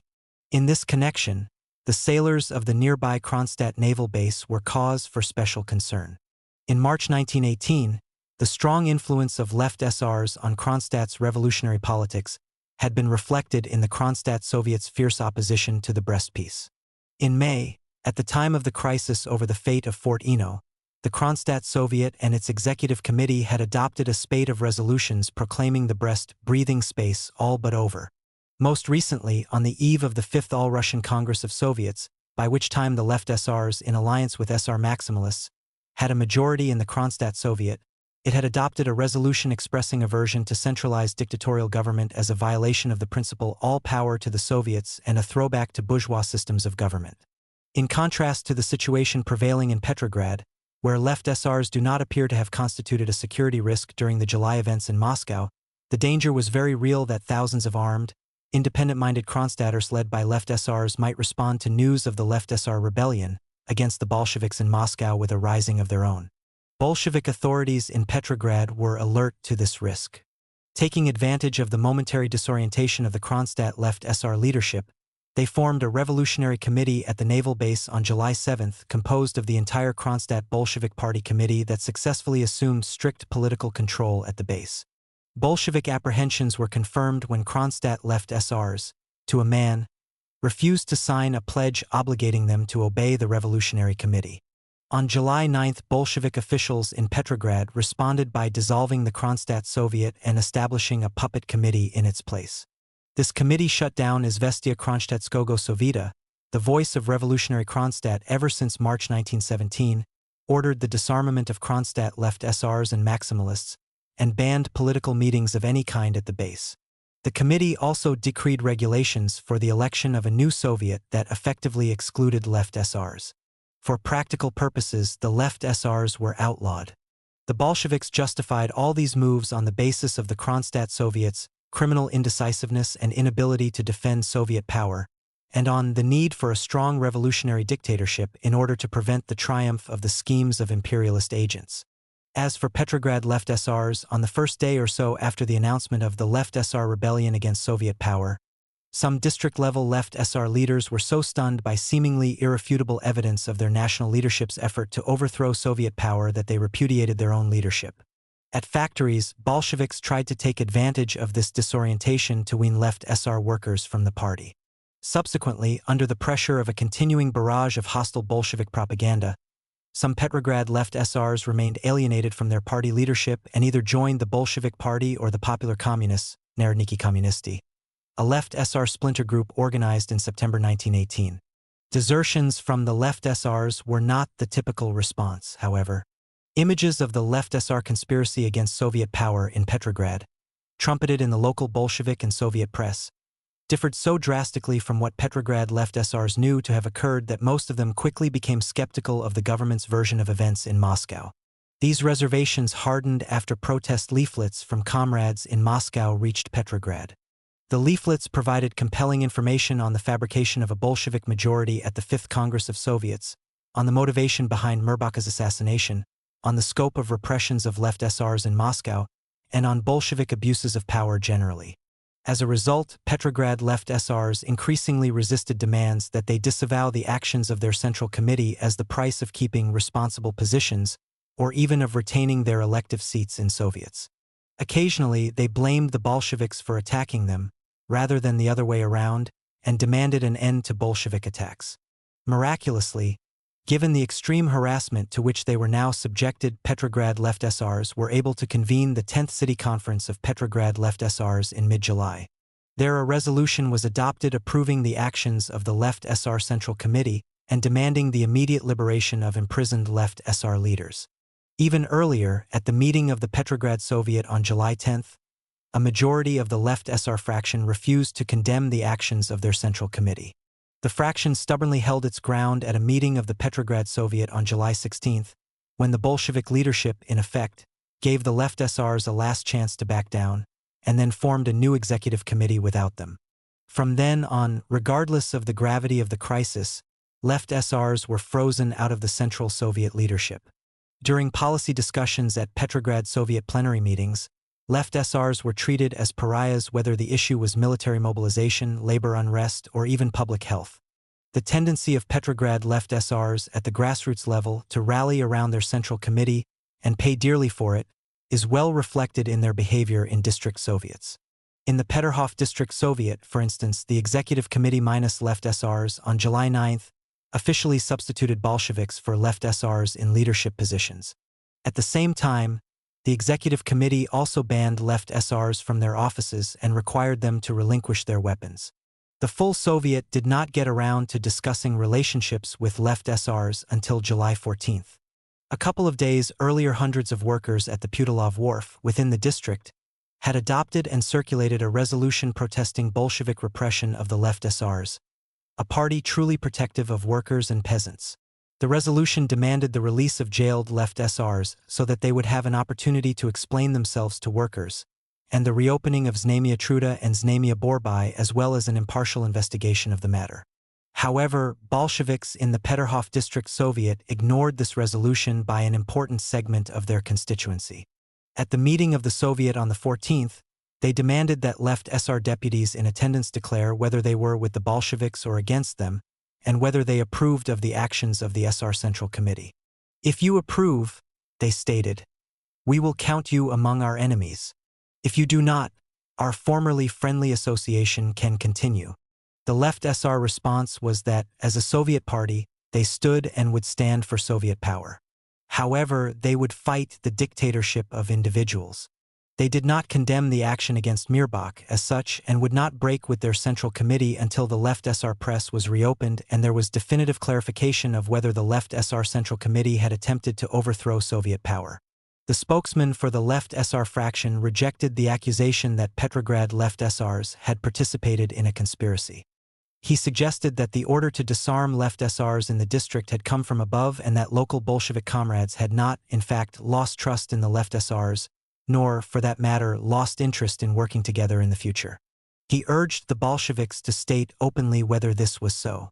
In this connection, the sailors of the nearby Kronstadt naval base were cause for special concern. In March 1918, the strong influence of Left SRs on Kronstadt's revolutionary politics had been reflected in the Kronstadt Soviet's fierce opposition to the Brest Peace. In May, at the time of the crisis over the fate of Fort Eno, the Kronstadt Soviet and its Executive Committee had adopted a spate of resolutions proclaiming the Brest breathing space all but over. Most recently, on the eve of the Fifth All-Russian Congress of Soviets, by which time the Left SRs, in alliance with SR Maximalists, had a majority in the Kronstadt Soviet, it had adopted a resolution expressing aversion to centralized dictatorial government as a violation of the principle all power to the Soviets and a throwback to bourgeois systems of government. In contrast to the situation prevailing in Petrograd, where Left SRs do not appear to have constituted a security risk during the July events in Moscow, the danger was very real that thousands of armed, independent-minded Kronstadters led by Left SRs might respond to news of the Left SR rebellion against the Bolsheviks in Moscow with a rising of their own. Bolshevik authorities in Petrograd were alert to this risk. Taking advantage of the momentary disorientation of the Kronstadt Left SR leadership, they formed a revolutionary committee at the naval base on July 7, composed of the entire Kronstadt Bolshevik Party committee that successfully assumed strict political control at the base. Bolshevik apprehensions were confirmed when Kronstadt Left SRs, to a man, refused to sign a pledge obligating them to obey the Revolutionary Committee. On July 9, Bolshevik officials in Petrograd responded by dissolving the Kronstadt Soviet and establishing a puppet committee in its place. This committee shut down Izvestia Kronstadtskogo Sovita, the voice of revolutionary Kronstadt ever since March 1917, ordered the disarmament of Kronstadt Left SRs and Maximalists, and banned political meetings of any kind at the base. The committee also decreed regulations for the election of a new Soviet that effectively excluded Left SRs. For practical purposes, the Left SRs were outlawed. The Bolsheviks justified all these moves on the basis of the Kronstadt Soviets' criminal indecisiveness and inability to defend Soviet power, and on the need for a strong revolutionary dictatorship in order to prevent the triumph of the schemes of imperialist agents. As for Petrograd Left SRs, on the first day or so after the announcement of the Left SR rebellion against Soviet power, some district-level Left SR leaders were so stunned by seemingly irrefutable evidence of their national leadership's effort to overthrow Soviet power that they repudiated their own leadership. At factories, Bolsheviks tried to take advantage of this disorientation to wean Left SR workers from the party. Subsequently, under the pressure of a continuing barrage of hostile Bolshevik propaganda, some Petrograd Left SRs remained alienated from their party leadership and either joined the Bolshevik Party or the Popular Communists, Narodniki Komunisti, a Left SR splinter group organized in September 1918. Desertions from the Left SRs were not the typical response, however. Images of the Left SR conspiracy against Soviet power in Petrograd, trumpeted in the local Bolshevik and Soviet press, differed so drastically from what Petrograd Left SRs knew to have occurred that most of them quickly became skeptical of the government's version of events in Moscow. These reservations hardened after protest leaflets from comrades in Moscow reached Petrograd. The leaflets provided compelling information on the fabrication of a Bolshevik majority at the Fifth Congress of Soviets, on the motivation behind Mirbach's assassination, on the scope of repressions of left SRs in Moscow, and on Bolshevik abuses of power generally. As a result, Petrograd left SRs increasingly resisted demands that they disavow the actions of their Central Committee as the price of keeping responsible positions, or even of retaining their elective seats in Soviets. Occasionally, they blamed the Bolsheviks for attacking them, rather than the other way around, and demanded an end to Bolshevik attacks. Miraculously, given the extreme harassment to which they were now subjected, Petrograd left SRs were able to convene the 10th City Conference of Petrograd left SRs in mid-July. There a resolution was adopted approving the actions of the Left SR Central Committee and demanding the immediate liberation of imprisoned Left SR leaders. Even earlier, at the meeting of the Petrograd Soviet on July 10, a majority of the Left SR fraction refused to condemn the actions of their Central Committee. The fraction stubbornly held its ground at a meeting of the Petrograd Soviet on July 16, when the Bolshevik leadership, in effect, gave the Left SRs a last chance to back down, and then formed a new executive committee without them. From then on, regardless of the gravity of the crisis, Left SRs were frozen out of the Central Soviet leadership. During policy discussions at Petrograd Soviet plenary meetings, Left SRs were treated as pariahs whether the issue was military mobilization, labor unrest, or even public health. The tendency of Petrograd Left SRs at the grassroots level to rally around their Central Committee and pay dearly for it is well reflected in their behavior in district Soviets. In the Peterhof District Soviet, for instance, the Executive Committee minus Left SRs on July 9 officially substituted Bolsheviks for Left SRs in leadership positions. At the same time, the Executive Committee also banned Left SRs from their offices and required them to relinquish their weapons. The full Soviet did not get around to discussing relationships with Left SRs until July 14. A couple of days earlier, hundreds of workers at the Putilov Wharf within the district had adopted and circulated a resolution protesting Bolshevik repression of the Left SRs, a party truly protective of workers and peasants. The resolution demanded the release of jailed Left SRs so that they would have an opportunity to explain themselves to workers, and the reopening of Znamia Truda and Znamia Borbai, as well as an impartial investigation of the matter. However, Bolsheviks in the Peterhof District Soviet ignored this resolution by an important segment of their constituency. At the meeting of the Soviet on the 14th, they demanded that Left SR deputies in attendance declare whether they were with the Bolsheviks or against them, and whether they approved of the actions of the SR Central Committee. If you approve, they stated, we will count you among our enemies. If you do not, our formerly friendly association can continue. The Left SR response was that, as a Soviet party, they stood and would stand for Soviet power. However, they would fight the dictatorship of individuals. They did not condemn the action against Mirbach as such and would not break with their Central Committee until the Left SR press was reopened and there was definitive clarification of whether the Left SR Central Committee had attempted to overthrow Soviet power. The spokesman for the Left SR fraction rejected the accusation that Petrograd Left SRs had participated in a conspiracy. He suggested that the order to disarm Left SRs in the district had come from above and that local Bolshevik comrades had not, in fact, lost trust in the Left SRs, nor, for that matter, lost interest in working together in the future. He urged the Bolsheviks to state openly whether this was so.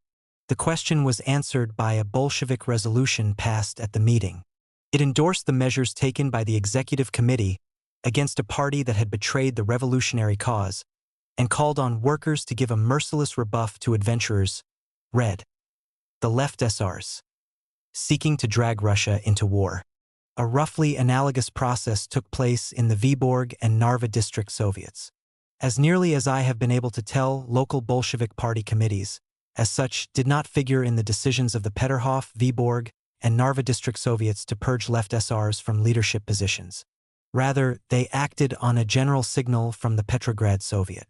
The question was answered by a Bolshevik resolution passed at the meeting. It endorsed the measures taken by the Executive Committee against a party that had betrayed the revolutionary cause and called on workers to give a merciless rebuff to adventurers, read, the Left SRs, seeking to drag Russia into war. A roughly analogous process took place in the Vyborg and Narva district Soviets. As nearly as I have been able to tell, local Bolshevik party committees, as such, did not figure in the decisions of the Peterhof, Vyborg, and Narva district Soviets to purge Left SRs from leadership positions. Rather, they acted on a general signal from the Petrograd Soviet.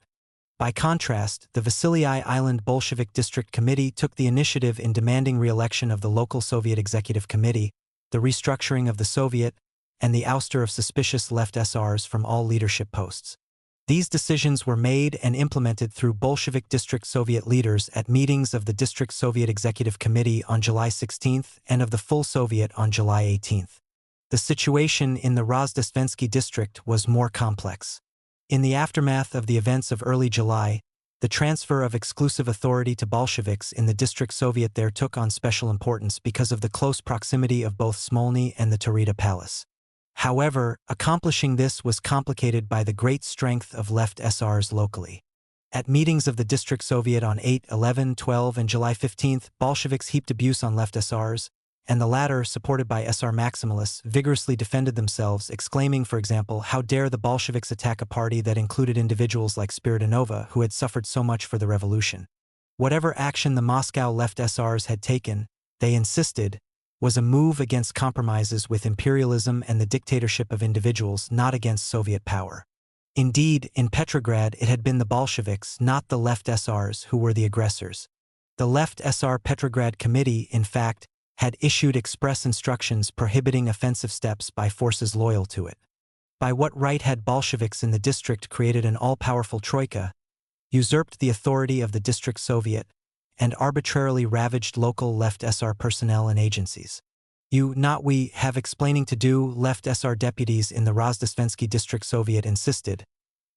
By contrast, the Vasily Island Bolshevik District Committee took the initiative in demanding re-election of the local Soviet Executive Committee, the restructuring of the Soviet, and the ouster of suspicious Left SRs from all leadership posts. These decisions were made and implemented through Bolshevik District Soviet leaders at meetings of the District Soviet Executive Committee on July 16 and of the full Soviet on July 18. the situation in the Rozdestvensky district was more complex. In the aftermath of the events of early July, the transfer of exclusive authority to Bolsheviks in the district Soviet there took on special importance because of the close proximity of both Smolny and the Taurida Palace. However, accomplishing this was complicated by the great strength of left SRs locally. At meetings of the district Soviet on 8, 11, 12, and July 15, Bolsheviks heaped abuse on left SRs, and the latter, supported by SR maximalists, vigorously defended themselves, exclaiming, for example, how dare the Bolsheviks attack a party that included individuals like Spiridonova who had suffered so much for the revolution. Whatever action the Moscow left SRs had taken, they insisted, was a move against compromises with imperialism and the dictatorship of individuals, not against Soviet power. Indeed, in Petrograd it had been the Bolsheviks, not the left SRs, who were the aggressors. The left SR Petrograd Committee, in fact, had issued express instructions prohibiting offensive steps by forces loyal to it. By what right had Bolsheviks in the district created an all-powerful troika, usurped the authority of the district Soviet, and arbitrarily ravaged local left SR personnel and agencies? You, not we, have explaining to do, left SR deputies in the Rozdestvensky district Soviet insisted,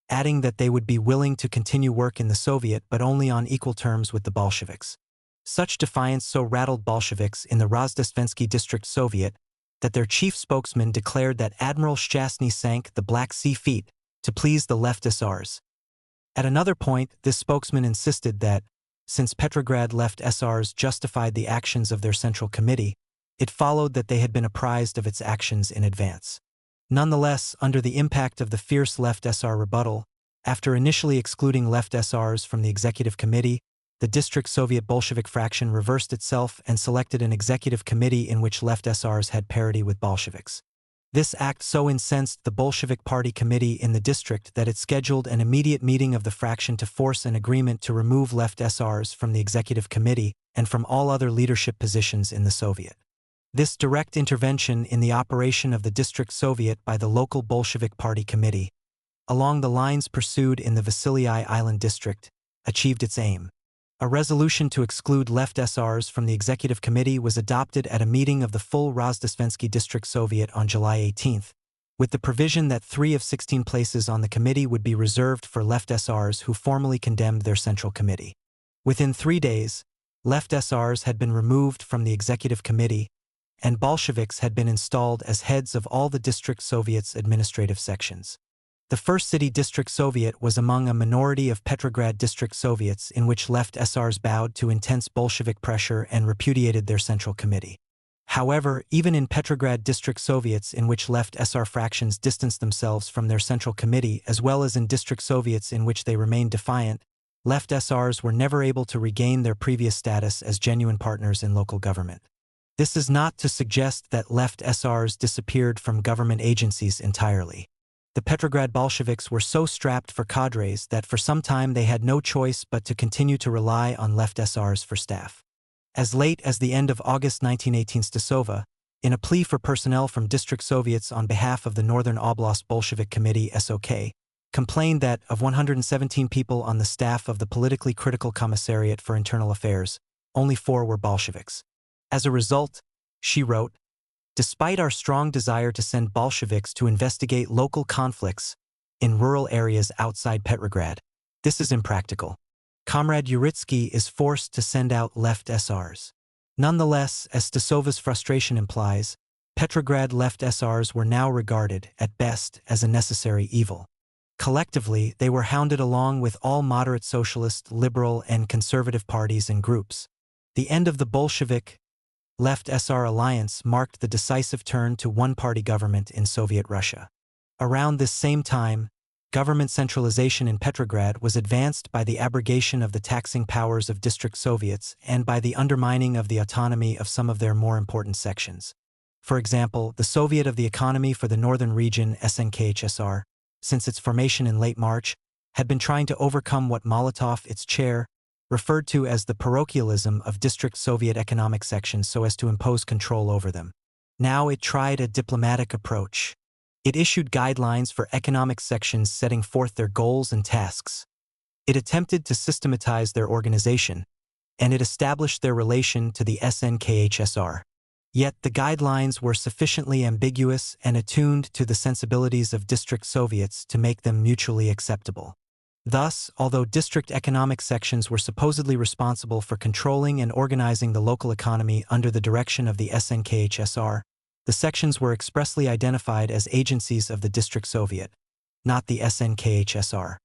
adding that they would be willing to continue work in the Soviet but only on equal terms with the Bolsheviks. Such defiance so rattled Bolsheviks in the Rozdestvensky district Soviet that their chief spokesman declared that Admiral Shchasny sank the Black Sea fleet to please the left SRs. At another point, this spokesman insisted that, since Petrograd left SRs justified the actions of their Central Committee, it followed that they had been apprised of its actions in advance. Nonetheless, under the impact of the fierce left SR rebuttal, after initially excluding left SRs from the Executive Committee, the district Soviet Bolshevik fraction reversed itself and selected an executive committee in which left SRs had parity with Bolsheviks. This act so incensed the Bolshevik Party Committee in the district that it scheduled an immediate meeting of the fraction to force an agreement to remove left SRs from the Executive Committee and from all other leadership positions in the Soviet. This direct intervention in the operation of the district Soviet by the local Bolshevik Party Committee, along the lines pursued in the Vasily Island district, achieved its aim. A resolution to exclude left SRs from the Executive Committee was adopted at a meeting of the full Rozdestvensky District Soviet on July 18, with the provision that 3 of 16 places on the committee would be reserved for left SRs who formally condemned their Central Committee. Within 3 days, left SRs had been removed from the Executive Committee, and Bolsheviks had been installed as heads of all the District Soviet's administrative sections. The First City District Soviet was among a minority of Petrograd District Soviets in which left SRs bowed to intense Bolshevik pressure and repudiated their Central Committee. However, even in Petrograd District Soviets in which left SR fractions distanced themselves from their Central Committee as well as in District Soviets in which they remained defiant, left SRs were never able to regain their previous status as genuine partners in local government. This is not to suggest that left SRs disappeared from government agencies entirely. The Petrograd Bolsheviks were so strapped for cadres that for some time they had no choice but to continue to rely on left SRs for staff. As late as the end of August 1918, Stasova, in a plea for personnel from District Soviets on behalf of the Northern Oblast Bolshevik Committee (SOK), complained that, of 117 people on the staff of the politically critical Commissariat for Internal Affairs, only 4 were Bolsheviks. As a result, she wrote, "Despite our strong desire to send Bolsheviks to investigate local conflicts in rural areas outside Petrograd, this is impractical. Comrade Uritsky is forced to send out left SRs." Nonetheless, as Stasova's frustration implies, Petrograd left SRs were now regarded, at best, as a necessary evil. Collectively, they were hounded along with all moderate socialist, liberal, and conservative parties and groups. The end of the Bolshevik left SR alliance marked the decisive turn to one-party government in Soviet Russia. Around this same time, government centralization in Petrograd was advanced by the abrogation of the taxing powers of district Soviets and by the undermining of the autonomy of some of their more important sections. For example, the Soviet of the Economy for the Northern Region (SNKHSR), since its formation in late March, had been trying to overcome what Molotov, its chair, referred to as the parochialism of district Soviet economic sections so as to impose control over them. Now it tried a diplomatic approach. It issued guidelines for economic sections setting forth their goals and tasks. It attempted to systematize their organization, and it established their relation to the SNKHSR. Yet the guidelines were sufficiently ambiguous and attuned to the sensibilities of district Soviets to make them mutually acceptable. Thus, although district economic sections were supposedly responsible for controlling and organizing the local economy under the direction of the SNKHSR, the sections were expressly identified as agencies of the district Soviet, not the SNKHSR.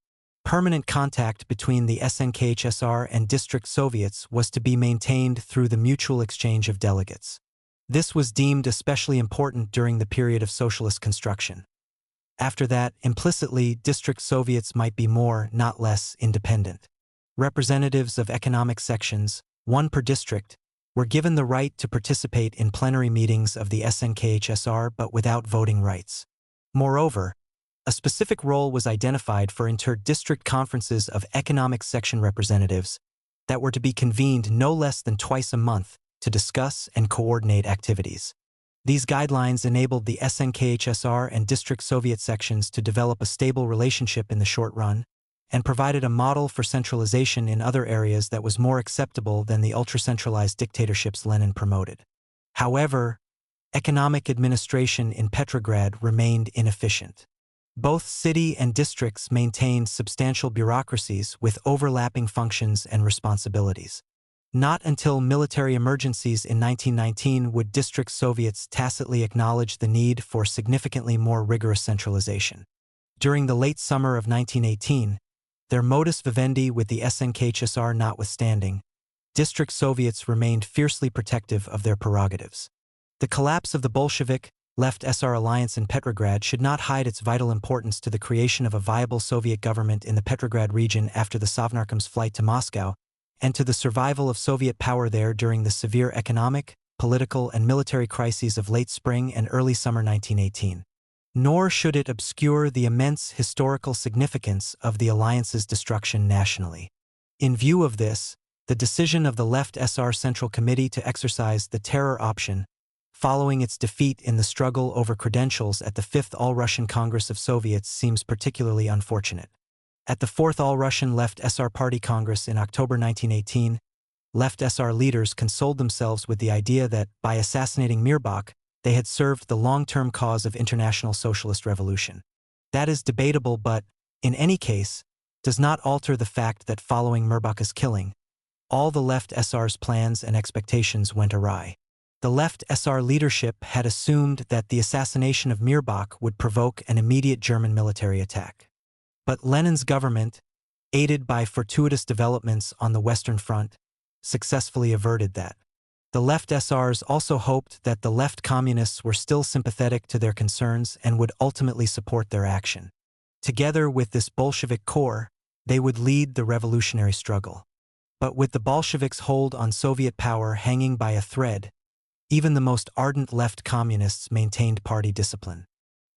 Permanent contact between the SNKHSR and district Soviets was to be maintained through the mutual exchange of delegates. This was deemed especially important during the period of socialist construction. After that, implicitly, district Soviets might be more, not less, independent. Representatives of economic sections, one per district, were given the right to participate in plenary meetings of the SNKHSR but without voting rights. Moreover, a specific role was identified for inter-district conferences of economic section representatives that were to be convened no less than twice a month to discuss and coordinate activities. These guidelines enabled the SNKHSR and district Soviet sections to develop a stable relationship in the short run, and provided a model for centralization in other areas that was more acceptable than the ultra-centralized dictatorships Lenin promoted. However, economic administration in Petrograd remained inefficient. Both city and districts maintained substantial bureaucracies with overlapping functions and responsibilities. Not until military emergencies in 1919 would district Soviets tacitly acknowledge the need for significantly more rigorous centralization. During the late summer of 1918, their modus vivendi with the SNKHSR notwithstanding, district Soviets remained fiercely protective of their prerogatives. The collapse of the Bolshevik, Left SR alliance in Petrograd should not hide its vital importance to the creation of a viable Soviet government in the Petrograd region after the Sovnarkom's flight to Moscow, and to the survival of Soviet power there during the severe economic, political, and military crises of late spring and early summer 1918. Nor should it obscure the immense historical significance of the alliance's destruction nationally. In view of this, the decision of the Left SR Central Committee to exercise the terror option, following its defeat in the struggle over credentials at the Fifth All-Russian Congress of Soviets, seems particularly unfortunate. At the Fourth All-Russian Left SR Party Congress in October 1918, Left SR leaders consoled themselves with the idea that, by assassinating Mirbach, they had served the long-term cause of international socialist revolution. That is debatable but, in any case, does not alter the fact that following Mirbach's killing, all the Left SR's plans and expectations went awry. The Left SR leadership had assumed that the assassination of Mirbach would provoke an immediate German military attack. But Lenin's government, aided by fortuitous developments on the Western Front, successfully averted that. The Left SRs also hoped that the left communists were still sympathetic to their concerns and would ultimately support their action. Together with this Bolshevik core, they would lead the revolutionary struggle. But with the Bolsheviks' hold on Soviet power hanging by a thread, even the most ardent left communists maintained party discipline.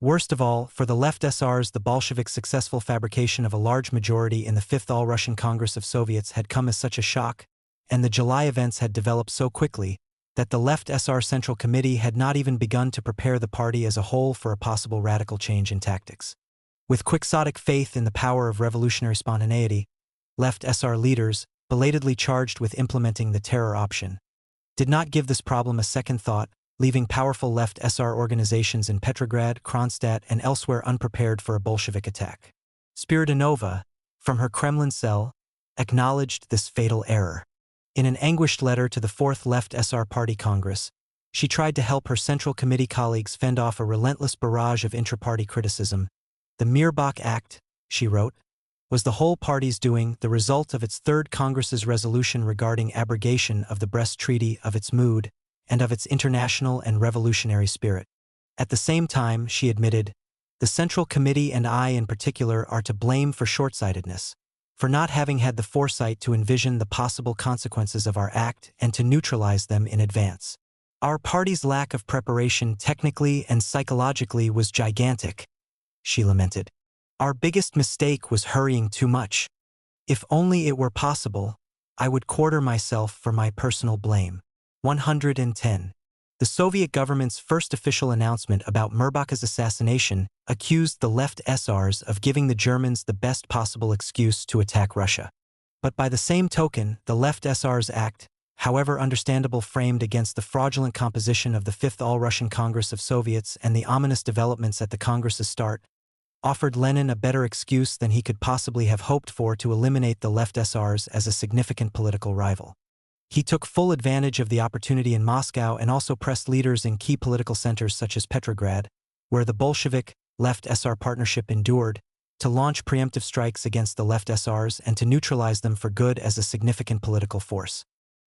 Worst of all, for the Left SRs, the Bolsheviks' successful fabrication of a large majority in the Fifth All-Russian Congress of Soviets had come as such a shock, and the July events had developed so quickly, that the Left SR Central Committee had not even begun to prepare the party as a whole for a possible radical change in tactics. With quixotic faith in the power of revolutionary spontaneity, Left SR leaders, belatedly charged with implementing the terror option, did not give this problem a second thought, leaving powerful Left SR organizations in Petrograd, Kronstadt, and elsewhere unprepared for a Bolshevik attack. Spiridonova, from her Kremlin cell, acknowledged this fatal error. In an anguished letter to the Fourth Left SR Party Congress, she tried to help her Central Committee colleagues fend off a relentless barrage of intra-party criticism. The Mirbach Act, she wrote, was the whole party's doing, the result of its Third Congress's resolution regarding abrogation of the Brest Treaty, of its mood, and of its international and revolutionary spirit. At the same time, she admitted, the Central Committee and I in particular are to blame for short-sightedness, for not having had the foresight to envision the possible consequences of our act and to neutralize them in advance. Our party's lack of preparation technically and psychologically was gigantic, she lamented. Our biggest mistake was hurrying too much. If only it were possible, I would quarter myself for my personal blame. 110. The Soviet government's first official announcement about Mirbach's assassination accused the Left SRs of giving the Germans the best possible excuse to attack Russia. But by the same token, the Left SRs act, however understandable framed against the fraudulent composition of the Fifth All-Russian Congress of Soviets and the ominous developments at the Congress's start, offered Lenin a better excuse than he could possibly have hoped for to eliminate the left SRs as a significant political rival. He took full advantage of the opportunity in Moscow and also pressed leaders in key political centers such as Petrograd, where the Bolshevik left SR partnership endured, to launch preemptive strikes against the left SRs and to neutralize them for good as a significant political force.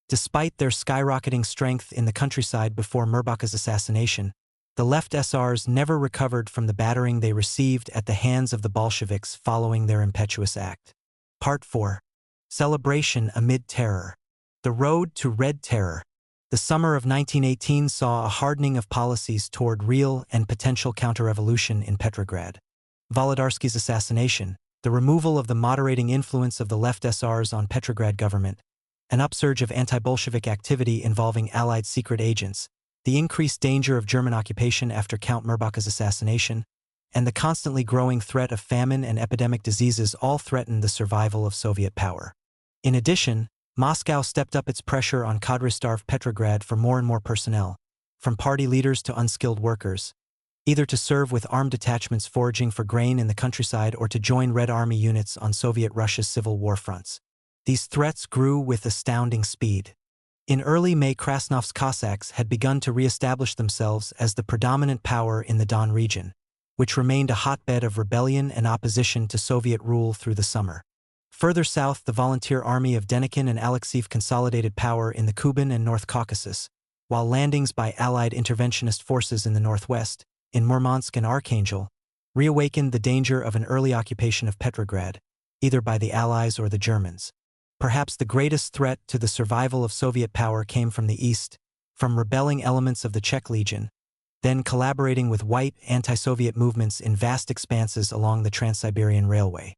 Despite their skyrocketing strength in the countryside before Mirbach's assassination, the left SRs never recovered from the battering they received at the hands of the Bolsheviks following their impetuous act. Part 4. Celebration amid terror. The road to Red Terror. The summer of 1918 saw a hardening of policies toward real and potential counter-revolution in Petrograd. Volodarsky's assassination, the removal of the moderating influence of the left SRs on Petrograd government, an upsurge of anti-Bolshevik activity involving Allied secret agents, the increased danger of German occupation after Count Mirbach's assassination, and the constantly growing threat of famine and epidemic diseases all threatened the survival of Soviet power. In addition, Moscow stepped up its pressure on cadre-starved Petrograd for more and more personnel, from party leaders to unskilled workers, either to serve with armed detachments foraging for grain in the countryside or to join Red Army units on Soviet Russia's civil war fronts. These threats grew with astounding speed. In early May, Krasnov's Cossacks had begun to re-establish themselves as the predominant power in the Don region, which remained a hotbed of rebellion and opposition to Soviet rule through the summer. Further south, the volunteer army of Denikin and Alexeyev consolidated power in the Kuban and North Caucasus, while landings by Allied interventionist forces in the northwest, in Murmansk and Archangel, reawakened the danger of an early occupation of Petrograd, either by the Allies or the Germans. Perhaps the greatest threat to the survival of Soviet power came from the east, from rebelling elements of the Czech Legion, then collaborating with white anti-Soviet movements in vast expanses along the Trans-Siberian Railway.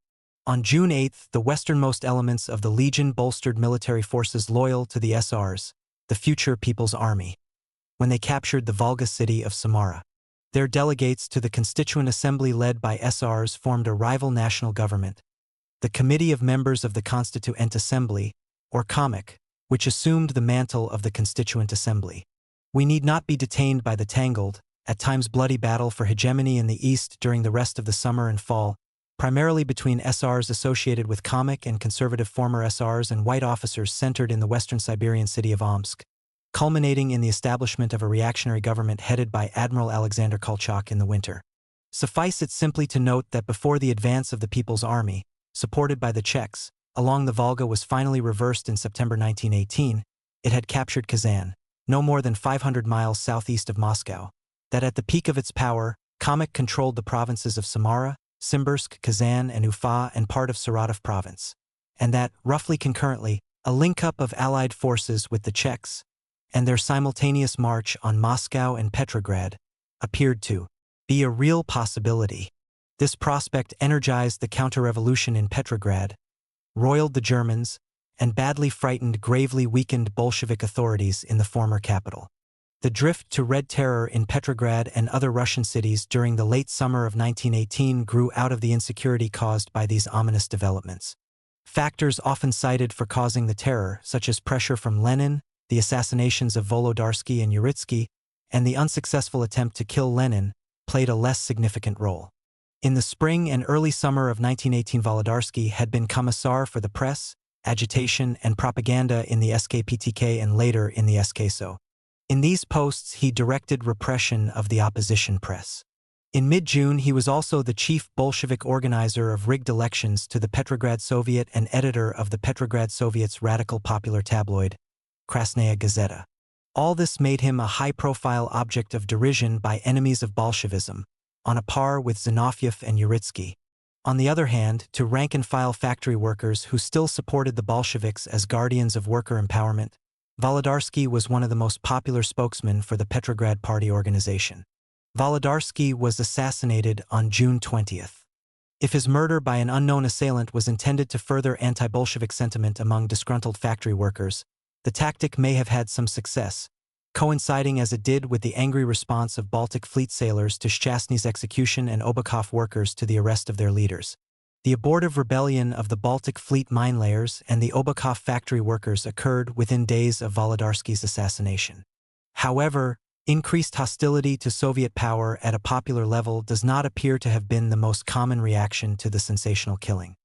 On June 8, the westernmost elements of the Legion bolstered military forces loyal to the SRs, the future People's Army, when they captured the Volga city of Samara. Their delegates to the Constituent Assembly led by SRs formed a rival national government, the Committee of Members of the Constituent Assembly, or Comic, which assumed the mantle of the Constituent Assembly. We need not be detained by the tangled, at times bloody battle for hegemony in the east during the rest of the summer and fall, primarily between SRs associated with Comic and conservative former SRs and white officers centered in the western Siberian city of Omsk, culminating in the establishment of a reactionary government headed by Admiral Alexander Kolchak in the winter. Suffice it simply to note that before the advance of the People's Army, supported by the Czechs, along the Volga was finally reversed in September 1918, it had captured Kazan, no more than 500 miles southeast of Moscow, that at the peak of its power, Comic controlled the provinces of Samara, Simbirsk, Kazan, and Ufa and part of Saratov province, and that, roughly concurrently, a link-up of Allied forces with the Czechs, and their simultaneous march on Moscow and Petrograd, appeared to be a real possibility. This prospect energized the counter-revolution in Petrograd, roiled the Germans, and badly frightened gravely weakened Bolshevik authorities in the former capital. The drift to Red Terror in Petrograd and other Russian cities during the late summer of 1918 grew out of the insecurity caused by these ominous developments. Factors often cited for causing the terror, such as pressure from Lenin, the assassinations of Volodarsky and Uritsky, and the unsuccessful attempt to kill Lenin, played a less significant role. In the spring and early summer of 1918, Volodarsky had been commissar for the press, agitation, and propaganda in the SKPTK and later in the SKSO. In these posts, he directed repression of the opposition press. In mid-June, he was also the chief Bolshevik organizer of rigged elections to the Petrograd Soviet and editor of the Petrograd Soviet's radical popular tabloid, Krasnaya Gazeta. All this made him a high-profile object of derision by enemies of Bolshevism, on a par with Zinoviev and Uritsky. On the other hand, to rank-and-file factory workers who still supported the Bolsheviks as guardians of worker empowerment, Volodarsky was one of the most popular spokesmen for the Petrograd Party organization. Volodarsky was assassinated on June 20th. If his murder by an unknown assailant was intended to further anti-Bolshevik sentiment among disgruntled factory workers, the tactic may have had some success, coinciding as it did with the angry response of Baltic Fleet sailors to Shchastny's execution and Obukhov workers to the arrest of their leaders. The abortive rebellion of the Baltic Fleet minelayers and the Obakov factory workers occurred within days of Wolodarsky's assassination. However, increased hostility to Soviet power at a popular level does not appear to have been the most common reaction to the sensational killing.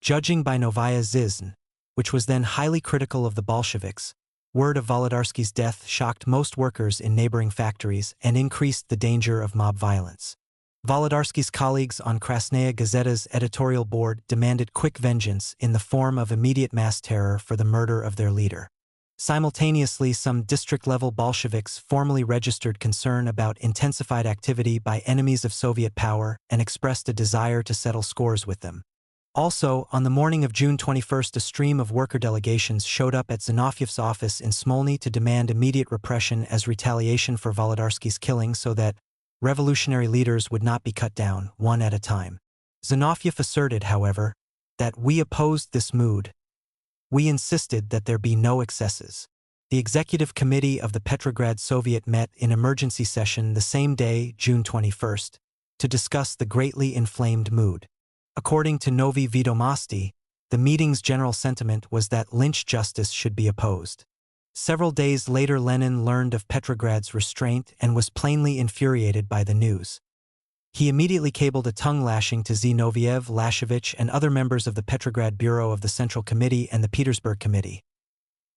Judging by Novaya Zhizn, which was then highly critical of the Bolsheviks, word of Wolodarsky's death shocked most workers in neighboring factories and increased the danger of mob violence. Wolodarsky's colleagues on Krasnaya Gazeta's editorial board demanded quick vengeance in the form of immediate mass terror for the murder of their leader. Simultaneously, some district-level Bolsheviks formally registered concern about intensified activity by enemies of Soviet power and expressed a desire to settle scores with them. Also, on the morning of June 21, a stream of worker delegations showed up at Zinovyev's office in Smolny to demand immediate repression as retaliation for Wolodarsky's killing so that revolutionary leaders would not be cut down, one at a time. Zinovyev asserted, however, that we opposed this mood. We insisted that there be no excesses. The executive committee of the Petrograd Soviet met in emergency session the same day, June 21, to discuss the greatly inflamed mood. According to Novi Vedomosti, the meeting's general sentiment was that lynch justice should be opposed. Several days later, Lenin learned of Petrograd's restraint and was plainly infuriated by the news. He immediately cabled a tongue-lashing to Zinoviev, Bolshevich, and other members of the Petrograd Bureau of the Central Committee and the Petersburg Committee.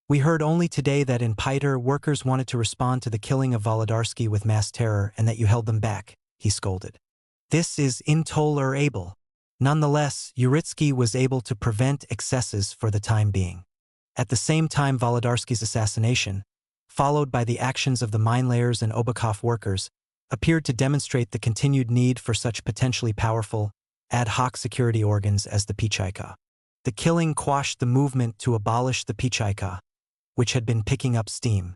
We heard only today that in Peter, workers wanted to respond to the killing of Wolodarsky with mass terror and that you held them back, he scolded. This is intolerable. Nonetheless, Uritsky was able to prevent excesses for the time being. At the same time, Wolodarsky's assassination, followed by the actions of the minelayers and Obakov workers, appeared to demonstrate the continued need for such potentially powerful, ad hoc security organs as the Pichaika. The killing quashed the movement to abolish the Pichaika, which had been picking up steam.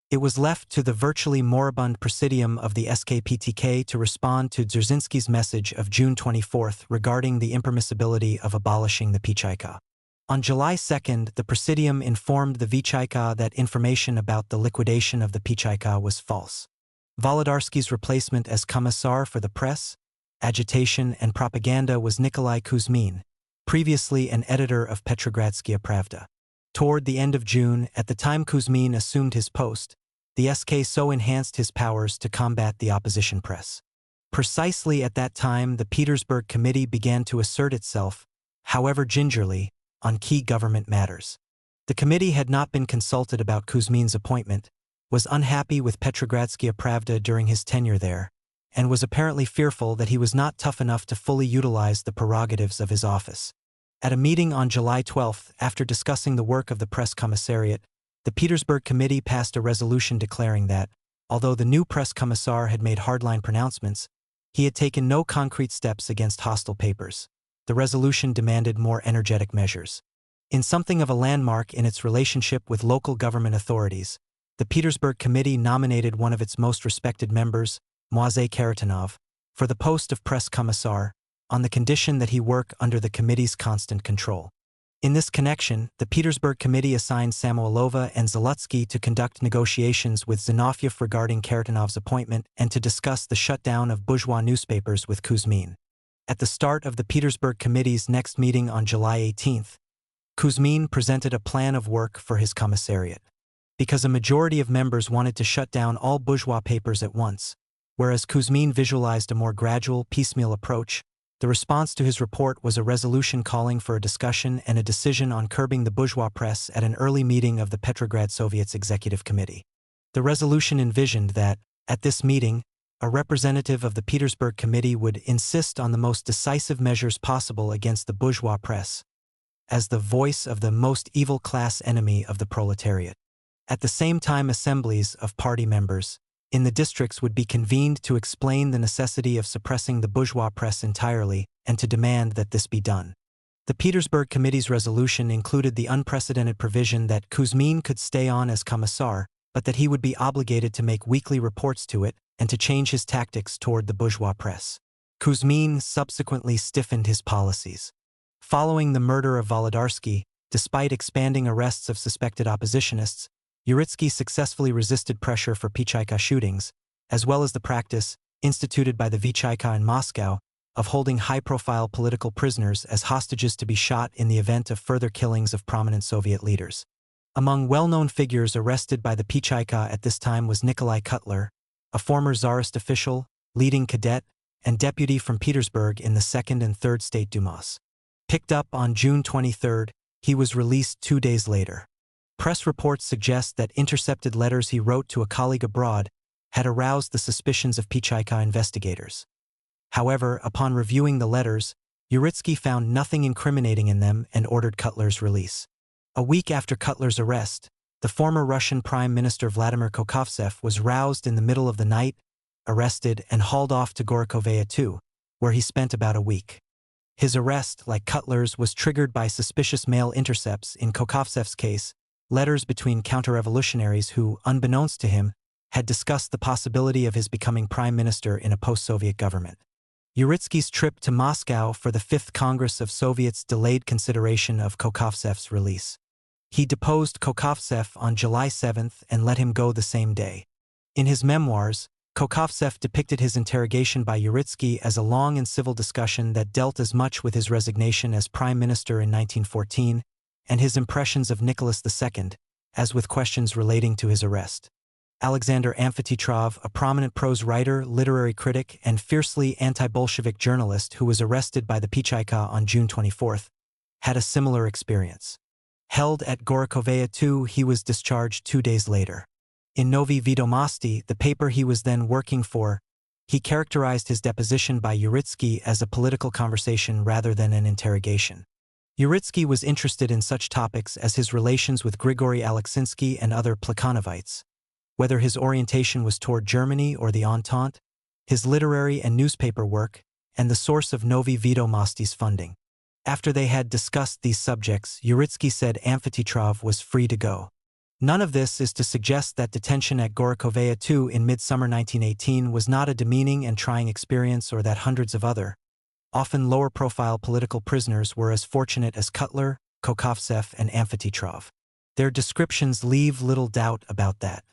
It was left to the virtually moribund presidium of the SKPTK to respond to Dzerzhinsky's message of June 24 regarding the impermissibility of abolishing the Pichaika. On July 2, the Presidium informed the Vichaika that information about the liquidation of the Pichaika was false. Wolodarsky's replacement as Commissar for the Press, Agitation and Propaganda was Nikolai Kuzmin, previously an editor of Petrogradskaya Pravda. Toward the end of June, at the time Kuzmin assumed his post, the SK so enhanced his powers to combat the opposition press. Precisely at that time, the Petersburg Committee began to assert itself, however gingerly, on key government matters. The committee had not been consulted about Kuzmin's appointment, was unhappy with Petrogradskaya Pravda during his tenure there, and was apparently fearful that he was not tough enough to fully utilize the prerogatives of his office. At a meeting on July 12, after discussing the work of the press commissariat, the Petersburg Committee passed a resolution declaring that, although the new press commissar had made hardline pronouncements, he had taken no concrete steps against hostile papers. The resolution demanded more energetic measures. In something of a landmark in its relationship with local government authorities, the Petersburg Committee nominated one of its most respected members, Moise Karatanov, for the post of press commissar, on the condition that he work under the committee's constant control. In this connection, the Petersburg Committee assigned Samoilova and Zalutsky to conduct negotiations with Zinoviev regarding Karatanov's appointment and to discuss the shutdown of bourgeois newspapers with Kuzmin. At the start of the Petersburg Committee's next meeting on July 18, Kuzmin presented a plan of work for his commissariat. Because a majority of members wanted to shut down all bourgeois papers at once, whereas Kuzmin visualized a more gradual, piecemeal approach, the response to his report was a resolution calling for a discussion and a decision on curbing the bourgeois press at an early meeting of the Petrograd Soviet's Executive Committee. The resolution envisioned that, at this meeting, a representative of the Petersburg Committee would insist on the most decisive measures possible against the bourgeois press, as the voice of the most evil class enemy of the proletariat. At the same time, assemblies of party members in the districts would be convened to explain the necessity of suppressing the bourgeois press entirely and to demand that this be done. The Petersburg Committee's resolution included the unprecedented provision that Kuzmin could stay on as commissar, but that he would be obligated to make weekly reports to it and to change his tactics toward the bourgeois press. Kuzmin subsequently stiffened his policies. Following the murder of Wolodarsky, despite expanding arrests of suspected oppositionists, Uritsky successfully resisted pressure for Pichaika shootings, as well as the practice, instituted by the Vichaika in Moscow, of holding high-profile political prisoners as hostages to be shot in the event of further killings of prominent Soviet leaders. Among well-known figures arrested by the Pichaika at this time was Nikolai Cutler, a former Tsarist official, leading cadet, and deputy from Petersburg in the Second and Third State Dumas. Picked up on June 23, he was released 2 days later. Press reports suggest that intercepted letters he wrote to a colleague abroad had aroused the suspicions of Pichaika investigators. However, upon reviewing the letters, Uritsky found nothing incriminating in them and ordered Cutler's release. A week after Cutler's arrest, the former Russian Prime Minister Vladimir Kokovtsev was roused in the middle of the night, arrested, and hauled off to Gorokhovaya II, where he spent about a week. His arrest, like Cutler's, was triggered by suspicious mail intercepts in Kokovtsev's case, letters between counter-revolutionaries who, unbeknownst to him, had discussed the possibility of his becoming prime minister in a post-Soviet government. Uritsky's trip to Moscow for the Fifth Congress of Soviets delayed consideration of Kokovtsev's release. He deposed Kokovtsev on July 7 and let him go the same day. In his memoirs, Kokovtsev depicted his interrogation by Uritsky as a long and civil discussion that dealt as much with his resignation as prime minister in 1914 and his impressions of Nicholas II, as with questions relating to his arrest. Alexander Amphiteatrov, a prominent prose writer, literary critic, and fiercely anti-Bolshevik journalist who was arrested by the Pichaika on June 24, had a similar experience. Held at Gorokhovaya II, he was discharged 2 days later. In Novi Vedomosti, the paper he was then working for, he characterized his deposition by Uritsky as a political conversation rather than an interrogation. Uritsky was interested in such topics as his relations with Grigory Alexinsky and other Plekhanovites, whether his orientation was toward Germany or the Entente, his literary and newspaper work, and the source of Novi Vedomosti's funding. After they had discussed these subjects, Uritsky said Amphiteatrov was free to go. None of this is to suggest that detention at Gorokhovaya II in midsummer 1918 was not a demeaning and trying experience or that hundreds of other, often lower-profile political prisoners were as fortunate as Cutler, Kokovtsev, and Amphiteatrov. Their descriptions leave little doubt about that.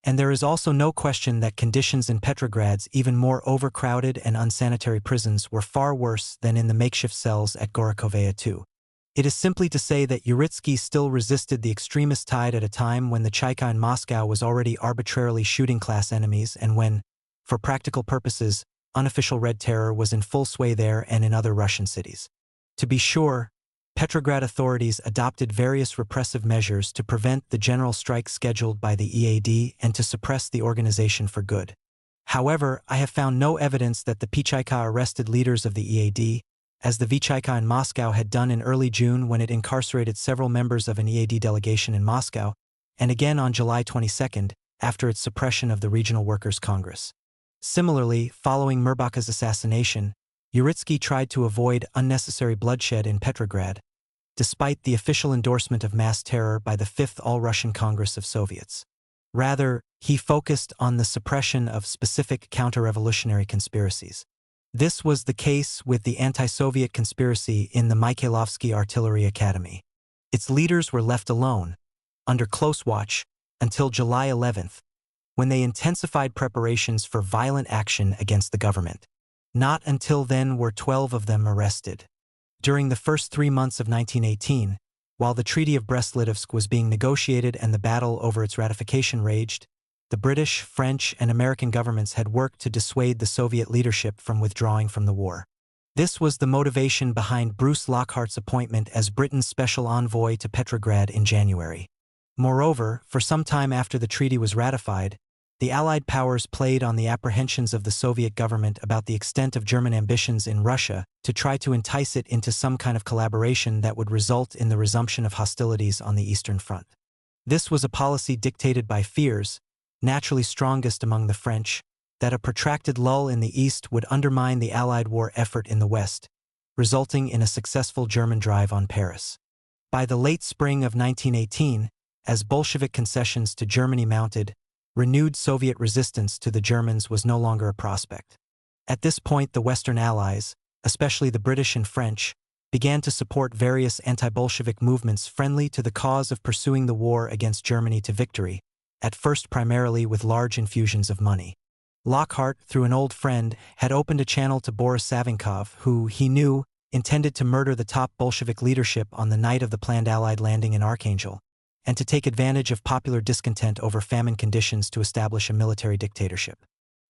And there is also no question that conditions in Petrograd's even more overcrowded and unsanitary prisons were far worse than in the makeshift cells at Gorokhovaya II. It is simply to say that Uritsky still resisted the extremist tide at a time when the Chaika in Moscow was already arbitrarily shooting class enemies and when, for practical purposes, unofficial Red Terror was in full sway there and in other Russian cities. To be sure, Petrograd authorities adopted various repressive measures to prevent the general strike scheduled by the EAD and to suppress the organization for good. However, I have found no evidence that the Pichaika arrested leaders of the EAD, as the Vichaika in Moscow had done in early June when it incarcerated several members of an EAD delegation in Moscow, and again on July 22 after its suppression of the Regional Workers' Congress. Similarly, following Mirbaka's assassination, Uritsky tried to avoid unnecessary bloodshed in Petrograd, despite the official endorsement of mass terror by the Fifth All-Russian Congress of Soviets. Rather, he focused on the suppression of specific counter-revolutionary conspiracies. This was the case with the anti-Soviet conspiracy in the Mikhailovsky Artillery Academy. Its leaders were left alone, under close watch, until July 11, when they intensified preparations for violent action against the government. Not until then were 12 of them arrested. During the first 3 months of 1918, while the Treaty of Brest-Litovsk was being negotiated and the battle over its ratification raged, the British, French, and American governments had worked to dissuade the Soviet leadership from withdrawing from the war. This was the motivation behind Bruce Lockhart's appointment as Britain's special envoy to Petrograd in January. Moreover, for some time after the treaty was ratified, the Allied powers played on the apprehensions of the Soviet government about the extent of German ambitions in Russia to try to entice it into some kind of collaboration that would result in the resumption of hostilities on the Eastern Front. This was a policy dictated by fears, naturally strongest among the French, that a protracted lull in the East would undermine the Allied war effort in the West, resulting in a successful German drive on Paris. By the late spring of 1918, as Bolshevik concessions to Germany mounted, renewed Soviet resistance to the Germans was no longer a prospect. At this point, the Western Allies, especially the British and French, began to support various anti-Bolshevik movements friendly to the cause of pursuing the war against Germany to victory, at first primarily with large infusions of money. Lockhart, through an old friend, had opened a channel to Boris Savinkov, who, he knew, intended to murder the top Bolshevik leadership on the night of the planned Allied landing in Archangel, and to take advantage of popular discontent over famine conditions to establish a military dictatorship.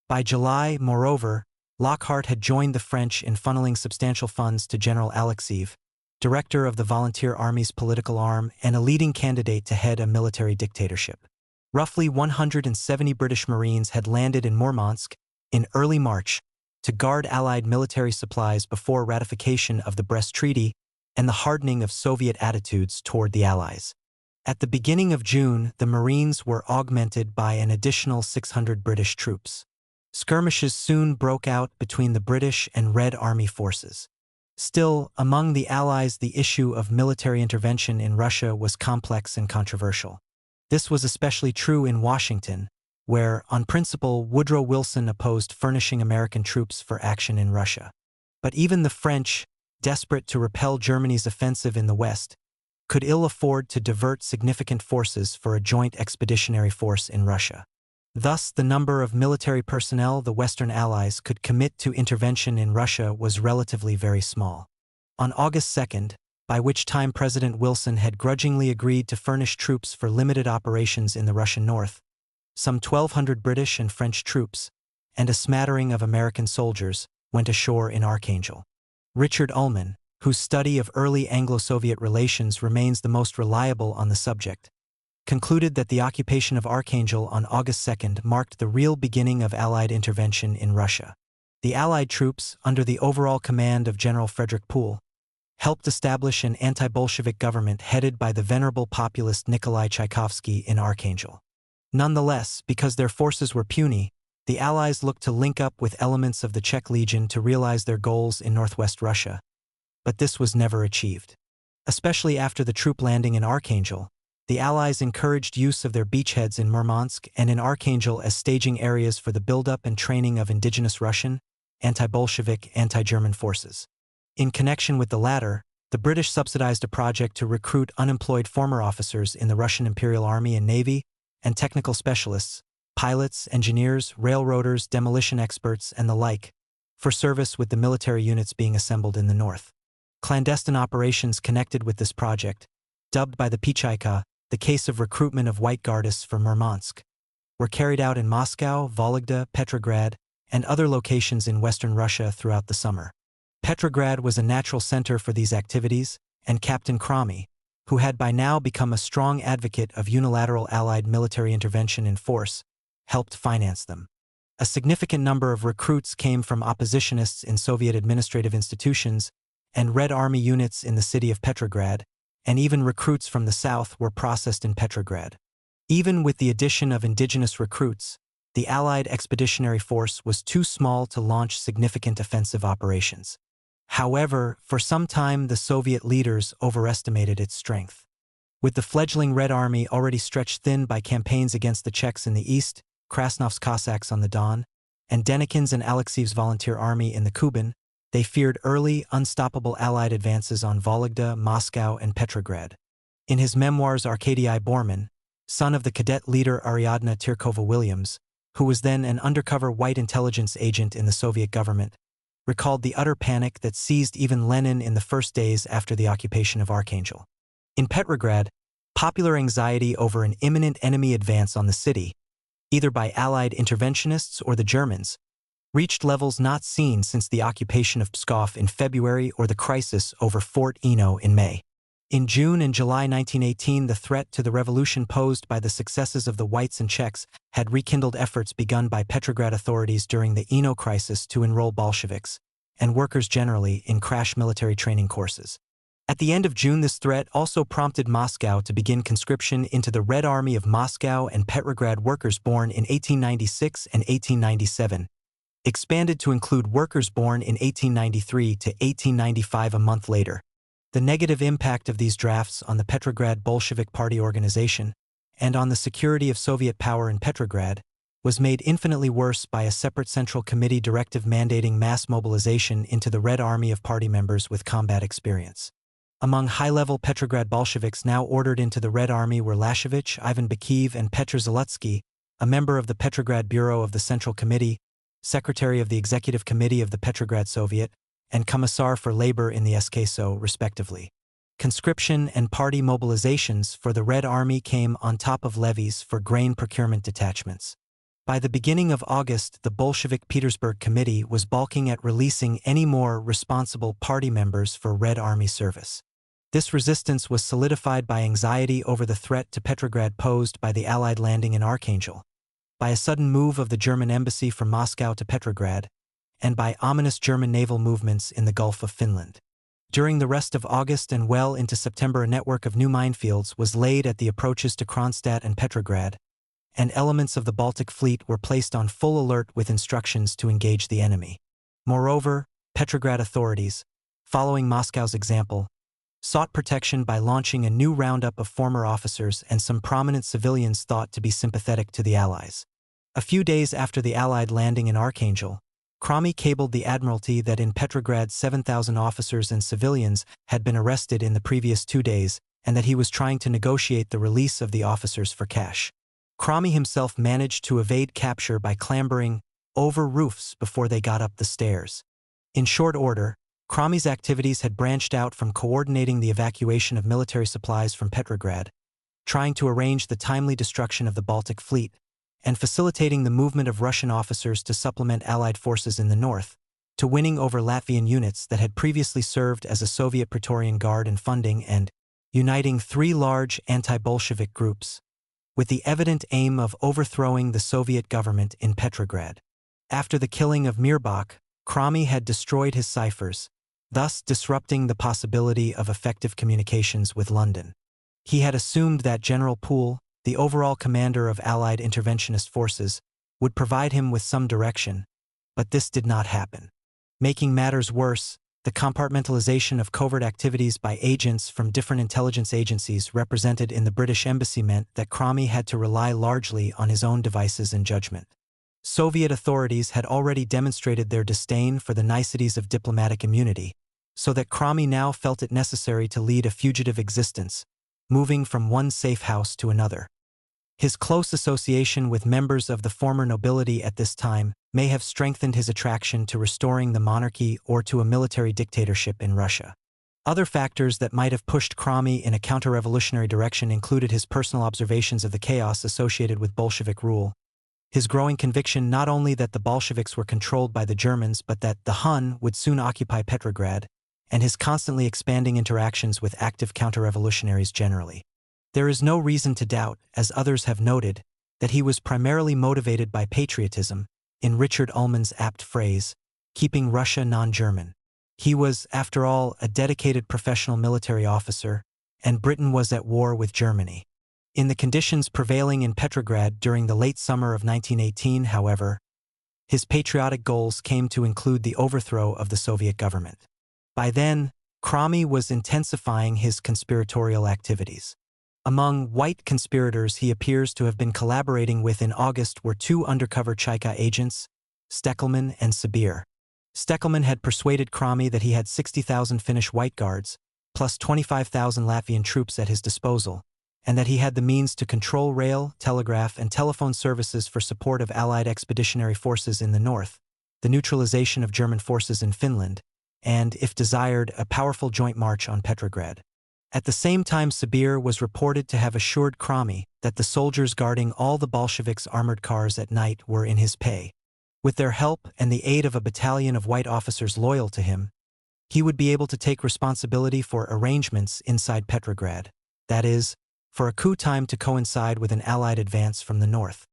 By July, moreover, Lockhart had joined the French in funneling substantial funds to General Alexeyev, director of the Volunteer Army's political arm and a leading candidate to head a military dictatorship. Roughly 170 British Marines had landed in Murmansk in early March to guard Allied military supplies before ratification of the Brest Treaty and the hardening of Soviet attitudes toward the Allies. At the beginning of June, the Marines were augmented by an additional 600 British troops. Skirmishes soon broke out between the British and Red Army forces. Still, among the Allies, the issue of military intervention in Russia was complex and controversial. This was especially true in Washington, where, on principle, Woodrow Wilson opposed furnishing American troops for action in Russia. But even the French, desperate to repel Germany's offensive in the West, could ill afford to divert significant forces for a joint expeditionary force in Russia. Thus, the number of military personnel the Western Allies could commit to intervention in Russia was relatively very small. On August 2nd, by which time President Wilson had grudgingly agreed to furnish troops for limited operations in the Russian north, some 1,200 British and French troops, and a smattering of American soldiers, went ashore in Archangel. Richard Ullman, whose study of early Anglo-Soviet relations remains the most reliable on the subject, concluded that the occupation of Archangel on August 2nd marked the real beginning of Allied intervention in Russia. The Allied troops, under the overall command of General Frederick Poole, helped establish an anti-Bolshevik government headed by the venerable populist Nikolai Tchaikovsky in Archangel. Nonetheless, because their forces were puny, the Allies looked to link up with elements of the Czech Legion to realize their goals in northwest Russia. But this was never achieved. Especially after the troop landing in Archangel, the Allies encouraged use of their beachheads in Murmansk and in Archangel as staging areas for the buildup and training of indigenous Russian, anti-Bolshevik, anti-German forces. In connection with the latter, the British subsidized a project to recruit unemployed former officers in the Russian Imperial Army and Navy and technical specialists, pilots, engineers, railroaders, demolition experts, and the like, for service with the military units being assembled in the north. Clandestine operations connected with this project, dubbed by the Pichaika the case of recruitment of White Guardists for Murmansk, were carried out in Moscow, Vologda, Petrograd, and other locations in western Russia throughout the summer. Petrograd was a natural center for these activities, and Captain Kromy, who had by now become a strong advocate of unilateral Allied military intervention in force, helped finance them. A significant number of recruits came from oppositionists in Soviet administrative institutions and Red Army units in the city of Petrograd, and even recruits from the south were processed in Petrograd. Even with the addition of indigenous recruits, the Allied expeditionary force was too small to launch significant offensive operations. However, for some time the Soviet leaders overestimated its strength. With the fledgling Red Army already stretched thin by campaigns against the Czechs in the east, Krasnov's Cossacks on the Don, and Denikin's and Alexeyev's Volunteer Army in the Kuban, they feared early, unstoppable Allied advances on Vologda, Moscow, and Petrograd. In his memoirs, Arkady Bormann, son of the cadet leader Ariadna Tyrkova-Williams, who was then an undercover white intelligence agent in the Soviet government, recalled the utter panic that seized even Lenin in the first days after the occupation of Archangel. In Petrograd, popular anxiety over an imminent enemy advance on the city, either by Allied interventionists or the Germans, reached levels not seen since the occupation of Pskov in February or the crisis over Fort Eno in May. In June and July 1918, the threat to the revolution posed by the successes of the Whites and Czechs had rekindled efforts begun by Petrograd authorities during the Eno crisis to enroll Bolsheviks, and workers generally, in crash military training courses. At the end of June, this threat also prompted Moscow to begin conscription into the Red Army of Moscow and Petrograd workers born in 1896 and 1897, expanded to include workers born in 1893 to 1895 a month later. The negative impact of these drafts on the Petrograd Bolshevik Party organization and on the security of Soviet power in Petrograd was made infinitely worse by a separate Central Committee directive mandating mass mobilization into the Red Army of party members with combat experience. Among high-level Petrograd Bolsheviks now ordered into the Red Army were Lashevich, Ivan Bakiyev, and Petr Zalutsky, a member of the Petrograd Bureau of the Central Committee, secretary of the Executive Committee of the Petrograd Soviet, and Commissar for Labor in the SKSO, respectively. Conscription and party mobilizations for the Red Army came on top of levies for grain procurement detachments. By the beginning of August, the Bolshevik Petersburg Committee was balking at releasing any more responsible party members for Red Army service. This resistance was solidified by anxiety over the threat to Petrograd posed by the Allied landing in Archangel, by a sudden move of the German embassy from Moscow to Petrograd, and by ominous German naval movements in the Gulf of Finland. During the rest of August and well into September, a network of new minefields was laid at the approaches to Kronstadt and Petrograd, and elements of the Baltic Fleet were placed on full alert with instructions to engage the enemy. Moreover, Petrograd authorities, following Moscow's example, sought protection by launching a new roundup of former officers and some prominent civilians thought to be sympathetic to the Allies. A few days after the Allied landing in Archangel, Cromy cabled the Admiralty that in Petrograd 7,000 officers and civilians had been arrested in the previous 2 days and that he was trying to negotiate the release of the officers for cash. Cromy himself managed to evade capture by clambering over roofs before they got up the stairs. In short order, Cromy's activities had branched out from coordinating the evacuation of military supplies from Petrograd, trying to arrange the timely destruction of the Baltic Fleet, and facilitating the movement of Russian officers to supplement Allied forces in the north, to winning over Latvian units that had previously served as a Soviet Praetorian Guard and funding and uniting 3 large anti-Bolshevik groups, with the evident aim of overthrowing the Soviet government in Petrograd. After the killing of Mirbach, Cromy had destroyed his ciphers, thus disrupting the possibility of effective communications with London. He had assumed that General Poole, the overall commander of Allied interventionist forces, would provide him with some direction, but this did not happen. Making matters worse, the compartmentalization of covert activities by agents from different intelligence agencies represented in the British embassy meant that Cromy had to rely largely on his own devices and judgment. Soviet authorities had already demonstrated their disdain for the niceties of diplomatic immunity, so that Cromy now felt it necessary to lead a fugitive existence, moving from one safe house to another. His close association with members of the former nobility at this time may have strengthened his attraction to restoring the monarchy or to a military dictatorship in Russia. Other factors that might have pushed Cromy in a counter-revolutionary direction included his personal observations of the chaos associated with Bolshevik rule, his growing conviction not only that the Bolsheviks were controlled by the Germans but that the Hun would soon occupy Petrograd, and his constantly expanding interactions with active counter-revolutionaries generally. There is no reason to doubt, as others have noted, that he was primarily motivated by patriotism, in Richard Ullman's apt phrase, keeping Russia non-German. He was, after all, a dedicated professional military officer, and Britain was at war with Germany. In the conditions prevailing in Petrograd during the late summer of 1918, however, his patriotic goals came to include the overthrow of the Soviet government. By then, Cromy was intensifying his conspiratorial activities. Among white conspirators he appears to have been collaborating with in August were 2 undercover Cheka agents, Steckelmann and Sabir. Steckelmann had persuaded Cromy that he had 60,000 Finnish White Guards, plus 25,000 Latvian troops at his disposal, and that he had the means to control rail, telegraph, and telephone services for support of Allied expeditionary forces in the north, the neutralization of German forces in Finland, and, if desired, a powerful joint march on Petrograd. At the same time, Sabir was reported to have assured Cromy that the soldiers guarding all the Bolsheviks' armored cars at night were in his pay. With their help and the aid of a battalion of white officers loyal to him, he would be able to take responsibility for arrangements inside Petrograd, that is, for a coup time to coincide with an Allied advance from the north.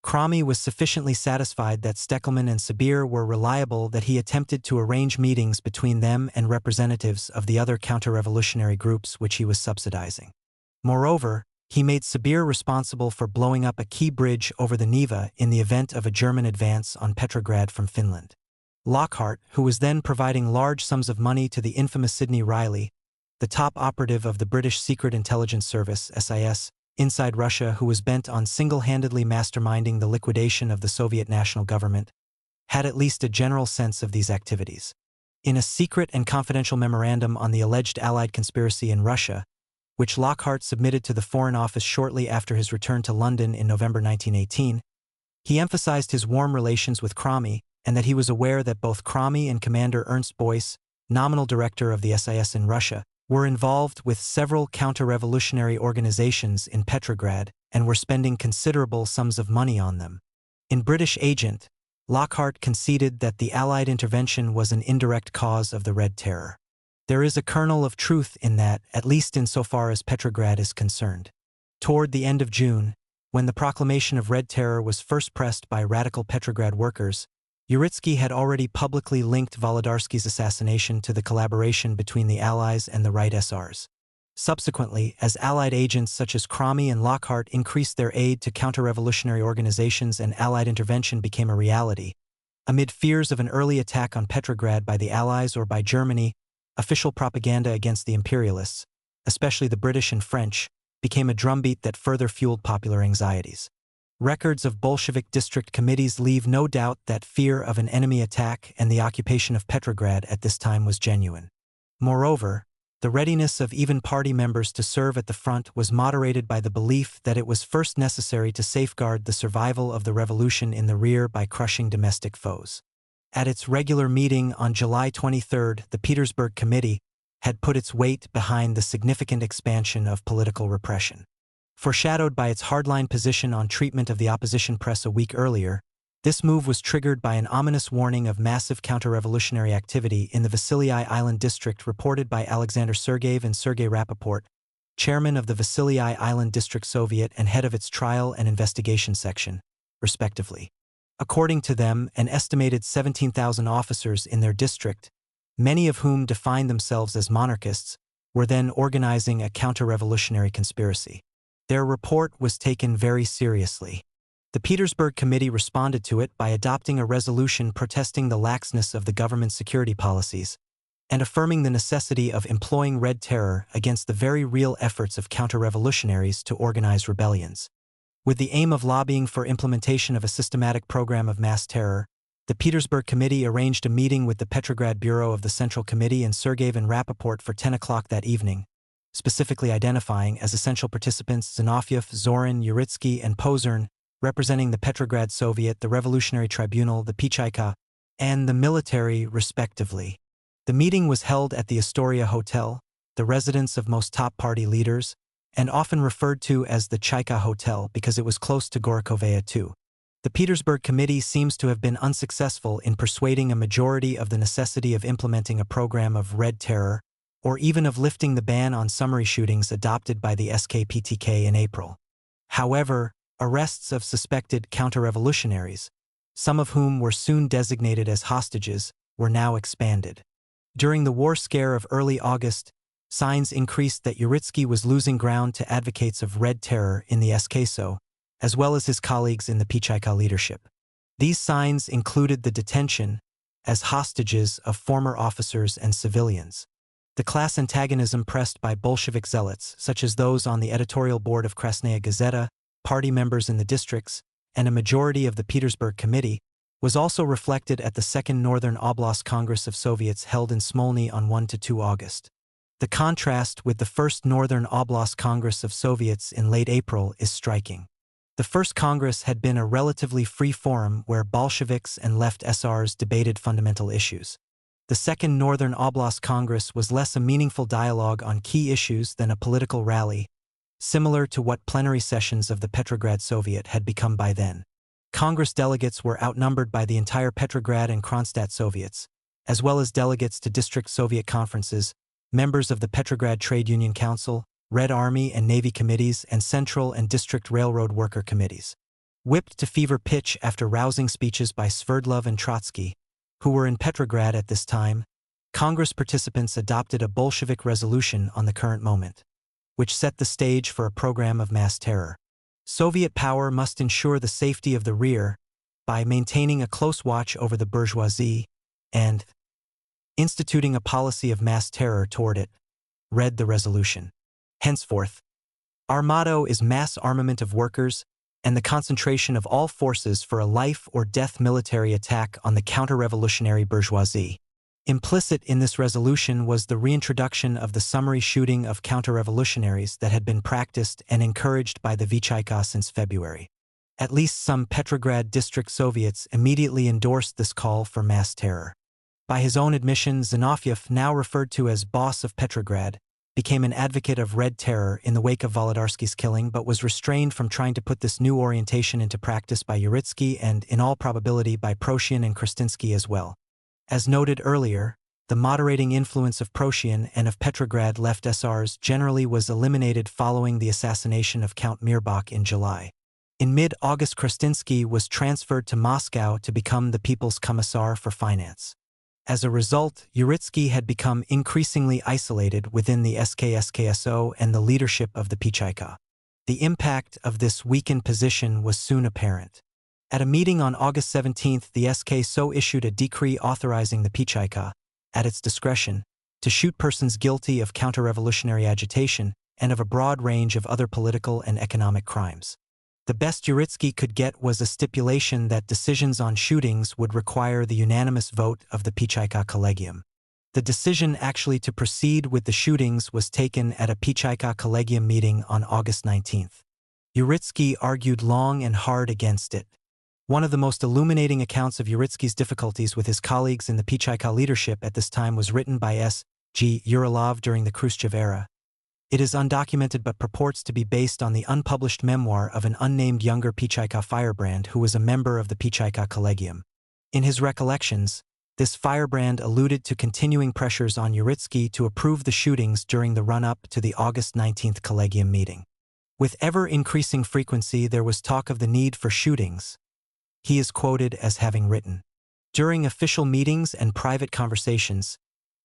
Cromy was sufficiently satisfied that Steckelmann and Sabir were reliable that he attempted to arrange meetings between them and representatives of the other counter-revolutionary groups which he was subsidizing. Moreover, he made Sabir responsible for blowing up a key bridge over the Neva in the event of a German advance on Petrograd from Finland. Lockhart, who was then providing large sums of money to the infamous Sidney Riley, the top operative of the British Secret Intelligence Service (SIS), inside Russia, who was bent on single-handedly masterminding the liquidation of the Soviet national government, had at least a general sense of these activities. In a secret and confidential memorandum on the alleged Allied conspiracy in Russia, which Lockhart submitted to the Foreign Office shortly after his return to London in November 1918, He emphasized his warm relations with Kromy and that he was aware that both Kromy and Commander Ernst Boyce, nominal director of the SIS in Russia, were involved with several counter-revolutionary organizations in Petrograd and were spending considerable sums of money on them. In British Agent, Lockhart conceded that the Allied intervention was an indirect cause of the Red Terror. There is a kernel of truth in that, at least insofar as Petrograd is concerned. Toward the end of June, when the proclamation of Red Terror was first pressed by radical Petrograd workers, Uritsky had already publicly linked Volodarsky's assassination to the collaboration between the Allies and the Right SRs. Subsequently, as Allied agents such as Kromy and Lockhart increased their aid to counter-revolutionary organizations and Allied intervention became a reality, amid fears of an early attack on Petrograd by the Allies or by Germany, official propaganda against the imperialists, especially the British and French, became a drumbeat that further fueled popular anxieties. Records of Bolshevik district committees leave no doubt that fear of an enemy attack and the occupation of Petrograd at this time was genuine. Moreover, the readiness of even party members to serve at the front was moderated by the belief that it was first necessary to safeguard the survival of the revolution in the rear by crushing domestic foes. At its regular meeting on July 23, the Petersburg Committee had put its weight behind the significant expansion of political repression. Foreshadowed by its hardline position on treatment of the opposition press a week earlier, this move was triggered by an ominous warning of massive counter-revolutionary activity in the Vasily Island district reported by Alexander Sergeyev and Sergei Rapoport, chairman of the Vasily Island District Soviet and head of its trial and investigation section, respectively. According to them, an estimated 17,000 officers in their district, many of whom defined themselves as monarchists, were then organizing a counter-revolutionary conspiracy. Their report was taken very seriously. The Petersburg Committee responded to it by adopting a resolution protesting the laxness of the government's security policies and affirming the necessity of employing Red Terror against the very real efforts of counter-revolutionaries to organize rebellions. With the aim of lobbying for implementation of a systematic program of mass terror, the Petersburg Committee arranged a meeting with the Petrograd Bureau of the Central Committee and Sergeyev and Rapoport for 10 o'clock that evening, specifically identifying as essential participants Zinoviev, Zorin, Uritsky, and Pozern, representing the Petrograd Soviet, the Revolutionary Tribunal, the Pichaika, and the military, respectively. The meeting was held at the Astoria Hotel, the residence of most top party leaders, and often referred to as the Chaika Hotel because it was close to Gorokhovaya too. The Petersburg Committee seems to have been unsuccessful in persuading a majority of the necessity of implementing a program of Red Terror, or even of lifting the ban on summary shootings adopted by the SKPTK in April. However, arrests of suspected counter-revolutionaries, some of whom were soon designated as hostages, were now expanded. During the war scare of early August, signs increased that Uritsky was losing ground to advocates of Red Terror in the SKSO, as well as his colleagues in the Pichaika leadership. These signs included the detention, as hostages, of former officers and civilians, the class antagonism pressed by Bolshevik zealots, such as those on the editorial board of Krasnaya Gazeta, party members in the districts, and a majority of the Petersburg Committee, was also reflected at the Second Northern Oblast Congress of Soviets held in Smolny on 1–2 August. The contrast with the First Northern Oblast Congress of Soviets in late April is striking. The first Congress had been a relatively free forum where Bolsheviks and left SRs debated fundamental issues. The Second Northern Oblast Congress was less a meaningful dialogue on key issues than a political rally, similar to what plenary sessions of the Petrograd Soviet had become by then. Congress delegates were outnumbered by the entire Petrograd and Kronstadt Soviets, as well as delegates to district Soviet conferences, members of the Petrograd Trade Union Council, Red Army and Navy committees, and Central and District Railroad Worker committees. Whipped to fever pitch after rousing speeches by Sverdlov and Trotsky, who were in Petrograd at this time, Congress participants adopted a Bolshevik resolution on the current moment, which set the stage for a program of mass terror. Soviet power must ensure the safety of the rear by maintaining a close watch over the bourgeoisie and instituting a policy of mass terror toward it, read the resolution. Henceforth, our motto is mass armament of workers and the concentration of all forces for a life-or-death military attack on the counter-revolutionary bourgeoisie. Implicit in this resolution was the reintroduction of the summary shooting of counter-revolutionaries that had been practiced and encouraged by the Vichaika since February. At least some Petrograd district Soviets immediately endorsed this call for mass terror. By his own admission, Zinoviev, now referred to as boss of Petrograd, became an advocate of Red Terror in the wake of Volodarsky's killing, but was restrained from trying to put this new orientation into practice by Uritsky and, in all probability, by Proshian and Kristinsky as well. As noted earlier, the moderating influence of Proshian and of Petrograd left SRs generally was eliminated following the assassination of Count Mirbach in July. In mid-August, Kristinsky was transferred to Moscow to become the People's Commissar for Finance. As a result, Uritsky had become increasingly isolated within the SKSKSO and the leadership of the Pichaika. The impact of this weakened position was soon apparent. At a meeting on August 17, the SKSO issued a decree authorizing the Pichaika, at its discretion, to shoot persons guilty of counter-revolutionary agitation and of a broad range of other political and economic crimes. The best Uritsky could get was a stipulation that decisions on shootings would require the unanimous vote of the Pichaika Collegium. The decision actually to proceed with the shootings was taken at a Pichaika Collegium meeting on August 19. Uritsky argued long and hard against it. One of the most illuminating accounts of Uritsky's difficulties with his colleagues in the Pichaika leadership at this time was written by S. G. Urilov during the Khrushchev era. It is undocumented but purports to be based on the unpublished memoir of an unnamed younger Pichaika firebrand who was a member of the Pichaika Collegium. In his recollections, this firebrand alluded to continuing pressures on Uritsky to approve the shootings during the run-up to the August 19 Collegium meeting. With ever-increasing frequency, there was talk of the need for shootings. He is quoted as having written, "During official meetings and private conversations,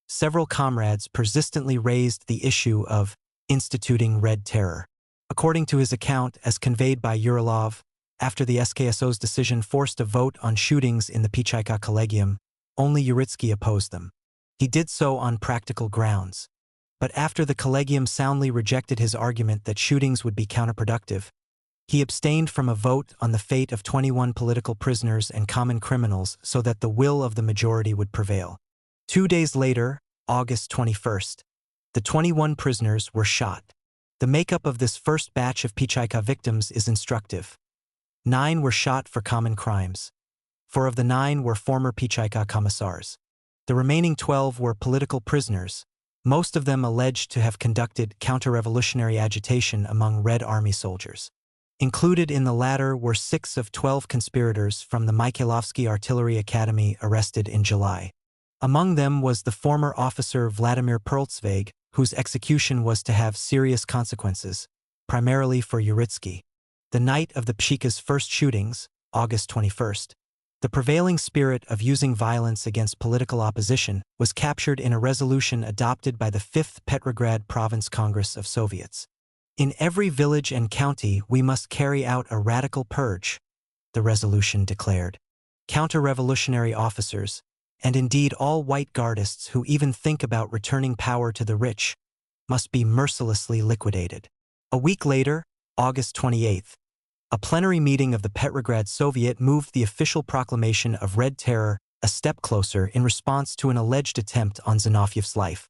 several comrades persistently raised the issue of instituting Red Terror." According to his account, as conveyed by Urilov, after the SKSO's decision forced a vote on shootings in the Pichaika Collegium, only Uritsky opposed them. He did so on practical grounds. But after the Collegium soundly rejected his argument that shootings would be counterproductive, he abstained from a vote on the fate of 21 political prisoners and common criminals so that the will of the majority would prevail. 2 days later, August 21, the 21 prisoners were shot. The makeup of this first batch of Pichaika victims is instructive. 9 were shot for common crimes. 4 of the 9 were former Pichaika commissars. The remaining 12 were political prisoners, most of them alleged to have conducted counter-revolutionary agitation among Red Army soldiers. Included in the latter were 6 of 12 conspirators from the Mikhailovsky Artillery Academy arrested in July. Among them was the former officer Vladimir Perlzweig, whose execution was to have serious consequences, primarily for Uritsky. The night of the Pichaika's first shootings, August 21, the prevailing spirit of using violence against political opposition was captured in a resolution adopted by the 5th Petrograd Province Congress of Soviets. "In every village and county we must carry out a radical purge," the resolution declared. "Counter-revolutionary officers, and indeed all white Guardists who even think about returning power to the rich, must be mercilessly liquidated." A week later, August 28, a plenary meeting of the Petrograd Soviet moved the official proclamation of Red Terror a step closer in response to an alleged attempt on Zinoviev's life.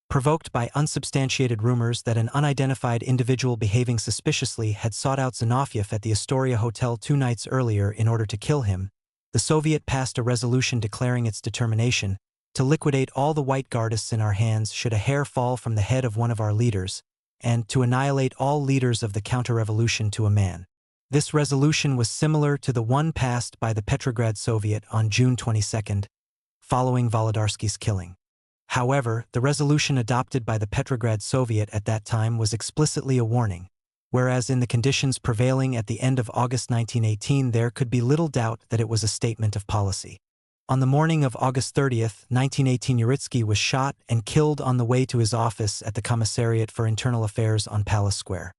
Provoked by unsubstantiated rumors that an unidentified individual behaving suspiciously had sought out Zinoviev at the Astoria Hotel 2 nights earlier in order to kill him, the Soviet passed a resolution declaring its determination to liquidate all the white Guardists in our hands should a hair fall from the head of one of our leaders, and to annihilate all leaders of the counter-revolution to a man. This resolution was similar to the one passed by the Petrograd Soviet on June 22, following Volodarsky's killing. However, the resolution adopted by the Petrograd Soviet at that time was explicitly a warning, whereas in the conditions prevailing at the end of August 1918 there could be little doubt that it was a statement of policy. On the morning of August 30, 1918, Uritsky was shot and killed on the way to his office at the Commissariat for Internal Affairs on Palace Square.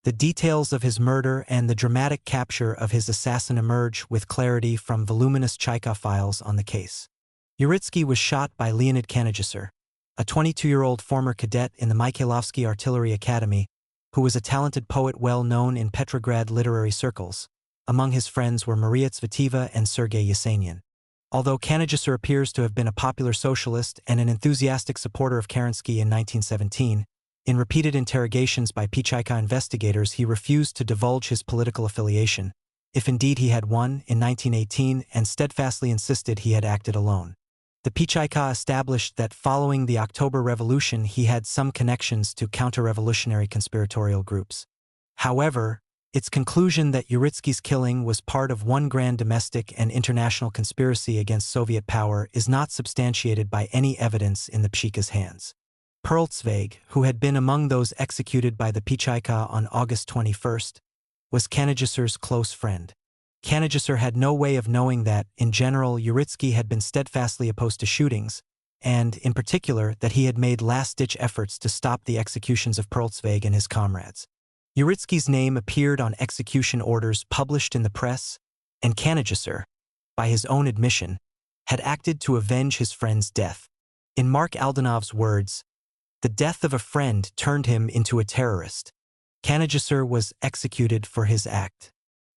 The details of his murder and the dramatic capture of his assassin emerge with clarity from voluminous Chaika files on the case. Uritsky was shot by Leonid Kanajusser, a 22-year-old former cadet in the Mikhailovsky Artillery Academy, who was a talented poet well known in Petrograd literary circles. Among his friends were Maria Tsvetiva and Sergei Yesenin. Although Kanajusser appears to have been a popular socialist and an enthusiastic supporter of Kerensky in 1917, in repeated interrogations by Pichaika investigators he refused to divulge his political affiliation, if indeed he had one, in 1918, and steadfastly insisted he had acted alone. The Pichaika established that following the October Revolution he had some connections to counter-revolutionary conspiratorial groups. However, its conclusion that Uritsky's killing was part of one grand domestic and international conspiracy against Soviet power is not substantiated by any evidence in the Pshika's hands. Perlzweig, who had been among those executed by the Pichaika on August 21, was Kanagisar's close friend. Kanagisar had no way of knowing that, in general, Uritsky had been steadfastly opposed to shootings, and, in particular, that he had made last-ditch efforts to stop the executions of Perlzweig and his comrades. Uritsky's name appeared on execution orders published in the press, and Kanagisar, by his own admission, had acted to avenge his friend's death. In Mark Aldanov's words, "The death of a friend turned him into a terrorist." Kanagisar was executed for his act.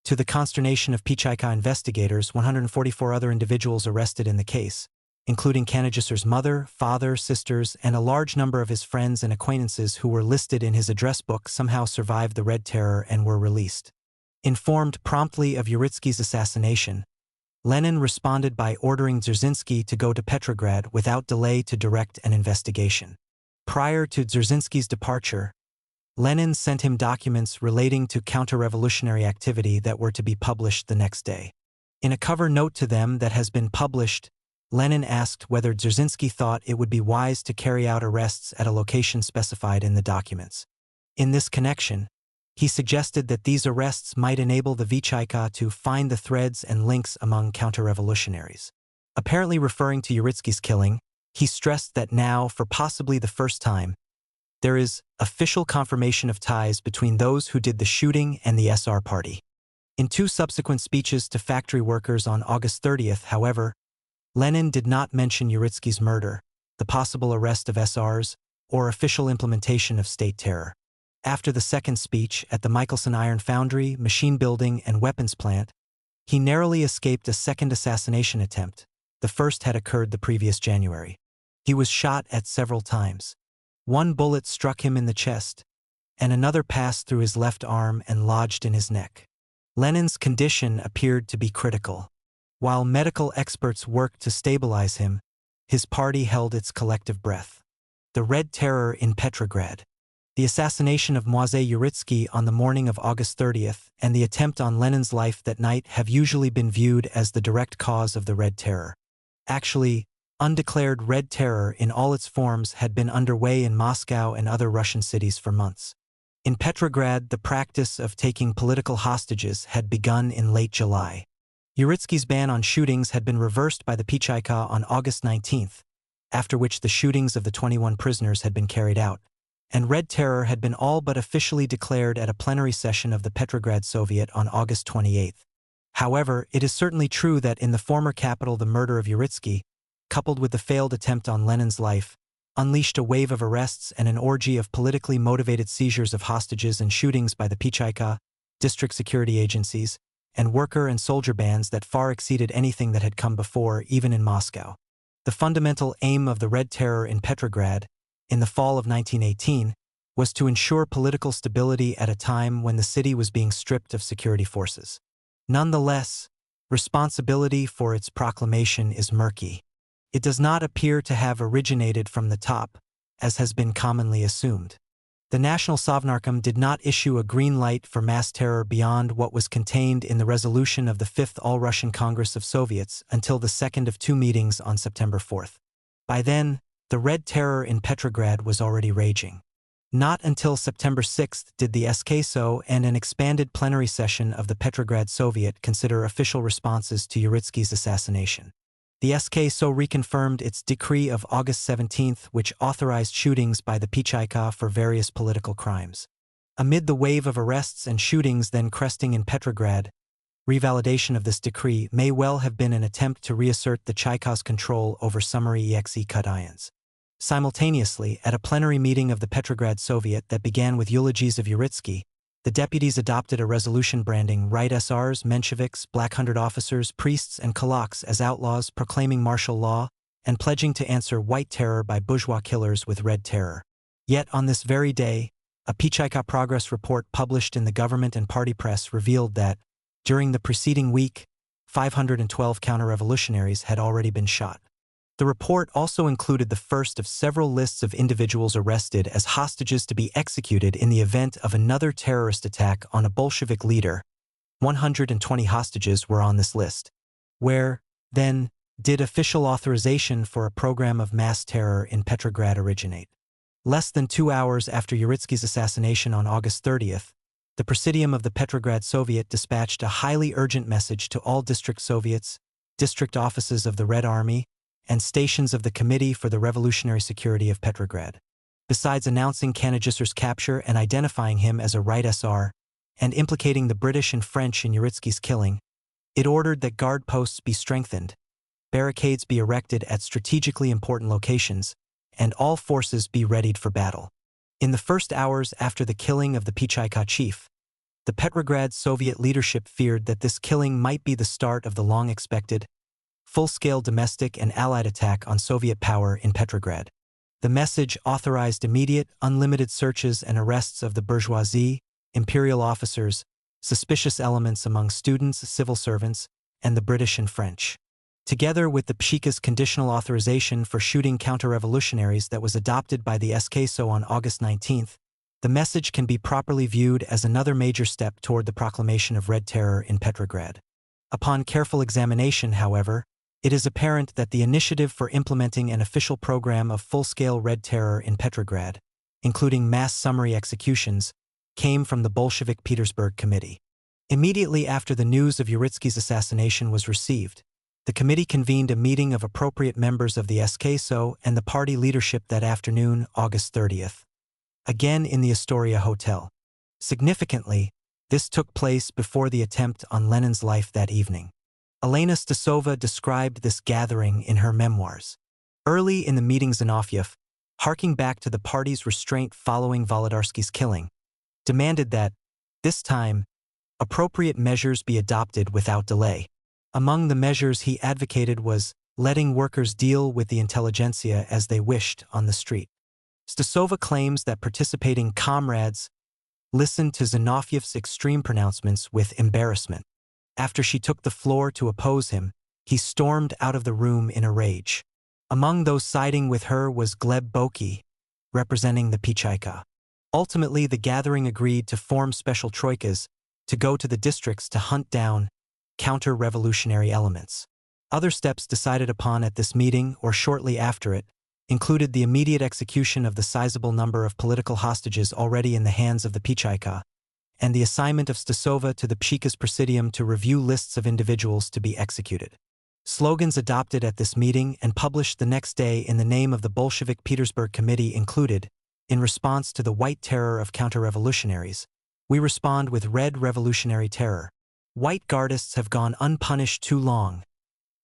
To the consternation of Pichaika investigators, 144 other individuals arrested in the case, including Kanagisar's mother, father, sisters, and a large number of his friends and acquaintances who were listed in his address book, somehow survived the Red Terror and were released. Informed promptly of Uritsky's assassination, Lenin responded by ordering Dzerzhinsky to go to Petrograd without delay to direct an investigation. Prior to Dzerzhinsky's departure, Lenin sent him documents relating to counter-revolutionary activity that were to be published the next day. In a cover note to them that has been published, Lenin asked whether Dzerzhinsky thought it would be wise to carry out arrests at a location specified in the documents. In this connection, he suggested that these arrests might enable the Pichaika to find the threads and links among counter-revolutionaries. Apparently referring to Uritsky's killing, he stressed that now, for possibly the first time, there is official confirmation of ties between those who did the shooting and the SR party. In two subsequent speeches to factory workers on August 30th, however, Lenin did not mention Uritsky's murder, the possible arrest of SRs, or official implementation of state terror. After the second speech at the Michelson Iron Foundry, machine building, and weapons plant, he narrowly escaped a second assassination attempt. The first had occurred the previous January. He was shot at several times. One bullet struck him in the chest, and another passed through his left arm and lodged in his neck. Lenin's condition appeared to be critical. While medical experts worked to stabilize him, his party held its collective breath. The Red Terror in Petrograd. The assassination of Moise Uritsky on the morning of August 30th and the attempt on Lenin's life that night have usually been viewed as the direct cause of the Red Terror. Actually, undeclared Red Terror in all its forms had been underway in Moscow and other Russian cities for months. In Petrograd, the practice of taking political hostages had begun in late July. Uritsky's ban on shootings had been reversed by the Pichaika on August 19th, after which the shootings of the 21 prisoners had been carried out, and Red Terror had been all but officially declared at a plenary session of the Petrograd Soviet on August 28th. However, it is certainly true that in the former capital the murder of Uritsky, coupled with the failed attempt on Lenin's life, unleashed a wave of arrests and an orgy of politically motivated seizures of hostages and shootings by the Pichaika, district security agencies, and worker and soldier bands that far exceeded anything that had come before, even in Moscow. The fundamental aim of the Red Terror in Petrograd, in the fall of 1918, was to ensure political stability at a time when the city was being stripped of security forces. Nonetheless, responsibility for its proclamation is murky. It does not appear to have originated from the top, as has been commonly assumed. The National Sovnarkom did not issue a green light for mass terror beyond what was contained in the resolution of the Fifth All-Russian Congress of Soviets until the second of two meetings on September 4th. By then, the Red Terror in Petrograd was already raging. Not until September 6th did the SKSO and an expanded plenary session of the Petrograd Soviet consider official responses to Uritsky's assassination. The SKSO reconfirmed its decree of August 17th, which authorized shootings by the Pichaika for various political crimes. Amid the wave of arrests and shootings then cresting in Petrograd, revalidation of this decree may well have been an attempt to reassert the Chaika's control over summary exe cut ions. Simultaneously, at a plenary meeting of the Petrograd Soviet that began with eulogies of Uritsky, the deputies adopted a resolution branding Right SRs, Mensheviks, Black Hundred officers, priests, and kulaks as outlaws, proclaiming martial law, and pledging to answer White Terror by bourgeois killers with Red Terror. Yet on this very day, a Pichaika progress report published in the government and party press revealed that, During the preceding week, 512 counter-revolutionaries had already been shot. The report also included the first of several lists of individuals arrested as hostages to be executed in the event of another terrorist attack on a Bolshevik leader. 120 hostages were on this list. Where, then, did official authorization for a program of mass terror in Petrograd originate? Less than 2 hours after Uritsky's assassination on August 30th, the Presidium of the Petrograd Soviet dispatched a highly urgent message to all district Soviets, district offices of the Red Army, and stations of the Committee for the Revolutionary Security of Petrograd. Besides announcing Kanagisser's capture and identifying him as a Right SR, and implicating the British and French in Uritsky's killing, it ordered that guard posts be strengthened, barricades be erected at strategically important locations, and all forces be readied for battle. In the first hours after the killing of the Pichaika chief, the Petrograd Soviet leadership feared that this killing might be the start of the long-expected, full-scale domestic and allied attack on Soviet power in Petrograd. The message authorized immediate, unlimited searches and arrests of the bourgeoisie, imperial officers, suspicious elements among students, civil servants, and the British and French. Together with the Pshika's conditional authorization for shooting counter-revolutionaries that was adopted by the SKSO on August 19, the message can be properly viewed as another major step toward the proclamation of Red Terror in Petrograd. Upon careful examination, however, it is apparent that the initiative for implementing an official program of full-scale Red Terror in Petrograd, including mass summary executions, came from the Bolshevik Petersburg Committee. Immediately after the news of Uritsky's assassination was received, the committee convened a meeting of appropriate members of the SKSO and the party leadership that afternoon, August 30th. Again in the Astoria Hotel. Significantly, this took place before the attempt on Lenin's life that evening. Elena Stasova described this gathering in her memoirs. Early in the meeting, Zinoviev, harking back to the party's restraint following Volodarsky's killing, demanded that, this time, appropriate measures be adopted without delay. Among the measures he advocated was letting workers deal with the intelligentsia as they wished on the street. Stasova claims that participating comrades listened to Zinoviev's extreme pronouncements with embarrassment. After she took the floor to oppose him, he stormed out of the room in a rage. Among those siding with her was Gleb Boki, representing the Pichaika. Ultimately, the gathering agreed to form special troikas to go to the districts to hunt down counter-revolutionary elements. Other steps decided upon at this meeting or shortly after it included the immediate execution of the sizable number of political hostages already in the hands of the Pichaika, and the assignment of Stasova to the Pshika's Presidium to review lists of individuals to be executed. Slogans adopted at this meeting and published the next day in the name of the Bolshevik Petersburg Committee included, in response to the white terror of counter-revolutionaries, we respond with red revolutionary terror. White Guardists have gone unpunished too long.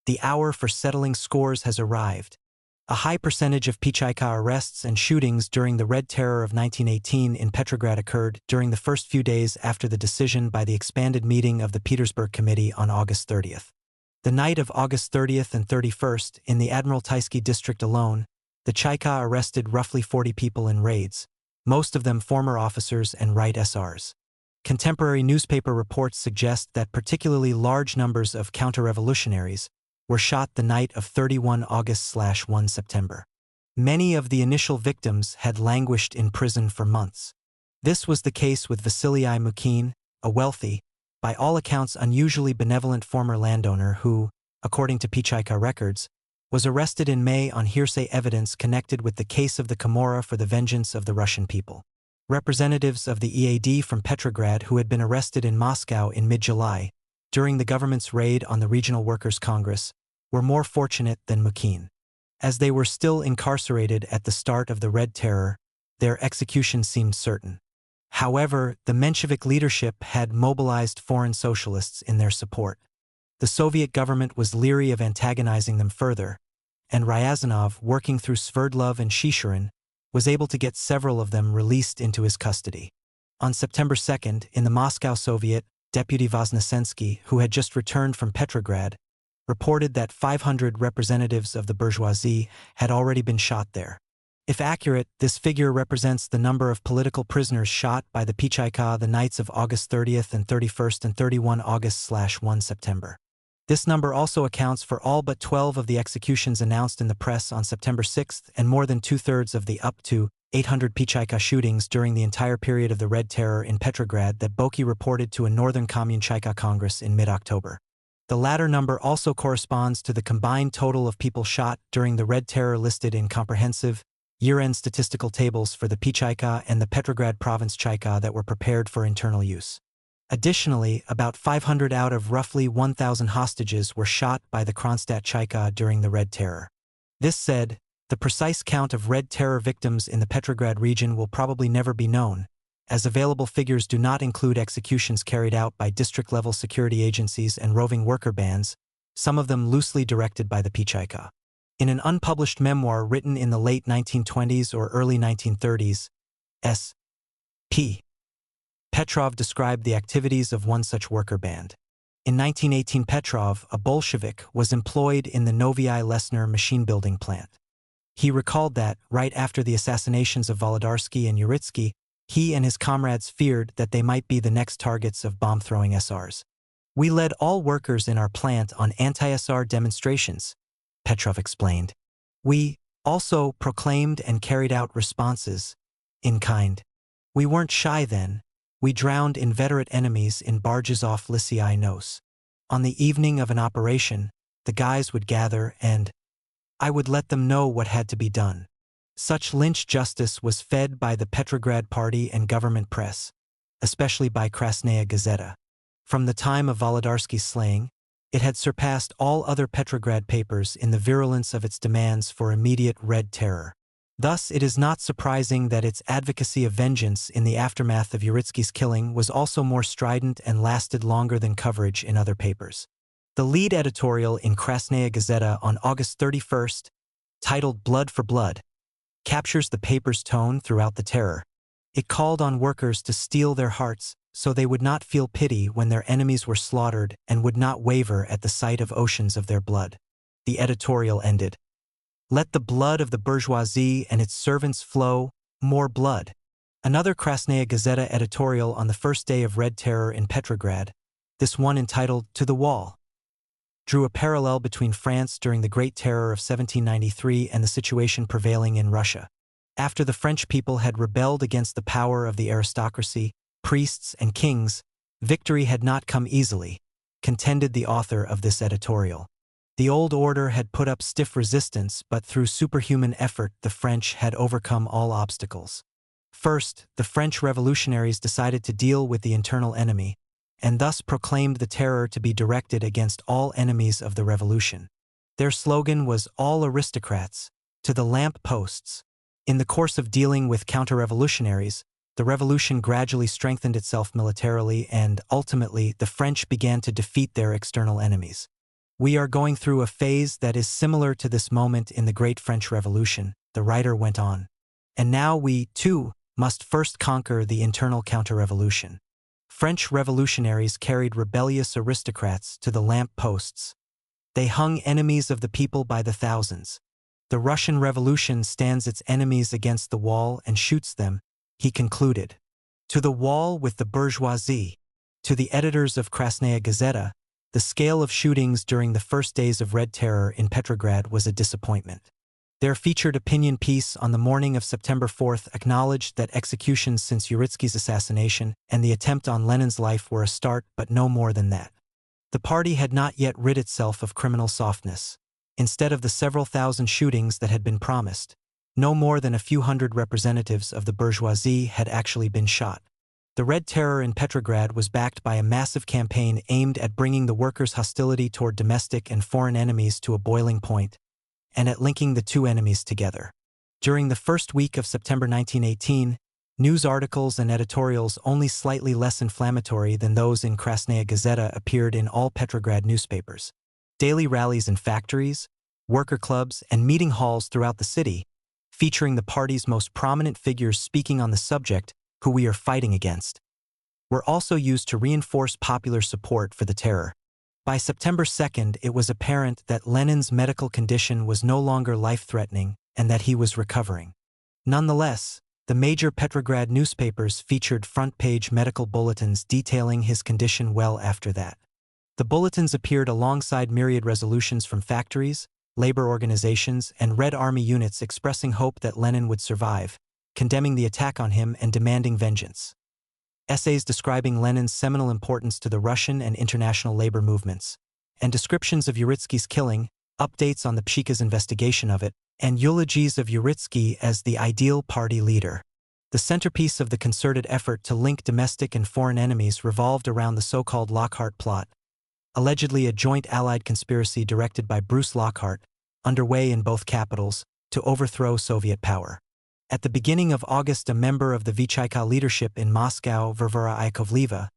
The hour for settling scores has arrived. A high percentage of Pichaika arrests and shootings during the Red Terror of 1918 in Petrograd occurred during the first few days after the decision by the expanded meeting of the Petersburg Committee on August 30th. The night of August 30th and 31st, in the Admiraltysky district alone, the Chaika arrested roughly 40 people in raids, most of them former officers and Right SRs. Contemporary newspaper reports suggest that particularly large numbers of counter-revolutionaries were shot the night of 31 August/1 September. Many of the initial victims had languished in prison for months. This was the case with Vasily Mukhin, a wealthy, by all accounts unusually benevolent former landowner who, according to Pichaika records, was arrested in May on hearsay evidence connected with the case of the Komora for the vengeance of the Russian people. Representatives of the EAD from Petrograd who had been arrested in Moscow in mid-July, during the government's raid on the Regional Workers' Congress, were more fortunate than Mukhin. As they were still incarcerated at the start of the Red Terror, their execution seemed certain. However, the Menshevik leadership had mobilized foreign socialists in their support. The Soviet government was leery of antagonizing them further, and Ryazanov, working through Sverdlov and Shishirin, was able to get several of them released into his custody. On September 2nd, in the Moscow Soviet, Deputy Voznesensky, who had just returned from Petrograd, reported that 500 representatives of the bourgeoisie had already been shot there. If accurate, this figure represents the number of political prisoners shot by the Pichaika the nights of August 30th and 31st and 31 August/1 September. This number also accounts for all but 12 of the executions announced in the press on September 6th and more than two-thirds of the up to 800 Pichaika shootings during the entire period of the Red Terror in Petrograd that Boki reported to a Northern Commune Chaika Congress in mid-October. The latter number also corresponds to the combined total of people shot during the Red Terror listed in comprehensive, year-end statistical tables for the Pichaika and the Petrograd Province Chaika that were prepared for internal use. Additionally, about 500 out of roughly 1,000 hostages were shot by the Kronstadt Chaika during the Red Terror. This said, the precise count of Red Terror victims in the Petrograd region will probably never be known, as available figures do not include executions carried out by district-level security agencies and roving worker bands, some of them loosely directed by the Pichaika. In an unpublished memoir written in the late 1920s or early 1930s, S.P. Petrov described the activities of one such worker band. In 1918, Petrov, a Bolshevik, was employed in the Novyi Lesner machine-building plant. He recalled that, right after the assassinations of Volodarsky and Uritsky, he and his comrades feared that they might be the next targets of bomb-throwing SRs. "We led all workers in our plant on anti-SR demonstrations," Petrov explained. "We also proclaimed and carried out responses in kind. We weren't shy then. We drowned inveterate enemies in barges off Lycii Nos. On the evening of an operation, the guys would gather and I would let them know what had to be done." Such lynch justice was fed by the Petrograd Party and government press, especially by Krasnaya Gazeta. From the time of Volodarsky's slaying, it had surpassed all other Petrograd papers in the virulence of its demands for immediate Red Terror. Thus, it is not surprising that its advocacy of vengeance in the aftermath of Uritsky's killing was also more strident and lasted longer than coverage in other papers. The lead editorial in Krasnaya Gazeta on August 31st, titled "Blood for Blood," captures the paper's tone throughout the terror. It called on workers to steel their hearts so they would not feel pity when their enemies were slaughtered and would not waver at the sight of oceans of their blood. The editorial ended, "Let the blood of the bourgeoisie and its servants flow, more blood." Another Krasnaya Gazeta editorial on the first day of Red Terror in Petrograd, this one entitled "To the Wall," drew a parallel between France during the Great Terror of 1793 and the situation prevailing in Russia. After the French people had rebelled against the power of the aristocracy, priests, and kings, victory had not come easily, contended the author of this editorial. The old order had put up stiff resistance, but through superhuman effort the French had overcome all obstacles. First, the French revolutionaries decided to deal with the internal enemy, and thus proclaimed the terror to be directed against all enemies of the revolution. Their slogan was "All aristocrats, to the lamp posts." In the course of dealing with counter-revolutionaries, the revolution gradually strengthened itself militarily and, ultimately, the French began to defeat their external enemies. "We are going through a phase that is similar to this moment in the Great French Revolution," the writer went on. "And now we, too, must first conquer the internal counter-revolution." French revolutionaries carried rebellious aristocrats to the lamp posts. They hung enemies of the people by the thousands. "The Russian Revolution stands its enemies against the wall and shoots them," he concluded. To the wall with the bourgeoisie. To the editors of Krasnaya Gazeta, the scale of shootings during the first days of Red Terror in Petrograd was a disappointment. Their featured opinion piece on the morning of September 4th acknowledged that executions since Uritsky's assassination and the attempt on Lenin's life were a start, but no more than that. The party had not yet rid itself of criminal softness. Instead of the several thousand shootings that had been promised, no more than a few hundred representatives of the bourgeoisie had actually been shot. The Red Terror in Petrograd was backed by a massive campaign aimed at bringing the workers' hostility toward domestic and foreign enemies to a boiling point, and at linking the two enemies together. During the first week of September 1918, news articles and editorials only slightly less inflammatory than those in Krasnaya Gazeta appeared in all Petrograd newspapers. Daily rallies in factories, worker clubs, and meeting halls throughout the city, featuring the party's most prominent figures speaking on the subject, "Who we are fighting against," were also used to reinforce popular support for the terror. By September 2nd, it was apparent that Lenin's medical condition was no longer life-threatening and that he was recovering. Nonetheless, the major Petrograd newspapers featured front-page medical bulletins detailing his condition well after that. The bulletins appeared alongside myriad resolutions from factories, labor organizations, and Red Army units expressing hope that Lenin would survive, condemning the attack on him and demanding vengeance. Essays describing Lenin's seminal importance to the Russian and international labor movements, and descriptions of Uritsky's killing, updates on the Pshika's investigation of it, and eulogies of Uritsky as the ideal party leader. The centerpiece of the concerted effort to link domestic and foreign enemies revolved around the so-called Lockhart plot, allegedly a joint Allied conspiracy directed by Bruce Lockhart, underway in both capitals, to overthrow Soviet power. At the beginning of August, a member of the Vychaika leadership in Moscow, Varvara Yakovleva,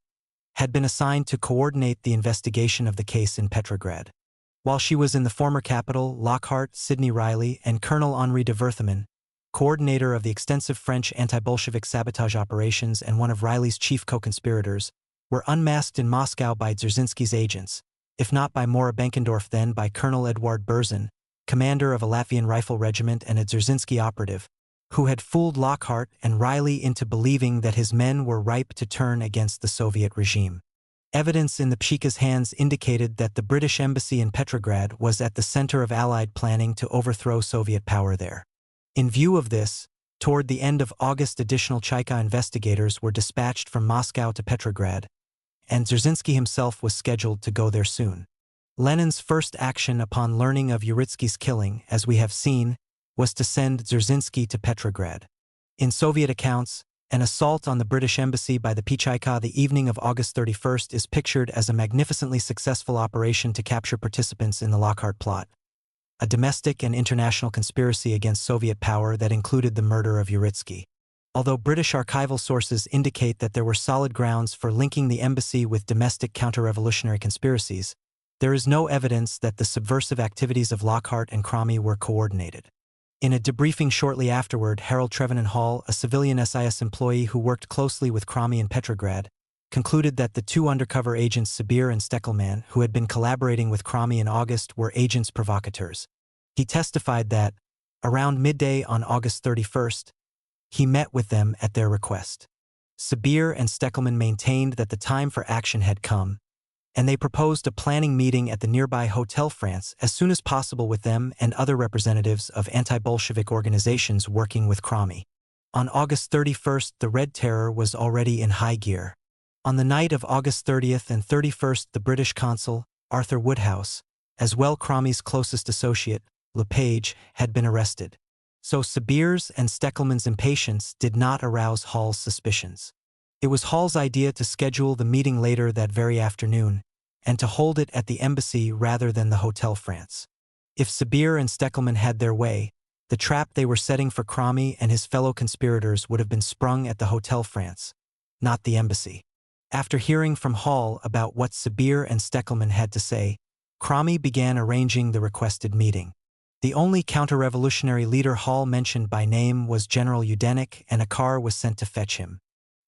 had been assigned to coordinate the investigation of the case in Petrograd. While she was in the former capital, Lockhart, Sidney Riley, and Colonel Henri de Verthamen, coordinator of the extensive French anti-Bolshevik sabotage operations and one of Riley's chief co-conspirators, were unmasked in Moscow by Dzerzhinsky's agents, if not by Mora Benkendorf then by Colonel Eduard Berzin, commander of a Latvian rifle regiment and a Dzerzhinsky operative, who had fooled Lockhart and Riley into believing that his men were ripe to turn against the Soviet regime. Evidence in the Pshika's hands indicated that the British embassy in Petrograd was at the center of Allied planning to overthrow Soviet power there. In view of this, toward the end of August, additional Chaika investigators were dispatched from Moscow to Petrograd, and Dzerzhinsky himself was scheduled to go there soon. Lenin's first action upon learning of Uritsky's killing, as we have seen, was to send Dzerzhinsky to Petrograd. In Soviet accounts, an assault on the British embassy by the Pshika the evening of August 31st is pictured as a magnificently successful operation to capture participants in the Lockhart plot, a domestic and international conspiracy against Soviet power that included the murder of Uritsky. Although British archival sources indicate that there were solid grounds for linking the embassy with domestic counter-revolutionary conspiracies, there is no evidence that the subversive activities of Lockhart and Cromy were coordinated. In a debriefing shortly afterward, Harold Trevenant Hall, a civilian SIS employee who worked closely with Cromy in Petrograd, concluded that the two undercover agents Sabir and Steckelman, who had been collaborating with Cromy in August, were agents provocateurs. He testified that, around midday on August 31st, he met with them at their request. Sabir and Steckelman maintained that the time for action had come, and they proposed a planning meeting at the nearby Hotel France as soon as possible with them and other representatives of anti-Bolshevik organizations working with Cromy. On August 31st, the Red Terror was already in high gear. On the night of August 30th and 31st, the British consul, Arthur Woodhouse, as well Cromy's closest associate, LePage, had been arrested. So Sabir's and Steckelman's impatience did not arouse Hall's suspicions. It was Hall's idea to schedule the meeting later that very afternoon, and to hold it at the embassy rather than the Hotel France. If Sabir and Steckelman had their way, the trap they were setting for Cromy and his fellow conspirators would have been sprung at the Hotel France, not the embassy. After hearing from Hall about what Sabir and Steckelman had to say, Cromy began arranging the requested meeting. The only counter-revolutionary leader Hall mentioned by name was General Yudenich, and a car was sent to fetch him.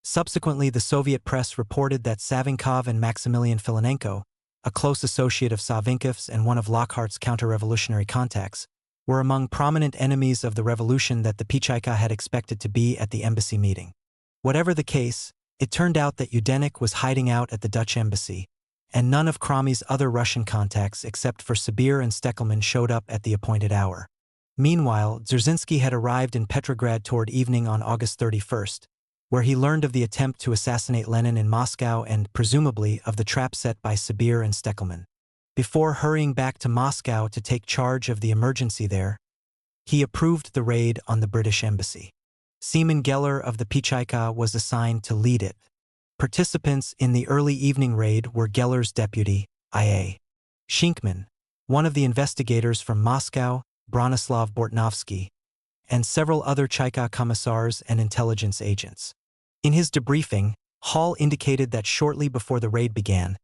Subsequently, the Soviet press reported that Savinkov and Maximilian Filinenko, a close associate of Savinkov's and one of Lockhart's counter-revolutionary contacts, were among prominent enemies of the revolution that the Pshika had expected to be at the embassy meeting. Whatever the case, it turned out that Yudenich was hiding out at the Dutch embassy, and none of Cromy's other Russian contacts except for Sabir and Steckelman showed up at the appointed hour. Meanwhile, Dzerzhinsky had arrived in Petrograd toward evening on August 31st, where he learned of the attempt to assassinate Lenin in Moscow and, presumably, of the trap set by Sabir and Steckelman. Before hurrying back to Moscow to take charge of the emergency there, he approved the raid on the British embassy. Seaman Geller of the Pshika was assigned to lead it. Participants in the early evening raid were Geller's deputy, I.A. Shinkman, one of the investigators from Moscow, Bronislav Bortnovsky, and several other Chaika commissars and intelligence agents. In his debriefing, Hall indicated that shortly before the raid began,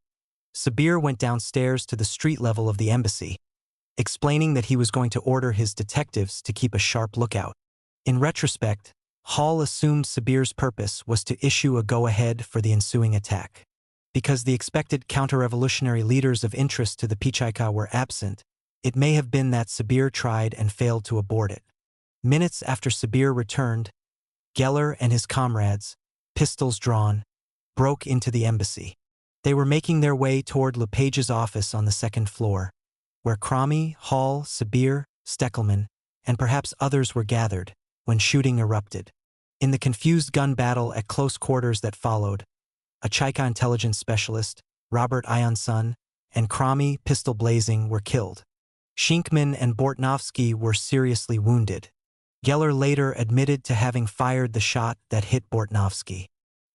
Sabir went downstairs to the street level of the embassy, explaining that he was going to order his detectives to keep a sharp lookout. In retrospect, Hall assumed Sabir's purpose was to issue a go-ahead for the ensuing attack. Because the expected counter-revolutionary leaders of interest to the Pshika were absent, it may have been that Sabir tried and failed to abort it. Minutes after Sabir returned, Geller and his comrades, pistols drawn, broke into the embassy. They were making their way toward LePage's office on the second floor, where Cromie, Hall, Sabir, Steckelman, and perhaps others were gathered, when shooting erupted. In the confused gun battle at close quarters that followed, a Chayka intelligence specialist, Robert Ionson, and Cromie, pistol blazing, were killed. Shinkman and Bortnovsky were seriously wounded. Geller later admitted to having fired the shot that hit Bortnovsky.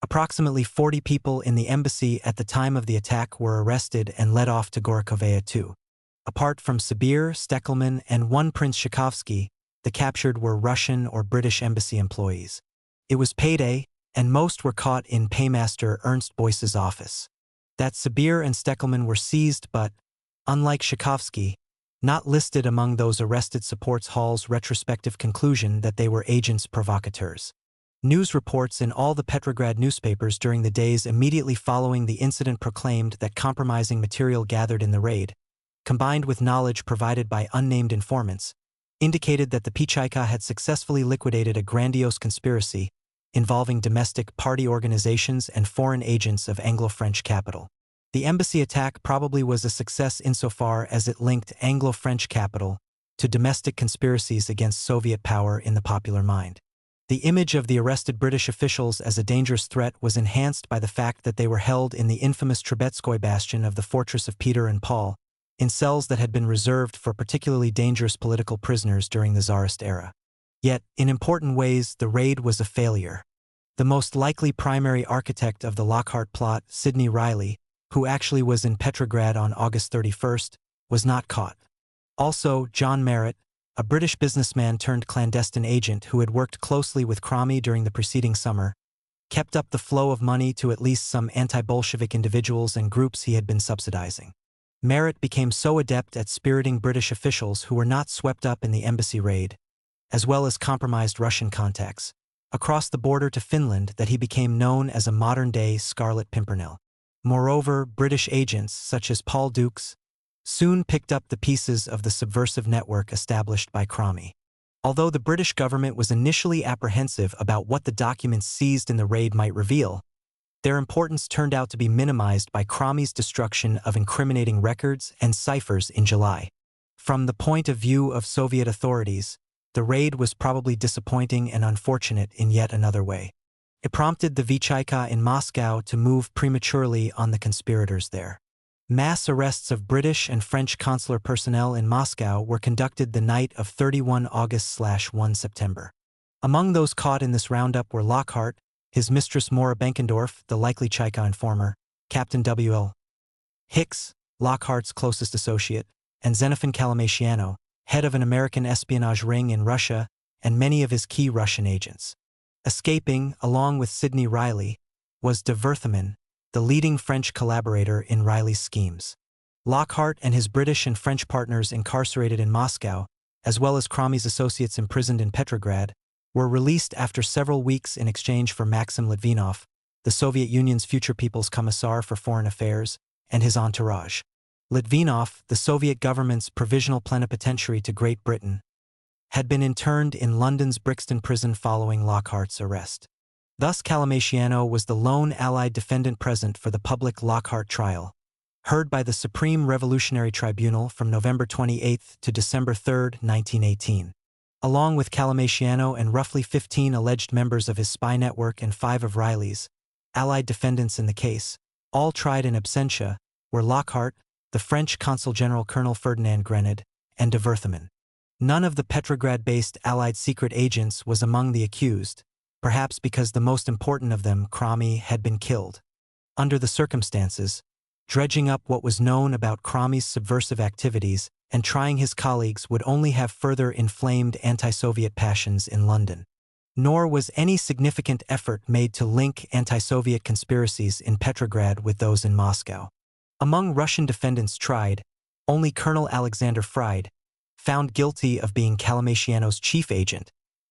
Approximately 40 people in the embassy at the time of the attack were arrested and led off to Gorokhovaya too. Apart from Sabir, Steckelman, and one Prince Tchaikovsky, the captured were Russian or British embassy employees. It was payday, and most were caught in paymaster Ernst Boyce's office. That Sabir and Steckelman were seized but, unlike Tchaikovsky, not listed among those arrested supports Hall's retrospective conclusion that they were agents provocateurs. News reports in all the Petrograd newspapers during the days immediately following the incident proclaimed that compromising material gathered in the raid, combined with knowledge provided by unnamed informants, indicated that the Pichayka had successfully liquidated a grandiose conspiracy involving domestic party organizations and foreign agents of Anglo-French capital. The embassy attack probably was a success insofar as it linked Anglo-French capital to domestic conspiracies against Soviet power in the popular mind. The image of the arrested British officials as a dangerous threat was enhanced by the fact that they were held in the infamous Trubetskoy bastion of the fortress of Peter and Paul, in cells that had been reserved for particularly dangerous political prisoners during the Tsarist era. Yet, in important ways, the raid was a failure. The most likely primary architect of the Lockhart plot, Sidney Riley, who actually was in Petrograd on August 31st, was not caught. Also, John Merritt, a British businessman turned clandestine agent who had worked closely with Cromie during the preceding summer, kept up the flow of money to at least some anti-Bolshevik individuals and groups he had been subsidizing. Merritt became so adept at spiriting British officials who were not swept up in the embassy raid, as well as compromised Russian contacts, across the border to Finland that he became known as a modern-day Scarlet Pimpernel. Moreover, British agents, such as Paul Dukes, soon picked up the pieces of the subversive network established by Cromie. Although the British government was initially apprehensive about what the documents seized in the raid might reveal, their importance turned out to be minimized by Cromie's destruction of incriminating records and ciphers in July. From the point of view of Soviet authorities, the raid was probably disappointing and unfortunate in yet another way. It prompted the Vichayka in Moscow to move prematurely on the conspirators there. Mass arrests of British and French consular personnel in Moscow were conducted the night of 31 August/1 September. Among those caught in this roundup were Lockhart, his mistress Maura Benkendorf, the likely Chayka informer, Captain W.L. Hicks, Lockhart's closest associate, and Xenophon Kalamatiano, head of an American espionage ring in Russia, and many of his key Russian agents. Escaping, along with Sidney Riley, was de Wertheim, the leading French collaborator in Riley's schemes. Lockhart and his British and French partners incarcerated in Moscow, as well as Cromie's associates imprisoned in Petrograd, were released after several weeks in exchange for Maxim Litvinov, the Soviet Union's future People's Commissar for Foreign Affairs, and his entourage. Litvinov, the Soviet government's provisional plenipotentiary to Great Britain, had been interned in London's Brixton prison following Lockhart's arrest. Thus Kalamatiano was the lone Allied defendant present for the public Lockhart trial, heard by the Supreme Revolutionary Tribunal from November 28 to December 3, 1918. Along with Kalamatiano and roughly 15 alleged members of his spy network and 5 of Riley's, Allied defendants in the case, all tried in absentia, were Lockhart, the French Consul General Colonel Ferdinand Grenade, and de Wertheim. None of the Petrograd-based Allied secret agents was among the accused, perhaps because the most important of them, Cromie, had been killed. Under the circumstances, dredging up what was known about Cromie's subversive activities and trying his colleagues would only have further inflamed anti-Soviet passions in London. Nor was any significant effort made to link anti-Soviet conspiracies in Petrograd with those in Moscow. Among Russian defendants tried, only Colonel Alexander Fried, found guilty of being Kalamatiano's chief agent,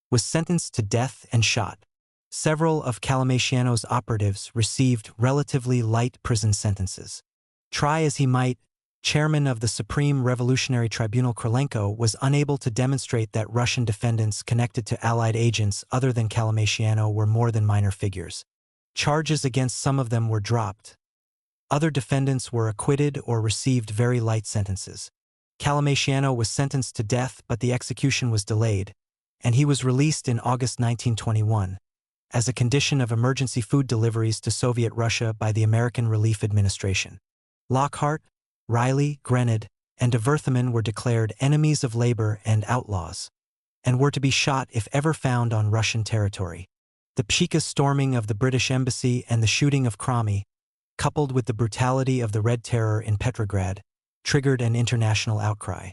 was sentenced to death and shot. Several of Kalamatiano's operatives received relatively light prison sentences. Try as he might, chairman of the Supreme Revolutionary Tribunal Krylenko, was unable to demonstrate that Russian defendants connected to Allied agents other than Kalamachiano were more than minor figures. Charges against some of them were dropped. Other defendants were acquitted or received very light sentences. Kalamachiano was sentenced to death, but the execution was delayed, and he was released in August 1921 as a condition of emergency food deliveries to Soviet Russia by the American Relief Administration. Lockhart, Riley, Grenade, and de Wertheim were declared enemies of labor and outlaws, and were to be shot if ever found on Russian territory. The Pshika's storming of the British embassy and the shooting of Kromy, coupled with the brutality of the Red Terror in Petrograd, triggered an international outcry.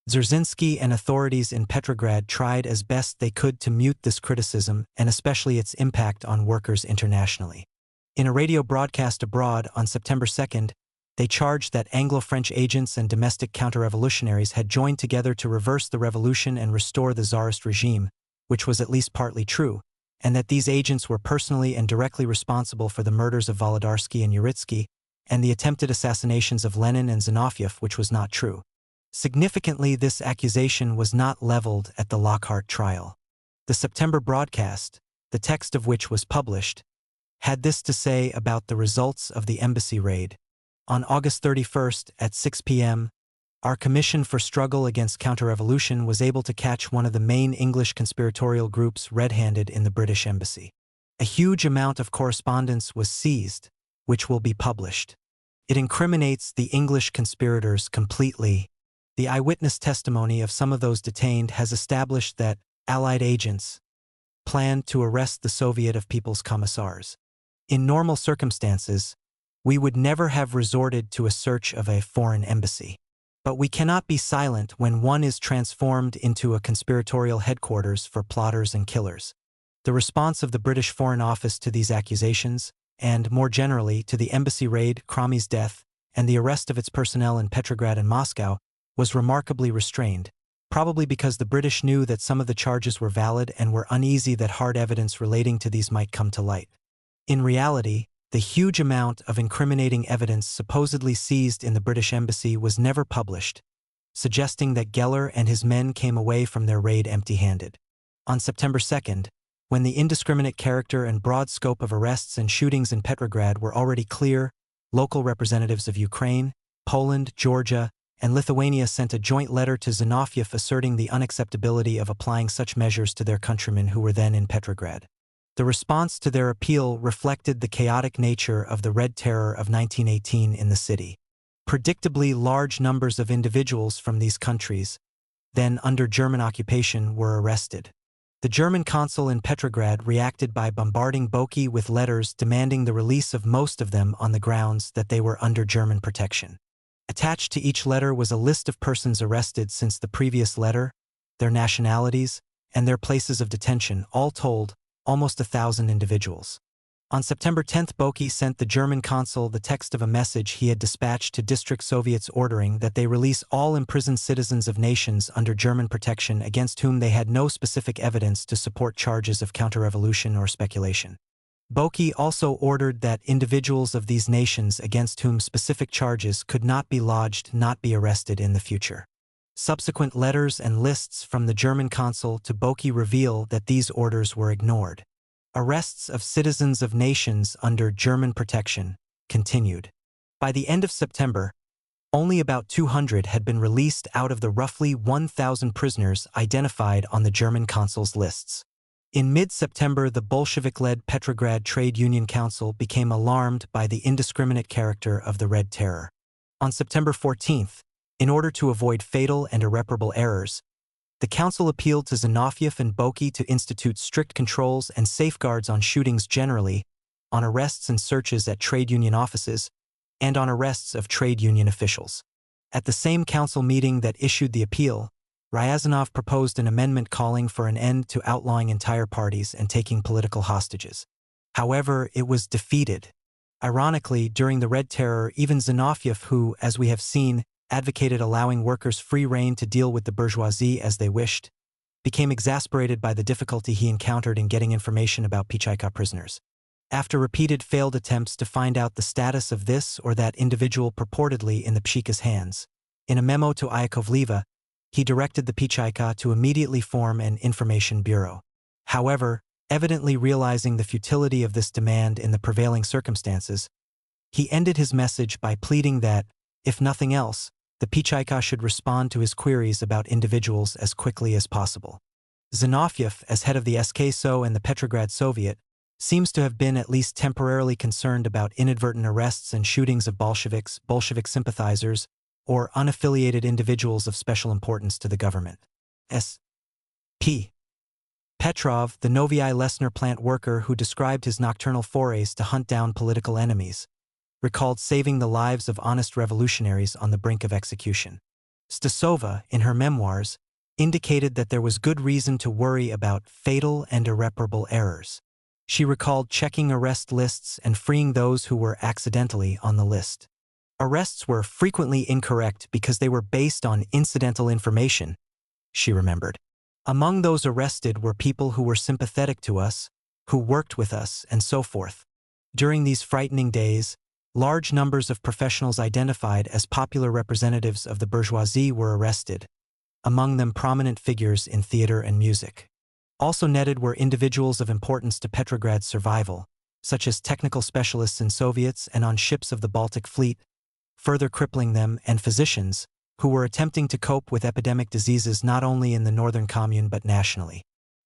Dzerzhinsky and authorities in Petrograd tried as best they could to mute this criticism and especially its impact on workers internationally. In a radio broadcast abroad on September 2nd, they charged that Anglo-French agents and domestic counter-revolutionaries had joined together to reverse the revolution and restore the Tsarist regime, which was at least partly true, and that these agents were personally and directly responsible for the murders of Volodarsky and Uritsky and the attempted assassinations of Lenin and Zinoviev, which was not true. Significantly, this accusation was not leveled at the Lockhart trial. The September broadcast, the text of which was published, had this to say about the results of the embassy raid. On August 31st at 6 p.m., our Commission for Struggle Against Counter-Revolution was able to catch one of the main English conspiratorial groups red-handed in the British embassy. A huge amount of correspondence was seized, which will be published. It incriminates the English conspirators completely. The eyewitness testimony of some of those detained has established that Allied agents planned to arrest the Soviet of People's Commissars. In normal circumstances, we would never have resorted to a search of a foreign embassy. But we cannot be silent when one is transformed into a conspiratorial headquarters for plotters and killers. The response of the British Foreign Office to these accusations, and more generally to the embassy raid, Kromy's death, and the arrest of its personnel in Petrograd and Moscow, was remarkably restrained, probably because the British knew that some of the charges were valid and were uneasy that hard evidence relating to these might come to light. In reality, the huge amount of incriminating evidence supposedly seized in the British embassy was never published, suggesting that Geller and his men came away from their raid empty-handed. On September 2nd, when the indiscriminate character and broad scope of arrests and shootings in Petrograd were already clear, local representatives of Ukraine, Poland, Georgia, and Lithuania sent a joint letter to Zinoviev asserting the unacceptability of applying such measures to their countrymen who were then in Petrograd. The response to their appeal reflected the chaotic nature of the Red Terror of 1918 in the city. Predictably, large numbers of individuals from these countries, then under German occupation, were arrested. The German consul in Petrograd reacted by bombarding Boki with letters demanding the release of most of them on the grounds that they were under German protection. Attached to each letter was a list of persons arrested since the previous letter, their nationalities, and their places of detention, all told, almost 1,000 individuals. On September 10th, Boki sent the German consul the text of a message he had dispatched to district Soviets ordering that they release all imprisoned citizens of nations under German protection against whom they had no specific evidence to support charges of counter-revolution or speculation. Boki also ordered that individuals of these nations against whom specific charges could not be lodged not be arrested in the future. Subsequent letters and lists from the German consul to Boki reveal that these orders were ignored. Arrests of citizens of nations under German protection continued. By the end of September, only about 200 had been released out of the roughly 1,000 prisoners identified on the German consul's lists. In mid-September, the Bolshevik-led Petrograd Trade Union Council became alarmed by the indiscriminate character of the Red Terror. On September 14th, in order to avoid fatal and irreparable errors, the council appealed to Zinoviev and Boki to institute strict controls and safeguards on shootings generally, on arrests and searches at trade union offices, and on arrests of trade union officials. At the same council meeting that issued the appeal, Ryazanov proposed an amendment calling for an end to outlawing entire parties and taking political hostages. However, it was defeated. Ironically, during the Red Terror, even Zinoviev, who, as we have seen, advocated allowing workers free rein to deal with the bourgeoisie as they wished, became exasperated by the difficulty he encountered in getting information about Pichaika prisoners. After repeated failed attempts to find out the status of this or that individual purportedly in the Pshika's hands, in a memo to Yakovleva, he directed the Pshika to immediately form an information bureau. However, evidently realizing the futility of this demand in the prevailing circumstances, he ended his message by pleading that, if nothing else, the Pshika should respond to his queries about individuals as quickly as possible. Zinoviev, as head of the SKSO and the Petrograd Soviet, seems to have been at least temporarily concerned about inadvertent arrests and shootings of Bolsheviks, Bolshevik sympathizers, or unaffiliated individuals of special importance to the government. S.P. Petrov, the Novyi Lesnar plant worker who described his nocturnal forays to hunt down political enemies, recalled saving the lives of honest revolutionaries on the brink of execution. Stasova, in her memoirs, indicated that there was good reason to worry about fatal and irreparable errors. She recalled checking arrest lists and freeing those who were accidentally on the list. Arrests were frequently incorrect because they were based on incidental information, she remembered. Among those arrested were people who were sympathetic to us, who worked with us, and so forth. During these frightening days, large numbers of professionals identified as popular representatives of the bourgeoisie were arrested, among them prominent figures in theater and music. Also netted were individuals of importance to Petrograd's survival, such as technical specialists in Soviets and on ships of the Baltic Fleet, further crippling them, and physicians, who were attempting to cope with epidemic diseases not only in the northern commune but nationally.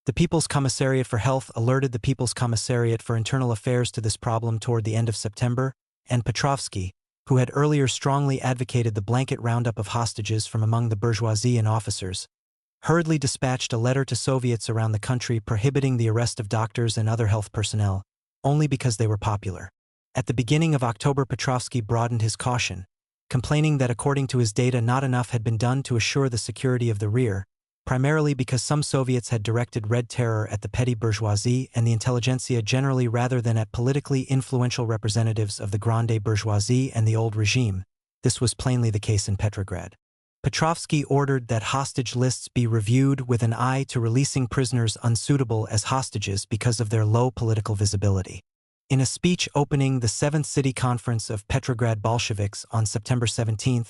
The People's Commissariat for Health alerted the People's Commissariat for Internal Affairs to this problem toward the end of September, and Petrovsky, who had earlier strongly advocated the blanket roundup of hostages from among the bourgeoisie and officers, hurriedly dispatched a letter to Soviets around the country prohibiting the arrest of doctors and other health personnel, only because they were popular. At the beginning of October, Petrovsky broadened his caution, complaining that according to his data not enough had been done to assure the security of the rear, primarily because some Soviets had directed red terror at the petty bourgeoisie and the intelligentsia generally rather than at politically influential representatives of the grande bourgeoisie and the old regime. This was plainly the case in Petrograd. Petrovsky ordered that hostage lists be reviewed with an eye to releasing prisoners unsuitable as hostages because of their low political visibility. In a speech opening the 7th City Conference of Petrograd Bolsheviks on September 17,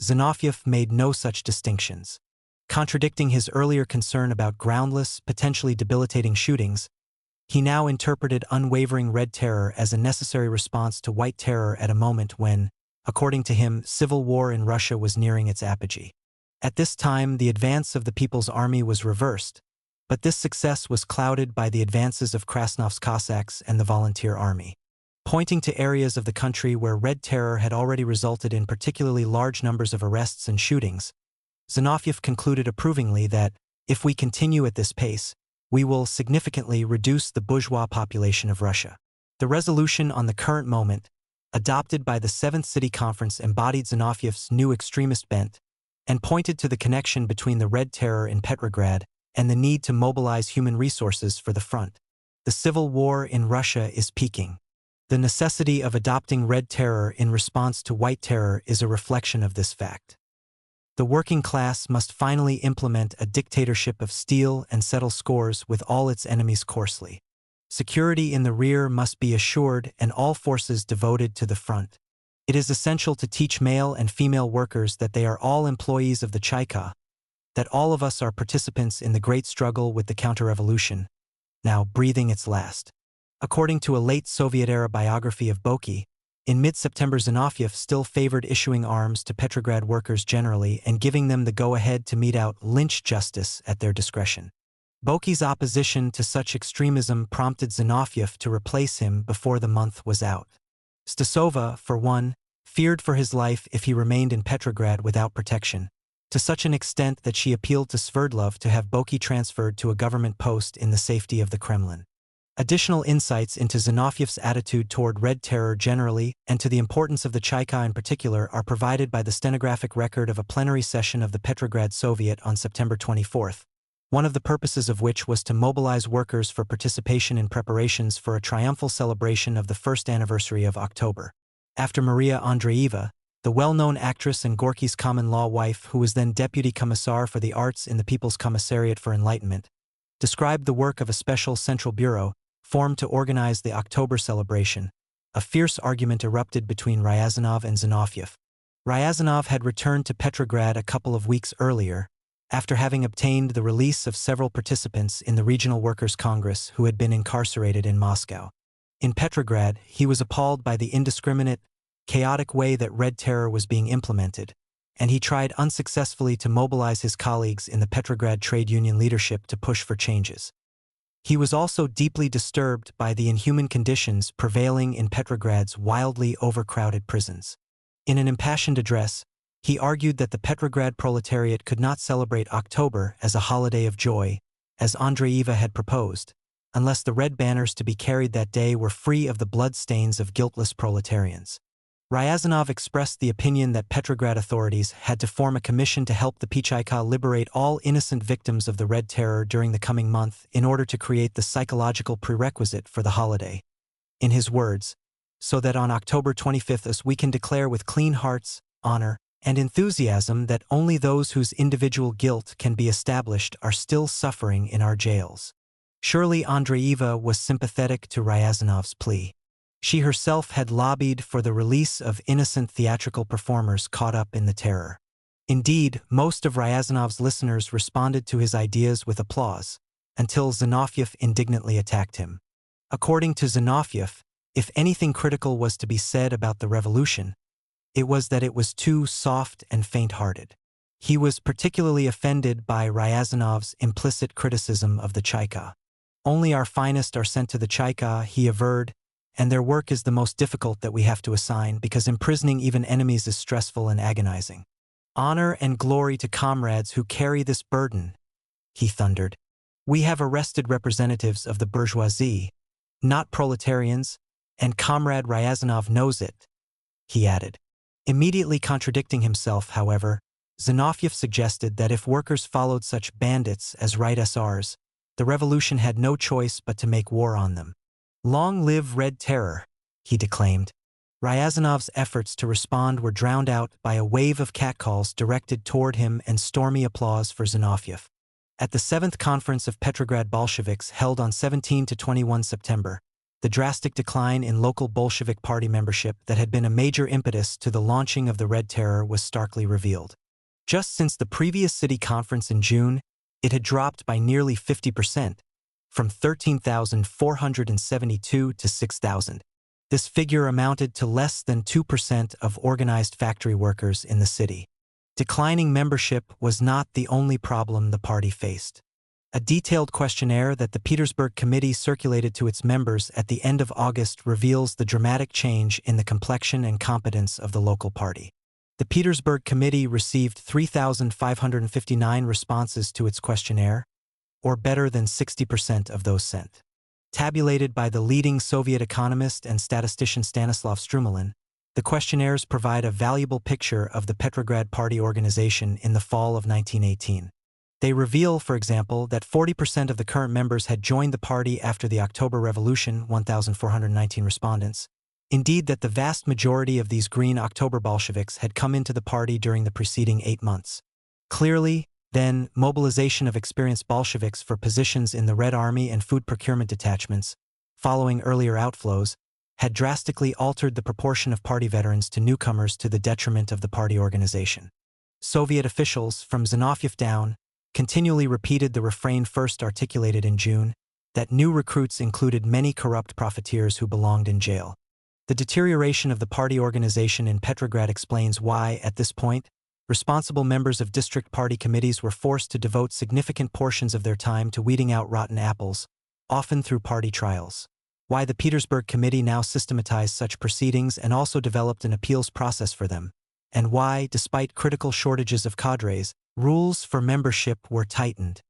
Zinoviev made no such distinctions. Contradicting his earlier concern about groundless, potentially debilitating shootings, he now interpreted unwavering red terror as a necessary response to white terror at a moment when, according to him, civil war in Russia was nearing its apogee. At this time, the advance of the People's Army was reversed, but this success was clouded by the advances of Krasnov's Cossacks and the Volunteer Army. Pointing to areas of the country where red terror had already resulted in particularly large numbers of arrests and shootings, Zinoviev concluded approvingly that, if we continue at this pace, we will significantly reduce the bourgeois population of Russia. The resolution on the current moment, adopted by the 7th City Conference, embodied Zinoviev's new extremist bent and pointed to the connection between the red terror in Petrograd and the need to mobilize human resources for the front. The civil war in Russia is peaking. The necessity of adopting red terror in response to white terror is a reflection of this fact. The working class must finally implement a dictatorship of steel and settle scores with all its enemies coarsely. Security in the rear must be assured and all forces devoted to the front. It is essential to teach male and female workers that they are all employees of the Chayka, that all of us are participants in the great struggle with the counter-revolution, now breathing its last. According to a late Soviet-era biography of Boki, in mid-September Zinoviev still favored issuing arms to Petrograd workers generally and giving them the go-ahead to mete out lynch justice at their discretion. Boki's opposition to such extremism prompted Zinoviev to replace him before the month was out. Stasova, for one, feared for his life if he remained in Petrograd without protection, to such an extent that she appealed to Sverdlov to have Boki transferred to a government post in the safety of the Kremlin. Additional insights into Zinoviev's attitude toward red terror generally and to the importance of the Chayka in particular are provided by the stenographic record of a plenary session of the Petrograd Soviet on September 24, one of the purposes of which was to mobilize workers for participation in preparations for a triumphal celebration of the first anniversary of October. After Maria Andreeva, the well-known actress and Gorky's common-law wife, who was then Deputy Commissar for the Arts in the People's Commissariat for Enlightenment, described the work of a special Central Bureau, formed to organize the October celebration. A fierce argument erupted between Ryazanov and Zinoviev. Ryazanov had returned to Petrograd a couple of weeks earlier, after having obtained the release of several participants in the Regional Workers' Congress who had been incarcerated in Moscow. In Petrograd, he was appalled by the indiscriminate, chaotic way that Red Terror was being implemented, and he tried unsuccessfully to mobilize his colleagues in the Petrograd trade union leadership to push for changes. He was also deeply disturbed by the inhuman conditions prevailing in Petrograd's wildly overcrowded prisons. In an impassioned address, he argued that the Petrograd proletariat could not celebrate October as a holiday of joy, as Andreeva had proposed, unless the red banners to be carried that day were free of the bloodstains of guiltless proletarians. Ryazanov expressed the opinion that Petrograd authorities had to form a commission to help the Pichaika liberate all innocent victims of the Red Terror during the coming month in order to create the psychological prerequisite for the holiday. In his words, so that on October 25th we can declare with clean hearts, honor, and enthusiasm that only those whose individual guilt can be established are still suffering in our jails. Surely Andreeva was sympathetic to Ryazanov's plea. She herself had lobbied for the release of innocent theatrical performers caught up in the terror. Indeed, most of Ryazanov's listeners responded to his ideas with applause, until Zinoviev indignantly attacked him. According to Zinoviev, if anything critical was to be said about the revolution, it was that it was too soft and faint-hearted. He was particularly offended by Ryazanov's implicit criticism of the Chaika. Only our finest are sent to the Chaika, he averred, and their work is the most difficult that we have to assign because imprisoning even enemies is stressful and agonizing. Honor and glory to comrades who carry this burden, he thundered. We have arrested representatives of the bourgeoisie, not proletarians, and Comrade Ryazanov knows it, he added. Immediately contradicting himself, however, Zinoviev suggested that if workers followed such bandits as Right SRs, the revolution had no choice but to make war on them. Long live Red Terror, he declaimed. Ryazanov's efforts to respond were drowned out by a wave of catcalls directed toward him and stormy applause for Zinoviev. At the 7th Conference of Petrograd Bolsheviks held on 17 to 21 September, the drastic decline in local Bolshevik party membership that had been a major impetus to the launching of the Red Terror was starkly revealed. Just since the previous city conference in June, it had dropped by nearly 50%, from 13,472 to 6,000. This figure amounted to less than 2% of organized factory workers in the city. Declining membership was not the only problem the party faced. A detailed questionnaire that the Petersburg Committee circulated to its members at the end of August reveals the dramatic change in the complexion and competence of the local party. The Petersburg Committee received 3,559 responses to its questionnaire, or better than 60% of those sent. Tabulated by the leading Soviet economist and statistician Stanislav Strumelin, the questionnaires provide a valuable picture of the Petrograd Party organization in the fall of 1918. They reveal, for example, that 40% of the current members had joined the party after the October Revolution, 1,419 respondents. Indeed, that the vast majority of these Green October Bolsheviks had come into the party during the preceding 8 months. Clearly, then, mobilization of experienced Bolsheviks for positions in the Red Army and food procurement detachments, following earlier outflows, had drastically altered the proportion of party veterans to newcomers to the detriment of the party organization. Soviet officials, from Zinoviev down, continually repeated the refrain first articulated in June, that new recruits included many corrupt profiteers who belonged in jail. The deterioration of the party organization in Petrograd explains why, at this point, responsible members of district party committees were forced to devote significant portions of their time to weeding out rotten apples, often through party trials. Why the Petersburg Committee now systematized such proceedings and also developed an appeals process for them, and why, despite critical shortages of cadres, rules for membership were tightened.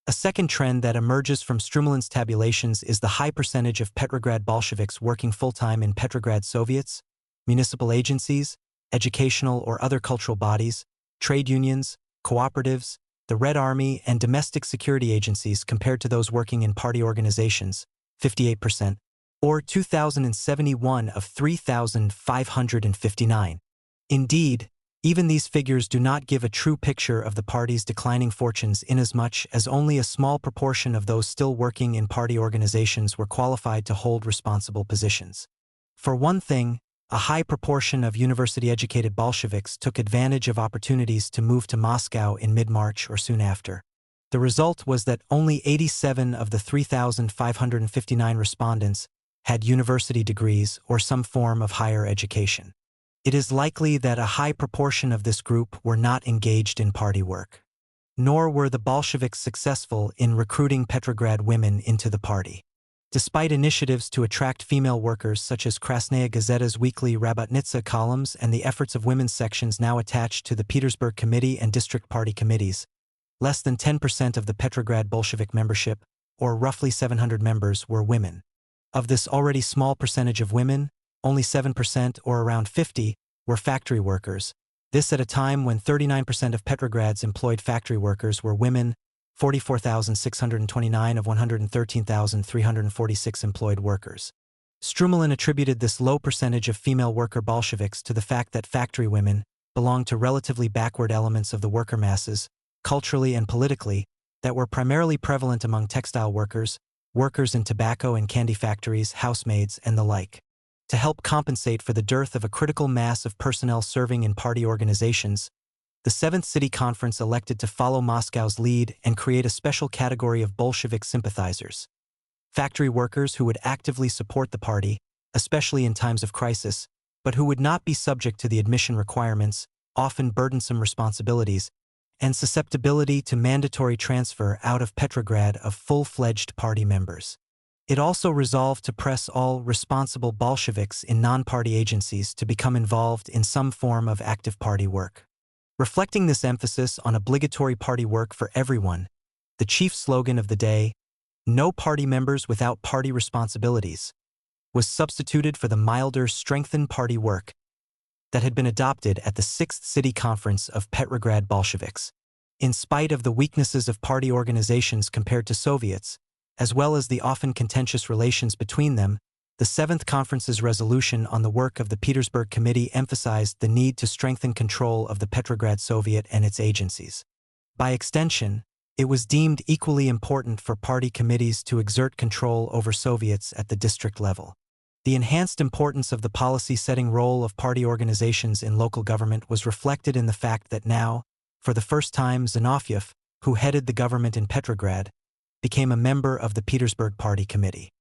A second trend that emerges from Strumelin's tabulations is the high percentage of Petrograd Bolsheviks working full-time in Petrograd Soviets, municipal agencies, educational or other cultural bodies, trade unions, cooperatives, the Red Army, and domestic security agencies compared to those working in party organizations, 58%, or 2,071 of 3,559. Indeed, Even these figures do not give a true picture of the party's declining fortunes, inasmuch as only a small proportion of those still working in party organizations were qualified to hold responsible positions. For one thing, a high proportion of university-educated Bolsheviks took advantage of opportunities to move to Moscow in mid-March or soon after. The result was that only 87 of the 3,559 respondents had university degrees or some form of higher education. It is likely that a high proportion of this group were not engaged in party work. Nor were the Bolsheviks successful in recruiting Petrograd women into the party. Despite initiatives to attract female workers such as Krasnaya Gazeta's weekly Rabotnitsa columns and the efforts of women's sections now attached to the Petersburg Committee and district party committees, less than 10% of the Petrograd Bolshevik membership, or roughly 700 members, were women. Of this already small percentage of women, only 7%, or around 50, were factory workers. This at a time when 39% of Petrograd's employed factory workers were women, 44,629 of 113,346 employed workers. Strumelin attributed this low percentage of female worker Bolsheviks to the fact that factory women belonged to relatively backward elements of the worker masses, culturally and politically, that were primarily prevalent among textile workers, workers in tobacco and candy factories, housemaids, and the like. To help compensate for the dearth of a critical mass of personnel serving in party organizations, the 7th City Conference elected to follow Moscow's lead and create a special category of Bolshevik sympathizers. Factory workers who would actively support the party, especially in times of crisis, but who would not be subject to the admission requirements, often burdensome responsibilities, and susceptibility to mandatory transfer out of Petrograd of full-fledged party members. It also resolved to press all responsible Bolsheviks in non-party agencies to become involved in some form of active party work. Reflecting this emphasis on obligatory party work for everyone, the chief slogan of the day, "No party members without party responsibilities," was substituted for the milder "Strengthen party work" that had been adopted at the 6th City Conference of Petrograd Bolsheviks. In spite of the weaknesses of party organizations compared to Soviets, as well as the often contentious relations between them, the 7th Conference's resolution on the work of the Petersburg Committee emphasized the need to strengthen control of the Petrograd Soviet and its agencies. By extension, it was deemed equally important for party committees to exert control over Soviets at the district level. The enhanced importance of the policy-setting role of party organizations in local government was reflected in the fact that now, for the first time, Zinoviev, who headed the government in Petrograd, became a member of the Petersburg Party Committee.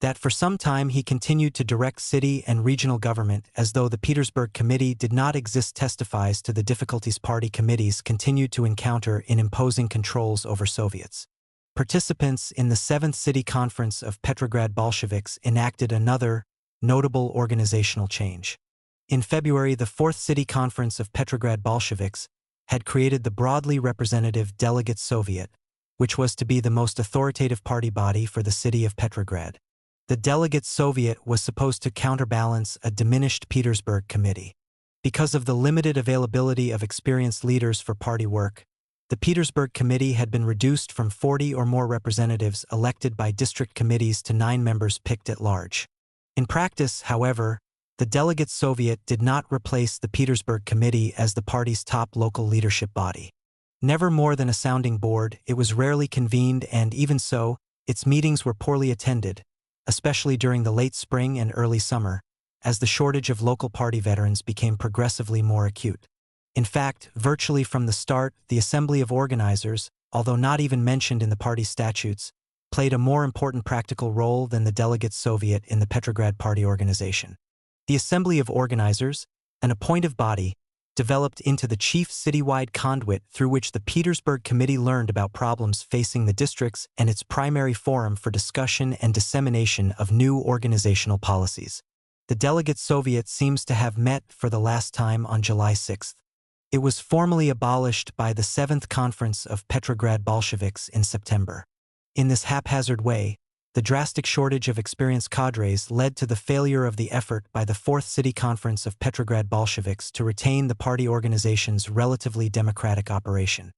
That for some time he continued to direct city and regional government as though the Petersburg Committee did not exist testifies to the difficulties party committees continued to encounter in imposing controls over Soviets. Participants in the 7th City Conference of Petrograd Bolsheviks enacted another notable organizational change. In February, the 4th City Conference of Petrograd Bolsheviks had created the broadly representative Delegate Soviet, which was to be the most authoritative party body for the city of Petrograd. The Delegate Soviet was supposed to counterbalance a diminished Petersburg Committee. Because of the limited availability of experienced leaders for party work, the Petersburg Committee had been reduced from 40 or more representatives elected by district committees to 9 members picked at large. In practice, however, the Delegate Soviet did not replace the Petersburg Committee as the party's top local leadership body. Never more than a sounding board, it was rarely convened, and even so, its meetings were poorly attended, especially during the late spring and early summer, as the shortage of local party veterans became progressively more acute. In fact, virtually from the start, the Assembly of Organizers, although not even mentioned in the party statutes, played a more important practical role than the Delegate Soviet in the Petrograd Party organization. The Assembly of Organizers, an appointive body, developed into the chief citywide conduit through which the Petersburg Committee learned about problems facing the districts and its primary forum for discussion and dissemination of new organizational policies. The Delegate Soviet seems to have met for the last time on July 6. It was formally abolished by the 7th Conference of Petrograd Bolsheviks in September. In this haphazard way, the drastic shortage of experienced cadres led to the failure of the effort by the 4th City Conference of Petrograd Bolsheviks to retain the party organization's relatively democratic operation.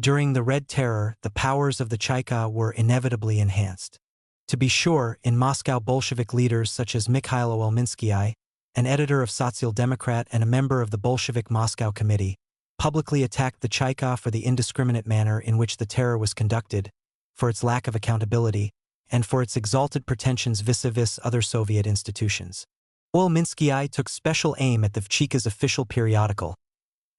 During the Red Terror, the powers of the Cheka were inevitably enhanced. To be sure, in Moscow Bolshevik leaders such as Mikhail Olminsky, an editor of Social Democrat and a member of the Bolshevik Moscow Committee, publicly attacked the Chaika for the indiscriminate manner in which the terror was conducted, for its lack of accountability, and for its exalted pretensions vis-a-vis other Soviet institutions. Olminsky took special aim at the Vchika's official periodical,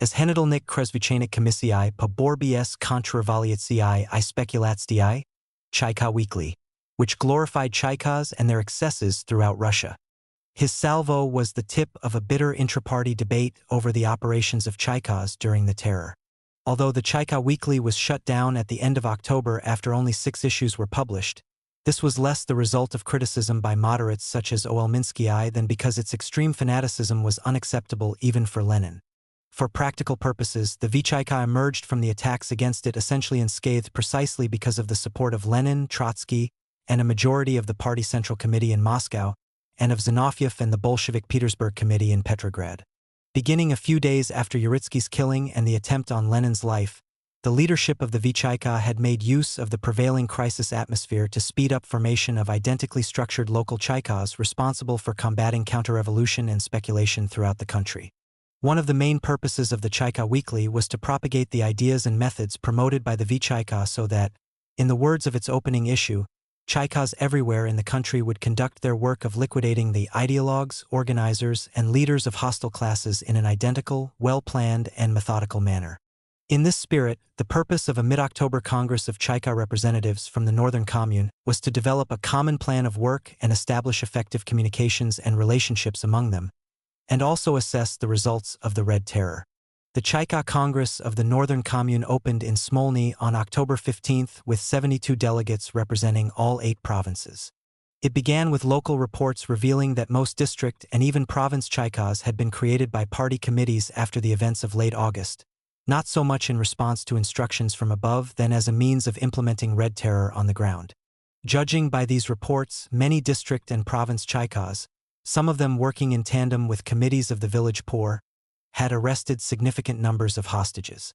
as Henedlnik Kresvichenik Komisii po Borbies Kontrrevolucji I Spekulactii, Chaika Weekly, which glorified Chaikas and their excesses throughout Russia. His salvo was the tip of a bitter intra-party debate over the operations of Chaikas during the terror. Although the Chaika Weekly was shut down at the end of October after only 6 issues were published, this was less the result of criticism by moderates such as Olminsky than because its extreme fanaticism was unacceptable even for Lenin. For practical purposes, the Vchaika emerged from the attacks against it essentially unscathed precisely because of the support of Lenin, Trotsky, and a majority of the Party Central Committee in Moscow, and of Zinoviev and the Bolshevik Petersburg Committee in Petrograd. Beginning a few days after Uritsky's killing and the attempt on Lenin's life, the leadership of the Vchaika had made use of the prevailing crisis atmosphere to speed up formation of identically structured local Chaikas responsible for combating counter-revolution and speculation throughout the country. One of the main purposes of the Chaika Weekly was to propagate the ideas and methods promoted by the Vchaika so that, in the words of its opening issue, Chaikas everywhere in the country would conduct their work of liquidating the ideologues, organizers, and leaders of hostile classes in an identical, well-planned, and methodical manner. In this spirit, the purpose of a mid-October Congress of Chaika representatives from the Northern Commune was to develop a common plan of work and establish effective communications and relationships among them, and also assess the results of the Red Terror. The Chaika Congress of the Northern Commune opened in Smolny on October 15 with 72 delegates representing all 8 provinces. It began with local reports revealing that most district and even province Chaikas had been created by party committees after the events of late August, not so much in response to instructions from above than as a means of implementing Red Terror on the ground. Judging by these reports, many district and province Chaikas, some of them working in tandem with committees of the village poor, had arrested significant numbers of hostages.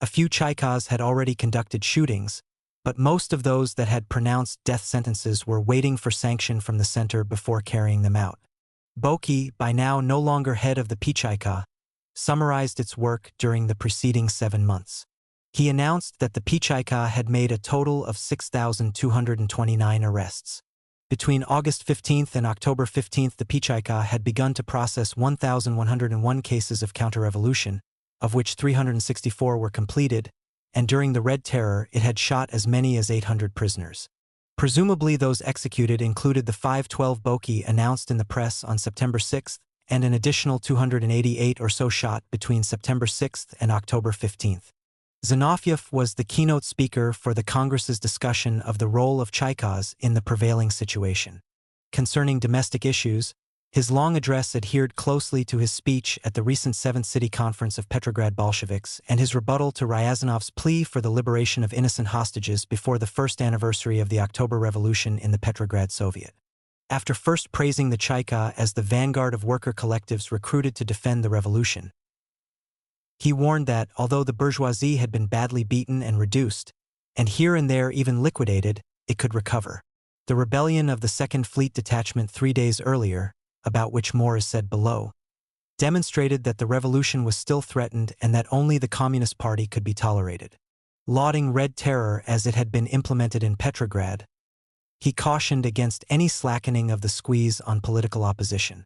A few Chaikas had already conducted shootings, but most of those that had pronounced death sentences were waiting for sanction from the center before carrying them out. Boki, by now no longer head of the Pichaika, summarized its work during the preceding 7 months. He announced that the Pichaika had made a total of 6,229 arrests. Between August 15 and October 15, the Pichaika had begun to process 1,101 cases of counter-revolution, of which 364 were completed, and during the Red Terror it had shot as many as 800 prisoners. Presumably those executed included the 512 Boki announced in the press on September 6, and an additional 288 or so shot between September 6 and October 15. Zinoviev was the keynote speaker for the Congress's discussion of the role of Chaikas in the prevailing situation. Concerning domestic issues, his long address adhered closely to his speech at the recent 7th City Conference of Petrograd Bolsheviks and his rebuttal to Ryazanov's plea for the liberation of innocent hostages before the first anniversary of the October Revolution in the Petrograd Soviet. After first praising the Chaika as the vanguard of worker collectives recruited to defend the revolution, he warned that, although the bourgeoisie had been badly beaten and reduced, and here and there even liquidated, it could recover. The rebellion of the 2nd Fleet Detachment 3 days earlier, about which more is said below, demonstrated that the revolution was still threatened and that only the Communist Party could be tolerated. Lauding Red Terror as it had been implemented in Petrograd, he cautioned against any slackening of the squeeze on political opposition.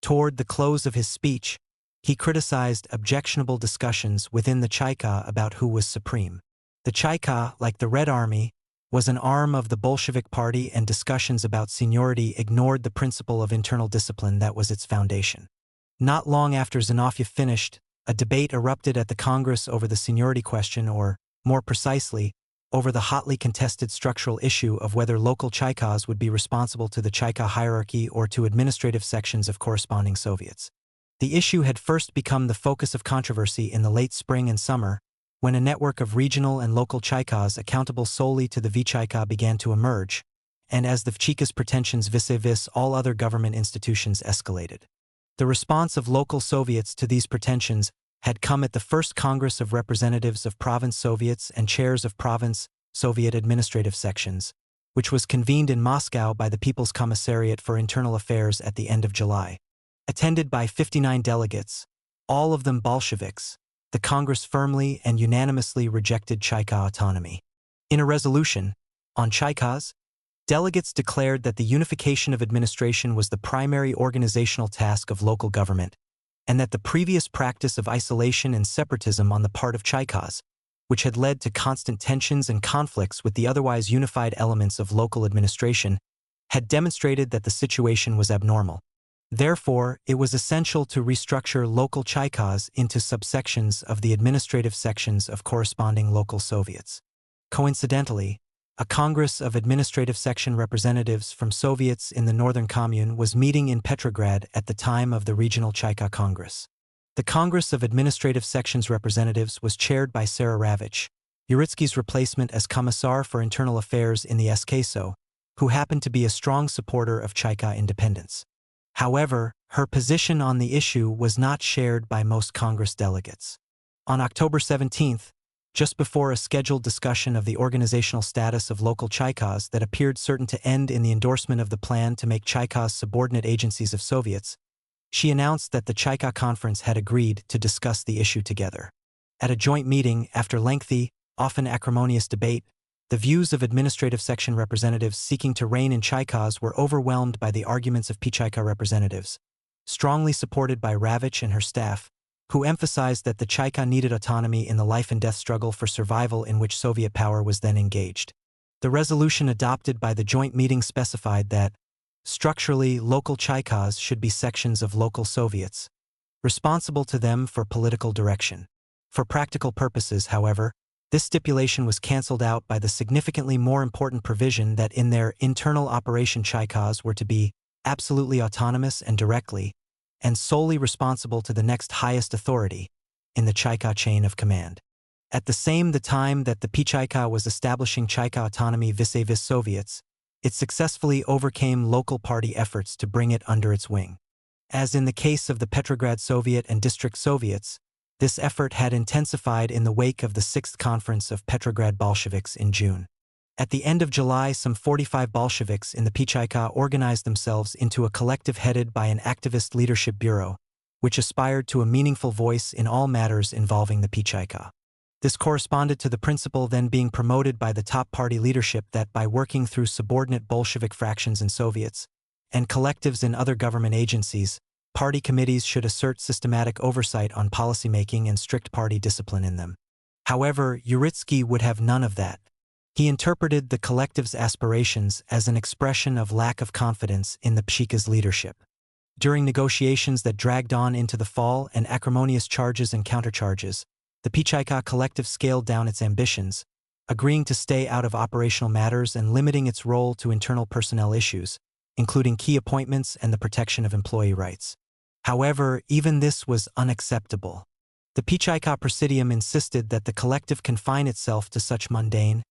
Toward the close of his speech, he criticized objectionable discussions within the Chaika about who was supreme. The Chaika, like the Red Army, was an arm of the Bolshevik Party, and discussions about seniority ignored the principle of internal discipline that was its foundation. Not long after Zinoviev finished, a debate erupted at the Congress over the seniority question, or, more precisely, over the hotly contested structural issue of whether local Chaikas would be responsible to the Chaika hierarchy or to administrative sections of corresponding Soviets. The issue had first become the focus of controversy in the late spring and summer, when a network of regional and local Chaikas accountable solely to the Vchaika began to emerge, and as the Vchika's pretensions vis-a-vis all other government institutions escalated. The response of local Soviets to these pretensions had come at the first Congress of Representatives of Province Soviets and Chairs of Province Soviet Administrative Sections, which was convened in Moscow by the People's Commissariat for Internal Affairs at the end of July. Attended by 59 delegates, all of them Bolsheviks, the Congress firmly and unanimously rejected Chaika autonomy. In a resolution on Chaikas, delegates declared that the unification of administration was the primary organizational task of local government, and that the previous practice of isolation and separatism on the part of Chaikas, which had led to constant tensions and conflicts with the otherwise unified elements of local administration, had demonstrated that the situation was abnormal. Therefore, it was essential to restructure local Chaikas into subsections of the administrative sections of corresponding local Soviets. Coincidentally, a Congress of Administrative Section representatives from Soviets in the Northern Commune was meeting in Petrograd at the time of the Regional Chaika Congress. The Congress of Administrative Sections representatives was chaired by Sarah Ravich, Uritsky's replacement as Commissar for Internal Affairs in the SKSO, who happened to be a strong supporter of Chaika independence. However, her position on the issue was not shared by most Congress delegates. On October 17, just before a scheduled discussion of the organizational status of local Chaikas that appeared certain to end in the endorsement of the plan to make Chaikas subordinate agencies of Soviets, she announced that the Chaika Conference had agreed to discuss the issue together. At a joint meeting, after lengthy, often acrimonious debate, the views of administrative section representatives seeking to reign in Chaikas were overwhelmed by the arguments of P-Chaika representatives, strongly supported by Ravich and her staff, who emphasized that the Chaika needed autonomy in the life-and-death struggle for survival in which Soviet power was then engaged. The resolution adopted by the joint meeting specified that, structurally, local Chaikas should be sections of local Soviets, responsible to them for political direction. For practical purposes, however, this stipulation was cancelled out by the significantly more important provision that in their internal operation Chaikas were to be absolutely autonomous and directly, and solely responsible to the next highest authority in the Chaika chain of command. At the time that the P-Chaika was establishing Chaika autonomy vis-a-vis Soviets, it successfully overcame local party efforts to bring it under its wing. As in the case of the Petrograd Soviet and District Soviets, this effort had intensified in the wake of the 6th Conference of Petrograd Bolsheviks in June. At the end of July, some 45 Bolsheviks in the P-Chaika organized themselves into a collective headed by an activist leadership bureau, which aspired to a meaningful voice in all matters involving the P-Chaika. This corresponded to the principle then being promoted by the top party leadership that by working through subordinate Bolshevik fractions in Soviets and collectives in other government agencies, party committees should assert systematic oversight on policymaking and strict party discipline in them. However, Uritsky would have none of that. He interpreted the collective's aspirations as an expression of lack of confidence in the P-Chaika's leadership. During negotiations that dragged on into the fall and acrimonious charges and countercharges, the P-Chaika collective scaled down its ambitions, agreeing to stay out of operational matters and limiting its role to internal personnel issues, including key appointments and the protection of employee rights. However, even this was unacceptable. The P-Chaika Presidium insisted that the collective confine itself to such mundane,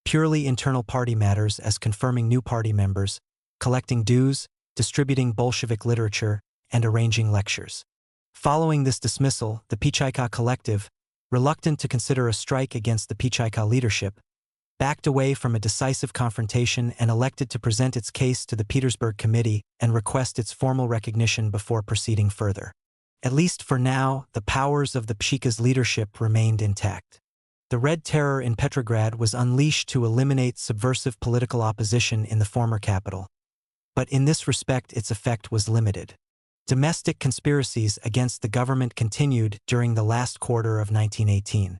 purely internal party matters as confirming new party members, collecting dues, distributing Bolshevik literature, and arranging lectures. Following this dismissal, the P-Chaika collective, reluctant to consider a strike against the P-Chaika leadership, backed away from a decisive confrontation and elected to present its case to the Petersburg Committee and request its formal recognition before proceeding further. At least for now, the powers of the P-Chaika's leadership remained intact. The Red Terror in Petrograd was unleashed to eliminate subversive political opposition in the former capital. But in this respect its effect was limited. Domestic conspiracies against the government continued during the last quarter of 1918.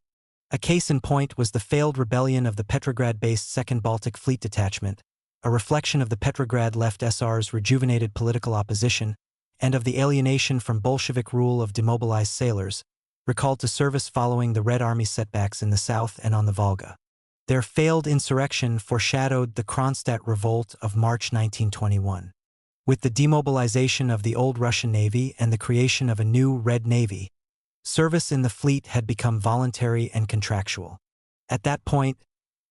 A case in point was the failed rebellion of the Petrograd-based 2nd Baltic Fleet Detachment, a reflection of the Petrograd Left SR's rejuvenated political opposition and of the alienation from Bolshevik rule of demobilized sailors, recalled to service following the Red Army setbacks in the south and on the Volga. Their failed insurrection foreshadowed the Kronstadt Revolt of March 1921. With the demobilization of the old Russian Navy and the creation of a new Red Navy, service in the fleet had become voluntary and contractual. At that point,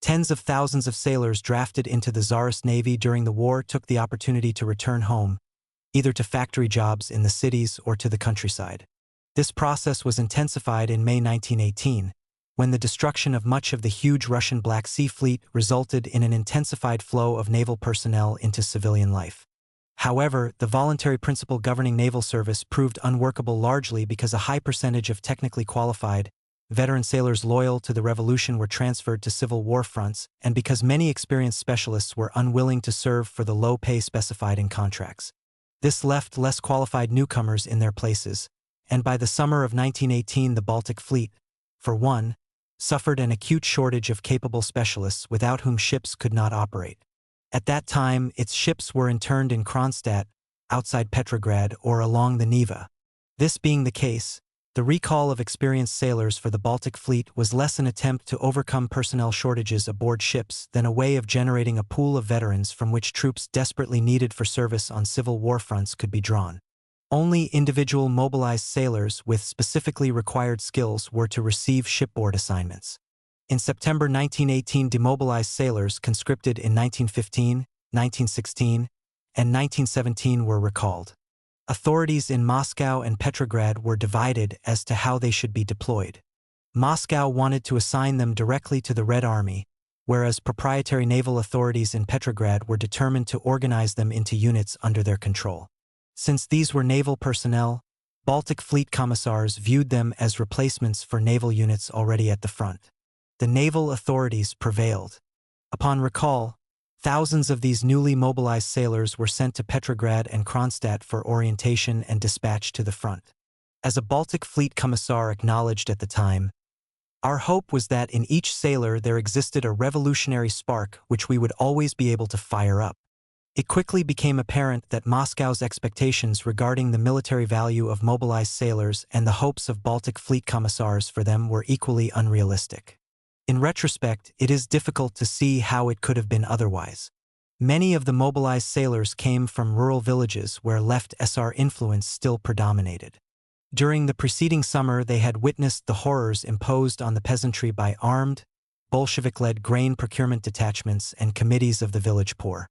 tens of thousands of sailors drafted into the Tsarist Navy during the war took the opportunity to return home, either to factory jobs in the cities or to the countryside. This process was intensified in May 1918, when the destruction of much of the huge Russian Black Sea Fleet resulted in an intensified flow of naval personnel into civilian life. However, the voluntary principle governing naval service proved unworkable largely because a high percentage of technically qualified, veteran sailors loyal to the revolution were transferred to Civil War fronts, and because many experienced specialists were unwilling to serve for the low pay specified in contracts. This left less qualified newcomers in their places, and by the summer of 1918 the Baltic Fleet, for one, suffered an acute shortage of capable specialists without whom ships could not operate. At that time, its ships were interned in Kronstadt, outside Petrograd, or along the Neva. This being the case, the recall of experienced sailors for the Baltic Fleet was less an attempt to overcome personnel shortages aboard ships than a way of generating a pool of veterans from which troops desperately needed for service on Civil War fronts could be drawn. Only individual mobilized sailors with specifically required skills were to receive shipboard assignments. In September 1918, demobilized sailors conscripted in 1915, 1916, and 1917 were recalled. Authorities in Moscow and Petrograd were divided as to how they should be deployed. Moscow wanted to assign them directly to the Red Army, whereas proprietary naval authorities in Petrograd were determined to organize them into units under their control. Since these were naval personnel, Baltic Fleet commissars viewed them as replacements for naval units already at the front. The naval authorities prevailed. Upon recall, thousands of these newly mobilized sailors were sent to Petrograd and Kronstadt for orientation and dispatch to the front. As a Baltic Fleet commissar acknowledged at the time, "Our hope was that in each sailor there existed a revolutionary spark which we would always be able to fire up." It quickly became apparent that Moscow's expectations regarding the military value of mobilized sailors and the hopes of Baltic Fleet commissars for them were equally unrealistic. In retrospect, it is difficult to see how it could have been otherwise. Many of the mobilized sailors came from rural villages where left SR influence still predominated. During the preceding summer, they had witnessed the horrors imposed on the peasantry by armed, Bolshevik-led grain procurement detachments and committees of the village poor.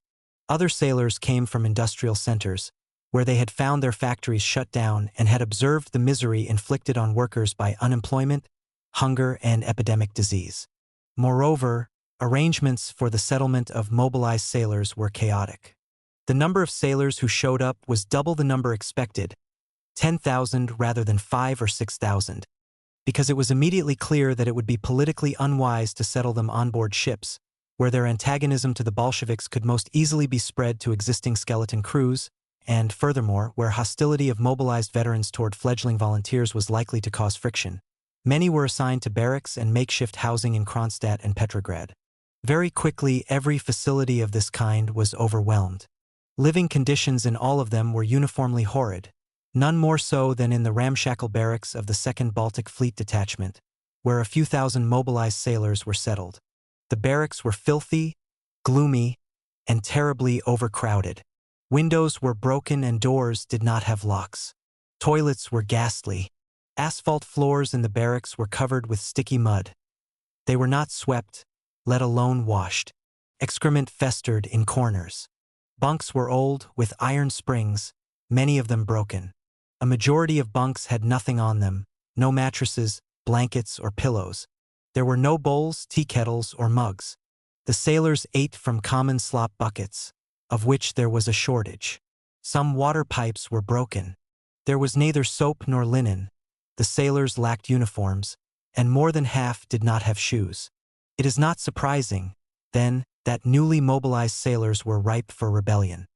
Other sailors came from industrial centers, where they had found their factories shut down and had observed the misery inflicted on workers by unemployment, hunger, and epidemic disease. Moreover, arrangements for the settlement of mobilized sailors were chaotic. The number of sailors who showed up was double the number expected, 10,000 rather than 5,000 or 6,000, because it was immediately clear that it would be politically unwise to settle them on board ships, where their antagonism to the Bolsheviks could most easily be spread to existing skeleton crews, and, furthermore, where hostility of mobilized veterans toward fledgling volunteers was likely to cause friction. Many were assigned to barracks and makeshift housing in Kronstadt and Petrograd. Very quickly, every facility of this kind was overwhelmed. Living conditions in all of them were uniformly horrid, none more so than in the ramshackle barracks of the 2nd Baltic Fleet Detachment, where a few thousand mobilized sailors were settled. The barracks were filthy, gloomy, and terribly overcrowded. Windows were broken and doors did not have locks. Toilets were ghastly. Asphalt floors in the barracks were covered with sticky mud. They were not swept, let alone washed. Excrement festered in corners. Bunks were old, with iron springs, many of them broken. A majority of bunks had nothing on them, no mattresses, blankets, or pillows. There were no bowls, tea kettles, or mugs. The sailors ate from common slop buckets, of which there was a shortage. Some water pipes were broken. There was neither soap nor linen. The sailors lacked uniforms, and more than half did not have shoes. It is not surprising, then, that newly mobilized sailors were ripe for rebellion.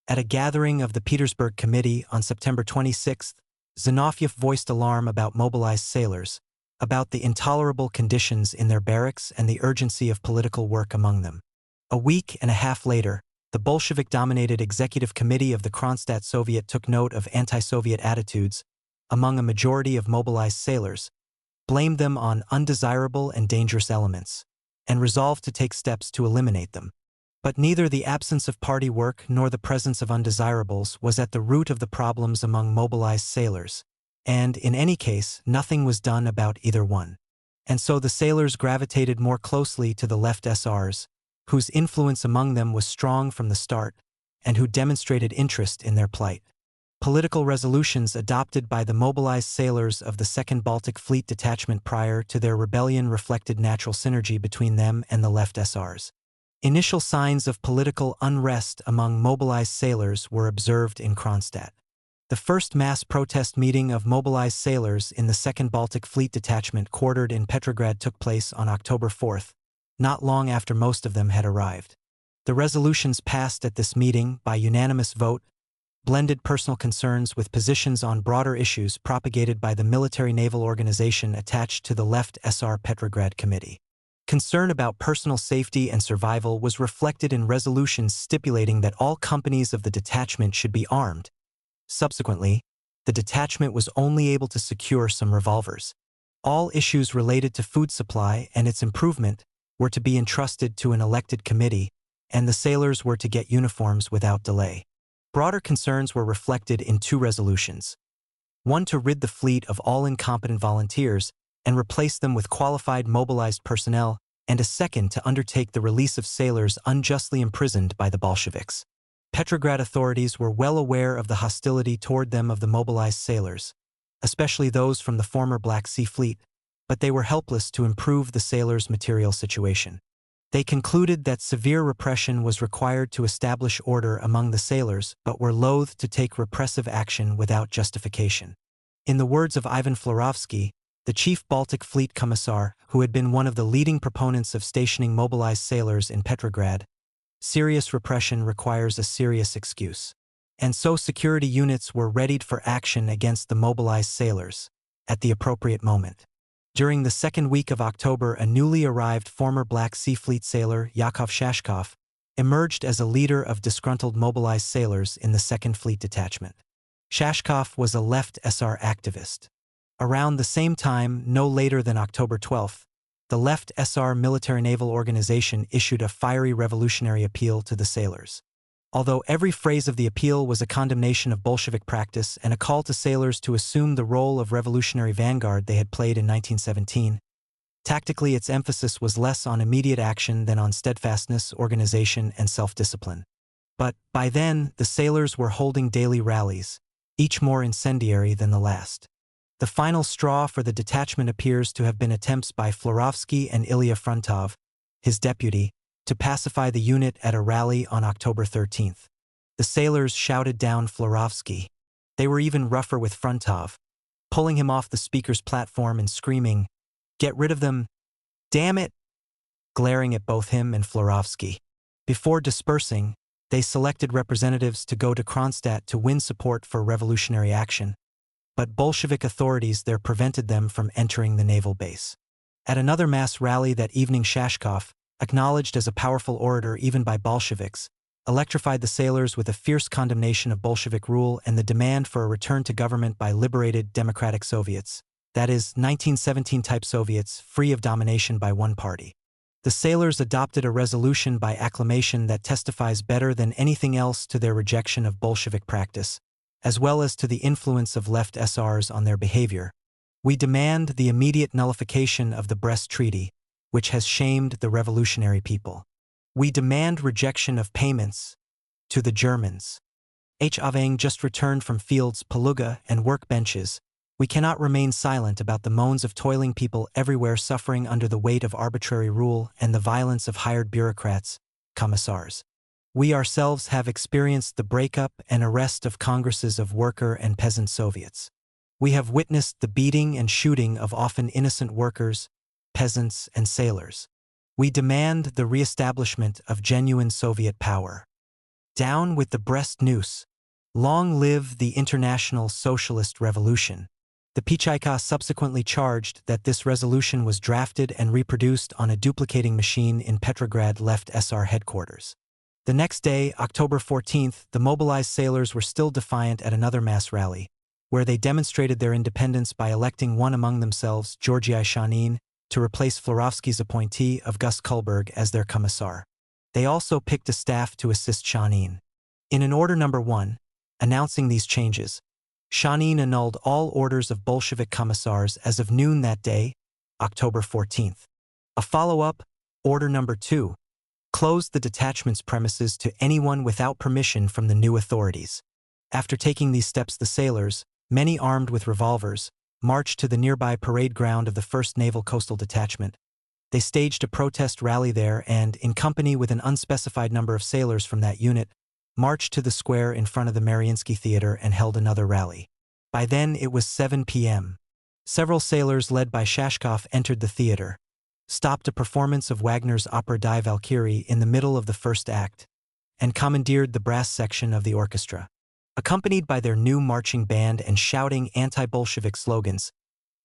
At a gathering of the Petersburg Committee on September 26, Zinoviev voiced alarm about mobilized sailors, about the intolerable conditions in their barracks and the urgency of political work among them. A week and a half later, the Bolshevik-dominated Executive Committee of the Kronstadt Soviet took note of anti-Soviet attitudes among a majority of mobilized sailors, blamed them on undesirable and dangerous elements, and resolved to take steps to eliminate them. But neither the absence of party work nor the presence of undesirables was at the root of the problems among mobilized sailors, and, in any case, nothing was done about either one. And so the sailors gravitated more closely to the left SRs, whose influence among them was strong from the start, and who demonstrated interest in their plight. Political resolutions adopted by the mobilized sailors of the 2nd Baltic Fleet Detachment prior to their rebellion reflected natural synergy between them and the left SRs. Initial signs of political unrest among mobilized sailors were observed in Kronstadt. The first mass protest meeting of mobilized sailors in the 2nd Baltic Fleet Detachment quartered in Petrograd took place on October 4, not long after most of them had arrived. The resolutions passed at this meeting by unanimous vote blended personal concerns with positions on broader issues propagated by the military-naval organization attached to the Left SR Petrograd Committee. Concern about personal safety and survival was reflected in resolutions stipulating that all companies of the detachment should be armed. Subsequently, the detachment was only able to secure some revolvers. All issues related to food supply and its improvement were to be entrusted to an elected committee, and the sailors were to get uniforms without delay. Broader concerns were reflected in 2 resolutions. One to rid the fleet of all incompetent volunteers and replace them with qualified mobilized personnel, and a second to undertake the release of sailors unjustly imprisoned by the Bolsheviks. Petrograd authorities were well aware of the hostility toward them of the mobilized sailors, especially those from the former Black Sea Fleet, but they were helpless to improve the sailors' material situation. They concluded that severe repression was required to establish order among the sailors, but were loath to take repressive action without justification. In the words of Ivan Florovsky, the chief Baltic Fleet Commissar, who had been one of the leading proponents of stationing mobilized sailors in Petrograd, serious repression requires a serious excuse. And so security units were readied for action against the mobilized sailors at the appropriate moment. During the 2nd week of October, a newly arrived former Black Sea Fleet sailor, Yakov Shashkov, emerged as a leader of disgruntled mobilized sailors in the 2nd Fleet Detachment. Shashkov was a Left SR activist. Around the same time, no later than October 12, the Left SR military-naval organization issued a fiery revolutionary appeal to the sailors. Although every phrase of the appeal was a condemnation of Bolshevik practice and a call to sailors to assume the role of revolutionary vanguard they had played in 1917, tactically its emphasis was less on immediate action than on steadfastness, organization, and self-discipline. But by then, the sailors were holding daily rallies, each more incendiary than the last. The final straw for the detachment appears to have been attempts by Florovsky and Ilya Frontov, his deputy, to pacify the unit at a rally on October 13. The sailors shouted down Florovsky. They were even rougher with Frontov, pulling him off the speaker's platform and screaming, "Get rid of them! Damn it!" glaring at both him and Florovsky. Before dispersing, they selected representatives to go to Kronstadt to win support for revolutionary action, but Bolshevik authorities there prevented them from entering the naval base. At another mass rally that evening, Shashkov, acknowledged as a powerful orator even by Bolsheviks, electrified the sailors with a fierce condemnation of Bolshevik rule and the demand for a return to government by liberated democratic Soviets, that is, 1917-type Soviets free of domination by one party. The sailors adopted a resolution by acclamation that testifies better than anything else to their rejection of Bolshevik practice, as well as to the influence of Left SRs on their behavior. We demand the immediate nullification of the Brest Treaty, which has shamed the revolutionary people. We demand rejection of payments to the Germans. Having just returned from fields, Paluga, and workbenches, we cannot remain silent about the moans of toiling people everywhere suffering under the weight of arbitrary rule and the violence of hired bureaucrats, commissars. We ourselves have experienced the breakup and arrest of congresses of worker and peasant Soviets. We have witnessed the beating and shooting of often innocent workers, peasants, and sailors. We demand the re-establishment of genuine Soviet power. Down with the Brest noose. Long live the International Socialist Revolution. The Pichaika subsequently charged that this resolution was drafted and reproduced on a duplicating machine in Petrograd Left SR headquarters. The next day, October 14, the mobilized sailors were still defiant at another mass rally, where they demonstrated their independence by electing one among themselves, Georgii Shanin, to replace Florovsky's appointee of Gus Kulberg as their commissar. They also picked a staff to assist Shanin. In an order number 1, announcing these changes, Shanin annulled all orders of Bolshevik commissars as of noon that day, October 14. A follow-up, order number 2, closed the detachment's premises to anyone without permission from the new authorities. After taking these steps, the sailors, many armed with revolvers, marched to the nearby parade ground of the 1st Naval Coastal Detachment, They staged a protest rally there and, in company with an unspecified number of sailors from that unit, marched to the square in front of the Mariinsky Theater and held another rally. By then it was 7 p.m. Several sailors led by Shashkov entered the theater, stopped a performance of Wagner's opera Die Valkyrie in the middle of the first act, and commandeered the brass section of the orchestra. Accompanied by their new marching band and shouting anti-Bolshevik slogans,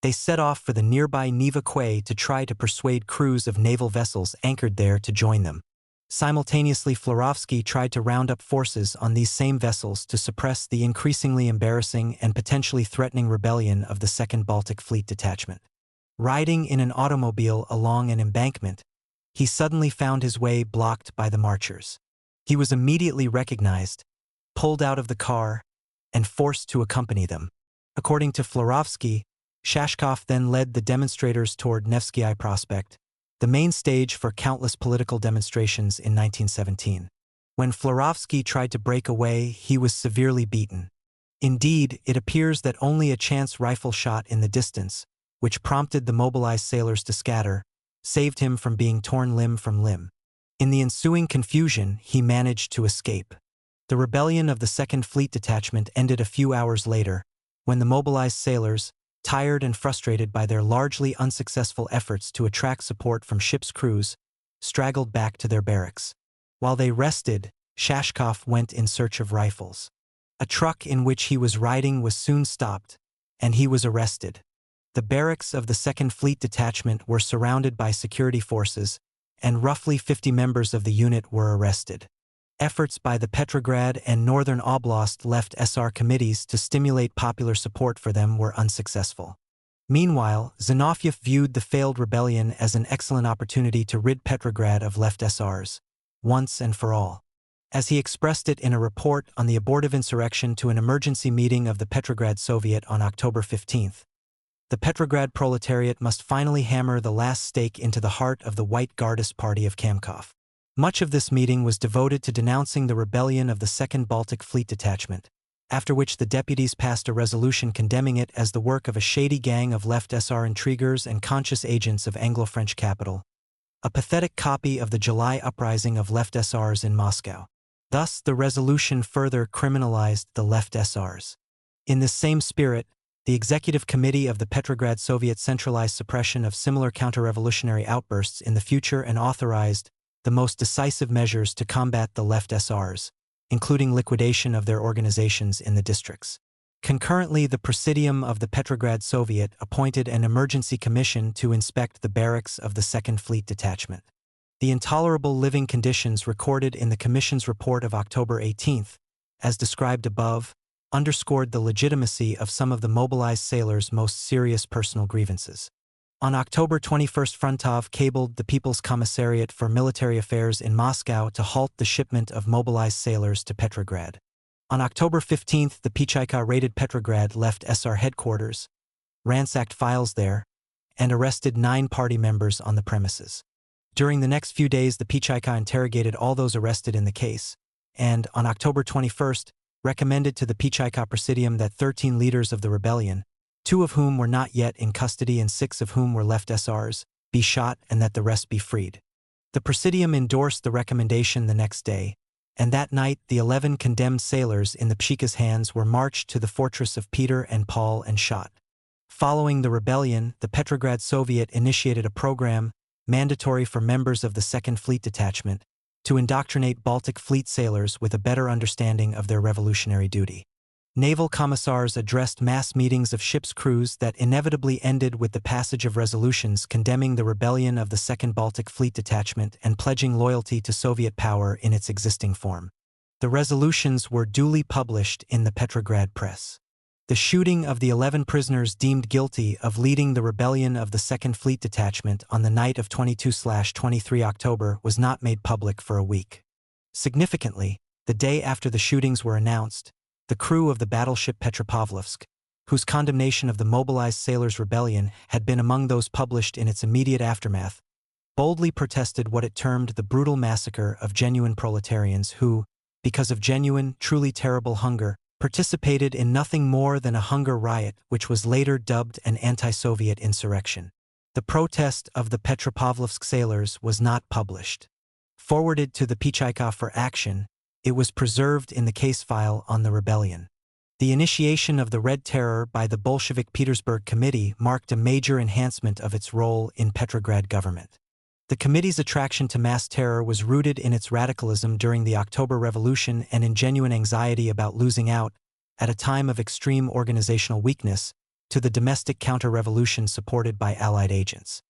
they set off for the nearby Neva quay to try to persuade crews of naval vessels anchored there to join them. Simultaneously, Florovsky tried to round up forces on these same vessels to suppress the increasingly embarrassing and potentially threatening rebellion of the 2nd Baltic Fleet Detachment. Riding in an automobile along an embankment, he suddenly found his way blocked by the marchers. He was immediately recognized, pulled out of the car, and forced to accompany them. According to Florovsky, Shashkov then led the demonstrators toward Nevsky Prospect, the main stage for countless political demonstrations in 1917. When Florovsky tried to break away, he was severely beaten. Indeed, it appears that only a chance rifle shot in the distance, which prompted the mobilized sailors to scatter, saved him from being torn limb from limb. In the ensuing confusion, he managed to escape. The rebellion of the 2nd Fleet Detachment ended a few hours later, when the mobilized sailors, tired and frustrated by their largely unsuccessful efforts to attract support from ships' crews, straggled back to their barracks. While they rested, Shashkov went in search of rifles. A truck in which he was riding was soon stopped, and he was arrested. The barracks of the 2nd Fleet Detachment were surrounded by security forces, and roughly 50 members of the unit were arrested. Efforts by the Petrograd and Northern Oblast left SR committees to stimulate popular support for them were unsuccessful. Meanwhile, Zinoviev viewed the failed rebellion as an excellent opportunity to rid Petrograd of left SRs, once and for all. As he expressed it in a report on the abortive insurrection to an emergency meeting of the Petrograd Soviet on October 15, the Petrograd proletariat must finally hammer the last stake into the heart of the White Guardist Party of Kamkov. Much of this meeting was devoted to denouncing the rebellion of the 2nd Baltic Fleet Detachment, after which the deputies passed a resolution condemning it as the work of a shady gang of left SR intriguers and conscious agents of Anglo-French capital, a pathetic copy of the July uprising of left SRs in Moscow. Thus, the resolution further criminalized the left SRs. In this same spirit, the Executive Committee of the Petrograd Soviet centralized suppression of similar counter-revolutionary outbursts in the future and authorized the most decisive measures to combat the left SRs, including liquidation of their organizations in the districts. Concurrently, the Presidium of the Petrograd Soviet appointed an emergency commission to inspect the barracks of the 2nd Fleet Detachment. The intolerable living conditions recorded in the Commission's report of October 18, as described above, underscored the legitimacy of some of the mobilized sailors' most serious personal grievances. On October 21, Frontov cabled the People's Commissariat for Military Affairs in Moscow to halt the shipment of mobilized sailors to Petrograd. On October 15, the Pichaika raided Petrograd, left SR headquarters, ransacked files there, and arrested 9 party members on the premises. During the next few days, the Pichaika interrogated all those arrested in the case, and, on October 21, recommended to the Pichaika Presidium that 13 leaders of the rebellion, 2 of whom were not yet in custody and 6 of whom were left SRs, be shot and that the rest be freed. The Presidium endorsed the recommendation the next day, and that night the 11 condemned sailors in the Pshika's hands were marched to the fortress of Peter and Paul and shot. Following the rebellion, the Petrograd Soviet initiated a program, mandatory for members of the 2nd Fleet Detachment, to indoctrinate Baltic Fleet sailors with a better understanding of their revolutionary duty. Naval commissars addressed mass meetings of ships' crews that inevitably ended with the passage of resolutions condemning the rebellion of the 2nd Baltic Fleet Detachment and pledging loyalty to Soviet power in its existing form. The resolutions were duly published in the Petrograd press. The shooting of the 11 prisoners deemed guilty of leading the rebellion of the 2nd Fleet Detachment on the night of 22/23 October was not made public for a week. Significantly, the day after the shootings were announced, the crew of the battleship Petropavlovsk, whose condemnation of the mobilized sailors' rebellion had been among those published in its immediate aftermath, boldly protested what it termed the brutal massacre of genuine proletarians who, because of genuine, truly terrible hunger, participated in nothing more than a hunger riot which was later dubbed an anti-Soviet insurrection. The protest of the Petropavlovsk sailors was not published. Forwarded to the Pichaika for action, it was preserved in the case file on the rebellion. The initiation of the Red Terror by the Bolshevik Petersburg Committee marked a major enhancement of its role in Petrograd government. The committee's attraction to mass terror was rooted in its radicalism during the October Revolution and in genuine anxiety about losing out, at a time of extreme organizational weakness, to the domestic counter-revolution supported by Allied agents.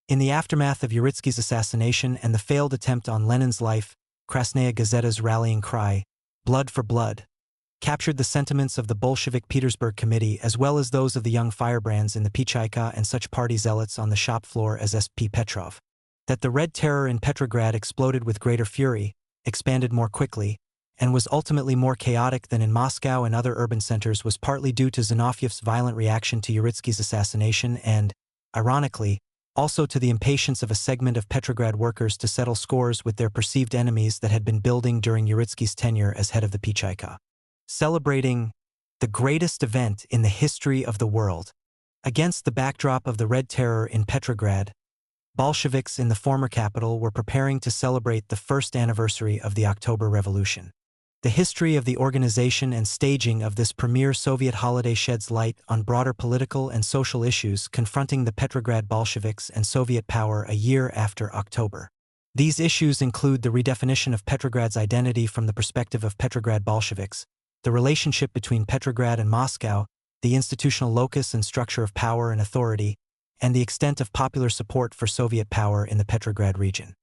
In the aftermath of Uritsky's assassination and the failed attempt on Lenin's life, Krasnaya Gazeta's rallying cry, "Blood for blood," captured the sentiments of the Bolshevik Petersburg Committee as well as those of the young firebrands in the Pichaika and such party zealots on the shop floor as S.P. Petrov. That the Red Terror in Petrograd exploded with greater fury, expanded more quickly, and was ultimately more chaotic than in Moscow and other urban centers was partly due to Zinovьev's violent reaction to Uritsky's assassination and, ironically, also to the impatience of a segment of Petrograd workers to settle scores with their perceived enemies that had been building during Uritsky's tenure as head of the Pichaika. Celebrating the greatest event in the history of the world. Against the backdrop of the Red Terror in Petrograd, Bolsheviks in the former capital were preparing to celebrate the first anniversary of the October Revolution. The history of the organization and staging of this premier Soviet holiday sheds light on broader political and social issues confronting the Petrograd Bolsheviks and Soviet power a year after October. These issues include the redefinition of Petrograd's identity from the perspective of Petrograd Bolsheviks, the relationship between Petrograd and Moscow, the institutional locus and structure of power and authority, and the extent of popular support for Soviet power in the Petrograd region.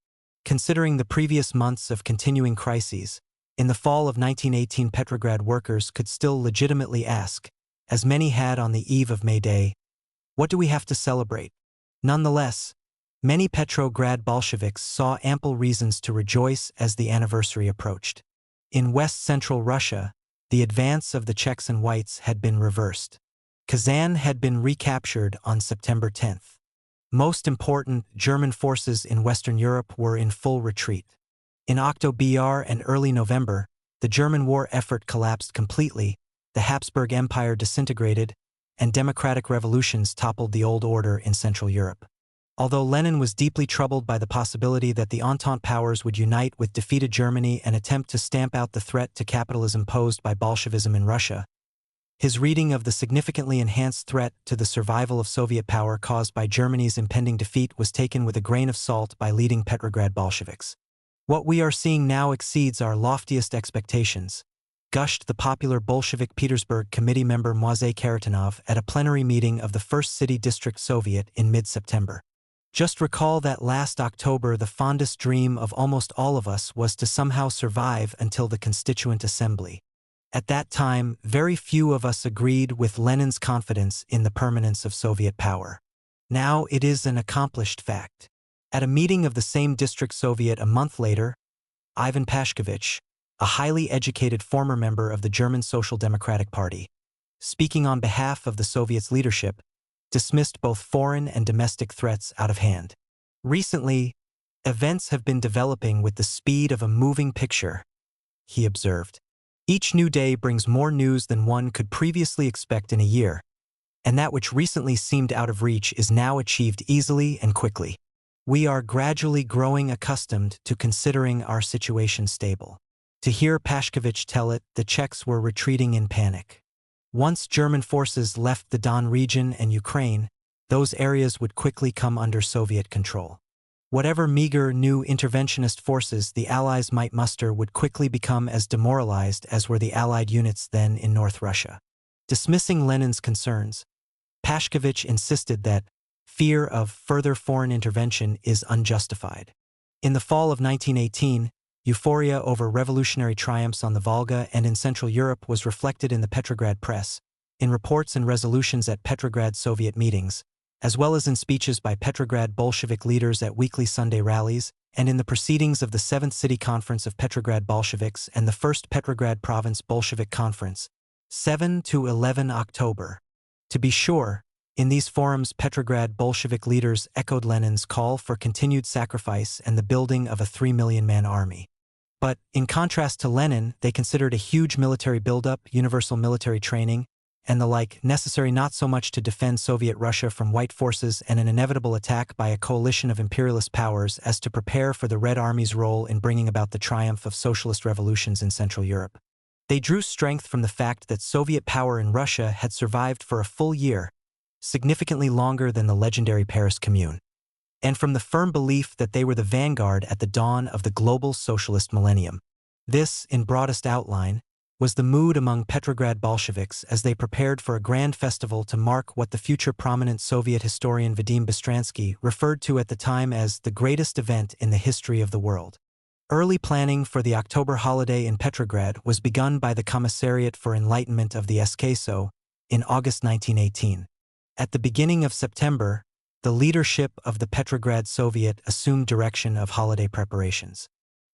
Considering the previous months of continuing crises, in the fall of 1918 Petrograd workers could still legitimately ask, as many had on the eve of May Day, what do we have to celebrate? Nonetheless, many Petrograd Bolsheviks saw ample reasons to rejoice as the anniversary approached. In west-central Russia, the advance of the Czechs and Whites had been reversed. Kazan had been recaptured on September 10th. Most important, German forces in Western Europe were in full retreat. In October and early November, the German war effort collapsed completely, the Habsburg Empire disintegrated, and democratic revolutions toppled the old order in Central Europe. Although Lenin was deeply troubled by the possibility that the Entente powers would unite with defeated Germany and attempt to stamp out the threat to capitalism posed by Bolshevism in Russia, his reading of the significantly enhanced threat to the survival of Soviet power caused by Germany's impending defeat was taken with a grain of salt by leading Petrograd Bolsheviks. What we are seeing now exceeds our loftiest expectations, gushed the popular Bolshevik Petersburg committee member Moise Karatanov at a plenary meeting of the First City District Soviet in mid-September. Just recall that last October the fondest dream of almost all of us was to somehow survive until the Constituent Assembly. At that time, very few of us agreed with Lenin's confidence in the permanence of Soviet power. Now it is an accomplished fact. At a meeting of the same district Soviet a month later, Ivan Pashkovich, a highly educated former member of the German Social Democratic Party, speaking on behalf of the Soviet's leadership, dismissed both foreign and domestic threats out of hand. Recently, events have been developing with the speed of a moving picture, he observed. Each new day brings more news than one could previously expect in a year, and that which recently seemed out of reach is now achieved easily and quickly. We are gradually growing accustomed to considering our situation stable. To hear Pashkovich tell it, the Czechs were retreating in panic. Once German forces left the Don region and Ukraine, those areas would quickly come under Soviet control. Whatever meager new interventionist forces the Allies might muster would quickly become as demoralized as were the Allied units then in North Russia. Dismissing Lenin's concerns, Pashkovich insisted that fear of further foreign intervention is unjustified. In the fall of 1918, euphoria over revolutionary triumphs on the Volga and in Central Europe was reflected in the Petrograd press, in reports and resolutions at Petrograd Soviet meetings, as well as in speeches by Petrograd Bolshevik leaders at weekly Sunday rallies, and in the proceedings of the 7th City Conference of Petrograd Bolsheviks and the 1st Petrograd Province Bolshevik Conference, 7 to 11 October. To be sure, in these forums Petrograd Bolshevik leaders echoed Lenin's call for continued sacrifice and the building of a 3 million-man army. But, in contrast to Lenin, they considered a huge military buildup, universal military training, and the like, necessary not so much to defend Soviet Russia from white forces and an inevitable attack by a coalition of imperialist powers as to prepare for the Red Army's role in bringing about the triumph of socialist revolutions in Central Europe. They drew strength from the fact that Soviet power in Russia had survived for a full year, significantly longer than the legendary Paris Commune, and from the firm belief that they were the vanguard at the dawn of the global socialist millennium. This, in broadest outline, was the mood among Petrograd Bolsheviks as they prepared for a grand festival to mark what the future prominent Soviet historian Vadim Bystriansky referred to at the time as the greatest event in the history of the world. Early planning for the October holiday in Petrograd was begun by the Commissariat for Enlightenment of the SKSO in August 1918. At the beginning of September, the leadership of the Petrograd Soviet assumed direction of holiday preparations.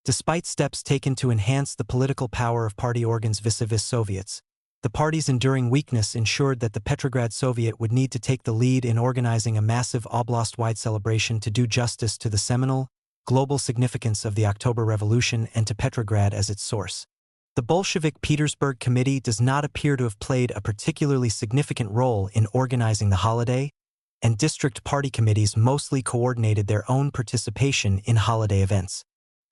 Despite steps taken to enhance the political power of party organs vis-a-vis Soviets, the party's enduring weakness ensured that the Petrograd Soviet would need to take the lead in organizing a massive oblast-wide celebration to do justice to the seminal, global significance of the October Revolution and to Petrograd as its source. The Bolshevik Petersburg Committee does not appear to have played a particularly significant role in organizing the holiday, and district party committees mostly coordinated their own participation in holiday events.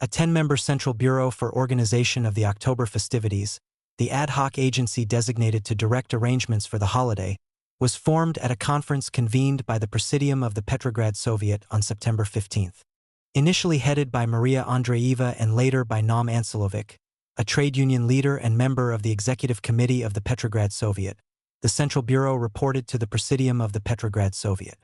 A 10-member Central Bureau for Organization of the October festivities, the ad hoc agency designated to direct arrangements for the holiday, was formed at a conference convened by the Presidium of the Petrograd Soviet on September 15. Initially headed by Maria Andreeva and later by Naum Anselovic, a trade union leader and member of the Executive Committee of the Petrograd Soviet, the Central Bureau reported to the Presidium of the Petrograd Soviet.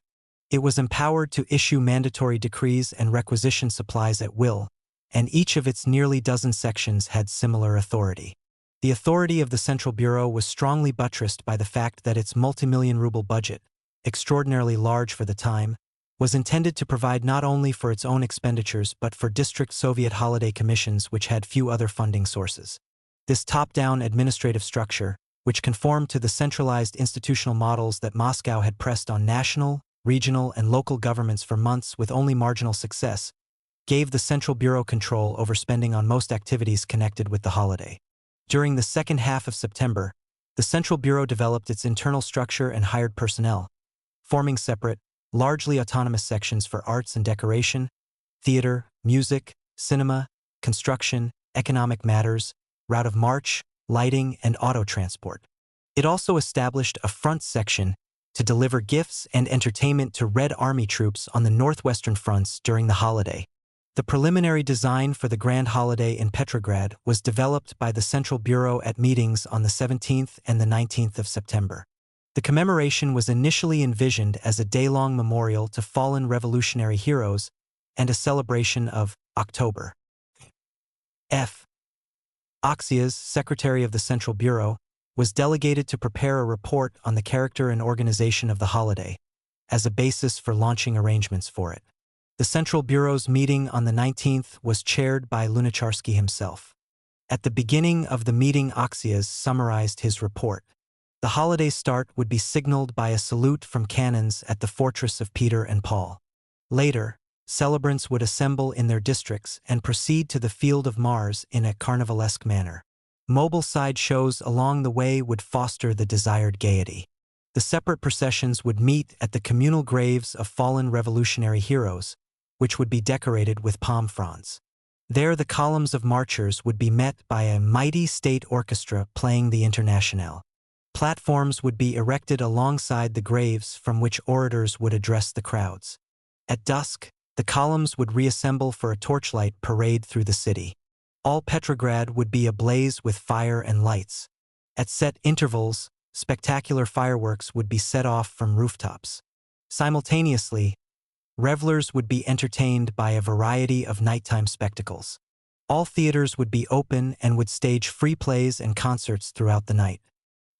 It was empowered to issue mandatory decrees and requisition supplies at will, and each of its nearly dozen sections had similar authority. The authority of the Central Bureau was strongly buttressed by the fact that its multi-million ruble budget, extraordinarily large for the time, was intended to provide not only for its own expenditures but for district Soviet holiday commissions which had few other funding sources. This top-down administrative structure, which conformed to the centralized institutional models that Moscow had pressed on national, regional, and local governments for months with only marginal success, gave the Central Bureau control over spending on most activities connected with the holiday. During the second half of September, the Central Bureau developed its internal structure and hired personnel, forming separate, largely autonomous sections for arts and decoration, theater, music, cinema, construction, economic matters, route of march, lighting, and auto transport. It also established a front section to deliver gifts and entertainment to Red Army troops on the northwestern fronts during the holiday. The preliminary design for the Grand Holiday in Petrograd was developed by the Central Bureau at meetings on the 17th and the 19th of September. The commemoration was initially envisioned as a day-long memorial to fallen revolutionary heroes and a celebration of October. F. Oxias, secretary of the Central Bureau, was delegated to prepare a report on the character and organization of the holiday, as a basis for launching arrangements for it. The Central Bureau's meeting on the 19th was chaired by Lunacharsky himself. At the beginning of the meeting, Oxias summarized his report. The holiday's start would be signaled by a salute from cannons at the fortress of Peter and Paul. Later, celebrants would assemble in their districts and proceed to the Field of Mars in a carnivalesque manner. Mobile side shows along the way would foster the desired gaiety. The separate processions would meet at the communal graves of fallen revolutionary heroes, which would be decorated with palm fronds. There the columns of marchers would be met by a mighty state orchestra playing the Internationale. Platforms would be erected alongside the graves from which orators would address the crowds. At dusk, the columns would reassemble for a torchlight parade through the city. All Petrograd would be ablaze with fire and lights. At set intervals, spectacular fireworks would be set off from rooftops. Simultaneously, revelers would be entertained by a variety of nighttime spectacles. All theaters would be open and would stage free plays and concerts throughout the night.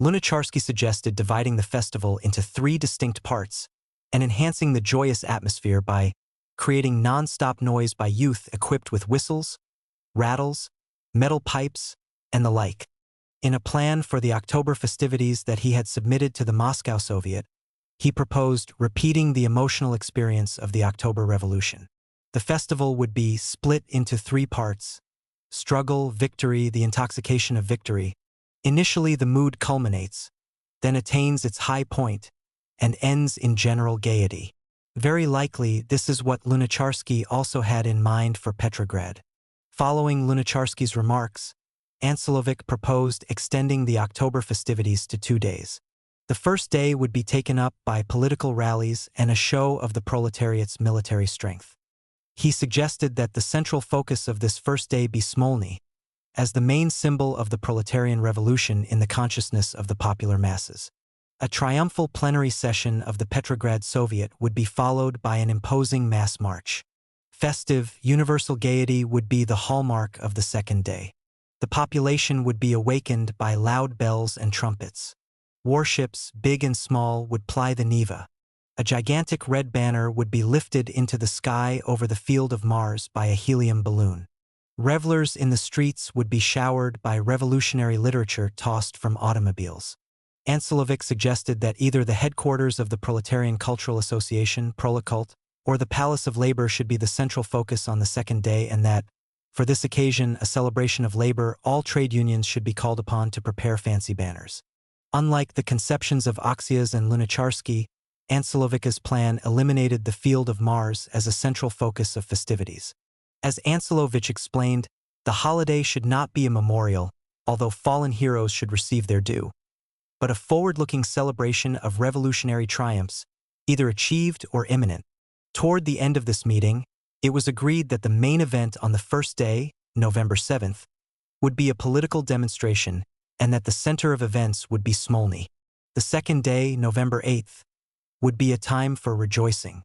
Lunacharsky suggested dividing the festival into 3 distinct parts and enhancing the joyous atmosphere by creating non-stop noise by youth equipped with whistles, rattles, metal pipes, and the like. In a plan for the October festivities that he had submitted to the Moscow Soviet, he proposed repeating the emotional experience of the October Revolution. The festival would be split into 3 parts: struggle, victory, the intoxication of victory. Initially, the mood culminates then attains its high point, and ends in general gaiety. Very likely, this is what Lunacharsky also had in mind for Petrograd. Following Lunacharsky's remarks, Ancelovic proposed extending the October festivities to 2 days. The first day would be taken up by political rallies and a show of the proletariat's military strength. He suggested that the central focus of this first day be Smolny, as the main symbol of the proletarian revolution in the consciousness of the popular masses. A triumphal plenary session of the Petrograd Soviet would be followed by an imposing mass march. Festive, universal gaiety would be the hallmark of the second day. The population would be awakened by loud bells and trumpets. Warships, big and small, would ply the Neva. A gigantic red banner would be lifted into the sky over the field of Mars by a helium balloon. Revelers in the streets would be showered by revolutionary literature tossed from automobiles. Ancelovic suggested that either the headquarters of the Proletarian Cultural Association, Prolacult, or the Palace of Labor should be the central focus on the second day, and that, for this occasion, a celebration of labor, all trade unions should be called upon to prepare fancy banners. Unlike the conceptions of Oxias and Lunacharsky, Ancelovic's plan eliminated the field of Mars as a central focus of festivities. As Ancelovich explained, the holiday should not be a memorial, although fallen heroes should receive their due, but a forward-looking celebration of revolutionary triumphs, either achieved or imminent. Toward the end of this meeting, it was agreed that the main event on the first day, November 7th, would be a political demonstration, and that the center of events would be Smolny. The second day, November 8th, would be a time for rejoicing.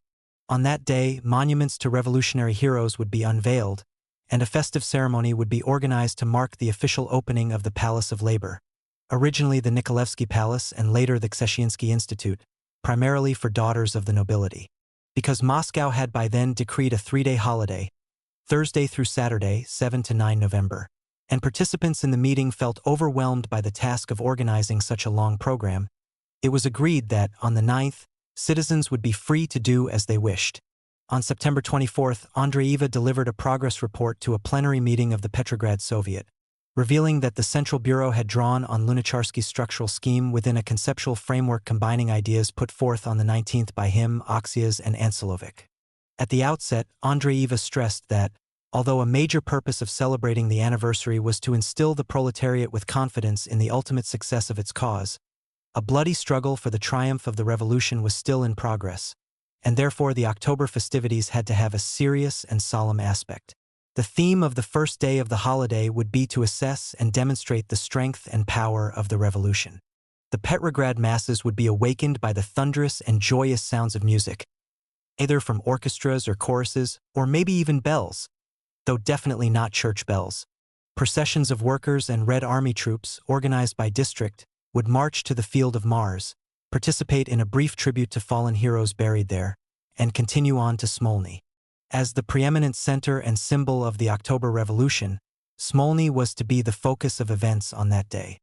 On that day, monuments to revolutionary heroes would be unveiled, and a festive ceremony would be organized to mark the official opening of the Palace of Labor, originally the Nikolaevsky Palace and later the Kshechinsky Institute, primarily for daughters of the nobility. Because Moscow had by then decreed a 3-day holiday, Thursday through Saturday, 7 to 9 November, and participants in the meeting felt overwhelmed by the task of organizing such a long program, it was agreed that, on the 9th, citizens would be free to do as they wished. On September 24th, Andreeva delivered a progress report to a plenary meeting of the Petrograd Soviet, revealing that the Central Bureau had drawn on Lunacharsky's structural scheme within a conceptual framework combining ideas put forth on the 19th by him, Oxias, and Ancelovic. At the outset, Andreeva stressed that, although a major purpose of celebrating the anniversary was to instill the proletariat with confidence in the ultimate success of its cause, a bloody struggle for the triumph of the revolution was still in progress, and therefore the October festivities had to have a serious and solemn aspect. The theme of the first day of the holiday would be to assess and demonstrate the strength and power of the revolution. The Petrograd masses would be awakened by the thunderous and joyous sounds of music, either from orchestras or choruses, or maybe even bells, though definitely not church bells. Processions of workers and Red Army troops, organized by district, would march to the field of Mars, participate in a brief tribute to fallen heroes buried there, and continue on to Smolny. As the preeminent center and symbol of the October Revolution, Smolny was to be the focus of events on that day.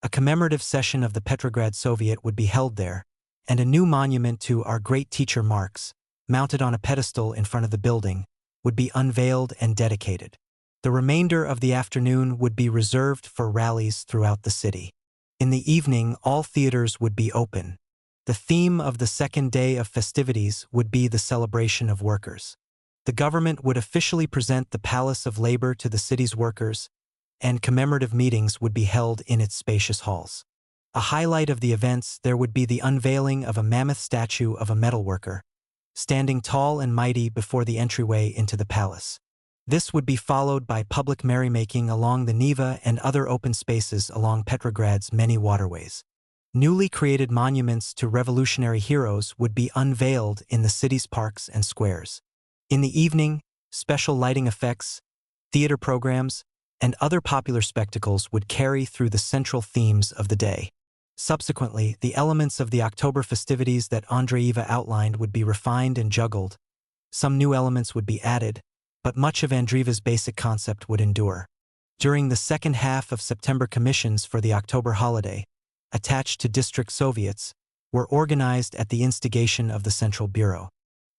A commemorative session of the Petrograd Soviet would be held there, and a new monument to our great teacher Marx, mounted on a pedestal in front of the building, would be unveiled and dedicated. The remainder of the afternoon would be reserved for rallies throughout the city. In the evening, all theaters would be open. The theme of the second day of festivities would be the celebration of workers. The government would officially present the Palace of Labor to the city's workers, and commemorative meetings would be held in its spacious halls. A highlight of the events, there would be the unveiling of a mammoth statue of a metalworker, standing tall and mighty before the entryway into the palace. This would be followed by public merrymaking along the Neva and other open spaces along Petrograd's many waterways. Newly created monuments to revolutionary heroes would be unveiled in the city's parks and squares. In the evening, special lighting effects, theater programs, and other popular spectacles would carry through the central themes of the day. Subsequently, the elements of the October festivities that Andreeva outlined would be refined and juggled. Some new elements would be added, but much of Andreeva's basic concept would endure. During the second half of September, commissions for the October holiday, attached to district Soviets, were organized at the instigation of the Central Bureau.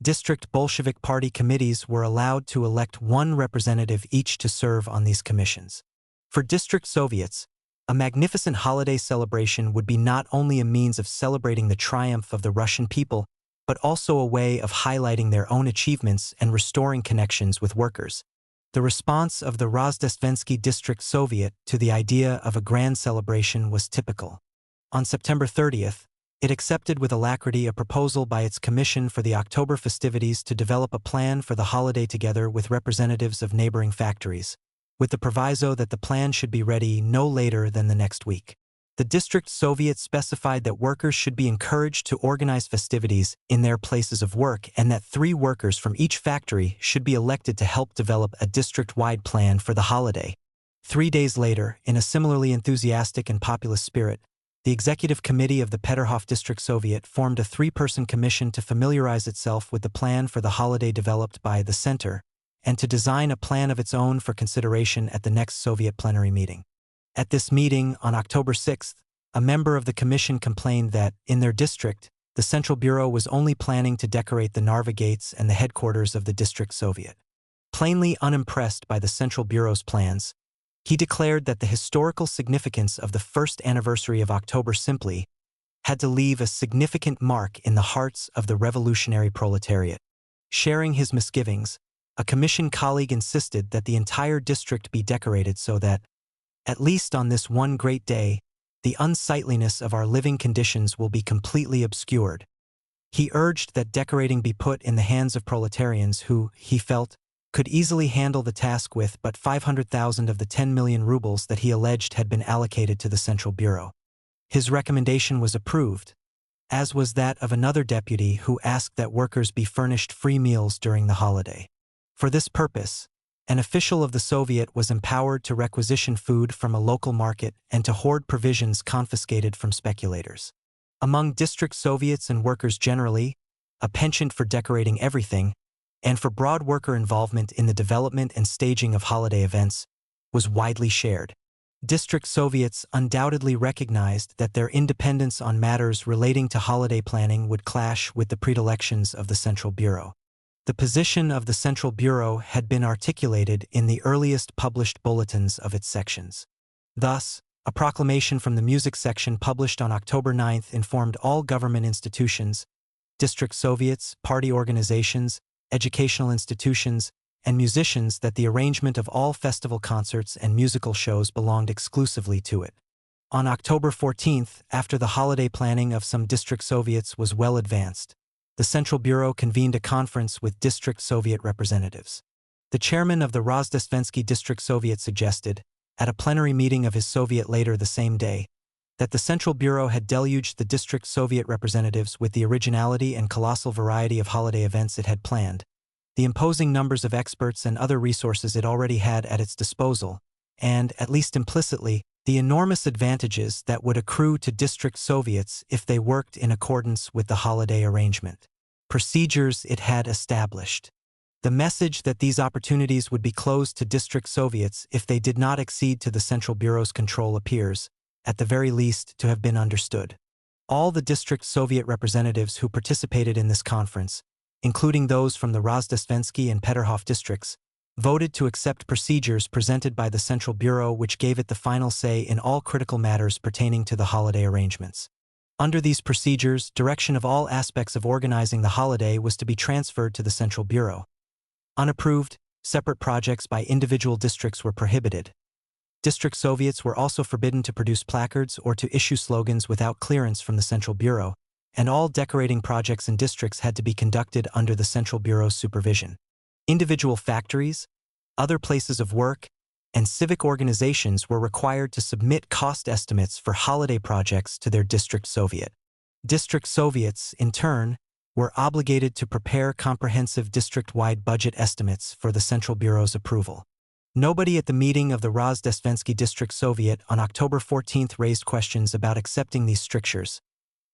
District Bolshevik Party committees were allowed to elect one representative each to serve on these commissions. For district Soviets, A magnificent holiday celebration would be not only a means of celebrating the triumph of the Russian people, but also a way of highlighting their own achievements and restoring connections with workers. The response of the Rozdestvensky District Soviet to the idea of a grand celebration was typical. On September 30th, it accepted with alacrity a proposal by its commission for the October festivities to develop a plan for the holiday together with representatives of neighboring factories, with the proviso that the plan should be ready no later than the next week. The District Soviet specified that workers should be encouraged to organize festivities in their places of work and that 3 workers from each factory should be elected to help develop a district-wide plan for the holiday. 3 days later, in a similarly enthusiastic and populist spirit, the Executive Committee of the Peterhof District Soviet formed a 3-person commission to familiarize itself with the plan for the holiday developed by the Center and to design a plan of its own for consideration at the next Soviet plenary meeting. At this meeting, on October 6th, a member of the commission complained that, in their district, the Central Bureau was only planning to decorate the Narva gates and the headquarters of the District Soviet. Plainly unimpressed by the Central Bureau's plans, he declared that the historical significance of the first anniversary of October simply had to leave a significant mark in the hearts of the revolutionary proletariat. Sharing his misgivings, a commission colleague insisted that the entire district be decorated so that, at least on this one great day, the unsightliness of our living conditions will be completely obscured. He urged that decorating be put in the hands of proletarians who, he felt, could easily handle the task with but 500,000 of the 10 million rubles that he alleged had been allocated to the Central Bureau. His recommendation was approved, as was that of another deputy who asked that workers be furnished free meals during the holiday. For this purpose, an official of the Soviet was empowered to requisition food from a local market and to hoard provisions confiscated from speculators. Among district Soviets and workers generally, a penchant for decorating everything, and for broad worker involvement in the development and staging of holiday events, was widely shared. District Soviets undoubtedly recognized that their independence on matters relating to holiday planning would clash with the predilections of the Central Bureau. The position of the Central Bureau had been articulated in the earliest published bulletins of its sections. Thus, a proclamation from the music section published on October 9th informed all government institutions, district Soviets, party organizations, educational institutions, and musicians that the arrangement of all festival concerts and musical shows belonged exclusively to it. On October 14th, after the holiday planning of some district Soviets was well advanced, the Central Bureau convened a conference with district Soviet representatives. The chairman of the Rozdestvensky District Soviet suggested, at a plenary meeting of his Soviet later the same day, that the Central Bureau had deluged the district Soviet representatives with the originality and colossal variety of holiday events it had planned, the imposing numbers of experts and other resources it already had at its disposal, and, at least implicitly, the enormous advantages that would accrue to district Soviets if they worked in accordance with the holiday arrangement. Procedures it had established. The message that these opportunities would be closed to district Soviets if they did not accede to the Central Bureau's control appears, at the very least, to have been understood. All the district Soviet representatives who participated in this conference, including those from the Rozdestvensky and Peterhof districts, voted to accept procedures presented by the Central Bureau which gave it the final say in all critical matters pertaining to the holiday arrangements. Under these procedures, direction of all aspects of organizing the holiday was to be transferred to the Central Bureau. Unapproved, separate projects by individual districts were prohibited. District Soviets were also forbidden to produce placards or to issue slogans without clearance from the Central Bureau, and all decorating projects in districts had to be conducted under the Central Bureau's supervision. Individual factories, other places of work, and civic organizations were required to submit cost estimates for holiday projects to their district Soviet. District Soviets, in turn, were obligated to prepare comprehensive district-wide budget estimates for the Central Bureau's approval. Nobody at the meeting of the Rozdestvensky District Soviet on October 14th raised questions about accepting these strictures,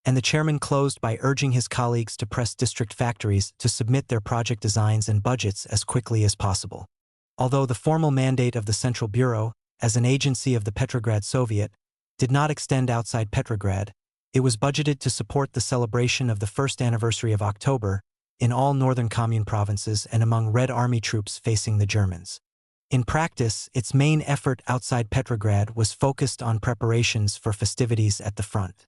and the chairman closed by urging his colleagues to press district factories to submit their project designs and budgets as quickly as possible. Although the formal mandate of the Central Bureau, as an agency of the Petrograd Soviet, did not extend outside Petrograd, it was budgeted to support the celebration of the first anniversary of October in all northern Commune provinces and among Red Army troops facing the Germans. In practice, its main effort outside Petrograd was focused on preparations for festivities at the front.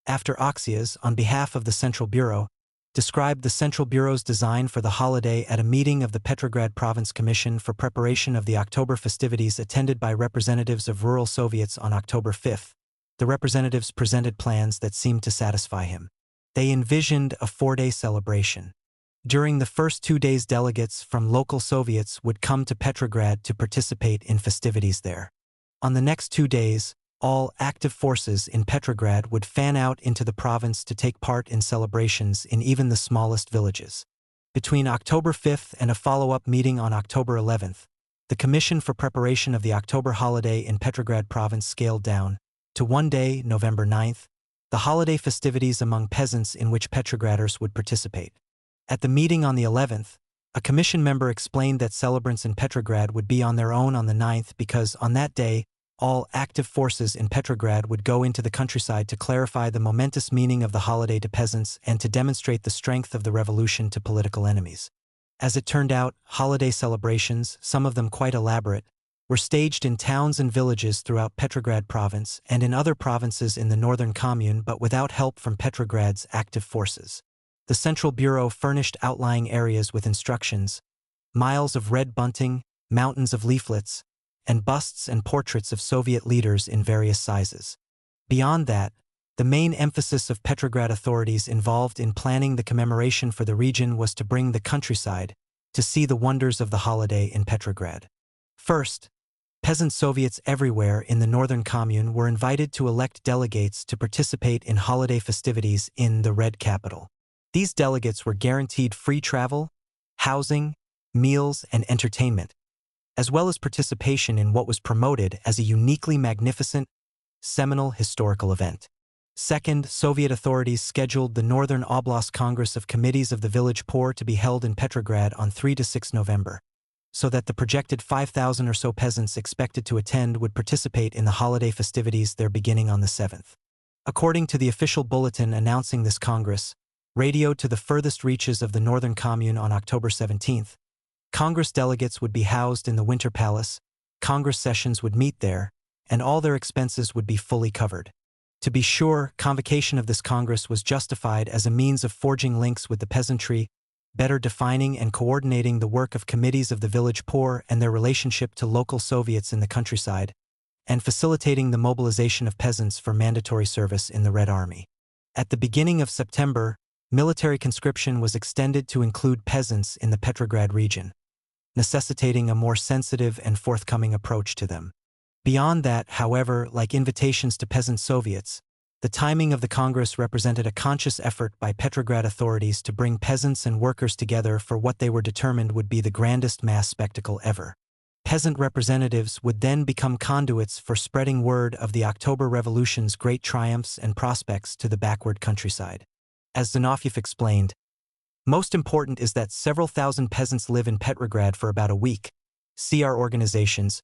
After Oxias, on behalf of the Central Bureau, described the Central Bureau's design for the holiday at a meeting of the Petrograd Province Commission for preparation of the October festivities attended by representatives of rural Soviets on October 5th, the representatives presented plans that seemed to satisfy him. They envisioned a 4-day celebration. During the first 2 days, delegates from local Soviets would come to Petrograd to participate in festivities there. On the next 2 days, all active forces in Petrograd would fan out into the province to take part in celebrations in even the smallest villages. Between October 5th and a follow-up meeting on October 11th, the Commission for Preparation of the October holiday in Petrograd province scaled down to 1 day, November 9th, the holiday festivities among peasants in which Petrograders would participate. At the meeting on the 11th, a commission member explained that celebrants in Petrograd would be on their own on the 9th because on that day, all active forces in Petrograd would go into the countryside to clarify the momentous meaning of the holiday to peasants and to demonstrate the strength of the revolution to political enemies. As it turned out, holiday celebrations, some of them quite elaborate, were staged in towns and villages throughout Petrograd province and in other provinces in the northern commune, but without help from Petrograd's active forces. The Central Bureau furnished outlying areas with instructions, miles of red bunting, mountains of leaflets, and busts and portraits of Soviet leaders in various sizes. Beyond that, the main emphasis of Petrograd authorities involved in planning the commemoration for the region was to bring the countryside to see the wonders of the holiday in Petrograd. First, peasant Soviets everywhere in the northern commune were invited to elect delegates to participate in holiday festivities in the Red Capital. These delegates were guaranteed free travel, housing, meals, and entertainment, as well as participation in what was promoted as a uniquely magnificent, seminal historical event. Second, Soviet authorities scheduled the Northern Oblast Congress of Committees of the Village Poor to be held in Petrograd on 3 to 6 November, so that the projected 5,000 or so peasants expected to attend would participate in the holiday festivities there beginning on the 7th. According to the official bulletin announcing this Congress, radioed to the furthest reaches of the Northern Commune on October 17th, Congress delegates would be housed in the Winter Palace, Congress sessions would meet there, and all their expenses would be fully covered. To be sure, convocation of this Congress was justified as a means of forging links with the peasantry, better defining and coordinating the work of committees of the village poor and their relationship to local Soviets in the countryside, and facilitating the mobilization of peasants for mandatory service in the Red Army. At the beginning of September, military conscription was extended to include peasants in the Petrograd region, necessitating a more sensitive and forthcoming approach to them. Beyond that, however, like invitations to peasant Soviets, the timing of the Congress represented a conscious effort by Petrograd authorities to bring peasants and workers together for what they were determined would be the grandest mass spectacle ever. Peasant representatives would then become conduits for spreading word of the October Revolution's great triumphs and prospects to the backward countryside. As Zinoviev explained, most important is that several thousand peasants live in Petrograd for about a week, see our organizations,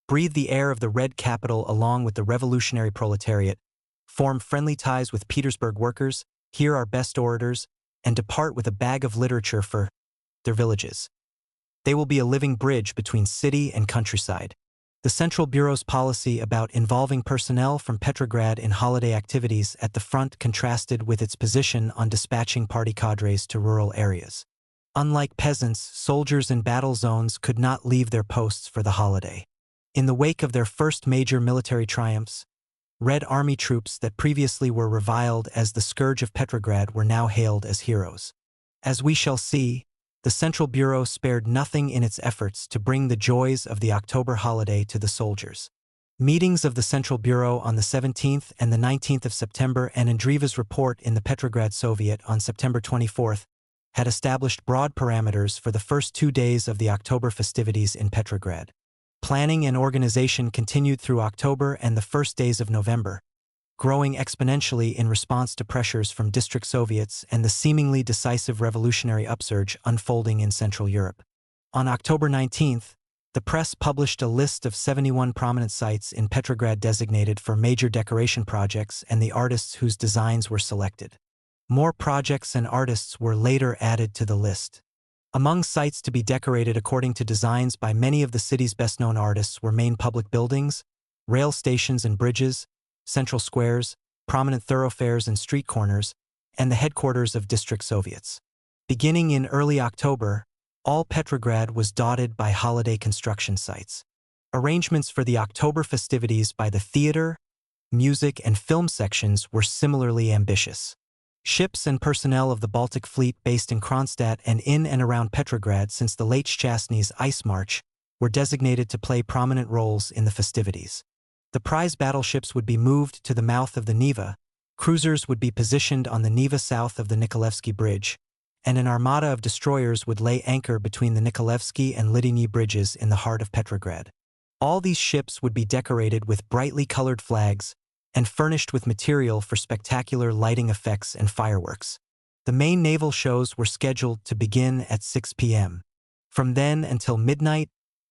breathe the air of the Red Capital along with the revolutionary proletariat, form friendly ties with Petersburg workers, hear our best orators, and depart with a bag of literature for their villages. They will be a living bridge between city and countryside. The Central Bureau's policy about involving personnel from Petrograd in holiday activities at the front contrasted with its position on dispatching party cadres to rural areas. Unlike peasants, soldiers in battle zones could not leave their posts for the holiday. In the wake of their first major military triumphs, Red Army troops that previously were reviled as the scourge of Petrograd were now hailed as heroes. As we shall see, the Central Bureau spared nothing in its efforts to bring the joys of the October holiday to the soldiers. Meetings of the Central Bureau on the 17th and the 19th of September and Andreeva's report in the Petrograd Soviet on September 24th had established broad parameters for the first 2 days of the October festivities in Petrograd. Planning and organization continued through October and the first days of November, growing exponentially in response to pressures from district Soviets and the seemingly decisive revolutionary upsurge unfolding in Central Europe. On October 19th, the press published a list of 71 prominent sites in Petrograd designated for major decoration projects and the artists whose designs were selected. More projects and artists were later added to the list. Among sites to be decorated according to designs by many of the city's best-known artists were main public buildings, rail stations and bridges, central squares, prominent thoroughfares and street corners, and the headquarters of district Soviets. Beginning in early October, all Petrograd was dotted by holiday construction sites. Arrangements for the October festivities by the theater, music, and film sections were similarly ambitious. Ships and personnel of the Baltic Fleet based in Kronstadt and in and around Petrograd since the late Chastny's Ice March were designated to play prominent roles in the festivities. The prize battleships would be moved to the mouth of the Neva, cruisers would be positioned on the Neva south of the Nikolaevsky Bridge, and an armada of destroyers would lay anchor between the Nikolaevsky and Lidiny bridges in the heart of Petrograd. All these ships would be decorated with brightly colored flags and furnished with material for spectacular lighting effects and fireworks. The main naval shows were scheduled to begin at 6 p.m. From then until midnight,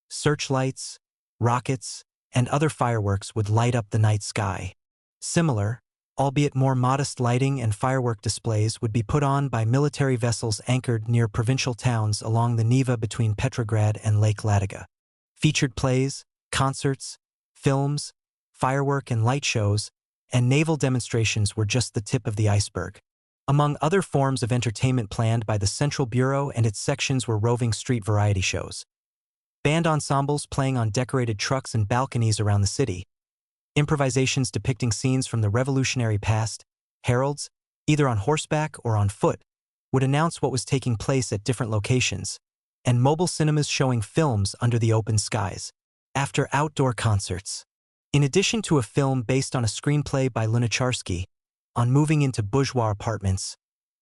searchlights, rockets, and other fireworks would light up the night sky. Similar, albeit more modest lighting and firework displays would be put on by military vessels anchored near provincial towns along the Neva between Petrograd and Lake Ladoga. Featured plays, concerts, films, firework and light shows, and naval demonstrations were just the tip of the iceberg. Among other forms of entertainment planned by the Central Bureau and its sections were roving street variety shows, band ensembles playing on decorated trucks and balconies around the city, improvisations depicting scenes from the revolutionary past, heralds, either on horseback or on foot, would announce what was taking place at different locations, and mobile cinemas showing films under the open skies. After outdoor concerts. In addition to a film based on a screenplay by Lunacharsky, on moving into bourgeois apartments,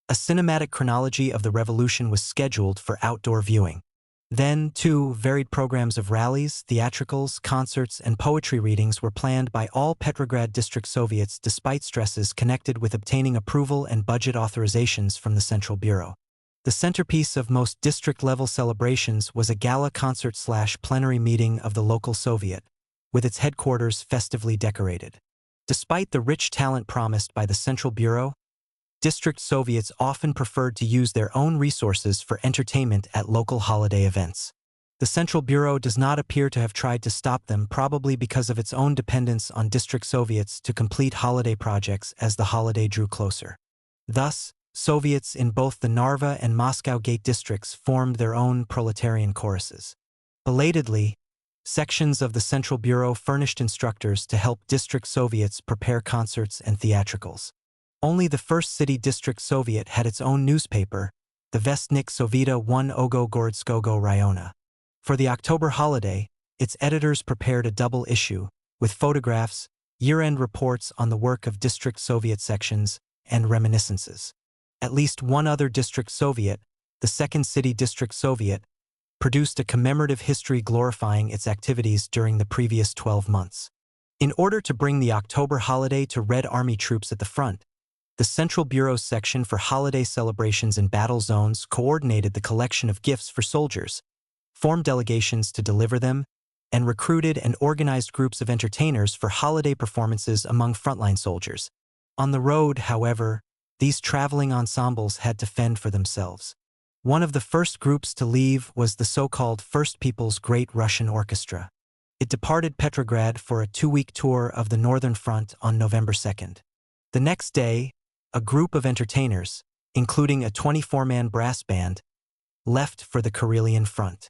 a cinematic chronology of the revolution was scheduled for outdoor viewing. Then, too, varied programs of rallies, theatricals, concerts, and poetry readings were planned by all Petrograd District Soviets despite stresses connected with obtaining approval and budget authorizations from the Central Bureau. The centerpiece of most district-level celebrations was a gala concert/plenary meeting of the local Soviet, with its headquarters festively decorated. Despite the rich talent promised by the Central Bureau, district Soviets often preferred to use their own resources for entertainment at local holiday events. The Central Bureau does not appear to have tried to stop them, probably because of its own dependence on district Soviets to complete holiday projects as the holiday drew closer. Thus, Soviets in both the Narva and Moscow Gate districts formed their own proletarian choruses. Belatedly, sections of the Central Bureau furnished instructors to help district Soviets prepare concerts and theatricals. Only the first city district Soviet had its own newspaper, the Vestnik Soveta 1 Ogogordskogo Rayona. For the October holiday, its editors prepared a double issue, with photographs, year-end reports on the work of district Soviet sections, and reminiscences. At least one other district Soviet, the Second City District Soviet, produced a commemorative history glorifying its activities during the previous 12 months. In order to bring the October holiday to Red Army troops at the front, the Central Bureau's section for holiday celebrations in battle zones coordinated the collection of gifts for soldiers, formed delegations to deliver them, and recruited and organized groups of entertainers for holiday performances among frontline soldiers. On the road, however, these traveling ensembles had to fend for themselves. One of the first groups to leave was the so-called First People's Great Russian Orchestra. It departed Petrograd for a 2-week tour of the Northern Front on November 2nd. The next day, a group of entertainers, including a 24-man brass band, left for the Karelian Front.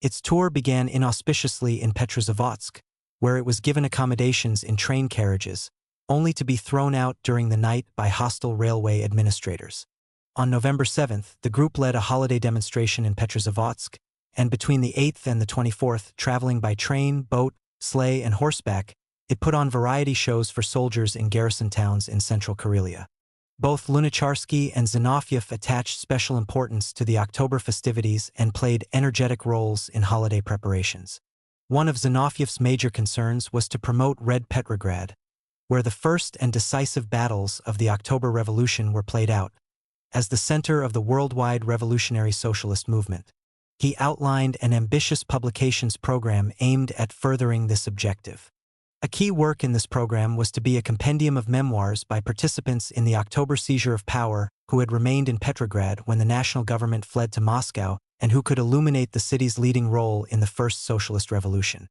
Its tour began inauspiciously in Petrozavodsk, where it was given accommodations in train carriages, only to be thrown out during the night by hostile railway administrators. On November 7th, the group led a holiday demonstration in Petrozavodsk, and between the 8th and the 24th, traveling by train, boat, sleigh, and horseback, it put on variety shows for soldiers in garrison towns in central Karelia. Both Lunacharsky and Zinoviev attached special importance to the October festivities and played energetic roles in holiday preparations. One of Zinoviev's major concerns was to promote Red Petrograd, where the first and decisive battles of the October Revolution were played out, as the center of the worldwide revolutionary socialist movement. He outlined an ambitious publications program aimed at furthering this objective. A key work in this program was to be a compendium of memoirs by participants in the October seizure of power who had remained in Petrograd when the national government fled to Moscow and who could illuminate the city's leading role in the first socialist revolution.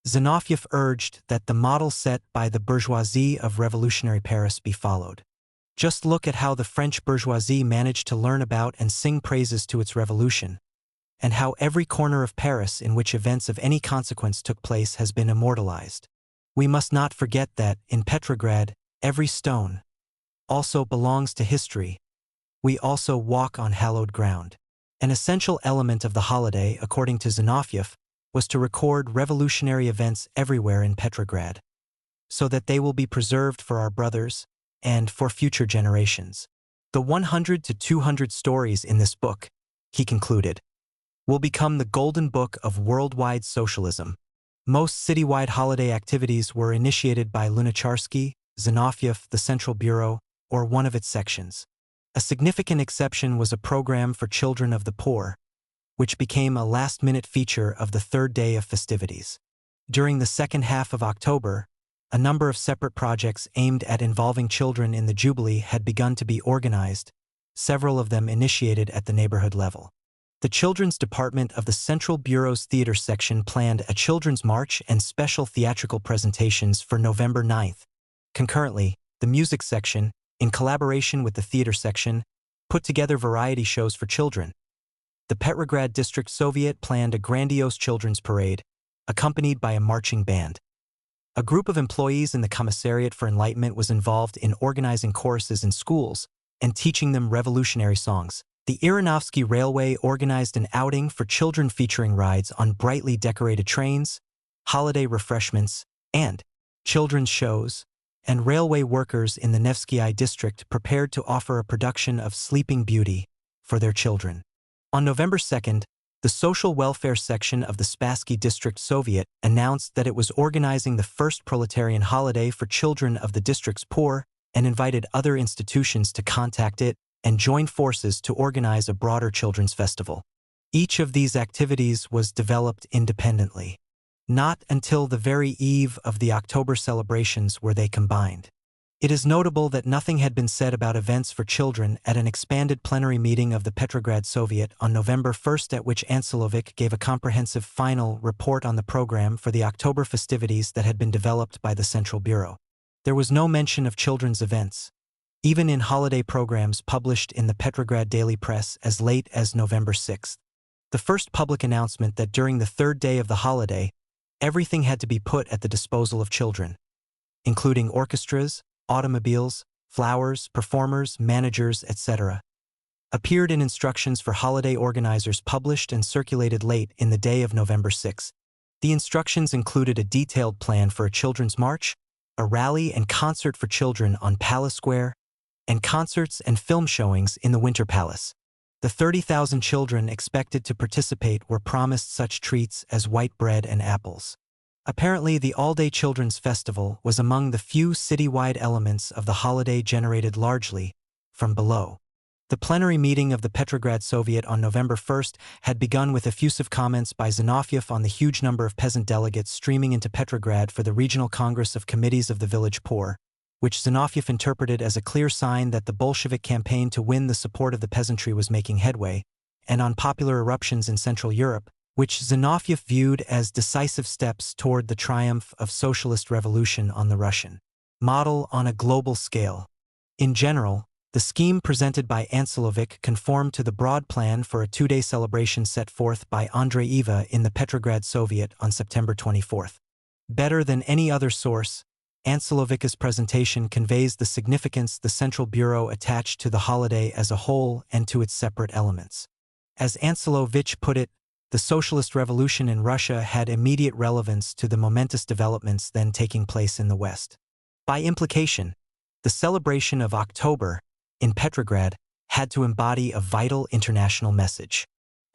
Zinoviev urged that the model set by the bourgeoisie of revolutionary Paris be followed. Just look at how the French bourgeoisie managed to learn about and sing praises to its revolution, and how every corner of Paris in which events of any consequence took place has been immortalized. We must not forget that, in Petrograd, every stone also belongs to history. We also walk on hallowed ground. An essential element of the holiday, according to Zinoviev, was to record revolutionary events everywhere in Petrograd, so that they will be preserved for our brothers and for future generations. The 100 to 200 stories in this book, he concluded, will become the golden book of worldwide socialism. Most citywide holiday activities were initiated by Lunacharsky, Zinoviev, the Central Bureau, or one of its sections. A significant exception was a program for children of the poor, which became a last-minute feature of the third day of festivities. During the second half of October, a number of separate projects aimed at involving children in the Jubilee had begun to be organized, several of them initiated at the neighborhood level. The Children's Department of the Central Bureau's Theater Section planned a children's march and special theatrical presentations for November 9th. Concurrently, the Music Section, in collaboration with the Theater Section, put together variety shows for children. The Petrograd District Soviet planned a grandiose children's parade, accompanied by a marching band. A group of employees in the Commissariat for Enlightenment was involved in organizing choruses in schools and teaching them revolutionary songs. The Iranovsky Railway organized an outing for children featuring rides on brightly decorated trains, holiday refreshments, and children's shows, and railway workers in the Nevsky district prepared to offer a production of Sleeping Beauty for their children. On November 2nd, the Social Welfare Section of the Spassky District Soviet announced that it was organizing the first proletarian holiday for children of the district's poor and invited other institutions to contact it and join forces to organize a broader children's festival. Each of these activities was developed independently. Not until the very eve of the October celebrations were they combined. It is notable that nothing had been said about events for children at an expanded plenary meeting of the Petrograd Soviet on November 1st, at which Ansilovic gave a comprehensive final report on the program for the October festivities that had been developed by the Central Bureau. There was no mention of children's events, even in holiday programs published in the Petrograd Daily Press as late as November 6th. The first public announcement that during the third day of the holiday, everything had to be put at the disposal of children, including orchestras, automobiles, flowers, performers, managers, etc., appeared in instructions for holiday organizers published and circulated late in the day of November 6. The instructions included a detailed plan for a children's march, a rally and concert for children on Palace Square, and concerts and film showings in the Winter Palace. The 30,000 children expected to participate were promised such treats as white bread and apples. Apparently, the all-day children's festival was among the few citywide elements of the holiday generated largely from below. The plenary meeting of the Petrograd Soviet on November 1st had begun with effusive comments by Zinoviev on the huge number of peasant delegates streaming into Petrograd for the Regional Congress of Committees of the Village Poor, which Zinoviev interpreted as a clear sign that the Bolshevik campaign to win the support of the peasantry was making headway, and on popular eruptions in Central Europe, which Zinoviev viewed as decisive steps toward the triumph of socialist revolution on the Russian model on a global scale. In general, the scheme presented by Ansilovic conformed to the broad plan for a two-day celebration set forth by Andreeva in the Petrograd Soviet on September 24th. Better than any other source, Ansilovic's presentation conveys the significance the Central Bureau attached to the holiday as a whole and to its separate elements. As Ansilovich put it, the socialist revolution in Russia had immediate relevance to the momentous developments then taking place in the West. By implication, the celebration of October in Petrograd had to embody a vital international message.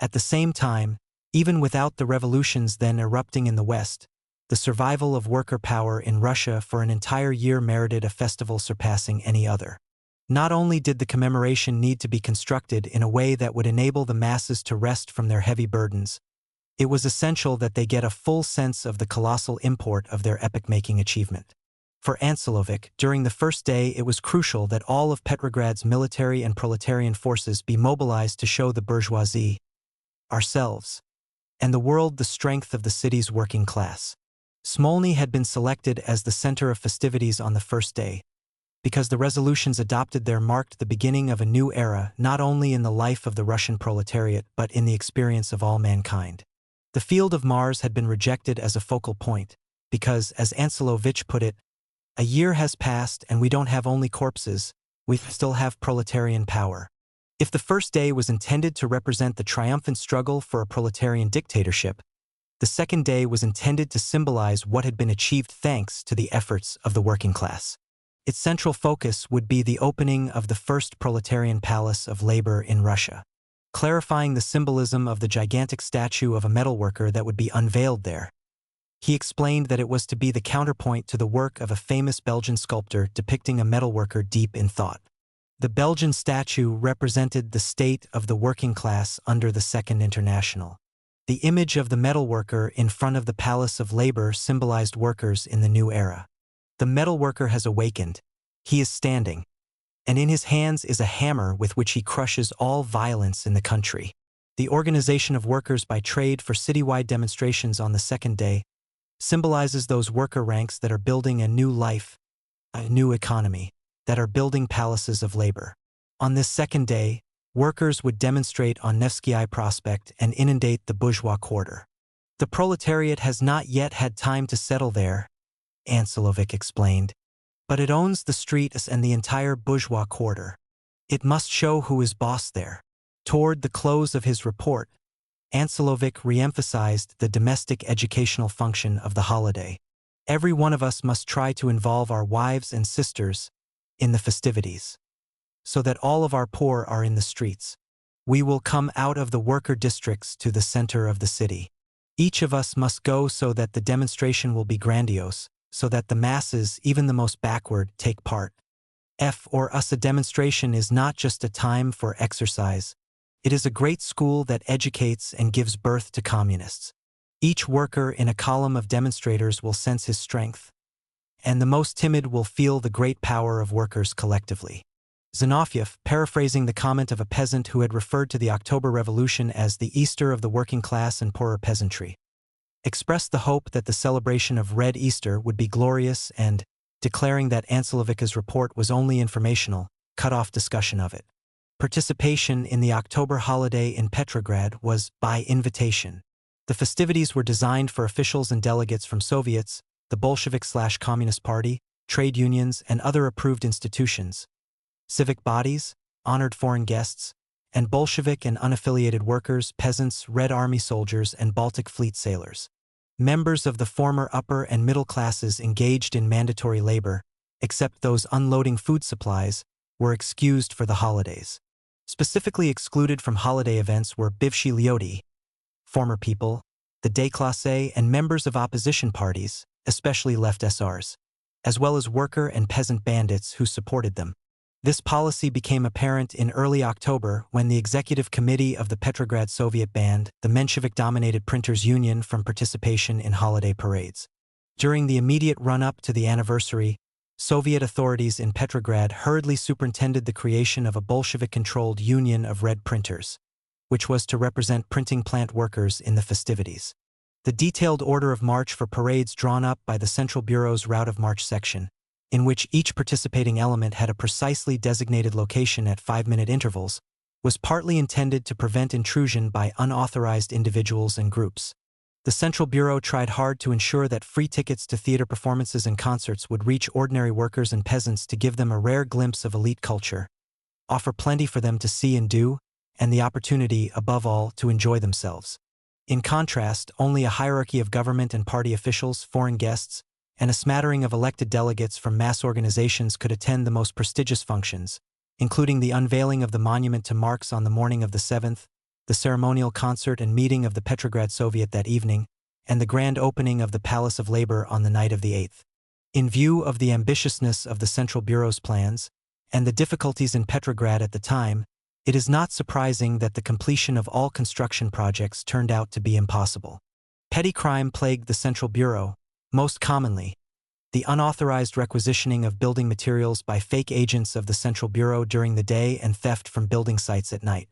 At the same time, even without the revolutions then erupting in the West, the survival of worker power in Russia for an entire year merited a festival surpassing any other. Not only did the commemoration need to be constructed in a way that would enable the masses to rest from their heavy burdens, it was essential that they get a full sense of the colossal import of their epoch-making achievement. For Ansilovic, during the first day it was crucial that all of Petrograd's military and proletarian forces be mobilized to show the bourgeoisie ourselves, and the world the strength of the city's working class. Smolny had been selected as the center of festivities on the first day, because the resolutions adopted there marked the beginning of a new era not only in the life of the Russian proletariat but in the experience of all mankind. The field of Mars had been rejected as a focal point, because, as Ancelovich put it, a year has passed and we don't have only corpses, we still have proletarian power. If the first day was intended to represent the triumphant struggle for a proletarian dictatorship, the second day was intended to symbolize what had been achieved thanks to the efforts of the working class. Its central focus would be the opening of the first proletarian palace of labor in Russia, clarifying the symbolism of the gigantic statue of a metalworker that would be unveiled there. He explained that it was to be the counterpoint to the work of a famous Belgian sculptor depicting a metalworker deep in thought. The Belgian statue represented the state of the working class under the Second International. The image of the metalworker in front of the Palace of Labor symbolized workers in the new era. The metalworker has awakened. He is standing, and in his hands is a hammer with which he crushes all violence in the country. The organization of workers by trade for citywide demonstrations on the second day symbolizes those worker ranks that are building a new life, a new economy, that are building palaces of labor. On this second day, workers would demonstrate on Nevsky Prospect and inundate the bourgeois quarter. The proletariat has not yet had time to settle there, Ancelovich explained, but it owns the streets and the entire bourgeois quarter. It must show who is boss there. Toward the close of his report, Ancelovich re-emphasized the domestic educational function of the holiday. Every one of us must try to involve our wives and sisters in the festivities, so that all of our poor are in the streets. We will come out of the worker districts to the center of the city. Each of us must go so that the demonstration will be grandiose, so that the masses, even the most backward, take part. For us, a demonstration is not just a time for exercise. It is a great school that educates and gives birth to communists. Each worker in a column of demonstrators will sense his strength, and the most timid will feel the great power of workers collectively. Zinoviev, paraphrasing the comment of a peasant who had referred to the October Revolution as the Easter of the working class and poorer peasantry, expressed the hope that the celebration of Red Easter would be glorious and, declaring that Ancelovich's report was only informational, cut off discussion of it. Participation in the October holiday in Petrograd was by invitation. The festivities were designed for officials and delegates from Soviets, the Bolshevik/Communist Party, trade unions, and other approved institutions, civic bodies, honored foreign guests, and Bolshevik and unaffiliated workers, peasants, Red Army soldiers, and Baltic Fleet sailors. Members of the former upper and middle classes engaged in mandatory labor, except those unloading food supplies, were excused for the holidays. Specifically excluded from holiday events were bivshi lyoti, former people, the déclassés, and members of opposition parties, especially left SRs, as well as worker and peasant bandits who supported them. This policy became apparent in early October when the executive committee of the Petrograd Soviet banned the Menshevik-dominated Printers' Union from participation in holiday parades. During the immediate run-up to the anniversary, Soviet authorities in Petrograd hurriedly superintended the creation of a Bolshevik-controlled Union of Red Printers, which was to represent printing plant workers in the festivities. The detailed order of march for parades drawn up by the Central Bureau's Route of March section, in which each participating element had a precisely designated location at 5-minute intervals, was partly intended to prevent intrusion by unauthorized individuals and groups. The Central Bureau tried hard to ensure that free tickets to theater performances and concerts would reach ordinary workers and peasants to give them a rare glimpse of elite culture, offer plenty for them to see and do, and the opportunity, above all, to enjoy themselves. In contrast, only a hierarchy of government and party officials, foreign guests, and a smattering of elected delegates from mass organizations could attend the most prestigious functions, including the unveiling of the monument to Marx on the morning of the 7th, the ceremonial concert and meeting of the Petrograd Soviet that evening, and the grand opening of the Palace of Labor on the night of the 8th. In view of the ambitiousness of the Central Bureau's plans, and the difficulties in Petrograd at the time, it is not surprising that the completion of all construction projects turned out to be impossible. Petty crime plagued the Central Bureau, most commonly, the unauthorized requisitioning of building materials by fake agents of the Central Bureau during the day and theft from building sites at night.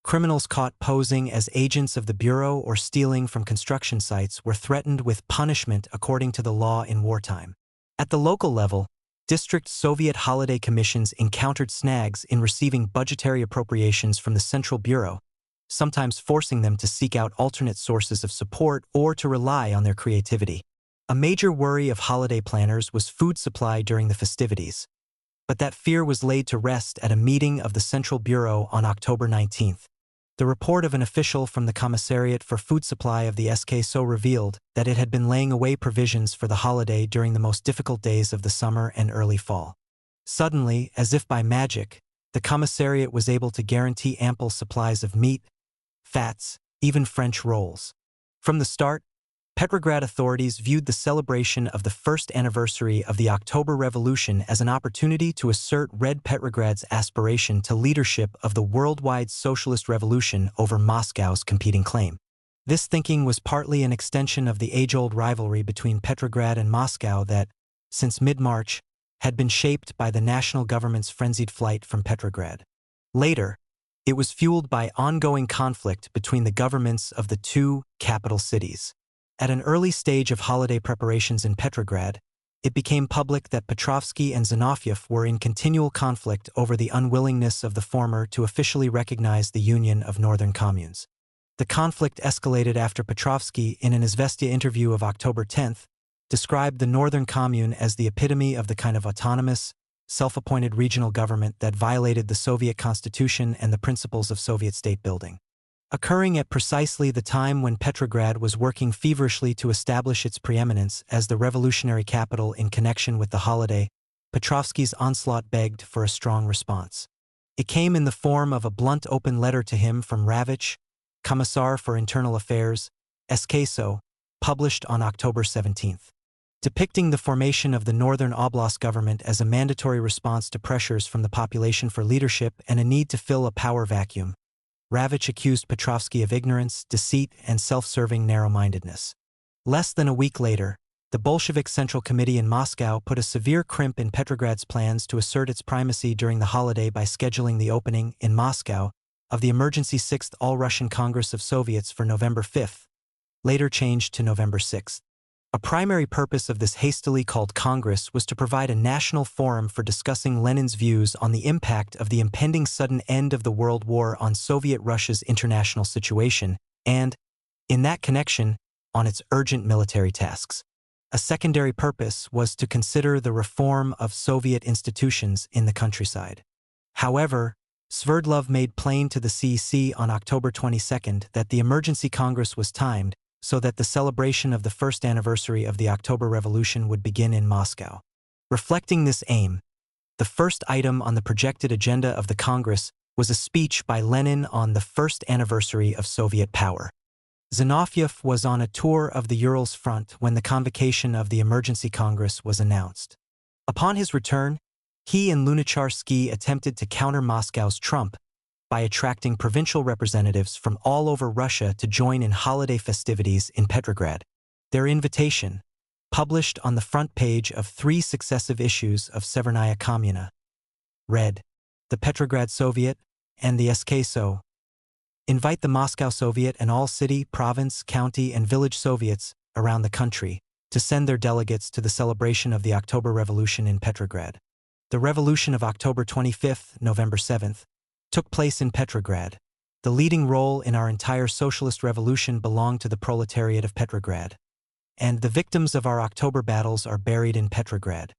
Criminals caught posing as agents of the Bureau or stealing from construction sites were threatened with punishment according to the law in wartime. At the local level, district Soviet holiday commissions encountered snags in receiving budgetary appropriations from the Central Bureau, sometimes forcing them to seek out alternate sources of support or to rely on their creativity. A major worry of holiday planners was food supply during the festivities, but that fear was laid to rest at a meeting of the Central Bureau on October 19th. The report of an official from the Commissariat for Food Supply of the SKSO revealed that it had been laying away provisions for the holiday during the most difficult days of the summer and early fall. Suddenly, as if by magic, the Commissariat was able to guarantee ample supplies of meat, fats, even French rolls. From the start, Petrograd authorities viewed the celebration of the first anniversary of the October Revolution as an opportunity to assert Red Petrograd's aspiration to leadership of the worldwide socialist revolution over Moscow's competing claim. This thinking was partly an extension of the age-old rivalry between Petrograd and Moscow that, since mid-March, had been shaped by the national government's frenzied flight from Petrograd. Later, it was fueled by ongoing conflict between the governments of the two capital cities. At an early stage of holiday preparations in Petrograd, it became public that Petrovsky and Zinoviev were in continual conflict over the unwillingness of the former to officially recognize the Union of Northern Communes. The conflict escalated after Petrovsky, in an Izvestia interview of October 10th, described the Northern Commune as the epitome of the kind of autonomous, self-appointed regional government that violated the Soviet constitution and the principles of Soviet state building. Occurring at precisely the time when Petrograd was working feverishly to establish its preeminence as the revolutionary capital in connection with the holiday, Petrovsky's onslaught begged for a strong response. It came in the form of a blunt open letter to him from Rabinowitch, Commissar for Internal Affairs, SKSO, published on October 17th. Depicting the formation of the Northern Oblast government as a mandatory response to pressures from the population for leadership and a need to fill a power vacuum, Rabinowitch accused Petrovsky of ignorance, deceit, and self-serving narrow-mindedness. Less than a week later, the Bolshevik Central Committee in Moscow put a severe crimp in Petrograd's plans to assert its primacy during the holiday by scheduling the opening, in Moscow, of the emergency 6th All-Russian Congress of Soviets for November 5th, later changed to November 6th. A primary purpose of this hastily called Congress was to provide a national forum for discussing Lenin's views on the impact of the impending sudden end of the World War on Soviet Russia's international situation and, in that connection, on its urgent military tasks. A secondary purpose was to consider the reform of Soviet institutions in the countryside. However, Sverdlov made plain to the CEC on October 22nd that the emergency Congress was timed so that the celebration of the first anniversary of the October Revolution would begin in Moscow. Reflecting this aim, the first item on the projected agenda of the Congress was a speech by Lenin on the first anniversary of Soviet power. Zinoviev was on a tour of the Urals front when the convocation of the emergency Congress was announced. Upon his return, he and Lunacharsky attempted to counter Moscow's trump by attracting provincial representatives from all over Russia to join in holiday festivities in Petrograd. Their invitation, published on the front page of 3 successive issues of Severnaya Kommuna, read, "The Petrograd Soviet and the SKSO invite the Moscow Soviet and all city, province, county, and village Soviets around the country to send their delegates to the celebration of the October Revolution in Petrograd. The revolution of October 25th, November 7th, took place in Petrograd. The leading role in our entire socialist revolution belonged to the proletariat of Petrograd. And the victims of our October battles are buried in Petrograd.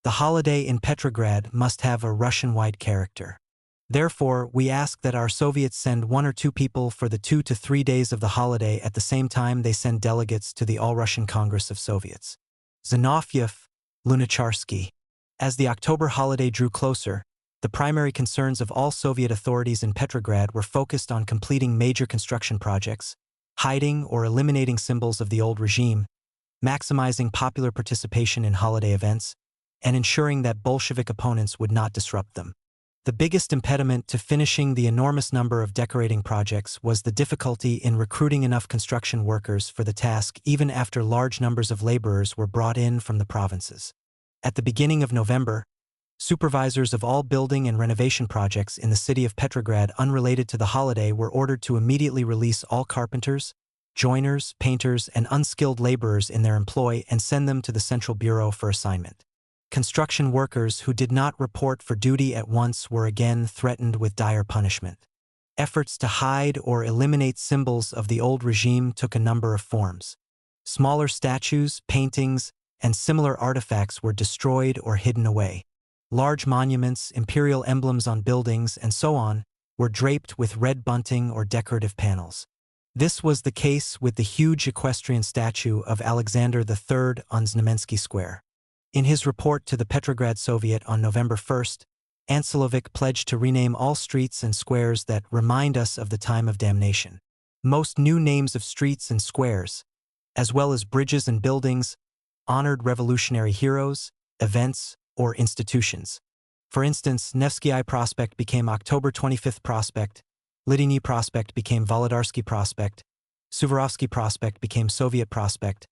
The holiday in Petrograd must have a Russian-wide character. Therefore, we ask that our Soviets send 1 or 2 people for the 2 to 3 days of the holiday at the same time they send delegates to the All-Russian Congress of Soviets." Zinoviev, Lunacharsky. As the October holiday drew closer, the primary concerns of all Soviet authorities in Petrograd were focused on completing major construction projects, hiding or eliminating symbols of the old regime, maximizing popular participation in holiday events, and ensuring that Bolshevik opponents would not disrupt them. The biggest impediment to finishing the enormous number of decorating projects was the difficulty in recruiting enough construction workers for the task even after large numbers of laborers were brought in from the provinces. At the beginning of November, Supervisors of all building and renovation projects in the city of Petrograd unrelated to the holiday were ordered to immediately release all carpenters, joiners, painters, and unskilled laborers in their employ and send them to the Central Bureau for assignment. Construction workers who did not report for duty at once were again threatened with dire punishment. Efforts to hide or eliminate symbols of the old regime took a number of forms. Smaller statues, paintings, and similar artifacts were destroyed or hidden away. Large monuments, imperial emblems on buildings, and so on, were draped with red bunting or decorative panels. This was the case with the huge equestrian statue of Alexander III on Znamensky Square. In his report to the Petrograd Soviet on November 1st, Ancelovic pledged to rename all streets and squares that remind us of the time of damnation. Most new names of streets and squares, as well as bridges and buildings, honored revolutionary heroes, events, or institutions. For instance, Nevsky Prospect became October 25th Prospect, Lidiny Prospect became Volodarsky Prospect, Suvorovsky Prospect became Soviet Prospect,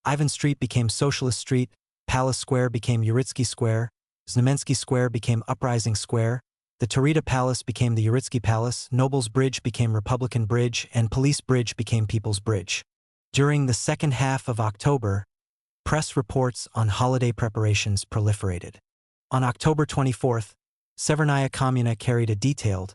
Ivan Street became Socialist Street, Palace Square became Uritsky Square, Znamensky Square became Uprising Square, the Taurida Palace became the Uritsky Palace, Nobles Bridge became Republican Bridge, and Police Bridge became People's Bridge. During the second half of October, press reports on holiday preparations proliferated. On October 24th, Severnaya Komuna carried a detailed,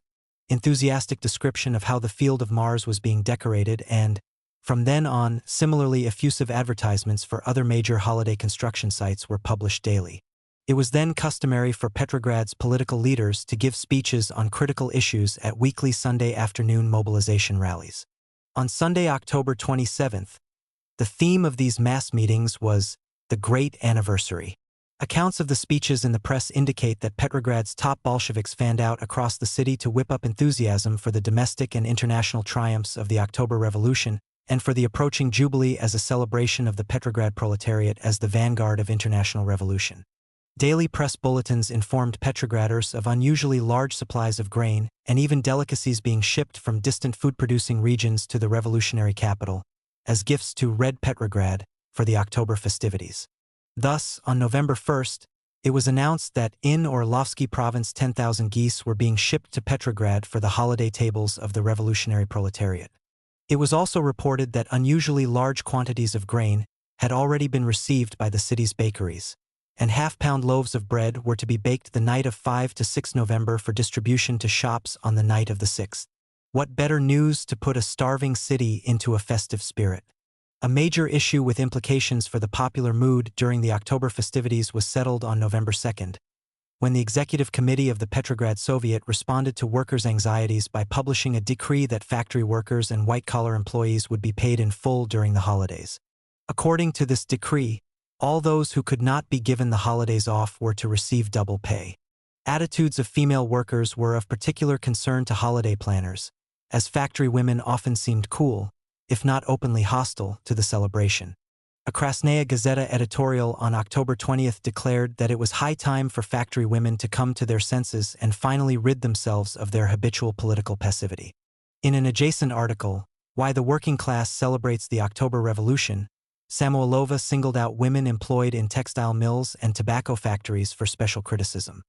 enthusiastic description of how the Field of Mars was being decorated and, from then on, similarly effusive advertisements for other major holiday construction sites were published daily. It was then customary for Petrograd's political leaders to give speeches on critical issues at weekly Sunday afternoon mobilization rallies. On Sunday, October 27th, the theme of these mass meetings was the Great Anniversary. Accounts of the speeches in the press indicate that Petrograd's top Bolsheviks fanned out across the city to whip up enthusiasm for the domestic and international triumphs of the October Revolution and for the approaching Jubilee as a celebration of the Petrograd proletariat as the vanguard of international revolution. Daily press bulletins informed Petrograders of unusually large supplies of grain and even delicacies being shipped from distant food-producing regions to the revolutionary capital, as gifts to Red Petrograd for the October festivities. Thus, on November 1st, it was announced that in Orlovsky province 10,000 geese were being shipped to Petrograd for the holiday tables of the revolutionary proletariat. It was also reported that unusually large quantities of grain had already been received by the city's bakeries, and half-pound loaves of bread were to be baked the night of 5 to 6 November for distribution to shops on the night of the 6th. What better news to put a starving city into a festive spirit? A major issue with implications for the popular mood during the October festivities was settled on November 2nd, when the Executive Committee of the Petrograd Soviet responded to workers' anxieties by publishing a decree that factory workers and white-collar employees would be paid in full during the holidays. According to this decree, all those who could not be given the holidays off were to receive double pay. Attitudes of female workers were of particular concern to holiday planners, as factory women often seemed cool, if not openly hostile, to the celebration. A Krasnaya Gazeta editorial on October 20th declared that it was high time for factory women to come to their senses and finally rid themselves of their habitual political passivity. In an adjacent article, Why the Working Class Celebrates the October Revolution, Samoilova singled out women employed in textile mills and tobacco factories for special criticism.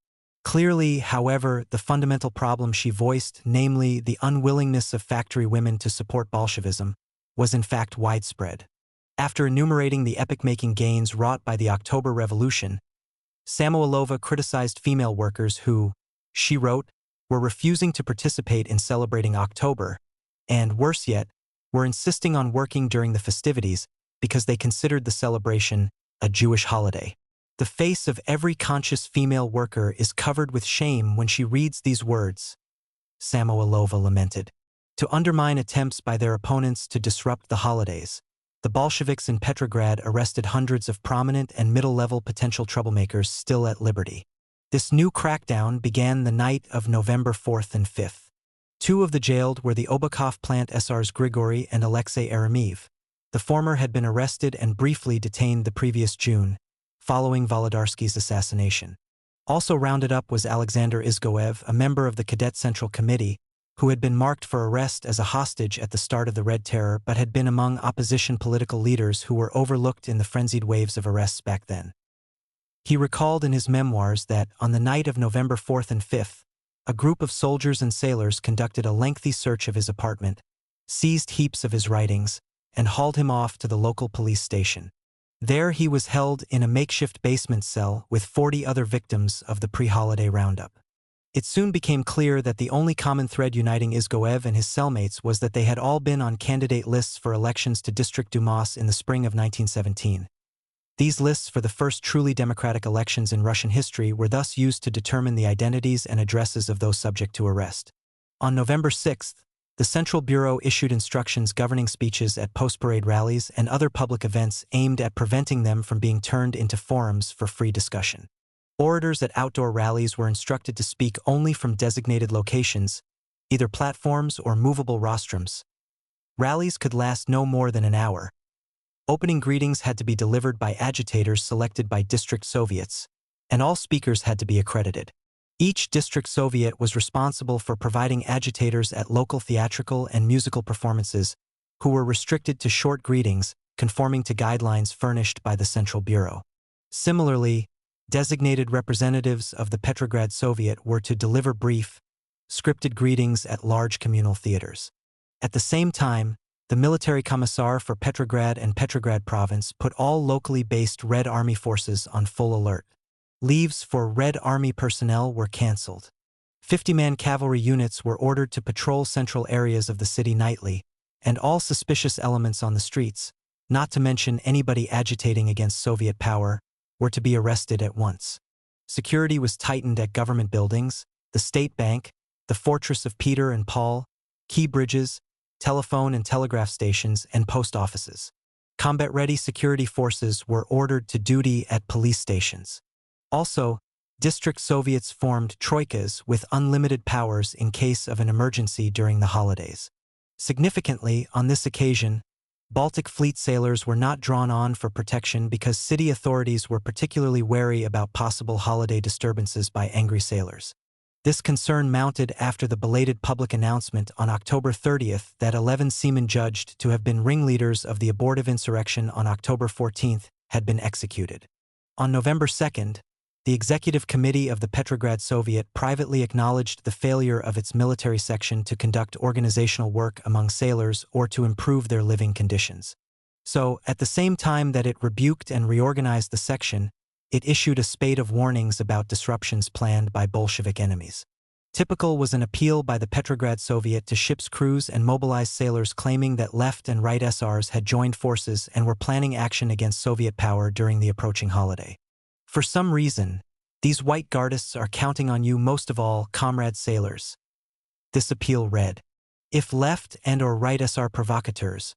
Clearly, however, the fundamental problem she voiced, namely the unwillingness of factory women to support Bolshevism, was in fact widespread. After enumerating the epoch-making gains wrought by the October Revolution, Samoilova criticized female workers who, she wrote, were refusing to participate in celebrating October, and, worse yet, were insisting on working during the festivities because they considered the celebration a Jewish holiday. The face of every conscious female worker is covered with shame when she reads these words, Samoilova lamented. To undermine attempts by their opponents to disrupt the holidays, the Bolsheviks in Petrograd arrested hundreds of prominent and middle-level potential troublemakers still at liberty. This new crackdown began the night of November 4th and 5th. Two of the jailed were the Obukhov plant SRs Grigory and Alexei Eremiev. The former had been arrested and briefly detained the previous June, following Volodarsky's assassination. Also rounded up was Alexander Izgoev, a member of the Cadet Central Committee, who had been marked for arrest as a hostage at the start of the Red Terror but had been among opposition political leaders who were overlooked in the frenzied waves of arrests back then. He recalled in his memoirs that, on the night of November 4th and 5th, a group of soldiers and sailors conducted a lengthy search of his apartment, seized heaps of his writings, and hauled him off to the local police station. There he was held in a makeshift basement cell with 40 other victims of the pre-holiday roundup. It soon became clear that the only common thread uniting Izgoev and his cellmates was that they had all been on candidate lists for elections to District Dumas in the spring of 1917. These lists for the first truly democratic elections in Russian history were thus used to determine the identities and addresses of those subject to arrest. On November 6th, the Central Bureau issued instructions governing speeches at post-parade rallies and other public events aimed at preventing them from being turned into forums for free discussion. Orators at outdoor rallies were instructed to speak only from designated locations, either platforms or movable rostrums. Rallies could last no more than an hour. Opening greetings had to be delivered by agitators selected by district soviets, and all speakers had to be accredited. Each district soviet was responsible for providing agitators at local theatrical and musical performances, who were restricted to short greetings, conforming to guidelines furnished by the Central Bureau. Similarly, designated representatives of the Petrograd Soviet were to deliver brief, scripted greetings at large communal theaters. At the same time, the military commissar for Petrograd and Petrograd province put all locally based Red Army forces on full alert. Leaves for Red Army personnel were cancelled. 50-man cavalry units were ordered to patrol central areas of the city nightly, and all suspicious elements on the streets, not to mention anybody agitating against Soviet power, were to be arrested at once. Security was tightened at government buildings, the State Bank, the Fortress of Peter and Paul, key bridges, telephone and telegraph stations, and post offices. Combat-ready security forces were ordered to duty at police stations. Also, district Soviets formed troikas with unlimited powers in case of an emergency during the holidays. Significantly, on this occasion, Baltic Fleet sailors were not drawn on for protection because city authorities were particularly wary about possible holiday disturbances by angry sailors. This concern mounted after the belated public announcement on October 30th that 11 seamen judged to have been ringleaders of the abortive insurrection on October 14th had been executed. On November 2nd, the Executive Committee of the Petrograd Soviet privately acknowledged the failure of its military section to conduct organizational work among sailors or to improve their living conditions. So, at the same time that it rebuked and reorganized the section, it issued a spate of warnings about disruptions planned by Bolshevik enemies. Typical was an appeal by the Petrograd Soviet to ship's crews and mobilized sailors claiming that left and right SRs had joined forces and were planning action against Soviet power during the approaching holiday. For some reason, these white Gardists are counting on you most of all, comrade sailors. This appeal read, if left and or right SR provocateurs,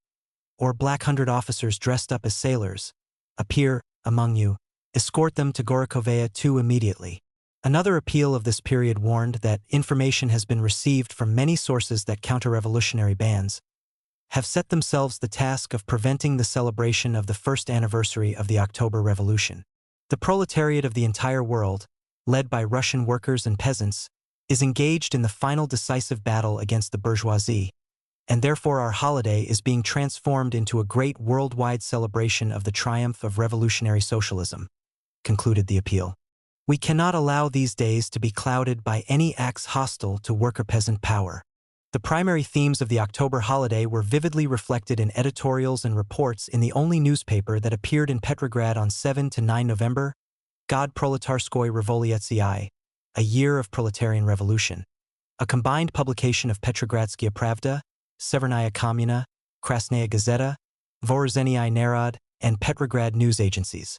or Black Hundred officers dressed up as sailors, appear among you, escort them to Gorokovaya 2 immediately. Another appeal of this period warned that information has been received from many sources that counter-revolutionary bands have set themselves the task of preventing the celebration of the first anniversary of the October Revolution. The proletariat of the entire world, led by Russian workers and peasants, is engaged in the final decisive battle against the bourgeoisie, and therefore our holiday is being transformed into a great worldwide celebration of the triumph of revolutionary socialism, concluded the appeal. We cannot allow these days to be clouded by any acts hostile to worker-peasant power. The primary themes of the October holiday were vividly reflected in editorials and reports in the only newspaper that appeared in Petrograd on 7 to 9 November, God Proletarskoy Revolutsiai, A Year of Proletarian Revolution, a combined publication of Petrogradskia Pravda, Severnaya Komuna, Krasnaya Gazeta, Vorozhennyi Narod, and Petrograd news agencies.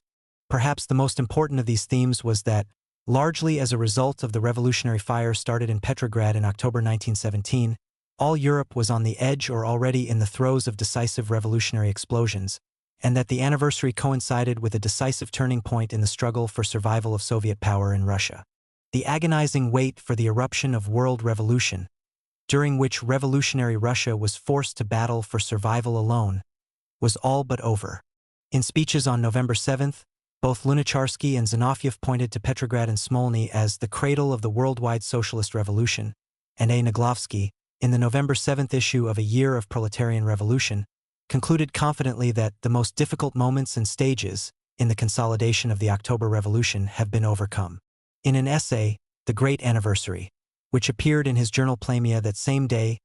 Perhaps the most important of these themes was that, largely as a result of the revolutionary fire started in Petrograd in October 1917, all Europe was on the edge or already in the throes of decisive revolutionary explosions, and that the anniversary coincided with a decisive turning point in the struggle for survival of Soviet power in Russia. The agonizing wait for the eruption of world revolution, during which revolutionary Russia was forced to battle for survival alone, was all but over. In speeches on November 7th, both Lunacharsky and Zinoviev pointed to Petrograd and Smolny as the cradle of the worldwide socialist revolution, and A. Naglovsky, in the November 7th issue of A Year of Proletarian Revolution, concluded confidently that the most difficult moments and stages, in the consolidation of the October Revolution have been overcome. In an essay, The Great Anniversary, which appeared in his journal Plamia that same day,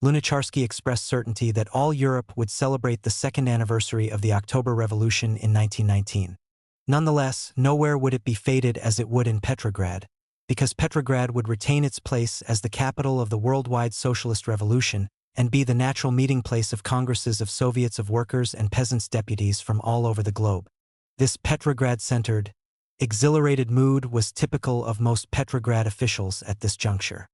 Lunacharsky expressed certainty that all Europe would celebrate the second anniversary of the October Revolution in 1919. Nonetheless, nowhere would it be fated as it would in Petrograd, because Petrograd would retain its place as the capital of the worldwide socialist revolution and be the natural meeting place of congresses of Soviets of workers and peasants' deputies from all over the globe. This Petrograd-centered, exhilarated mood was typical of most Petrograd officials at this juncture.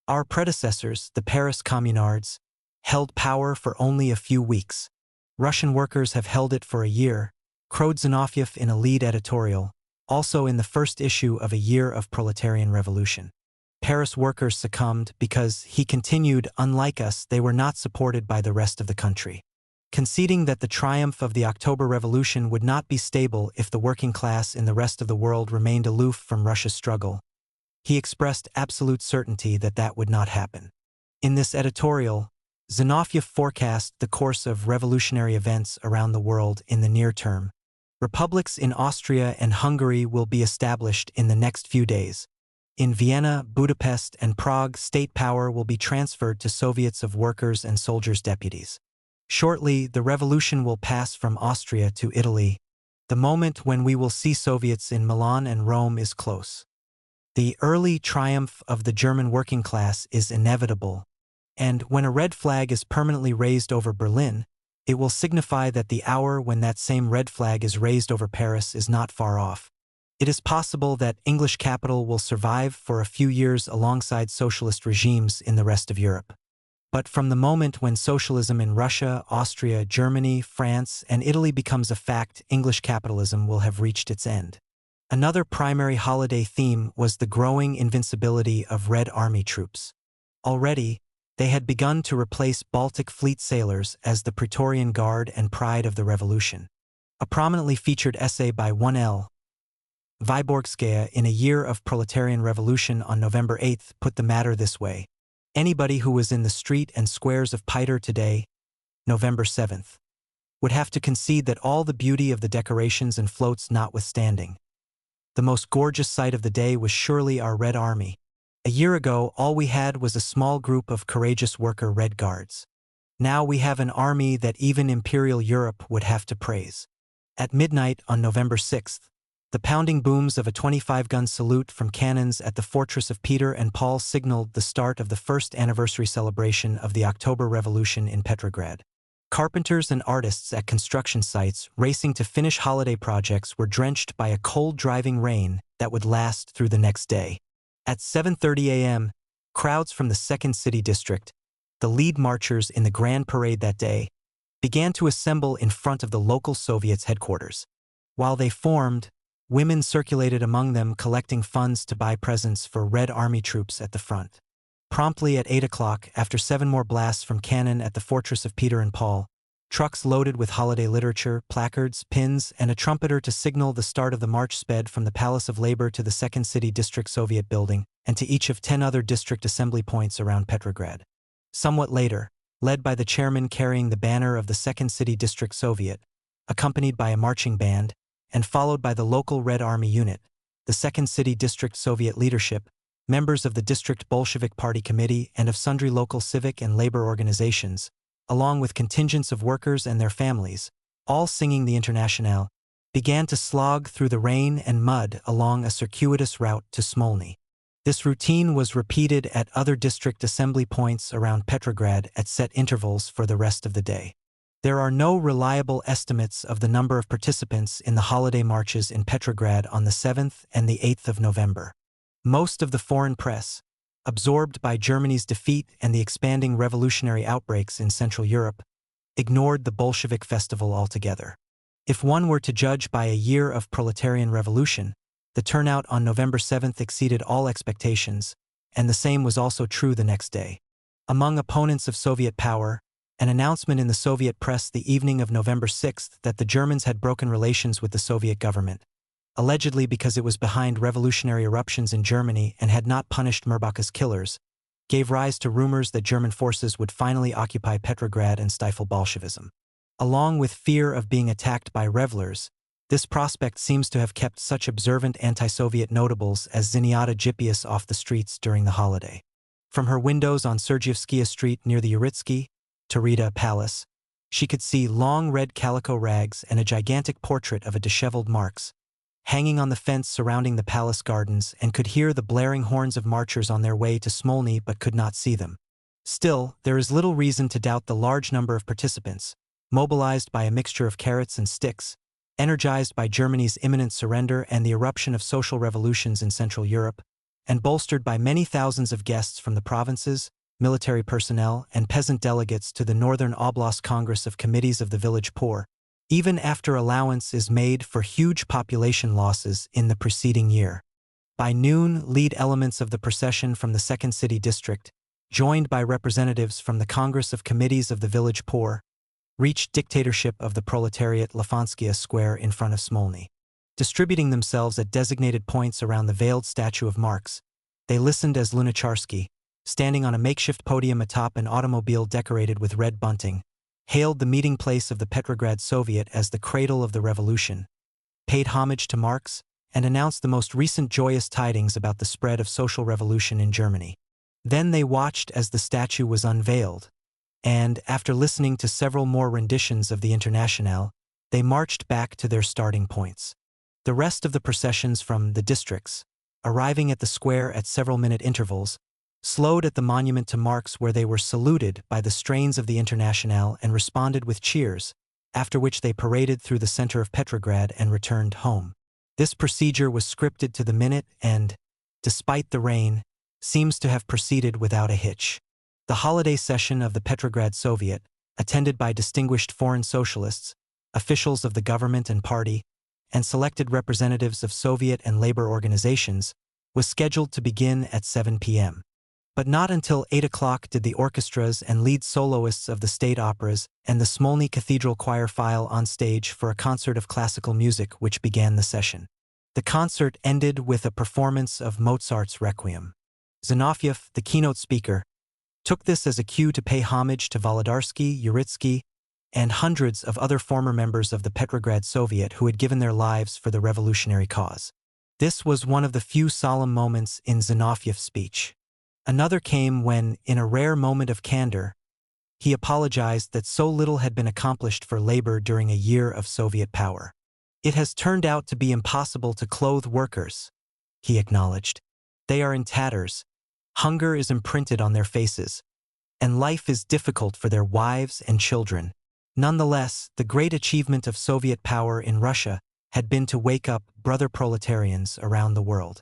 Our predecessors, the Paris Communards, held power for only a few weeks. Russian workers have held it for a year, crowed Zinoviev in a lead editorial, also in the first issue of A Year of Proletarian Revolution. Paris workers succumbed because, he continued, unlike us, they were not supported by the rest of the country. Conceding that the triumph of the October Revolution would not be stable if the working class in the rest of the world remained aloof from Russia's struggle, he expressed absolute certainty that that would not happen. In this editorial, Zinoviev forecast the course of revolutionary events around the world in the near term. Republics in Austria and Hungary will be established in the next few days. In Vienna, Budapest, and Prague, state power will be transferred to Soviets of workers and soldiers' deputies. Shortly, the revolution will pass from Austria to Italy. The moment when we will see Soviets in Milan and Rome is close. The early triumph of the German working class is inevitable, and when a red flag is permanently raised over Berlin, it will signify that the hour when that same red flag is raised over Paris is not far off. It is possible that English capital will survive for a few years alongside socialist regimes in the rest of Europe. But from the moment when socialism in Russia, Austria, Germany, France, and Italy becomes a fact, English capitalism will have reached its end. Another primary holiday theme was the growing invincibility of Red Army troops. Already, they had begun to replace Baltic Fleet sailors as the Praetorian Guard and pride of the revolution. A prominently featured essay by 1L. Vyborgskaya in A Year of Proletarian Revolution on November 8 put the matter this way. Anybody who was in the street and squares of Peter today, November 7, would have to concede that all the beauty of the decorations and floats notwithstanding, the most gorgeous sight of the day was surely our Red Army. A year ago, all we had was a small group of courageous worker Red Guards. Now we have an army that even Imperial Europe would have to praise. At midnight on November 6th, the pounding booms of a 25-gun salute from cannons at the fortress of Peter and Paul signaled the start of the first anniversary celebration of the October Revolution in Petrograd. Carpenters and artists at construction sites racing to finish holiday projects were drenched by a cold driving rain that would last through the next day. At 7:30 a.m., crowds from the Second City District, the lead marchers in the Grand Parade that day, began to assemble in front of the local Soviets' headquarters. While they formed, women circulated among them collecting funds to buy presents for Red Army troops at the front. Promptly at 8 o'clock, after 7 more blasts from cannon at the fortress of Peter and Paul, trucks loaded with holiday literature, placards, pins, and a trumpeter to signal the start of the march sped from the Palace of Labor to the Second City District Soviet building and to each of 10 other district assembly points around Petrograd. Somewhat later, led by the chairman carrying the banner of the Second City District Soviet, accompanied by a marching band, and followed by the local Red Army unit, the Second City District Soviet leadership, members of the District Bolshevik Party Committee and of sundry local civic and labor organizations, along with contingents of workers and their families, all singing the Internationale, began to slog through the rain and mud along a circuitous route to Smolny. This routine was repeated at other district assembly points around Petrograd at set intervals for the rest of the day. There are no reliable estimates of the number of participants in the holiday marches in Petrograd on the 7th and the 8th of November. Most of the foreign press, absorbed by Germany's defeat and the expanding revolutionary outbreaks in Central Europe, ignored the Bolshevik festival altogether. If one were to judge by A Year of Proletarian Revolution, the turnout on November 7th exceeded all expectations, and the same was also true the next day. Among opponents of Soviet power, an announcement in the Soviet press the evening of November 6th that the Germans had broken relations with the Soviet government, allegedly because it was behind revolutionary eruptions in Germany and had not punished Mirbach's killers, gave rise to rumors that German forces would finally occupy Petrograd and stifle Bolshevism. Along with fear of being attacked by revelers, This prospect seems to have kept such observant anti-Soviet notables as Zenyatta Gypius off the streets during the holiday. From her windows on Sergievskaya Street near the Uritsky Tarita Palace, she could see long red calico rags and a gigantic portrait of a disheveled Marx hanging on the fence surrounding the palace gardens, and could hear the blaring horns of marchers on their way to Smolny but could not see them. Still, there is little reason to doubt the large number of participants, mobilized by a mixture of carrots and sticks, energized by Germany's imminent surrender and the eruption of social revolutions in Central Europe, and bolstered by many thousands of guests from the provinces, military personnel, and peasant delegates to the Northern Oblast Congress of Committees of the Village Poor, even after allowance is made for huge population losses in the preceding year. By noon, lead elements of the procession from the Second City District, joined by representatives from the Congress of Committees of the Village Poor, reached dictatorship of the proletariat Lafonskaya Square in front of Smolny. Distributing themselves at designated points around the veiled statue of Marx, they listened as Lunacharsky, standing on a makeshift podium atop an automobile decorated with red bunting, hailed the meeting place of the Petrograd Soviet as the cradle of the revolution, paid homage to Marx, and announced the most recent joyous tidings about the spread of social revolution in Germany. Then they watched as the statue was unveiled, and, after listening to several more renditions of the Internationale, they marched back to their starting points. The rest of the processions from the districts, arriving at the square at several-minute intervals, slowed at the monument to Marx, where they were saluted by the strains of the Internationale and responded with cheers, after which they paraded through the center of Petrograd and returned home. This procedure was scripted to the minute and, despite the rain, seems to have proceeded without a hitch. The holiday session of the Petrograd Soviet, attended by distinguished foreign socialists, officials of the government and party, and selected representatives of Soviet and labor organizations, was scheduled to begin at 7 p.m. But not until 8 o'clock did the orchestras and lead soloists of the state operas and the Smolny Cathedral Choir file on stage for a concert of classical music which began the session. The concert ended with a performance of Mozart's Requiem. Zinoviev, the keynote speaker, took this as a cue to pay homage to Volodarsky, Uritsky, and hundreds of other former members of the Petrograd Soviet who had given their lives for the revolutionary cause. This was one of the few solemn moments in Zinoviev's speech. Another came when, in a rare moment of candor, he apologized that so little had been accomplished for labor during a year of Soviet power. "It has turned out to be impossible to clothe workers," he acknowledged. "They are in tatters, hunger is imprinted on their faces, and life is difficult for their wives and children." Nonetheless, the great achievement of Soviet power in Russia had been to wake up brother proletarians around the world.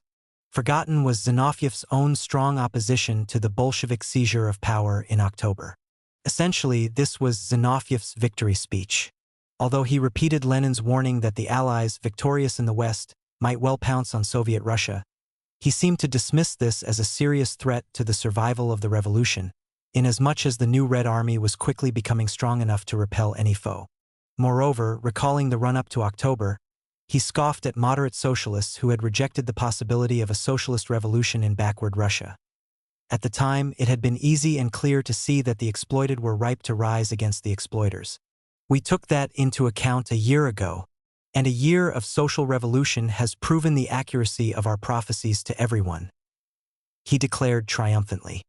Forgotten was Zinoviev's own strong opposition to the Bolshevik seizure of power in October. Essentially, this was Zinoviev's victory speech. Although he repeated Lenin's warning that the Allies, victorious in the West, might well pounce on Soviet Russia, he seemed to dismiss this as a serious threat to the survival of the revolution, inasmuch as the new Red Army was quickly becoming strong enough to repel any foe. Moreover, recalling the run-up to October, he scoffed at moderate socialists who had rejected the possibility of a socialist revolution in backward Russia. At the time, it had been easy and clear to see that the exploited were ripe to rise against the exploiters. "We took that into account a year ago, and a year of social revolution has proven the accuracy of our prophecies to everyone," he declared triumphantly.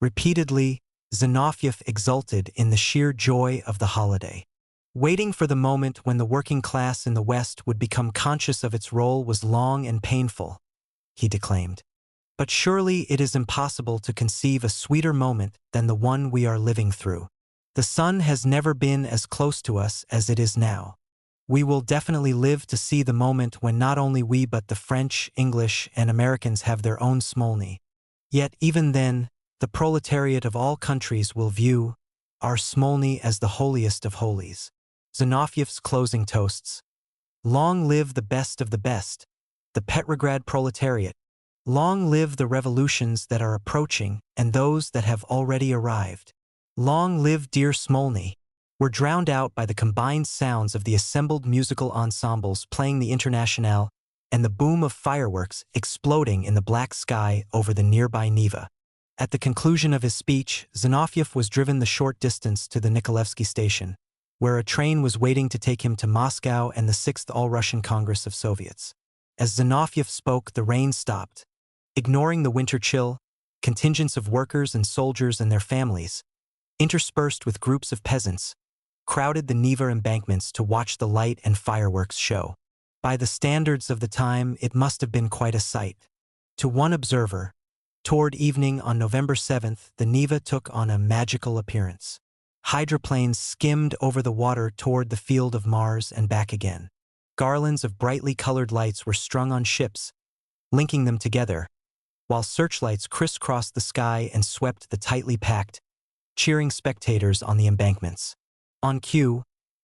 Repeatedly, Zinoviev exulted in the sheer joy of the holiday. Waiting for the moment when the working class in the West would become conscious of its role was long and painful, he declaimed. But surely it is impossible to conceive a sweeter moment than the one we are living through. The sun has never been as close to us as it is now. We will definitely live to see the moment when not only we but the French, English, and Americans have their own Smolny. Yet even then, the proletariat of all countries will view our Smolny as the holiest of holies. Zinoviev's closing toasts. Long live the best of the best, the Petrograd proletariat. Long live the revolutions that are approaching and those that have already arrived. Long live dear Smolny, were drowned out by the combined sounds of the assembled musical ensembles playing the Internationale and the boom of fireworks exploding in the black sky over the nearby Neva. At the conclusion of his speech, Zinoviev was driven the short distance to the Nikolaevsky station, where a train was waiting to take him to Moscow and the 6th All-Russian Congress of Soviets. As Zinoviev spoke, the rain stopped. Ignoring the winter chill, contingents of workers and soldiers and their families, interspersed with groups of peasants, crowded the Neva embankments to watch the light and fireworks show. By the standards of the time, it must have been quite a sight. To one observer, toward evening on November 7th, the Neva took on a magical appearance. Hydroplanes skimmed over the water toward the field of Mars and back again. Garlands of brightly colored lights were strung on ships, linking them together, while searchlights crisscrossed the sky and swept the tightly packed, cheering spectators on the embankments. On cue,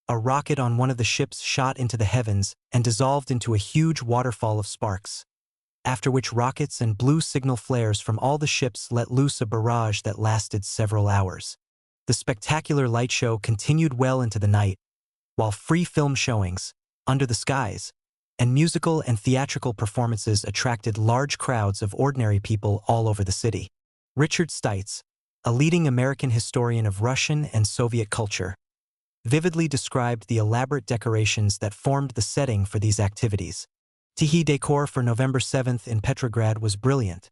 a rocket on one of the ships shot into the heavens and dissolved into a huge waterfall of sparks, after which rockets and blue signal flares from all the ships let loose a barrage that lasted several hours. The spectacular light show continued well into the night, while free film showings, Under the Skies, and musical and theatrical performances attracted large crowds of ordinary people all over the city. Richard Steitz, a leading American historian of Russian and Soviet culture, vividly described the elaborate decorations that formed the setting for these activities. Tihi decor for November 7th in Petrograd was brilliant,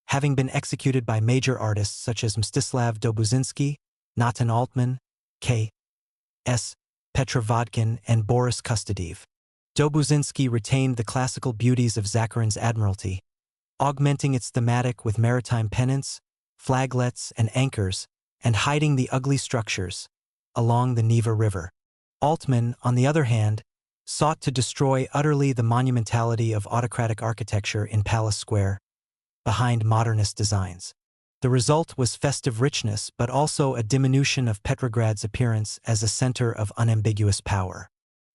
having been executed by major artists such as Mstislav Dobuzinski, Natan Altman, K.S. Petrovodkin, and Boris Kustadev. Dobuzinski retained the classical beauties of Zakharin's Admiralty, augmenting its thematic with maritime pennants, flaglets, and anchors, and hiding the ugly structures along the Neva River. Altman, on the other hand, sought to destroy utterly the monumentality of autocratic architecture in Palace Square, behind modernist designs. The result was festive richness, but also a diminution of Petrograd's appearance as a center of unambiguous power.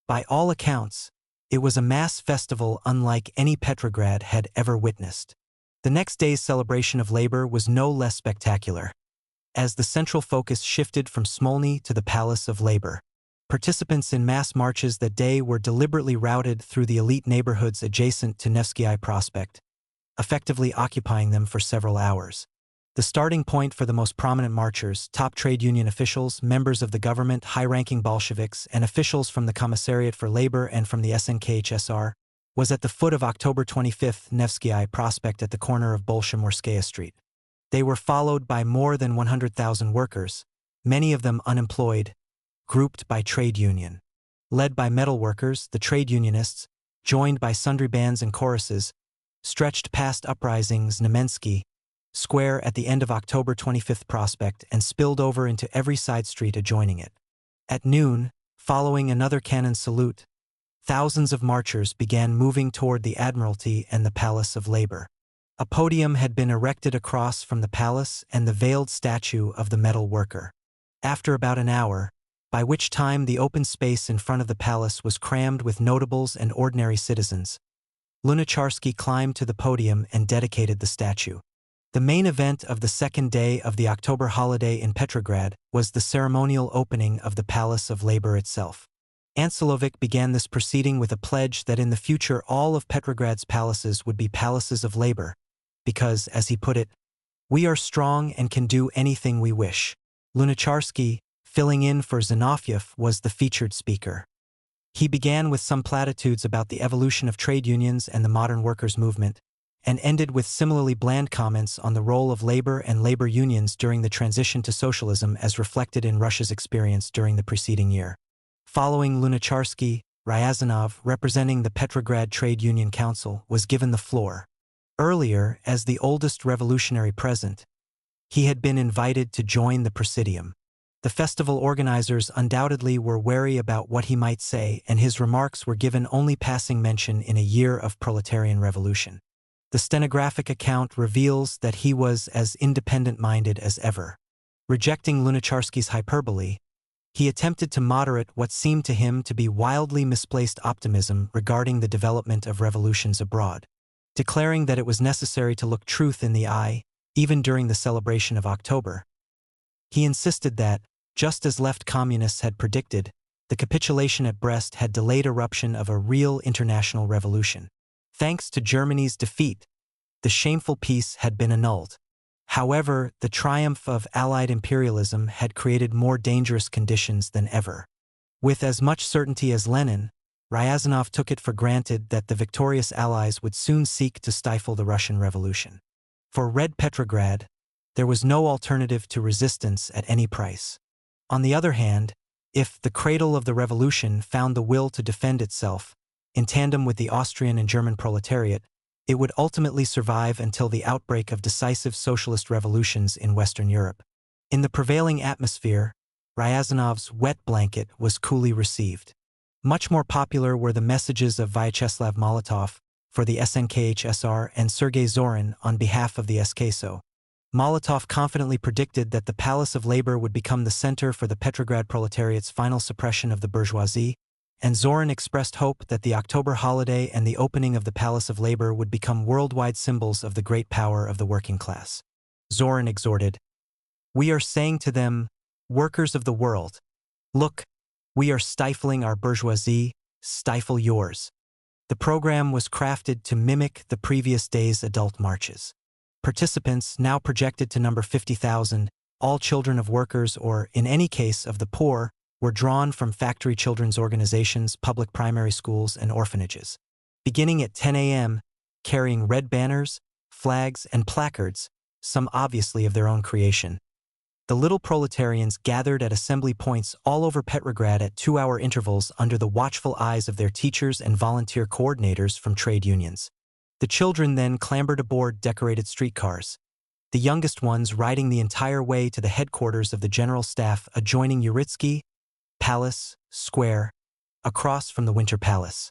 By all accounts, it was a mass festival unlike any Petrograd had ever witnessed. The next day's celebration of labor was no less spectacular, as the central focus shifted from Smolny to the Palace of Labor. Participants in mass marches that day were deliberately routed through the elite neighborhoods adjacent to Nevsky Prospect, effectively occupying them for several hours. The starting point for the most prominent marchers, top trade union officials, members of the government, high-ranking Bolsheviks, and officials from the Commissariat for Labor and from the SNKHSR, was at the foot of October 25th Nevsky Prospect at the corner of Bolshemorskaya Street. They were followed by more than 100,000 workers, many of them unemployed, grouped by trade union. Led by metal workers, the trade unionists, joined by sundry bands and choruses, stretched past Uprising Znamensky Square at the end of October 25th Prospect and spilled over into every side street adjoining it. At noon, following another cannon salute, thousands of marchers began moving toward the Admiralty and the Palace of Labor. A podium had been erected across from the palace and the veiled statue of the metal worker. After about an hour, by which time the open space in front of the palace was crammed with notables and ordinary citizens, Lunacharsky climbed to the podium and dedicated the statue. The main event of the second day of the October holiday in Petrograd was the ceremonial opening of the Palace of Labor itself. Anselovic began this proceeding with a pledge that in the future all of Petrograd's palaces would be palaces of labor, because, as he put it, "We are strong and can do anything we wish." Lunacharsky, filling in for Zinoviev, was the featured speaker. He began with some platitudes about the evolution of trade unions and the modern workers' movement, and ended with similarly bland comments on the role of labor and labor unions during the transition to socialism as reflected in Russia's experience during the preceding year. Following Lunacharsky, Ryazanov, representing the Petrograd Trade Union Council, was given the floor. Earlier, as the oldest revolutionary present, he had been invited to join the Presidium. The festival organizers undoubtedly were wary about what he might say, and his remarks were given only passing mention in a year of proletarian revolution. The stenographic account reveals that he was as independent-minded as ever. Rejecting Lunacharsky's hyperbole, he attempted to moderate what seemed to him to be wildly misplaced optimism regarding the development of revolutions abroad, declaring that it was necessary to look truth in the eye, even during the celebration of October. He insisted that, just as left communists had predicted, the capitulation at Brest had delayed eruption of a real international revolution. Thanks to Germany's defeat, the shameful peace had been annulled. However, the triumph of Allied imperialism had created more dangerous conditions than ever. With as much certainty as Lenin, Ryazanov took it for granted that the victorious Allies would soon seek to stifle the Russian Revolution. For Red Petrograd, there was no alternative to resistance at any price. On the other hand, if the cradle of the revolution found the will to defend itself, in tandem with the Austrian and German proletariat, it would ultimately survive until the outbreak of decisive socialist revolutions in Western Europe. In the prevailing atmosphere, Ryazanov's wet blanket was coolly received. Much more popular were the messages of Vyacheslav Molotov for the SNKHSR and Sergei Zorin on behalf of the SKSO. Molotov confidently predicted that the Palace of Labor would become the center for the Petrograd proletariat's final suppression of the bourgeoisie, and Zorin expressed hope that the October holiday and the opening of the Palace of Labor would become worldwide symbols of the great power of the working class. Zorin exhorted, "We are saying to them, workers of the world, look, we are stifling our bourgeoisie, stifle yours." The program was crafted to mimic the previous day's adult marches. Participants, now projected to number 50,000, all children of workers or, in any case, of the poor, were drawn from factory children's organizations, public primary schools, and orphanages. Beginning at 10 a.m., carrying red banners, flags, and placards, some obviously of their own creation, the little proletarians gathered at assembly points all over Petrograd at 2-hour intervals under the watchful eyes of their teachers and volunteer coordinators from trade unions. The children then clambered aboard decorated streetcars, the youngest ones riding the entire way to the headquarters of the General Staff adjoining Uritsky Palace Square, across from the Winter Palace.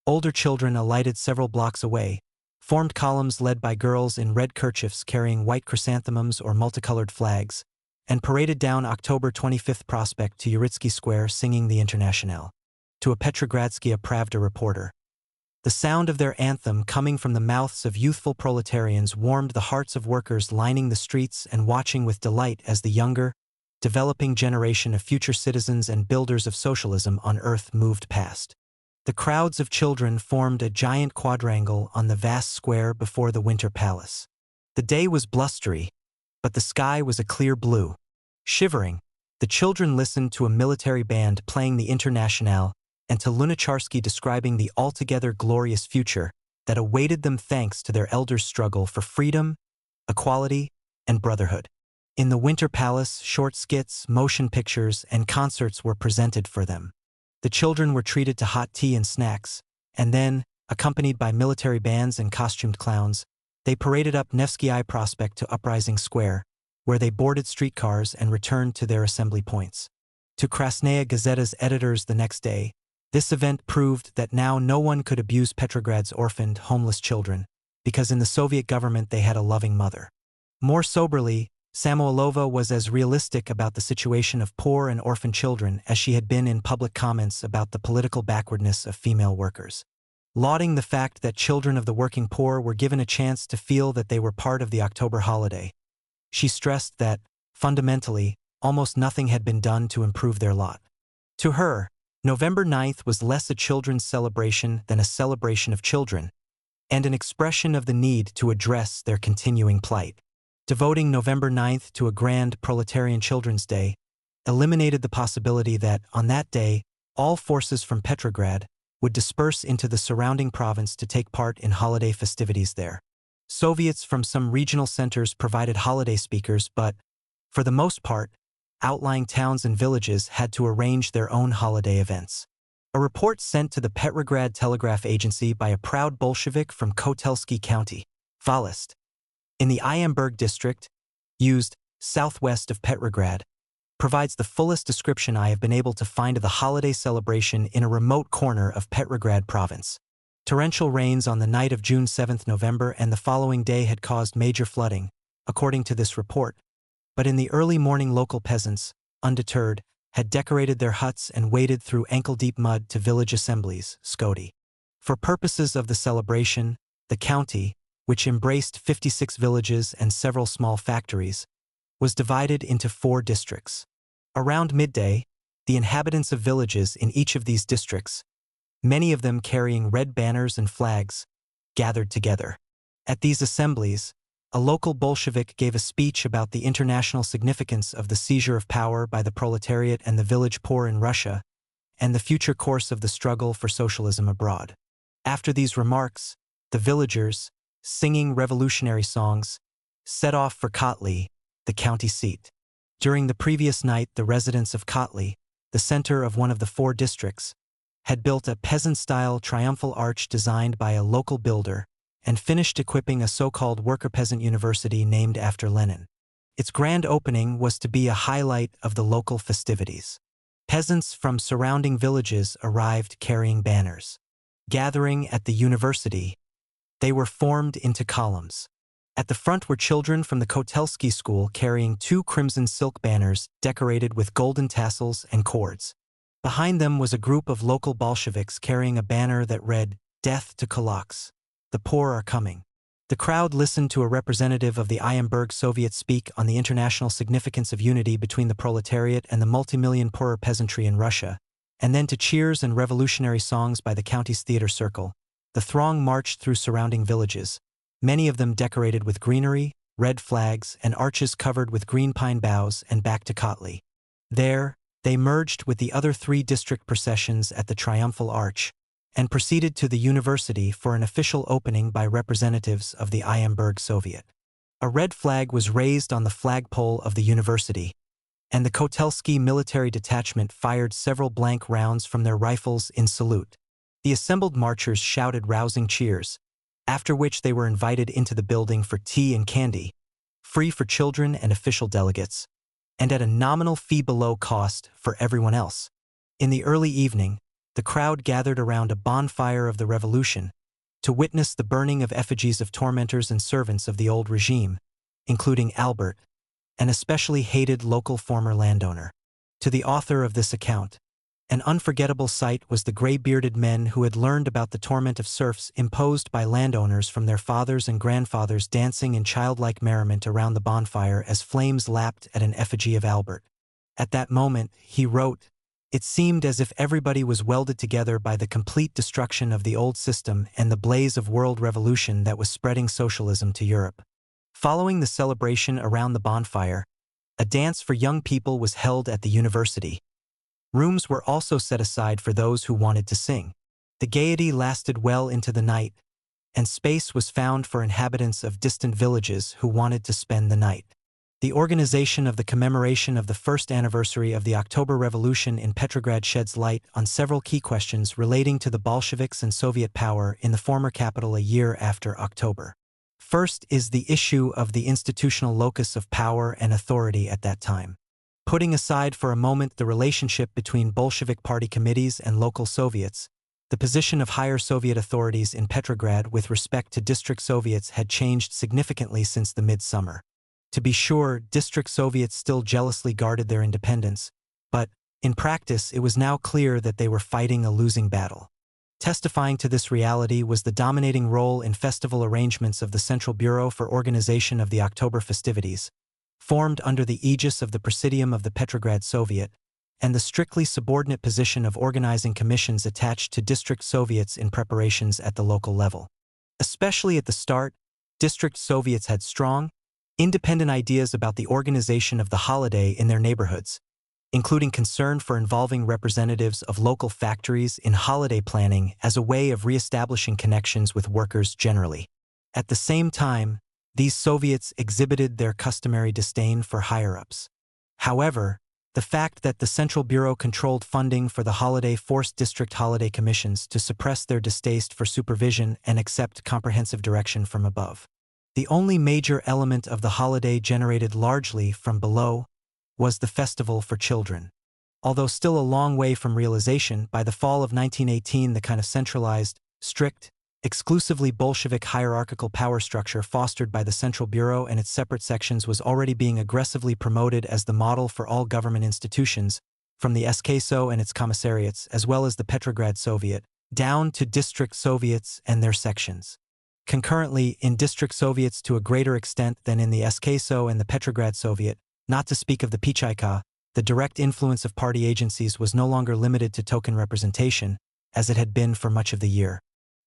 Older children alighted several blocks away, formed columns led by girls in red kerchiefs carrying white chrysanthemums or multicolored flags, and paraded down October 25th Prospect to Uritsky Square singing the Internationale. To a Petrogradskaya Pravda reporter, the sound of their anthem coming from the mouths of youthful proletarians warmed the hearts of workers lining the streets and watching with delight as the younger, developing generation of future citizens and builders of socialism on earth moved past. The crowds of children formed a giant quadrangle on the vast square before the Winter Palace. The day was blustery, but the sky was a clear blue. Shivering, the children listened to a military band playing the Internationale and to Lunacharsky describing the altogether glorious future that awaited them thanks to their elders' struggle for freedom, equality, and brotherhood. In the Winter Palace, short skits, motion pictures, and concerts were presented for them. The children were treated to hot tea and snacks, and then, accompanied by military bands and costumed clowns, they paraded up Nevsky Prospect to Uprising Square, where they boarded streetcars and returned to their assembly points. To Krasnaya Gazeta's editors the next day, this event proved that now no one could abuse Petrograd's orphaned, homeless children, because in the Soviet government they had a loving mother. More soberly, Samoilova was as realistic about the situation of poor and orphan children as she had been in public comments about the political backwardness of female workers. Lauding the fact that children of the working poor were given a chance to feel that they were part of the October holiday, she stressed that, fundamentally, almost nothing had been done to improve their lot. To her, November 9th was less a children's celebration than a celebration of children, and an expression of the need to address their continuing plight. Devoting November 9th to a grand proletarian Children's Day eliminated the possibility that, on that day, all forces from Petrograd would disperse into the surrounding province to take part in holiday festivities there. Soviets from some regional centers provided holiday speakers, but, for the most part, outlying towns and villages had to arrange their own holiday events. A report sent to the Petrograd Telegraph Agency by a proud Bolshevik from Kotelsky County, Volist, in the Iamburg district, used southwest of Petrograd, provides the fullest description I have been able to find of the holiday celebration in a remote corner of Petrograd province. Torrential rains on the night of June 7 November and the following day had caused major flooding, according to this report. But in the early morning local peasants, undeterred, had decorated their huts and waded through ankle-deep mud to village assemblies, Skody. For purposes of the celebration, the county, which embraced 56 villages and several small factories, was divided into 4 districts. Around midday, the inhabitants of villages in each of these districts, many of them carrying red banners and flags, gathered together. At these assemblies, a local Bolshevik gave a speech about the international significance of the seizure of power by the proletariat and the village poor in Russia, and the future course of the struggle for socialism abroad. After these remarks, the villagers, singing revolutionary songs, set off for Kotli, the county seat. During the previous night, the residents of Kotli, the center of one of the 4 districts, had built a peasant-style triumphal arch designed by a local builder and finished equipping a so-called worker-peasant university named after Lenin. Its grand opening was to be a highlight of the local festivities. Peasants from surrounding villages arrived carrying banners. Gathering at the university, they were formed into columns. At the front were children from the Kotelski school carrying 2 crimson silk banners decorated with golden tassels and cords. Behind them was a group of local Bolsheviks carrying a banner that read, "Death to Kulaks. The poor are coming." The crowd listened to a representative of the AUDIOBOOK Soviet speak on the international significance of unity between the proletariat and the multi-million poorer peasantry in Russia, and then to cheers and revolutionary songs by the county's theater circle. The throng marched through surrounding villages, many of them decorated with greenery, red flags, and arches covered with green pine boughs, and back to Kotli. There, they merged with the other 3 district processions at the Triumphal Arch, and proceeded to the university for an official opening by representatives of the AUDIOBOOK Soviet. A red flag was raised on the flagpole of the university, and the Kotelski military detachment fired several blank rounds from their rifles in salute. The assembled marchers shouted rousing cheers, after which they were invited into the building for tea and candy, free for children and official delegates, and at a nominal fee below cost for everyone else. In the early evening, the crowd gathered around a bonfire of the revolution to witness the burning of effigies of tormentors and servants of the old regime, including Albert, an especially hated local former landowner. To the author of this account, an unforgettable sight was the gray-bearded men who had learned about the torment of serfs imposed by landowners from their fathers and grandfathers dancing in childlike merriment around the bonfire as flames lapped at an effigy of Albert. At that moment, he wrote, "It seemed as if everybody was welded together by the complete destruction of the old system and the blaze of world revolution that was spreading socialism to Europe." Following the celebration around the bonfire, a dance for young people was held at the university. Rooms were also set aside for those who wanted to sing. The gaiety lasted well into the night, and space was found for inhabitants of distant villages who wanted to spend the night. The organization of the commemoration of the first anniversary of the October Revolution in Petrograd sheds light on several key questions relating to the Bolsheviks and Soviet power in the former capital a year after October. First is the issue of the institutional locus of power and authority at that time. Putting aside for a moment the relationship between Bolshevik party committees and local Soviets, the position of higher Soviet authorities in Petrograd with respect to district Soviets had changed significantly since the midsummer. To be sure, district Soviets still jealously guarded their independence, but, in practice, it was now clear that they were fighting a losing battle. Testifying to this reality was the dominating role in festival arrangements of the Central Bureau for Organization of the October festivities, formed under the aegis of the Presidium of the Petrograd Soviet, and the strictly subordinate position of organizing commissions attached to district Soviets in preparations at the local level. Especially at the start, district Soviets had strong, independent ideas about the organization of the holiday in their neighborhoods, including concern for involving representatives of local factories in holiday planning as a way of re-establishing connections with workers generally. At the same time, these Soviets exhibited their customary disdain for higher-ups. However, the fact that the Central Bureau controlled funding for the holiday forced district holiday commissions to suppress their distaste for supervision and accept comprehensive direction from above. The only major element of the holiday generated largely from below was the festival for children. Although still a long way from realization, by the fall of 1918 the kind of centralized, strict, exclusively Bolshevik hierarchical power structure fostered by the Central Bureau and its separate sections was already being aggressively promoted as the model for all government institutions, from the SKSO and its commissariats, as well as the Petrograd Soviet, down to district Soviets and their sections. Concurrently, in district Soviets to a greater extent than in the SKSO and the Petrograd Soviet, not to speak of the Pichaika, the direct influence of party agencies was no longer limited to token representation, as it had been for much of the year.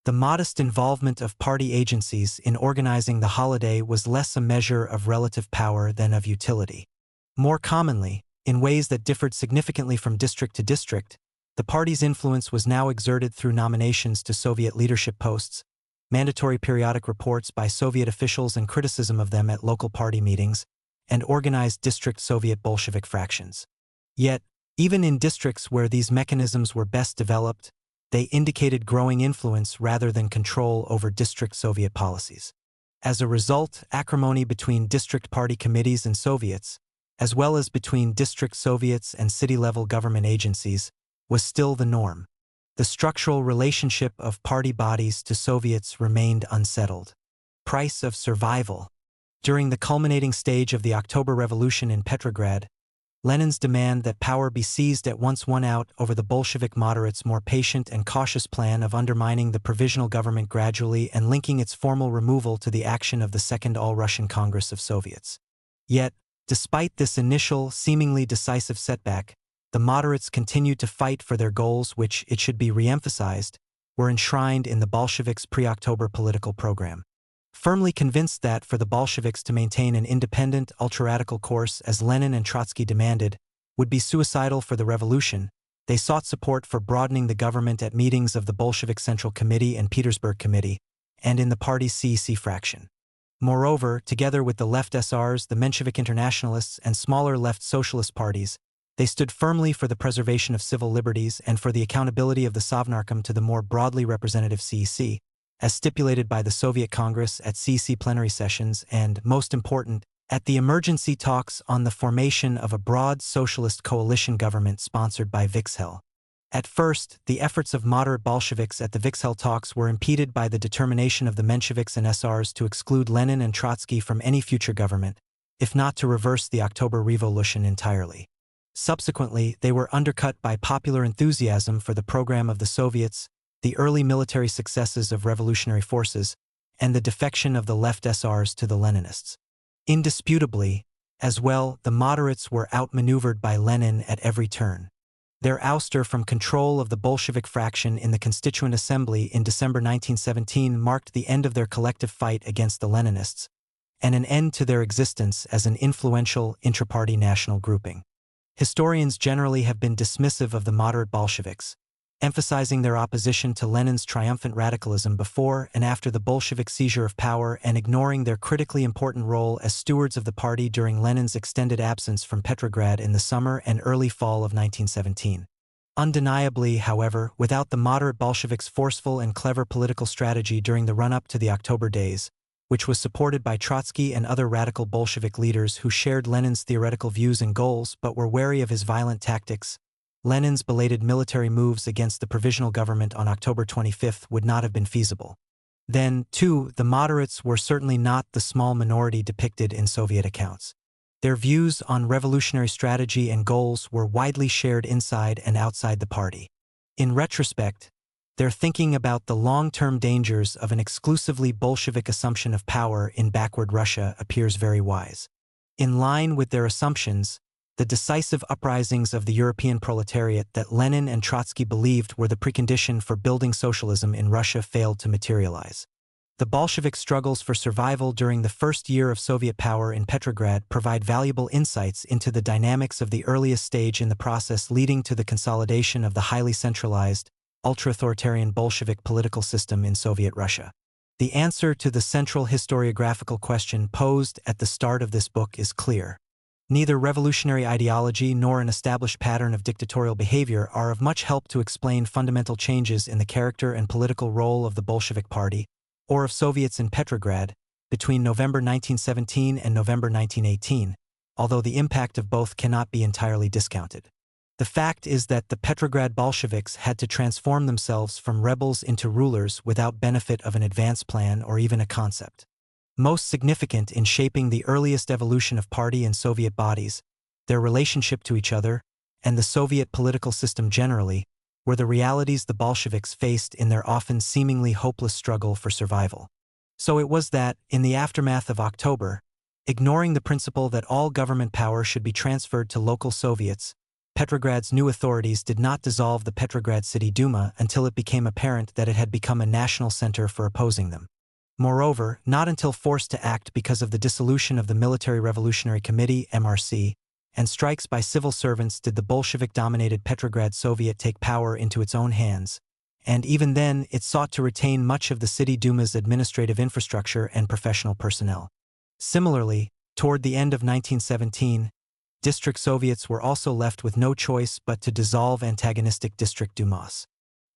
The modest involvement of party agencies in organizing the holiday was less a measure of relative power than of utility. More commonly, in ways that differed significantly from district to district, The party's influence was now exerted through nominations to Soviet leadership posts, mandatory periodic reports by Soviet officials and criticism of them at local party meetings, and organized district Soviet Bolshevik fractions. Yet, even in districts where these mechanisms were best developed, they indicated growing influence rather than control over district Soviet policies. As a result, acrimony between district party committees and Soviets, as well as between district Soviets and city-level government agencies, was still the norm. The structural relationship of party bodies to Soviets remained unsettled. Price of survival. During the culminating stage of the October Revolution in Petrograd, Lenin's demand that power be seized at once won out over the Bolshevik moderates' more patient and cautious plan of undermining the provisional government gradually and linking its formal removal to the action of the Second All-Russian Congress of Soviets. Yet, despite this initial, seemingly decisive setback, the moderates continued to fight for their goals which, it should be re-emphasized, were enshrined in the Bolsheviks' pre-October political program. Firmly convinced that, for the Bolsheviks to maintain an independent, ultra-radical course as Lenin and Trotsky demanded, would be suicidal for the revolution, they sought support for broadening the government at meetings of the Bolshevik Central Committee and Petersburg Committee, and in the party's CEC fraction. Moreover, together with the left SRs, the Menshevik Internationalists, and smaller left socialist parties, they stood firmly for the preservation of civil liberties and for the accountability of the Sovnarkom to the more broadly representative CEC, as stipulated by the Soviet Congress at CEC plenary sessions and, most important, at the emergency talks on the formation of a broad socialist coalition government sponsored by Vikshel. At first, the efforts of moderate Bolsheviks at the Vikshel talks were impeded by the determination of the Mensheviks and SRs to exclude Lenin and Trotsky from any future government, if not to reverse the October Revolution entirely. Subsequently, they were undercut by popular enthusiasm for the program of the Soviets, the early military successes of revolutionary forces, and the defection of the left SRs to the Leninists. Indisputably, as well, the moderates were outmaneuvered by Lenin at every turn. Their ouster from control of the Bolshevik fraction in the Constituent Assembly in December 1917 marked the end of their collective fight against the Leninists, and an end to their existence as an influential intraparty national grouping. Historians generally have been dismissive of the moderate Bolsheviks, emphasizing their opposition to Lenin's triumphant radicalism before and after the Bolshevik seizure of power and ignoring their critically important role as stewards of the party during Lenin's extended absence from Petrograd in the summer and early fall of 1917. Undeniably, however, without the moderate Bolsheviks' forceful and clever political strategy during the run-up to the October days, which was supported by Trotsky and other radical Bolshevik leaders who shared Lenin's theoretical views and goals but were wary of his violent tactics, Lenin's belated military moves against the provisional government on October 25 would not have been feasible. Then, too, the moderates were certainly not the small minority depicted in Soviet accounts. Their views on revolutionary strategy and goals were widely shared inside and outside the party. In retrospect, their thinking about the long-term dangers of an exclusively Bolshevik assumption of power in backward Russia appears very wise. In line with their assumptions, the decisive uprisings of the European proletariat that Lenin and Trotsky believed were the precondition for building socialism in Russia failed to materialize. The Bolshevik struggles for survival during the first year of Soviet power in Petrograd provide valuable insights into the dynamics of the earliest stage in the process leading to the consolidation of the highly centralized, ultra-authoritarian Bolshevik political system in Soviet Russia. The answer to the central historiographical question posed at the start of this book is clear. Neither revolutionary ideology nor an established pattern of dictatorial behavior are of much help to explain fundamental changes in the character and political role of the Bolshevik Party, or of Soviets in Petrograd, between November 1917 and November 1918, although the impact of both cannot be entirely discounted. The fact is that the Petrograd Bolsheviks had to transform themselves from rebels into rulers without benefit of an advance plan or even a concept. Most significant in shaping the earliest evolution of party and Soviet bodies, their relationship to each other, and the Soviet political system generally, were the realities the Bolsheviks faced in their often seemingly hopeless struggle for survival. So it was that, in the aftermath of October, ignoring the principle that all government power should be transferred to local Soviets, Petrograd's new authorities did not dissolve the Petrograd City Duma until it became apparent that it had become a national center for opposing them. Moreover, not until forced to act because of the dissolution of the Military Revolutionary Committee (MRC) and strikes by civil servants did the Bolshevik-dominated Petrograd Soviet take power into its own hands, and even then it sought to retain much of the City Duma's administrative infrastructure and professional personnel. Similarly, toward the end of 1917, district Soviets were also left with no choice but to dissolve antagonistic district Dumas.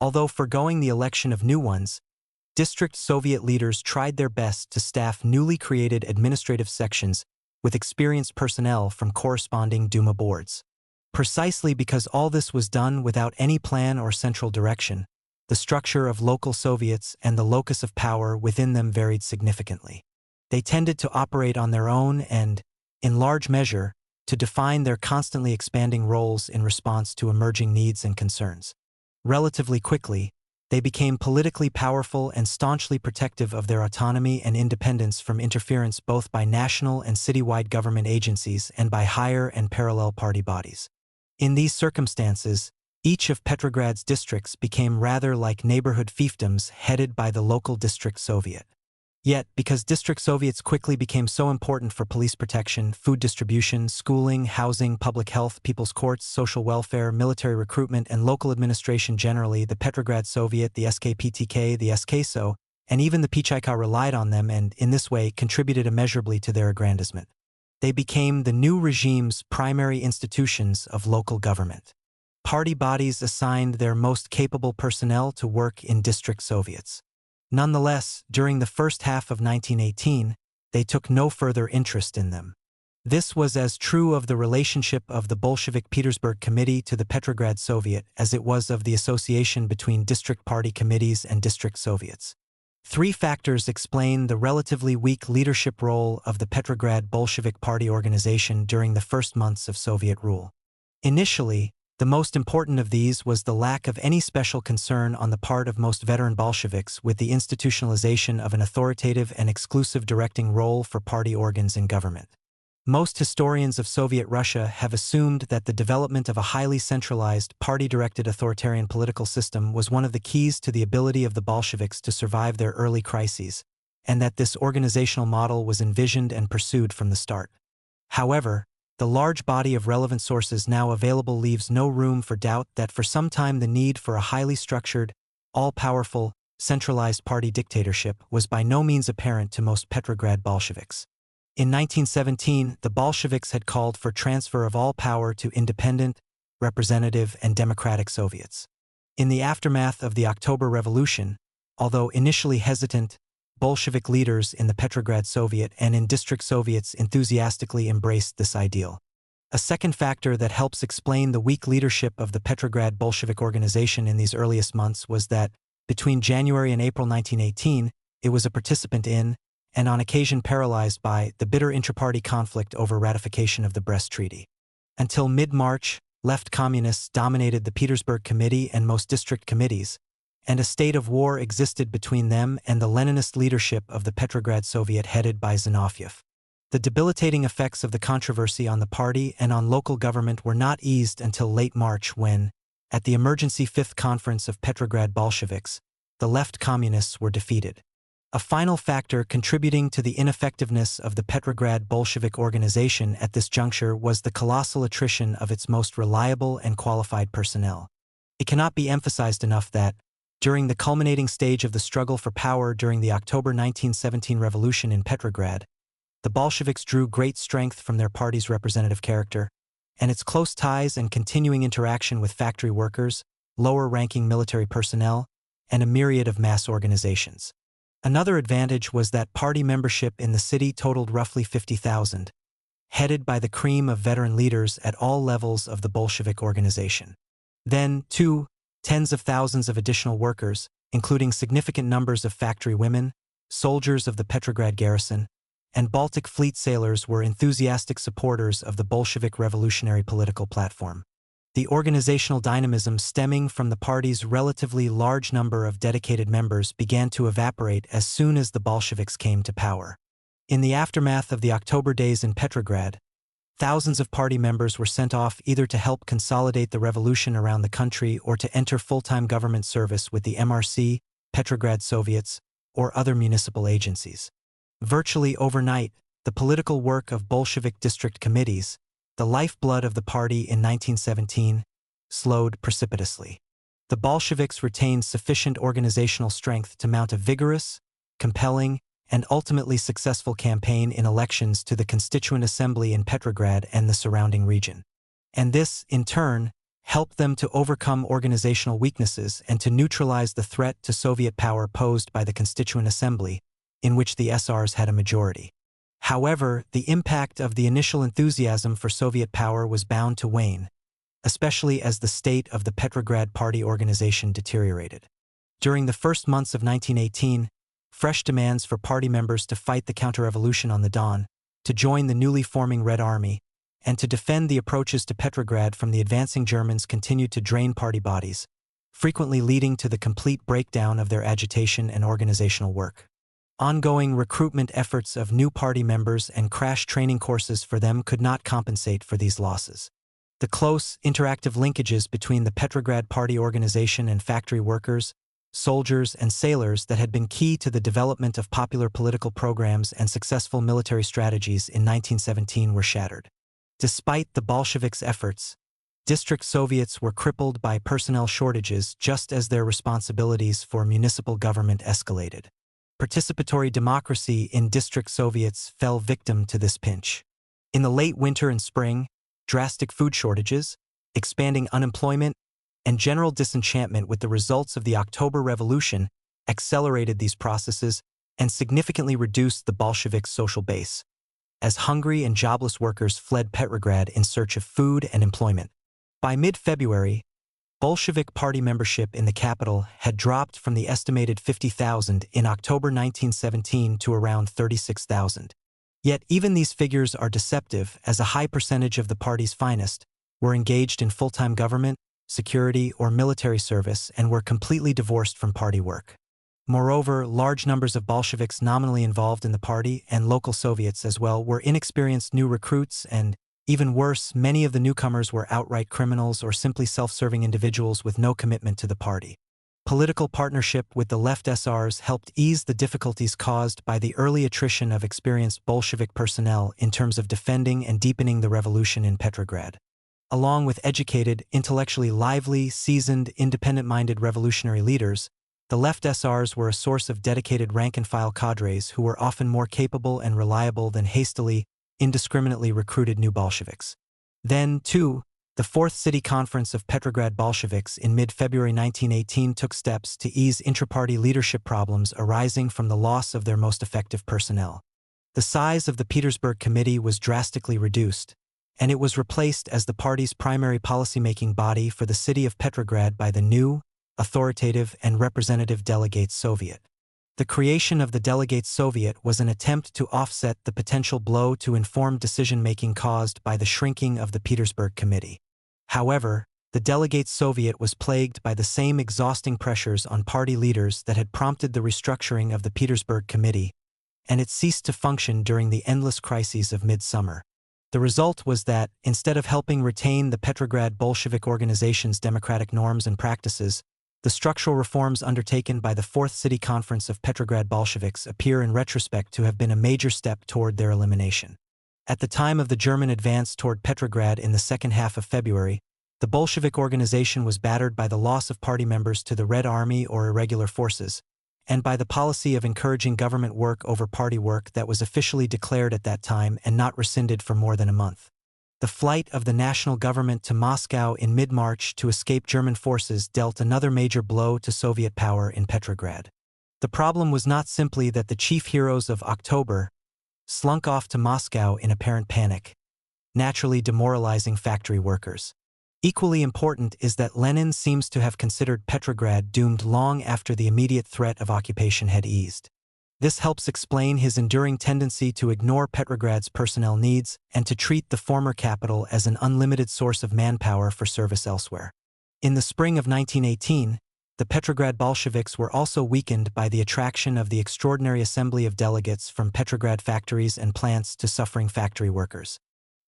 Although foregoing the election of new ones, district Soviet leaders tried their best to staff newly created administrative sections with experienced personnel from corresponding Duma boards. Precisely because all this was done without any plan or central direction, the structure of local Soviets and the locus of power within them varied significantly. They tended to operate on their own and, in large measure, to define their constantly expanding roles in response to emerging needs and concerns. Relatively quickly, they became politically powerful and staunchly protective of their autonomy and independence from interference both by national and citywide government agencies and by higher and parallel party bodies. In these circumstances, each of Petrograd's districts became rather like neighborhood fiefdoms headed by the local district Soviet. Yet, because district Soviets quickly became so important for police protection, food distribution, schooling, housing, public health, people's courts, social welfare, military recruitment, and local administration generally, the Petrograd Soviet, the SKPTK, the SKSO, and even the PCHK relied on them and, in this way, contributed immeasurably to their aggrandizement. They became the new regime's primary institutions of local government. Party bodies assigned their most capable personnel to work in district Soviets. Nonetheless, during the first half of 1918, they took no further interest in them. This was as true of the relationship of the Bolshevik Petersburg Committee to the Petrograd Soviet as it was of the association between district party committees and district Soviets. Three factors explain the relatively weak leadership role of the Petrograd Bolshevik Party organization during the first months of Soviet rule. Initially, the most important of these was the lack of any special concern on the part of most veteran Bolsheviks with the institutionalization of an authoritative and exclusive directing role for party organs in government. Most historians of Soviet Russia have assumed that the development of a highly centralized, party-directed authoritarian political system was one of the keys to the ability of the Bolsheviks to survive their early crises, and that this organizational model was envisioned and pursued from the start. However, the large body of relevant sources now available leaves no room for doubt that for some time the need for a highly structured, all-powerful, centralized party dictatorship was by no means apparent to most Petrograd Bolsheviks. In 1917, the Bolsheviks had called for transfer of all power to independent, representative, and democratic Soviets. In the aftermath of the October Revolution, although initially hesitant, Bolshevik leaders in the Petrograd Soviet and in district Soviets enthusiastically embraced this ideal. A second factor that helps explain the weak leadership of the Petrograd Bolshevik organization in these earliest months was that, between January and April 1918, it was a participant in, and on occasion paralyzed by, the bitter intra-party conflict over ratification of the Brest Treaty. Until mid-March, left communists dominated the Petersburg Committee and most district committees, and a state of war existed between them and the Leninist leadership of the Petrograd Soviet headed by Zinoviev. The debilitating effects of the controversy on the party and on local government were not eased until late March when, at the emergency Fifth Conference of Petrograd Bolsheviks, the left communists were defeated. A final factor contributing to the ineffectiveness of the Petrograd Bolshevik organization at this juncture was the colossal attrition of its most reliable and qualified personnel. It cannot be emphasized enough that, during the culminating stage of the struggle for power during the October 1917 revolution in Petrograd, the Bolsheviks drew great strength from their party's representative character, and its close ties and continuing interaction with factory workers, lower-ranking military personnel, and a myriad of mass organizations. Another advantage was that party membership in the city totaled roughly 50,000, headed by the cream of veteran leaders at all levels of the Bolshevik organization. Then, too, tens of thousands of additional workers, including significant numbers of factory women, soldiers of the Petrograd garrison, and Baltic Fleet sailors were enthusiastic supporters of the Bolshevik revolutionary political platform. The organizational dynamism stemming from the party's relatively large number of dedicated members began to evaporate as soon as the Bolsheviks came to power. In the aftermath of the October days in Petrograd, thousands of party members were sent off either to help consolidate the revolution around the country or to enter full-time government service with the MRC, Petrograd Soviets, or other municipal agencies. Virtually overnight, the political work of Bolshevik district committees, the lifeblood of the party in 1917, slowed precipitously. The Bolsheviks retained sufficient organizational strength to mount a vigorous, compelling, and ultimately successful campaign in elections to the Constituent Assembly in Petrograd and the surrounding region. And this, in turn, helped them to overcome organizational weaknesses and to neutralize the threat to Soviet power posed by the Constituent Assembly, in which the SRs had a majority. However, the impact of the initial enthusiasm for Soviet power was bound to wane, especially as the state of the Petrograd Party organization deteriorated. During the first months of 1918, fresh demands for party members to fight the counter-revolution on the Don, to join the newly forming Red Army, and to defend the approaches to Petrograd from the advancing Germans continued to drain party bodies, frequently leading to the complete breakdown of their agitation and organizational work. Ongoing recruitment efforts of new party members and crash training courses for them could not compensate for these losses. The close, interactive linkages between the Petrograd Party organization and factory workers, soldiers, and sailors that had been key to the development of popular political programs and successful military strategies in 1917 were shattered. Despite the Bolsheviks' efforts, district Soviets were crippled by personnel shortages just as their responsibilities for municipal government escalated. Participatory democracy in district Soviets fell victim to this pinch. In the late winter and spring, drastic food shortages, expanding unemployment, and general disenchantment with the results of the October Revolution accelerated these processes and significantly reduced the Bolsheviks' social base, as hungry and jobless workers fled Petrograd in search of food and employment. By mid-February, Bolshevik party membership in the capital had dropped from the estimated 50,000 in October 1917 to around 36,000. Yet even these figures are deceptive, as a high percentage of the party's finest were engaged in full-time government, security, or military service and were completely divorced from party work. Moreover, large numbers of Bolsheviks nominally involved in the party and local Soviets as well were inexperienced new recruits, and, even worse, many of the newcomers were outright criminals or simply self-serving individuals with no commitment to the party. Political partnership with the left SRs helped ease the difficulties caused by the early attrition of experienced Bolshevik personnel in terms of defending and deepening the revolution in Petrograd. Along with educated, intellectually lively, seasoned, independent-minded revolutionary leaders, the left SRs were a source of dedicated rank-and-file cadres who were often more capable and reliable than hastily, indiscriminately recruited new Bolsheviks. Then, too, the Fourth City Conference of Petrograd Bolsheviks in mid-February 1918 took steps to ease intra-party leadership problems arising from the loss of their most effective personnel. The size of the Petersburg Committee was drastically reduced, and it was replaced as the party's primary policymaking body for the city of Petrograd by the new, authoritative, and representative Delegates Soviet. The creation of the Delegates Soviet was an attempt to offset the potential blow to informed decision-making caused by the shrinking of the Petersburg Committee. However, the Delegates Soviet was plagued by the same exhausting pressures on party leaders that had prompted the restructuring of the Petersburg Committee, and it ceased to function during the endless crises of midsummer. The result was that, instead of helping retain the Petrograd Bolshevik organization's democratic norms and practices, the structural reforms undertaken by the Fourth City Conference of Petrograd Bolsheviks appear in retrospect to have been a major step toward their elimination. At the time of the German advance toward Petrograd in the second half of February, the Bolshevik organization was battered by the loss of party members to the Red Army or irregular forces, and by the policy of encouraging government work over party work that was officially declared at that time and not rescinded for more than a month. The flight of the national government to Moscow in mid-March to escape German forces dealt another major blow to Soviet power in Petrograd. The problem was not simply that the chief heroes of October slunk off to Moscow in apparent panic, naturally demoralizing factory workers. Equally important is that Lenin seems to have considered Petrograd doomed long after the immediate threat of occupation had eased. This helps explain his enduring tendency to ignore Petrograd's personnel needs and to treat the former capital as an unlimited source of manpower for service elsewhere. In the spring of 1918, the Petrograd Bolsheviks were also weakened by the attraction of the extraordinary assembly of delegates from Petrograd factories and plants to suffering factory workers.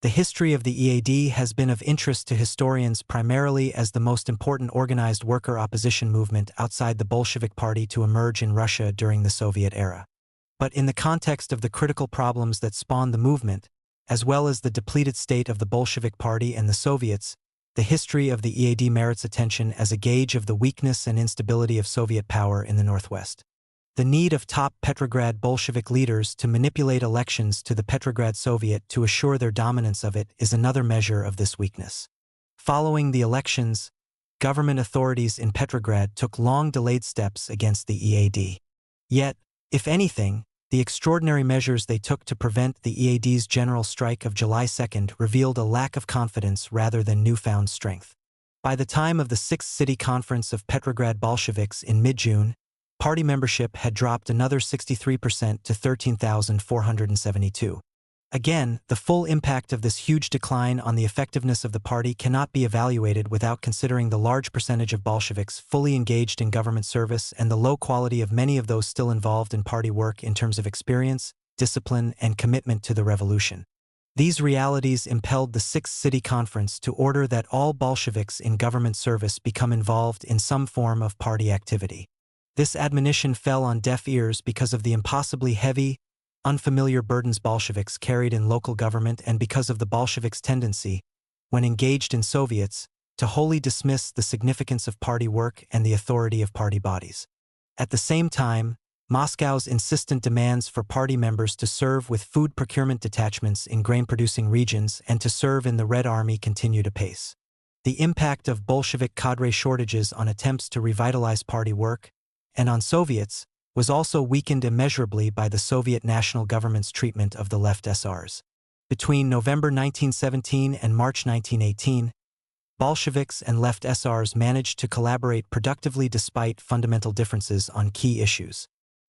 The history of the EAD has been of interest to historians primarily as the most important organized worker opposition movement outside the Bolshevik Party to emerge in Russia during the Soviet era. But in the context of the critical problems that spawned the movement, as well as the depleted state of the Bolshevik Party and the Soviets, the history of the EAD merits attention as a gauge of the weakness and instability of Soviet power in the Northwest. The need of top Petrograd Bolshevik leaders to manipulate elections to the Petrograd Soviet to assure their dominance of it is another measure of this weakness. Following the elections, government authorities in Petrograd took long-delayed steps against the EAD. Yet, if anything, the extraordinary measures they took to prevent the EAD's general strike of July 2 revealed a lack of confidence rather than newfound strength. By the time of the 6th City Conference of Petrograd Bolsheviks in mid-June, party membership had dropped another 63% to 13,472. Again, the full impact of this huge decline on the effectiveness of the party cannot be evaluated without considering the large percentage of Bolsheviks fully engaged in government service and the low quality of many of those still involved in party work in terms of experience, discipline, and commitment to the revolution. These realities impelled the 6th City Conference to order that all Bolsheviks in government service become involved in some form of party activity. This admonition fell on deaf ears because of the impossibly heavy, unfamiliar burdens Bolsheviks carried in local government and because of the Bolsheviks' tendency, when engaged in Soviets, to wholly dismiss the significance of party work and the authority of party bodies. At the same time, Moscow's insistent demands for party members to serve with food procurement detachments in grain-producing regions and to serve in the Red Army continued apace. The impact of Bolshevik cadre shortages on attempts to revitalize party work, and on Soviets, was also weakened immeasurably by the Soviet national government's treatment of the left SRs. Between November 1917 and March 1918, Bolsheviks and left SRs managed to collaborate productively despite fundamental differences on key issues.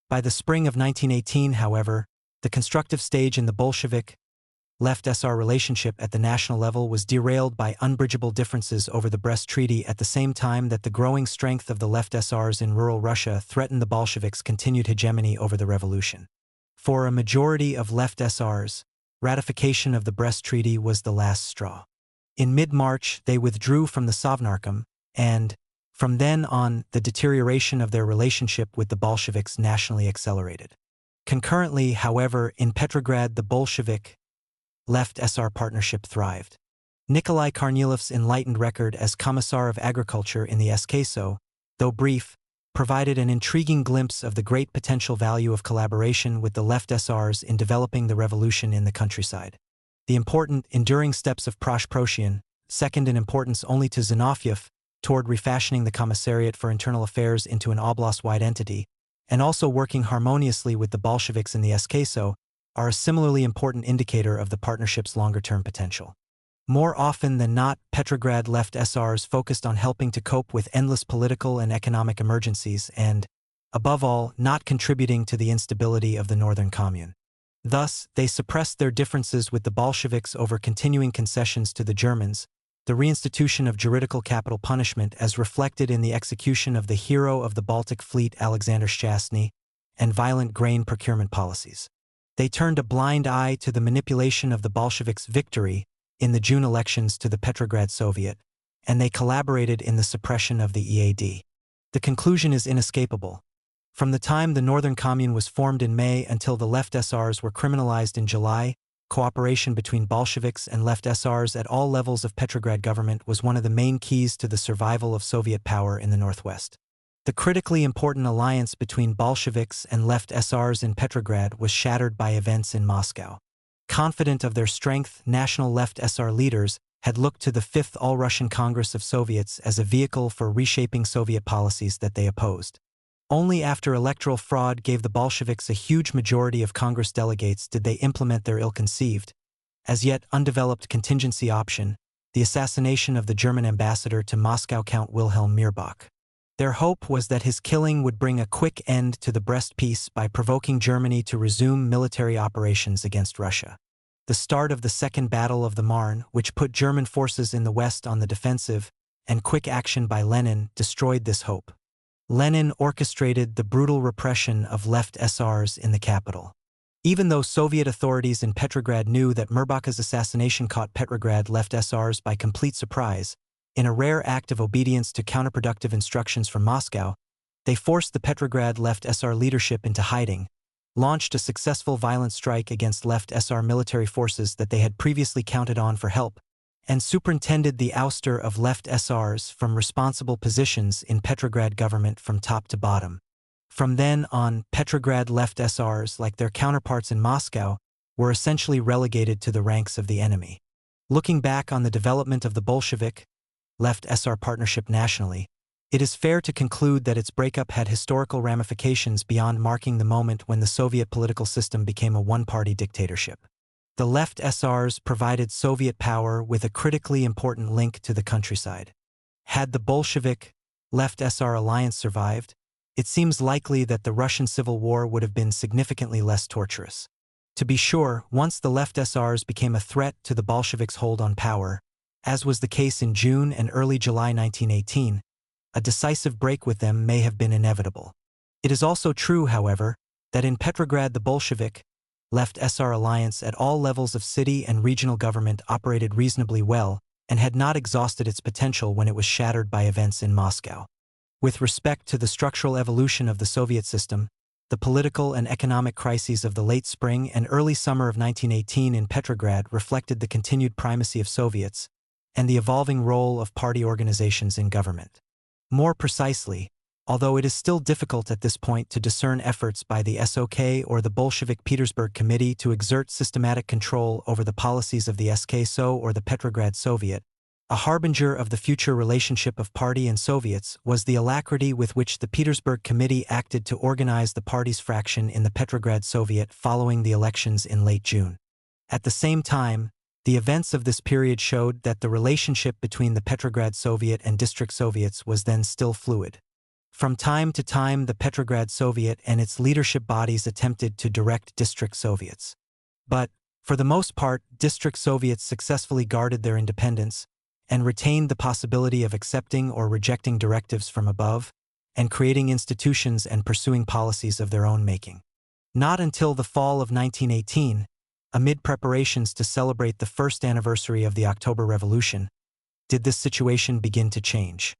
By the spring of 1918, however, the constructive stage in the Bolshevik-left-SR relationship at the national level was derailed by unbridgeable differences over the Brest Treaty at the same time that the growing strength of the left SRs in rural Russia threatened the Bolsheviks' continued hegemony over the revolution. For a majority of left SRs, ratification of the Brest Treaty was the last straw. In mid-March, they withdrew from the Sovnarkom, and, from then on, the deterioration of their relationship with the Bolsheviks nationally accelerated. Concurrently, however, in Petrograd the Bolshevik left SR partnership thrived. Nikolai Kornilov's enlightened record as Commissar of Agriculture in the SKSO, though brief, provided an intriguing glimpse of the great potential value of collaboration with the left SRs in developing the revolution in the countryside. The important, enduring steps of Prosh-Proshian, second in importance only to Zinoviev, toward refashioning the Commissariat for Internal Affairs into an oblast-wide entity, and also working harmoniously with the Bolsheviks in the SKSO, are a similarly important indicator of the partnership's longer-term potential. More often than not, Petrograd left SRs focused on helping to cope with endless political and economic emergencies and, above all, not contributing to the instability of the Northern Commune. Thus, they suppressed their differences with the Bolsheviks over continuing concessions to the Germans, the reinstitution of juridical capital punishment as reflected in the execution of the hero of the Baltic Fleet Alexander Shchastny, and violent grain procurement policies. They turned a blind eye to the manipulation of the Bolsheviks' victory in the June elections to the Petrograd Soviet, and they collaborated in the suppression of the EAD. The conclusion is inescapable. From the time the Northern Commune was formed in May until the left SRs were criminalized in July, cooperation between Bolsheviks and left SRs at all levels of Petrograd government was one of the main keys to the survival of Soviet power in the Northwest. The critically important alliance between Bolsheviks and left SRs in Petrograd was shattered by events in Moscow. Confident of their strength, national left SR leaders had looked to the Fifth All-Russian Congress of Soviets as a vehicle for reshaping Soviet policies that they opposed. Only after electoral fraud gave the Bolsheviks a huge majority of Congress delegates did they implement their ill-conceived, as yet undeveloped contingency option, the assassination of the German ambassador to Moscow Count Wilhelm Mirbach. Their hope was that his killing would bring a quick end to the Brest Peace by provoking Germany to resume military operations against Russia. The start of the Second Battle of the Marne, which put German forces in the West on the defensive, and quick action by Lenin destroyed this hope. Lenin orchestrated the brutal repression of left SRs in the capital. Even though Soviet authorities in Petrograd knew that Mirbach's assassination caught Petrograd left SRs by complete surprise, in a rare act of obedience to counterproductive instructions from Moscow, they forced the Petrograd left SR leadership into hiding, launched a successful violent strike against left SR military forces that they had previously counted on for help, and superintended the ouster of left SRs from responsible positions in Petrograd government from top to bottom. From then on, Petrograd left SRs, like their counterparts in Moscow, were essentially relegated to the ranks of the enemy. Looking back on the development of the Bolshevik left SR partnership nationally, it is fair to conclude that its breakup had historical ramifications beyond marking the moment when the Soviet political system became a one-party dictatorship. The left SRs provided Soviet power with a critically important link to the countryside. Had the Bolshevik left SR alliance survived, it seems likely that the Russian Civil War would have been significantly less torturous. To be sure, once the left SRs became a threat to the Bolsheviks' hold on power, as was the case in June and early July 1918, a decisive break with them may have been inevitable. It is also true, however, that in Petrograd the Bolshevik left SR alliance at all levels of city and regional government operated reasonably well and had not exhausted its potential when it was shattered by events in Moscow. With respect to the structural evolution of the Soviet system, the political and economic crises of the late spring and early summer of 1918 in Petrograd reflected the continued primacy of Soviets and the evolving role of party organizations in government. More precisely, although it is still difficult at this point to discern efforts by the SOK or the Bolshevik Petersburg Committee to exert systematic control over the policies of the SKSO or the Petrograd Soviet, a harbinger of the future relationship of party and Soviets was the alacrity with which the Petersburg Committee acted to organize the party's fraction in the Petrograd Soviet following the elections in late June. At the same time, the events of this period showed that the relationship between the Petrograd Soviet and district Soviets was then still fluid. From time to time, the Petrograd Soviet and its leadership bodies attempted to direct district Soviets. But, for the most part, district Soviets successfully guarded their independence and retained the possibility of accepting or rejecting directives from above and creating institutions and pursuing policies of their own making. Not until the fall of 1918, amid preparations to celebrate the first anniversary of the October Revolution, did this situation begin to change.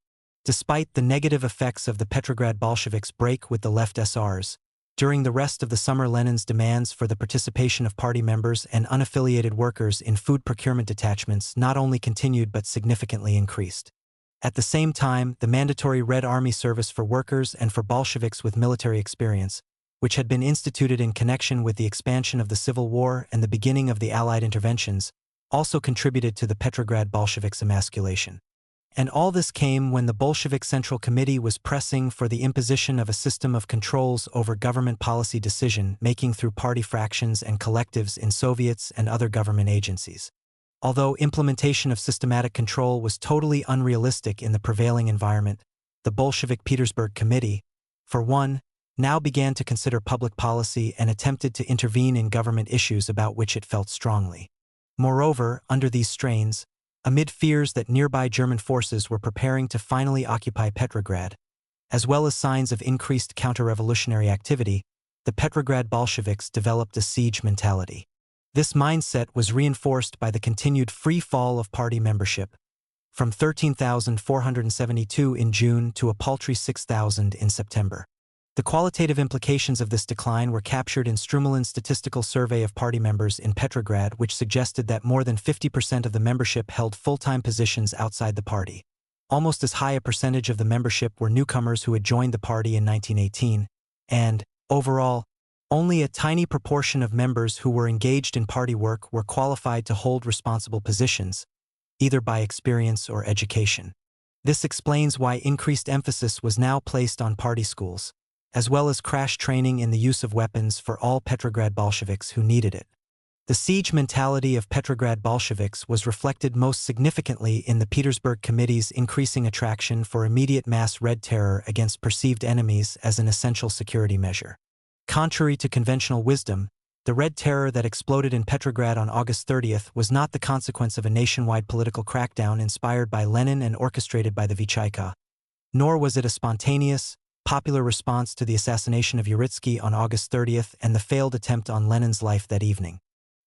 Despite the negative effects of the Petrograd Bolsheviks' break with the left SRs, during the rest of the summer Lenin's demands for the participation of party members and unaffiliated workers in food procurement detachments not only continued but significantly increased. At the same time, the mandatory Red Army service for workers and for Bolsheviks with military experience, which had been instituted in connection with the expansion of the Civil War and the beginning of the Allied interventions, also contributed to the Petrograd Bolsheviks' emasculation. And all this came when the Bolshevik Central Committee was pressing for the imposition of a system of controls over government policy decision-making through party fractions and collectives in Soviets and other government agencies. Although implementation of systematic control was totally unrealistic in the prevailing environment, the Bolshevik Petersburg Committee, for one, now began to consider public policy and attempted to intervene in government issues about which it felt strongly. Moreover, under these strains, amid fears that nearby German forces were preparing to finally occupy Petrograd, as well as signs of increased counter-revolutionary activity, the Petrograd Bolsheviks developed a siege mentality. This mindset was reinforced by the continued free fall of party membership, from 13,472 in June to a paltry 6,000 in September. The qualitative implications of this decline were captured in Strumelin's statistical survey of party members in Petrograd, which suggested that more than 50% of the membership held full-time positions outside the party. Almost as high a percentage of the membership were newcomers who had joined the party in 1918, and, overall, only a tiny proportion of members who were engaged in party work were qualified to hold responsible positions, either by experience or education. This explains why increased emphasis was now placed on party schools, as well as crash training in the use of weapons for all Petrograd Bolsheviks who needed it. The siege mentality of Petrograd Bolsheviks was reflected most significantly in the Petersburg Committee's increasing attraction for immediate mass Red Terror against perceived enemies as an essential security measure. Contrary to conventional wisdom, the Red Terror that exploded in Petrograd on August 30th was not the consequence of a nationwide political crackdown inspired by Lenin and orchestrated by the Vychaika, nor was it a spontaneous, popular response to the assassination of Uritsky on August 30th and the failed attempt on Lenin's life that evening.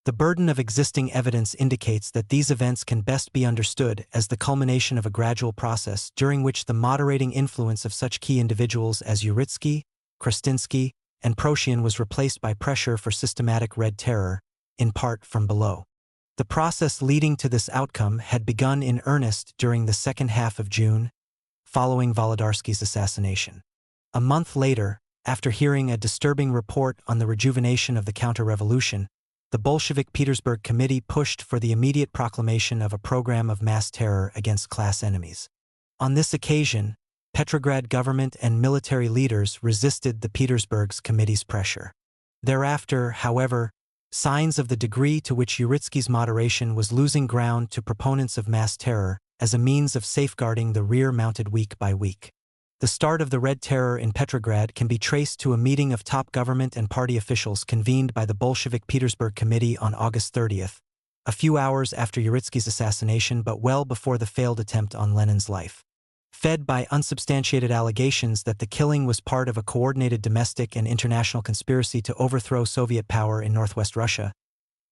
The burden of existing evidence indicates that these events can best be understood as the culmination of a gradual process during which the moderating influence of such key individuals as Uritsky, Krastinsky, and Prussian was replaced by pressure for systematic Red Terror, in part from below. The process leading to this outcome had begun in earnest during the second half of June, following Wolodarsky's assassination. A month later, after hearing a disturbing report on the rejuvenation of the counter-revolution, the Bolshevik Petersburg Committee pushed for the immediate proclamation of a program of mass terror against class enemies. On this occasion, Petrograd government and military leaders resisted the Petersburg's committee's pressure. Thereafter, however, signs of the degree to which Uritsky's moderation was losing ground to proponents of mass terror as a means of safeguarding the rear mounted week by week. The start of the Red Terror in Petrograd can be traced to a meeting of top government and party officials convened by the Bolshevik Petersburg Committee on August 30th, a few hours after Uritsky's assassination but well before the failed attempt on Lenin's life. Fed by unsubstantiated allegations that the killing was part of a coordinated domestic and international conspiracy to overthrow Soviet power in northwest Russia,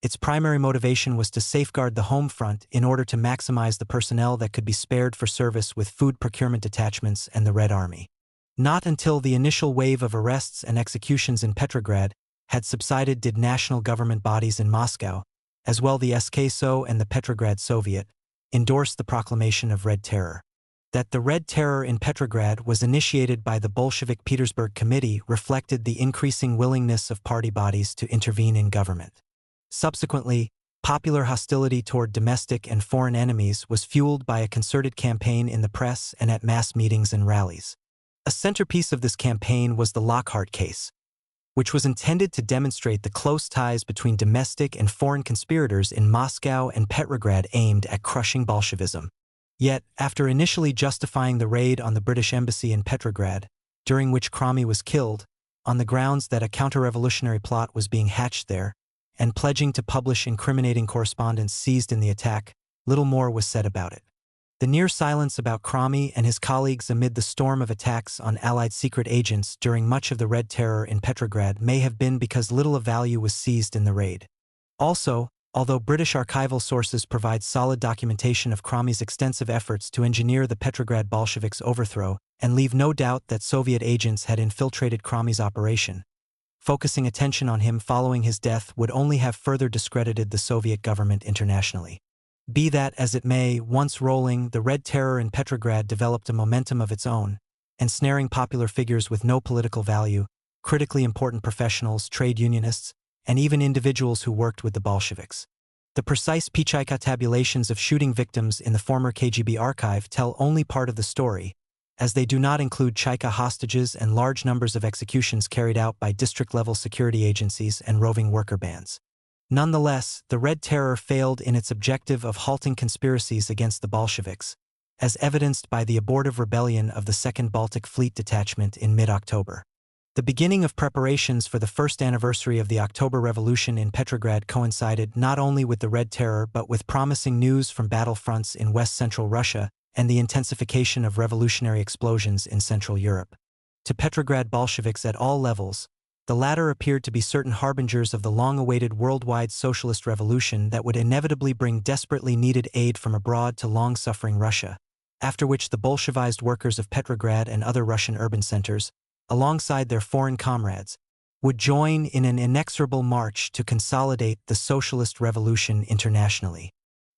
its primary motivation was to safeguard the home front in order to maximize the personnel that could be spared for service with food procurement detachments and the Red Army. Not until the initial wave of arrests and executions in Petrograd had subsided did national government bodies in Moscow, as well the SKSO and the Petrograd Soviet, endorse the proclamation of Red Terror. That the Red Terror in Petrograd was initiated by the Bolshevik Petersburg Committee reflected the increasing willingness of party bodies to intervene in government. Subsequently, popular hostility toward domestic and foreign enemies was fueled by a concerted campaign in the press and at mass meetings and rallies. A centerpiece of this campaign was the Lockhart case, which was intended to demonstrate the close ties between domestic and foreign conspirators in Moscow and Petrograd aimed at crushing Bolshevism. Yet, after initially justifying the raid on the British embassy in Petrograd, during which Cromy was killed, on the grounds that a counter-revolutionary plot was being hatched there, and pledging to publish incriminating correspondence seized in the attack, little more was said about it. The near silence about Cromy and his colleagues amid the storm of attacks on Allied secret agents during much of the Red Terror in Petrograd may have been because little of value was seized in the raid. Also, although British archival sources provide solid documentation of Cromy's extensive efforts to engineer the Petrograd Bolsheviks' overthrow and leave no doubt that Soviet agents had infiltrated Cromy's operation, focusing attention on him following his death would only have further discredited the Soviet government internationally. Be that as it may, once rolling, the Red Terror in Petrograd developed a momentum of its own, ensnaring popular figures with no political value, critically important professionals, trade unionists, and even individuals who worked with the Bolsheviks. The precise Pichaika tabulations of shooting victims in the former KGB archive tell only part of the story, as they do not include Chaika hostages and large numbers of executions carried out by district-level security agencies and roving worker bands. Nonetheless, the Red Terror failed in its objective of halting conspiracies against the Bolsheviks, as evidenced by the abortive rebellion of the 2nd Baltic Fleet Detachment in mid-October. The beginning of preparations for the first anniversary of the October Revolution in Petrograd coincided not only with the Red Terror but with promising news from battlefronts in west-central Russia and the intensification of revolutionary explosions in Central Europe. To Petrograd Bolsheviks at all levels, the latter appeared to be certain harbingers of the long-awaited worldwide socialist revolution that would inevitably bring desperately needed aid from abroad to long-suffering Russia, after which the Bolshevized workers of Petrograd and other Russian urban centers, alongside their foreign comrades, would join in an inexorable march to consolidate the socialist revolution internationally.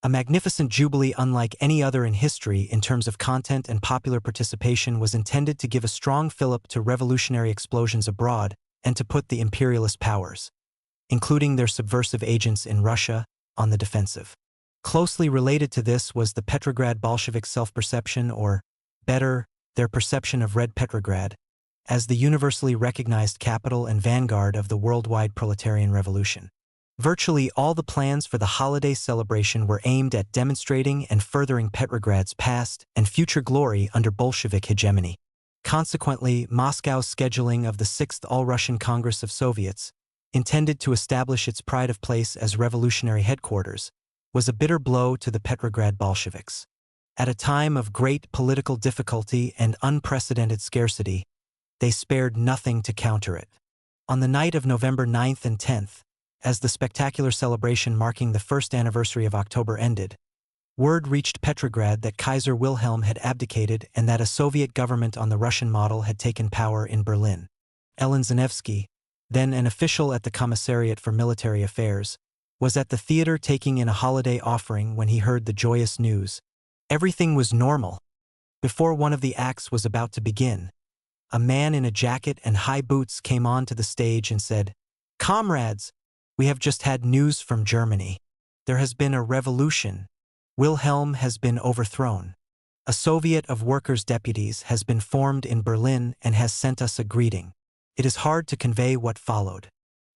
A magnificent jubilee unlike any other in history in terms of content and popular participation was intended to give a strong fillip to revolutionary explosions abroad and to put the imperialist powers, including their subversive agents in Russia, on the defensive. Closely related to this was the Petrograd Bolshevik self-perception, or, better, their perception of Red Petrograd, as the universally recognized capital and vanguard of the worldwide proletarian revolution. Virtually all the plans for the holiday celebration were aimed at demonstrating and furthering Petrograd's past and future glory under Bolshevik hegemony. Consequently, Moscow's scheduling of the 6th All-Russian Congress of Soviets, intended to establish its pride of place as revolutionary headquarters, was a bitter blow to the Petrograd Bolsheviks. At a time of great political difficulty and unprecedented scarcity, they spared nothing to counter it. On the night of November 9th and 10th, as the spectacular celebration marking the first anniversary of October ended, word reached Petrograd that Kaiser Wilhelm had abdicated and that a Soviet government on the Russian model had taken power in Berlin. Ellen Zanevsky, then an official at the Commissariat for Military Affairs, was at the theater taking in a holiday offering when he heard the joyous news. Everything was normal. Before one of the acts was about to begin, a man in a jacket and high boots came onto the stage and said, "Comrades, we have just had news from Germany. There has been a revolution. Wilhelm has been overthrown. A Soviet of Workers' Deputies has been formed in Berlin and has sent us a greeting." It is hard to convey what followed.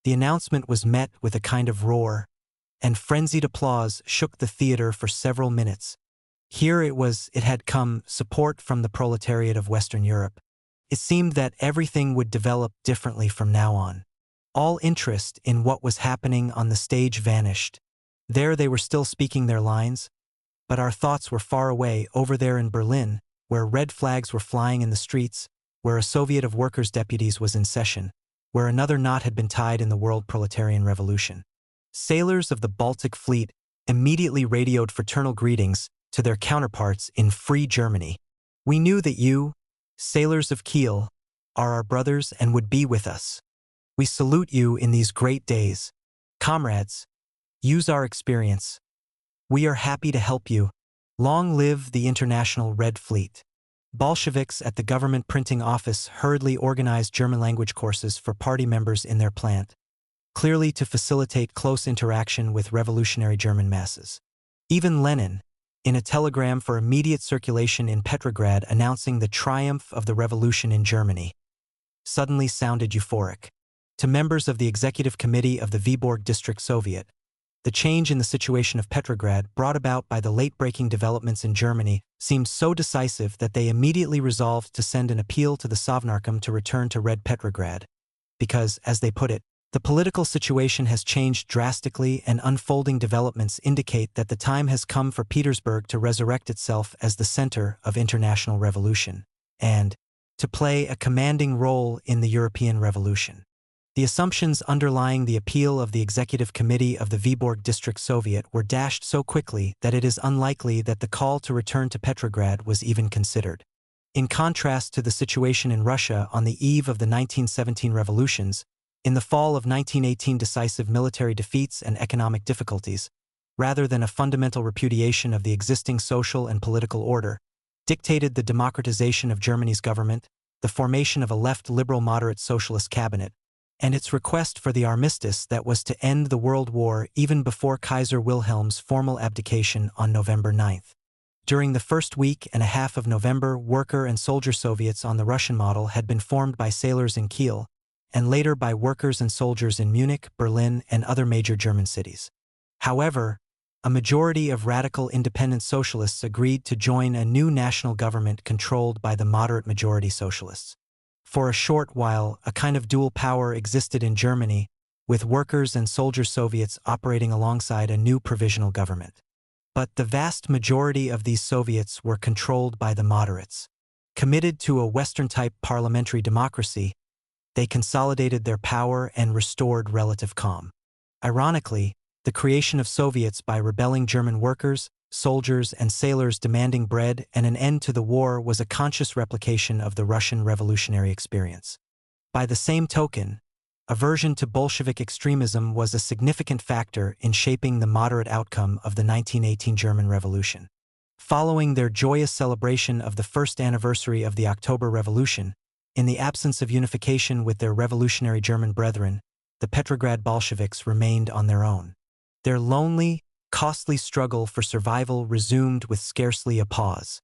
The announcement was met with a kind of roar, and frenzied applause shook the theater for several minutes. Here it had come, support from the proletariat of Western Europe. It seemed that everything would develop differently from now on. All interest in what was happening on the stage vanished. There they were still speaking their lines, but our thoughts were far away over there in Berlin, where red flags were flying in the streets, where a Soviet of Workers' Deputies was in session, where another knot had been tied in the world proletarian revolution. Sailors of the Baltic Fleet immediately radioed fraternal greetings to their counterparts in Free Germany. "We knew that you, sailors of Kiel, are our brothers and would be with us. We salute you in these great days. Comrades, use our experience. We are happy to help you. Long live the International Red Fleet." Bolsheviks at the government printing office hurriedly organized German-language courses for party members in their plant, clearly to facilitate close interaction with revolutionary German masses. Even Lenin, in a telegram for immediate circulation in Petrograd announcing the triumph of the revolution in Germany, suddenly sounded euphoric. To members of the executive committee of the Vyborg District Soviet, the change in the situation of Petrograd brought about by the late-breaking developments in Germany seemed so decisive that they immediately resolved to send an appeal to the Sovnarkom to return to Red Petrograd, because, as they put it, the political situation has changed drastically and unfolding developments indicate that the time has come for Petersburg to resurrect itself as the center of international revolution, and to play a commanding role in the European Revolution. The assumptions underlying the appeal of the Executive Committee of the Vyborg District Soviet were dashed so quickly that it is unlikely that the call to return to Petrograd was even considered. In contrast to the situation in Russia on the eve of the 1917 revolutions, in the fall of 1918 decisive military defeats and economic difficulties, rather than a fundamental repudiation of the existing social and political order, dictated the democratization of Germany's government, the formation of a left liberal moderate socialist cabinet, and its request for the armistice that was to end the World War even before Kaiser Wilhelm's formal abdication on November 9. During the first week and a half of November, worker and soldier Soviets on the Russian model had been formed by sailors in Kiel, and later by workers and soldiers in Munich, Berlin, and other major German cities. However, a majority of radical independent socialists agreed to join a new national government controlled by the moderate majority socialists. For a short while, a kind of dual power existed in Germany, with workers and soldier Soviets operating alongside a new provisional government. But the vast majority of these Soviets were controlled by the moderates. Committed to a Western-type parliamentary democracy, they consolidated their power and restored relative calm. Ironically, the creation of Soviets by rebelling German workers, soldiers, and sailors demanding bread and an end to the war was a conscious replication of the Russian revolutionary experience. By the same token, aversion to Bolshevik extremism was a significant factor in shaping the moderate outcome of the 1918 German Revolution. Following their joyous celebration of the first anniversary of the October Revolution, in the absence of unification with their revolutionary German brethren, the Petrograd Bolsheviks remained on their own. Their lonely, costly struggle for survival resumed with scarcely a pause.